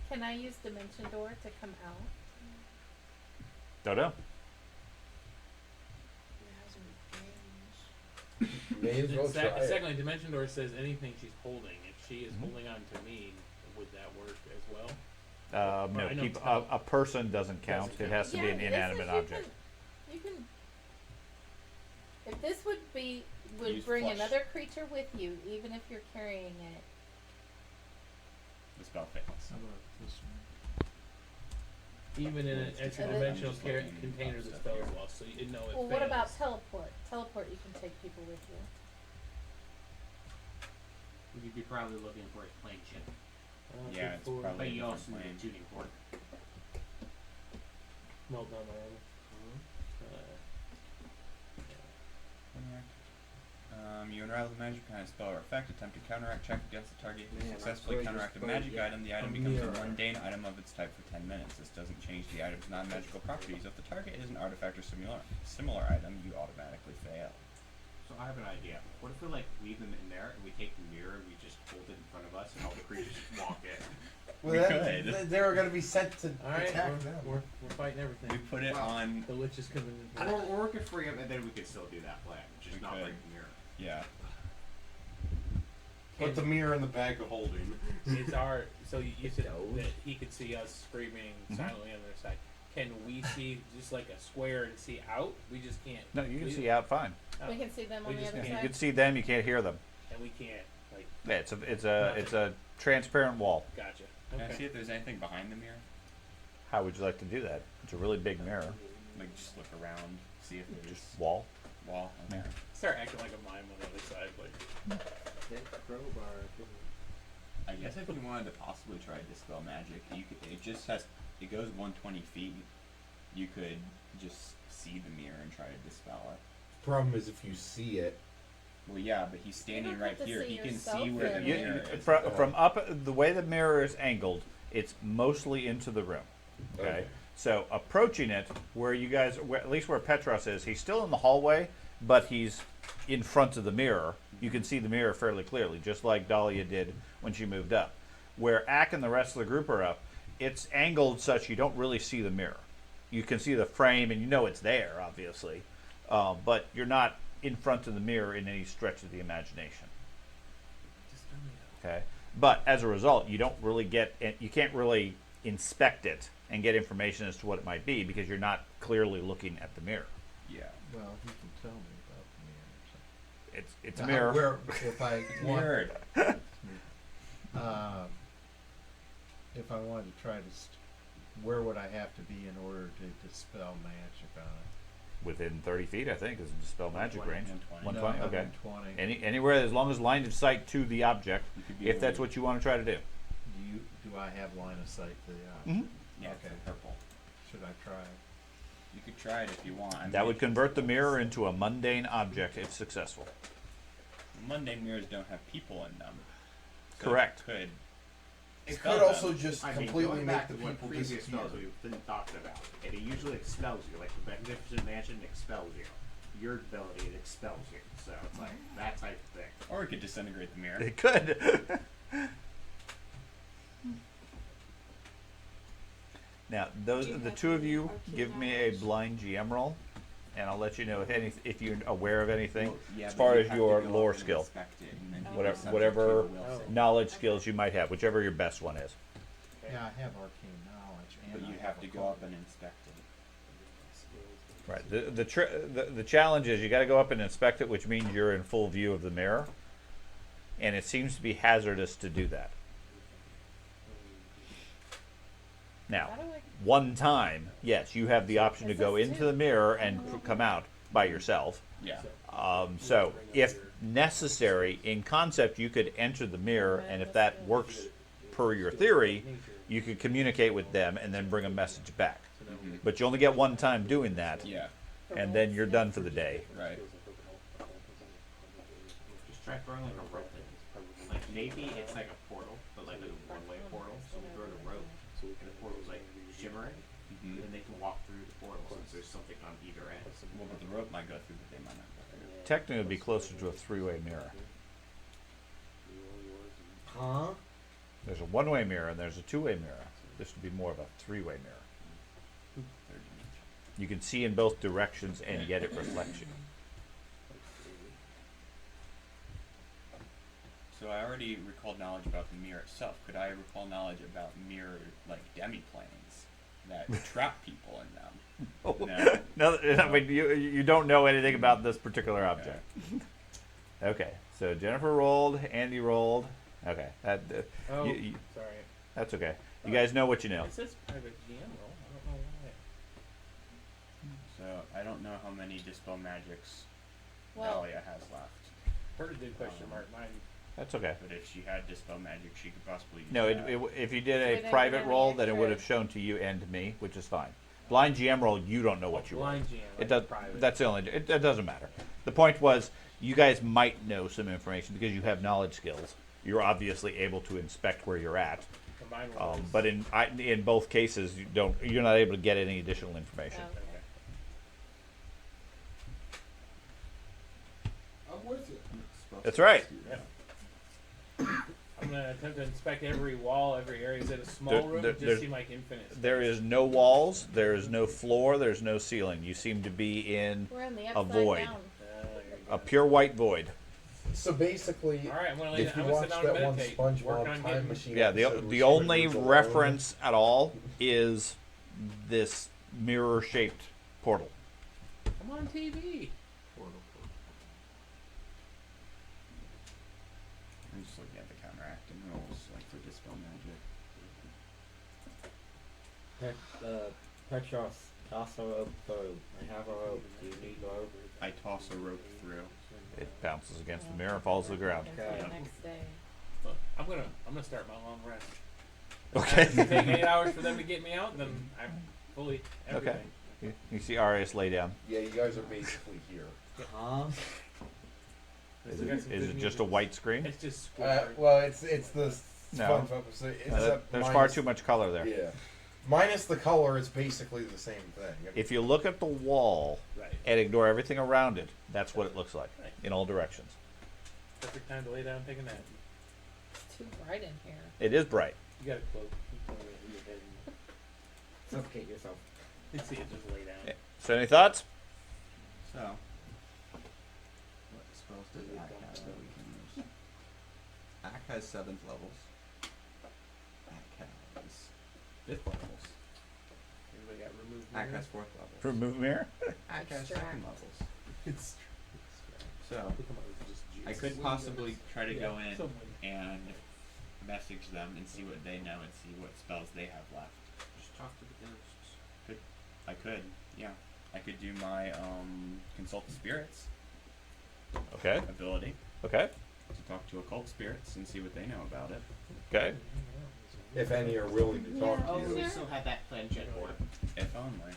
Can I use Dimension Door to come out? Don't know. May as well try it. Secondly, Dimension Door says anything she's holding. If she is holding on to me, would that work as well? No, I know keep, tell- a person doesn't count. Doesn't It has to be an this inanimate is- object. You can. If this would Use bring flush. another creature with you, even if you're carrying it. The spell fails. How about this one? Even in an It's interdimensional just looking container, up the stuff spell here. is lost. So you know it Well, fails. what about teleport? Teleport, you can take people with you. You'd be probably looking for his plane ship. Yeah, it's before- probably- But you also different need a plane. tuning fork. Melt down my armor. You unravel the magic kind of spell or effect, attempt to counteract check against the target. If you Man, I'm successfully afraid counteract a this magic bird- item, the a item becomes a mirror. mundane item of its type for 10 minutes. This doesn't change the item's non-magical properties. If the target is an artifact or similar item, you automatically fail. So I have an idea. What if we like leave them in there and we take the mirror and we just hold it in front of us and all the creatures just walk in? We Well, could. they're going to be sent to Alright, attack them. we're fighting everything. We put it Well, on. The witch is coming in. Or we could free him and then we could still do that plan, which We is not could. break the mirror. Yeah. Put the mirror in the bag of holding. It's our. So you said that he could see us screaming silently on the other side. Can we see just like a square and see out? We just can't. No, you can we- see out fine. Oh, We can see them We on the just other can't. You side. can see them. You can't hear them. and we can't. Like, Yeah, it's a transparent wall. gotcha. Can I see Okay. if there's anything behind the mirror? How would you like to do that? It's a really big mirror. Like just look around, see if there's Just wall. wall. Okay. Yeah. Start acting like a mime on the other side. Like, I guess if you wanted to possibly try to dispel magic, you could. It goes 120 feet. You could just see the mirror and try to dispel it. Problem is, if you see it, Well, yeah, but he's standing don't right have to here. see He can yourself see where the in mirror it. is. From up, the way the mirror is angled, it's mostly into the room. Okay. So approaching it, where you guys, at least where Petros is, he's still in the hallway, but he's in front of the mirror. You can see the mirror fairly clearly, just like Dahlia did when she moved up. Where Ack and the rest of the group are up, it's angled such you don't really see the mirror. You can see the frame, and you know it's there, obviously, but you're not in front of the mirror in any stretch of the imagination. Okay, but as a result, you don't really you can't really inspect it and get information as to what it might be because you're not clearly looking at the mirror. Yeah. Well, he can tell me about the mirror. It's a mirror. Where, if I want, Mirrored. if I wanted to try to, where would I have to be in order to dispel magic on it? Within 30 feet, I think, is the dispel magic 120, range. 120. 120, okay. 120. Anywhere, as long as line of sight to the object, You could be if that's able what you want to try to do. Do I have line of sight to the object? Mhm. to- Yeah, Okay. it's purple. Should I try it? You could try it if you want. I That mean, would convert the mirror into a mundane object if successful. Mundane mirrors don't have people in them. So Correct. It could. it Spell could them. also just I mean, completely going make back the to what people previous disappear. spells we've been talking about, it usually expels you. Like the Magnificent Mansion expels you. Your ability, it expels you. So it's like that type of thing. Or it could disintegrate the mirror. It could. Now, the two of you give me a blind GM roll, and I'll let you know if you're aware of anything Well, yeah, as but far you as have to your go lore up and skill, inspect it, and then be whatever, subject whatever to your will save. knowledge skills you might have, whichever your best one is. Yeah, I have arcane knowledge, and But I you have to a go up code. and inspect it. Right. The challenge is you got to go up and inspect it, which means you're in full view of the mirror, and it seems to be hazardous to do that. Now, How do I? one time, yes, you have the option to Is go this into too? the mirror and come out by yourself. Yeah. So, if necessary, in concept, you could enter the mirror, and if that works per your theory, you could communicate with them and then bring a message back. Mhm. But you only get one time doing that, Yeah. and then you're done for the day. Right. Try throwing like a rope in. Like maybe it's like a portal, but like a one-way portal. So we throw the rope, and the portal's like shimmering, and then they can walk through the portal since there's something on either end. Well, but the rope might go through, but they might not go through. Technically, it would be closer to a three-way mirror. Huh? There's a one-way mirror and there's a two-way mirror. This would be more of a three-way mirror. Third dimension. You can see in both directions and yet it reflects you. So I already recalled knowledge about the mirror itself. Could I recall knowledge about mirror like demi-planes that trap people in them? No, I mean, you don't know anything about this particular object. Okay, so Jennifer rolled, Andy rolled. Okay, Oh, you- sorry. that's okay. You guys know what you know. It says private GM roll. I don't know why. So I don't know how many dispel magics Well, Dahlia has left. Heard a good question mark. Mine. That's okay. But if she had dispel magic, she could possibly use No, that. if you did So we a don't private have roll, any then it would have extra- shown to you and to me, which is fine. Blind GM roll, you don't know what you rolled. Blind GM. It like does. Private. That's the only. It doesn't matter. The point was, you guys might know some information because you have knowledge skills. You're obviously able to inspect where you're at. So mine was. But in both cases, you don't. You're not able to get any additional information. okay. I'm with you. That's right. I'm gonna attempt to inspect every wall, every area. Is it a small There- room? there- It just there's- seem like infinite. Space. There is no walls. There is no floor. There's no ceiling. You seem to be in We're in the a upside void, down. There you a go. pure white void. So basically, All right, I'm gonna lay if down. you I'm watch gonna sit down that and one meditate. Work SpongeBob on Time getting. Machine Yeah. episode The where only Squidward's alone, reference at all is this mirror-shaped portal. I'm on TV. I'm just looking at the counteracting rolls, like for dispel magic. Petros, toss a rope through. I have a rope. Do you need a rope? I toss a rope through. It bounces against the mirror and falls to the ground. Until Okay. the next day. Look, I'm gonna start my long rest. Okay. If it take 8 hours for them to get me out, then I'm fully everything. You see Arius lay down. Yeah, you guys are basically here. Huh? Is We got it, some is good it just a music. white screen? It's just Squidward. Well, it's the No. SpongeBob. So it's There's far minus- too much color there. Yeah, minus the color, it's basically the same thing. If you look at the wall Right. and ignore everything around it, that's what it looks like Right. in all directions. Perfect time to lay down and take a nap. It's too bright in here. It is bright. You got a cloak. You can lay in your head and Suffocate yourself. you see it just lay down. Yeah. So, any thoughts? So, what spells does Ack have that we can use? Ack has 7th levels. Ack has 5th levels. Everybody got removed. Ack mirror? has 4th levels. Remove mirror? Ack has Extract. 2nd levels. It's So, Look at my- just I juice. could possibly try to go in someone- and message them and see what they know and see what spells they have left. Just talk to the ghosts. I could, yeah. I could do my consult the spirits Okay. ability Okay. to talk to occult spirits and see what they know about it. Okay. If any are willing to talk Oh, to we you. still had that planchette board. If only.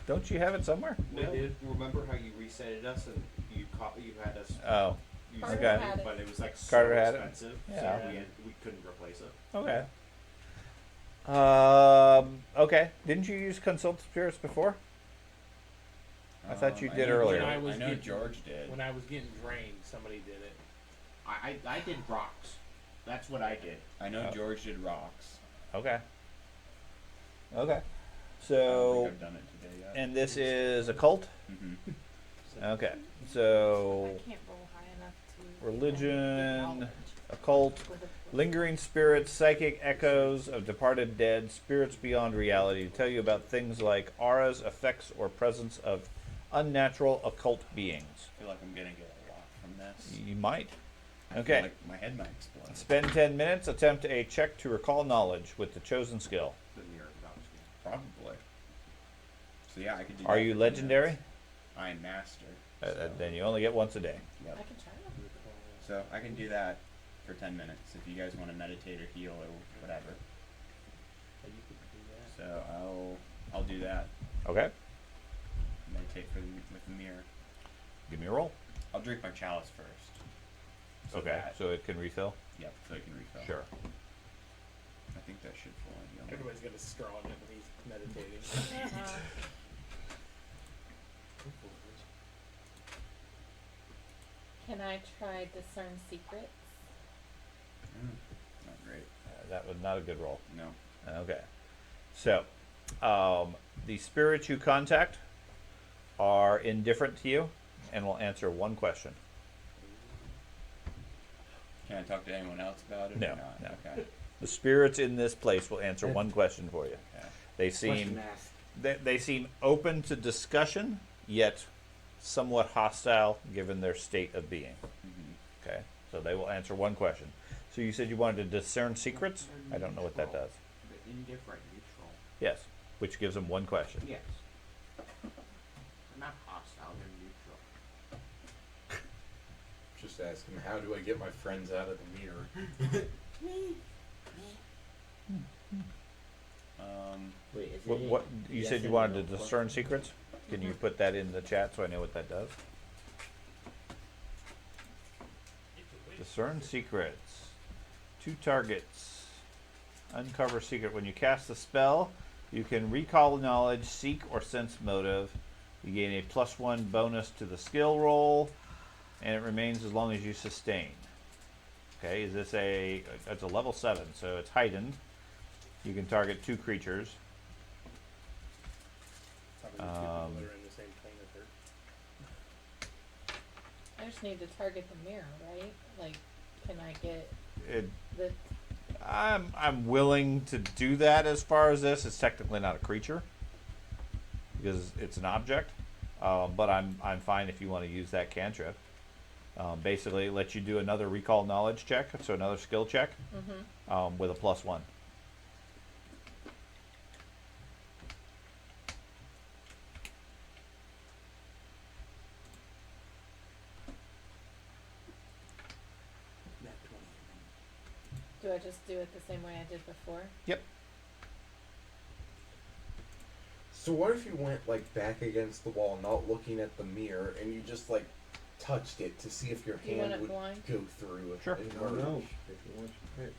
Don't you have it somewhere? They did. Remember how you resetted us and you had us Oh. use Carter Okay. had it. but it was like so Carter had it. expensive, Yeah. so we couldn't replace it. Okay. Okay. Didn't you use consult spirits before? I thought you did know- earlier. I was I know getting- George did. When I was getting drained, somebody did it. I did rocks. That's what I did. I know Oh. George did rocks. Okay. Okay. I don't So, think I've done it today yet. and this is occult? Mhm. Okay. I So, can't roll high enough to. religion, occult, lingering spirits, psychic echoes of departed dead, spirits beyond reality to tell you about things like auras, effects, or presence of unnatural occult beings. I feel like I'm gonna get a lot from this. You might. I feel Okay. like my head might explode. Spend 10 minutes, attempt a check to recall knowledge with the chosen skill. The mirror box. Probably. So yeah, I could do Are that you for 10 legendary? minutes. I am master. So, Then you only get once a day. yep. I can try it. So I can do that for 10 minutes if you guys want to meditate or heal or whatever. But you could do that. So I'll do that. Okay. Meditate with the mirror. Give me a roll. I'll drink my chalice first. So Okay, that- so it can refill? Yep, so it can refill. Sure. I think that should fully heal. Everybody's got a straw in it when he's meditating. Can I try discern secrets? Not great. That was not a good roll. No. Okay. So, the spirits you contact are indifferent to you and will answer one question. Can I talk to anyone else about it No, or not? no. Okay. The spirits in this place will answer one question for you. Okay. They Question seem asked. they seem open to discussion, yet somewhat hostile given their state of being. Mm-hmm. Okay, so they will answer one question. So you said you wanted to discern secrets? I don't know what that does. The indifferent neutral. Yes, which gives them one question. Yes. They're not hostile, they're neutral. Just ask him, how do I get my friends out of the mirror? Wait, is What it you yes said you and wanted no to discern question? secrets? Can you put that in the chat so I know what that does? Discern secrets. 2 targets. Uncover secret. When you cast a spell, you can recall knowledge, seek or sense motive. You gain a +1 bonus to the skill roll, and it remains as long as you sustain. Okay, is this it's a level 7, so it's heightened. You can target 2 creatures. Probably the people that are in the same plane as her. I just need to target the mirror, right? Like, can I get It, the? I'm willing to do that as far as this. It's technically not a creature because it's an object, but I'm fine if you want to use that cantrip. Basically, it lets you do another recall knowledge check, so another skill check with a +1. Do I just do it the same way I did before? Yep. So what if you went like back against the wall, not looking at the mirror, and you just like touched it to see if your Do you want hand it would blind? go through it? Sure. and I don't merge? know. If you want to pick.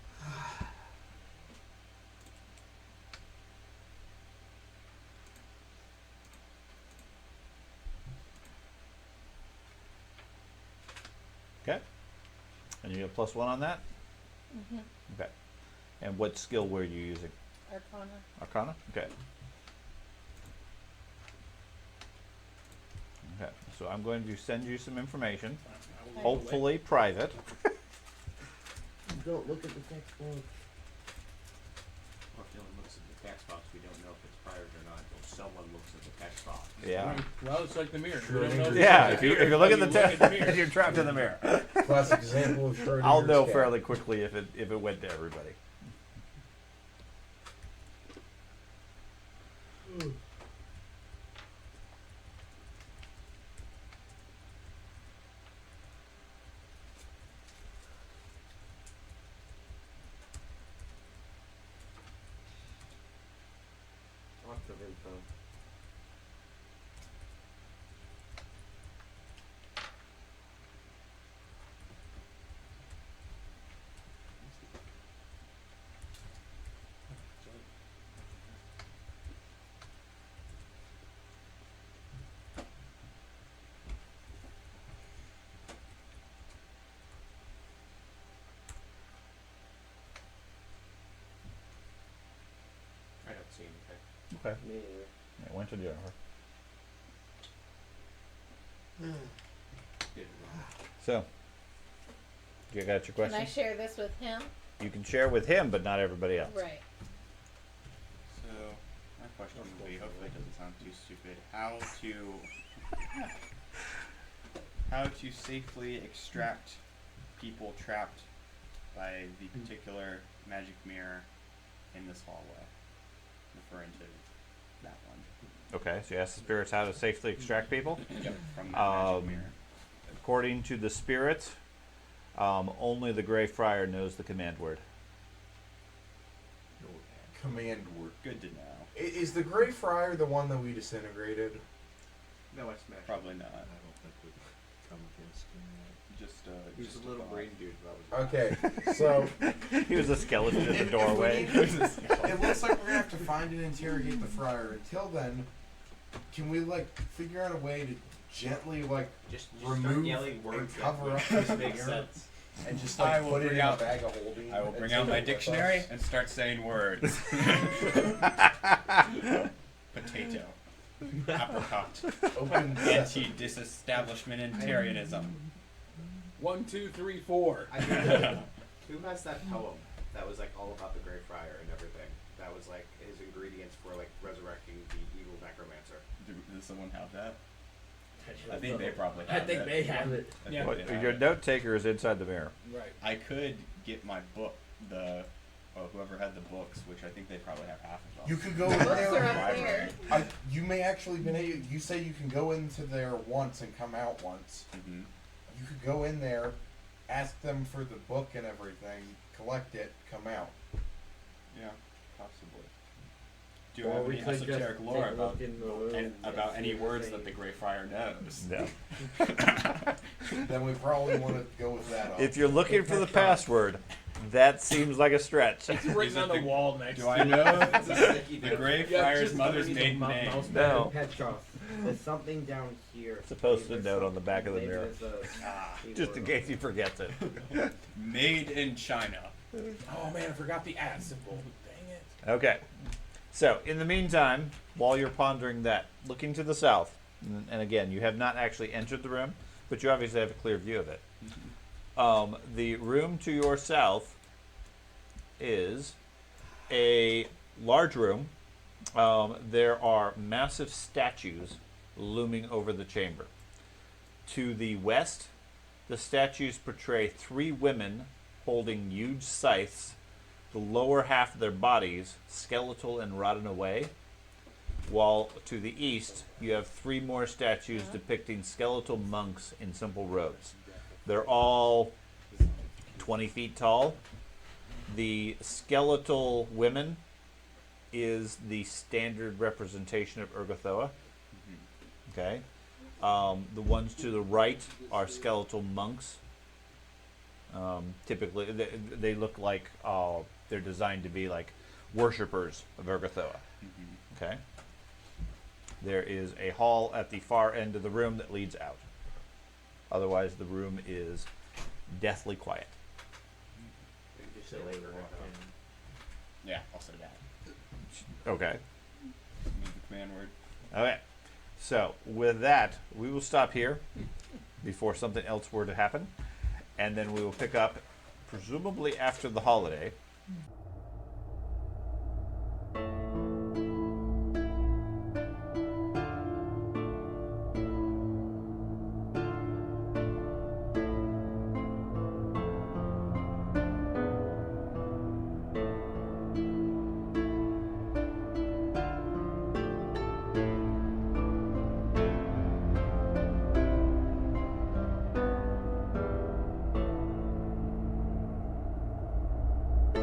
Okay. And you get a +1 on that? Mm-hmm. Okay. And what skill were you using? Arcana. Arcana? Okay. Okay. So I'm going to send you some information, I will hopefully private. Don't look at the textbook. Or if no one looks at the text box, we don't know if it's private or not until someone looks at the text box. Yeah. Well, it's like the mirror. Sure, We don't know if Yeah, it's if you mirror look at until the you look at text, you're trapped in the mirror. Classic example of Schrodinger's I'll know cat. fairly quickly if it went to everybody. Lots of info. I don't see anything. Okay. Me neither. It went to Jennifer. Did it wrong. So, you got your Can I question? share this with him? You can share with him, but not everybody else. Right. So my question would be, hopefully it doesn't sound too stupid, how to safely extract people trapped by the particular magic mirror in this hallway. Referring to that one. Okay, so you ask the spirits how to safely extract people. Yep. From that magic mirror. According to the spirits, only the Grey Friar knows the command word. Command word. Good to know. Is the Grey Friar the one that we disintegrated? No, I smashed. Probably not. I don't think we come against him yet. just He was just a little thought. brain dude. That was Okay, so He was a skeleton in the doorway. it looks like we're gonna have to find and interrogate the friar. Until then, can we like figure out a way to gently like just remove start yelling and words cover that up this makes mirror sense. and just I like will put it bring in out- a bag of holding? I will and bring take out it my with dictionary us? and start saying words. Potato. Apricot. Open sesame. Anti-disestablishmentarianism. 1, 2, 3, 4. I think who has that poem that was like all about the Grey Friar and everything? That was like his ingredients for like resurrecting the evil necromancer. Does someone have that? I think they probably have I think it. they have it. I think Yeah. Well, they have your it. note taker is inside the mirror. Right. I could get my book, whoever had the books, which I think they probably have half of them. You could go in Books are there. up there. You may actually been able. You say you can go into there once and come out once. Mm-hmm. You could go in there, ask them for the book and everything, collect it, come out. Yeah, possibly. Do you Or have we any could just esoteric take lore a about look in the room and about any see words if that the they- Grey Friar knows? No. Then we probably want to go with that. If you're looking for the password, that seems like a stretch. It's written on the the- wall next Do to I you. know It's a sticky the note. Grey Yeah, Friar's just mother's underneath maiden the name? mouse No. Petrov. There's something down here. It's a post-it Maybe note there's on the back of the maybe mirror. there's a Ah, Just in keyword case he forgets it. made in China. Oh man, I forgot the @ symbol. Dang it. Okay. So, in the meantime, while you're pondering that, looking to the south, and again, you have not actually entered the room, but you obviously have a clear view of it. The room to your south is a large room. There are massive statues looming over the chamber. To the west, the statues portray 3 women holding huge scythes, the lower half of their bodies skeletal and rotten away, while to the east you have 3 more statues depicting skeletal monks in simple robes. They're all 20 feet tall. The skeletal women is the standard representation of Urgathoa. Okay. The ones to the right are skeletal monks. Typically, they look like they're designed to be like worshippers of Urgathoa. Okay. There is a hall at the far end of the room that leads out. Otherwise, the room is deathly quiet. Just say like we're walking. Yeah, I'll say that. Okay. Use the command word. Okay. So, with that, we will stop here before something else were to happen. And then we will pick up, presumably after the holiday,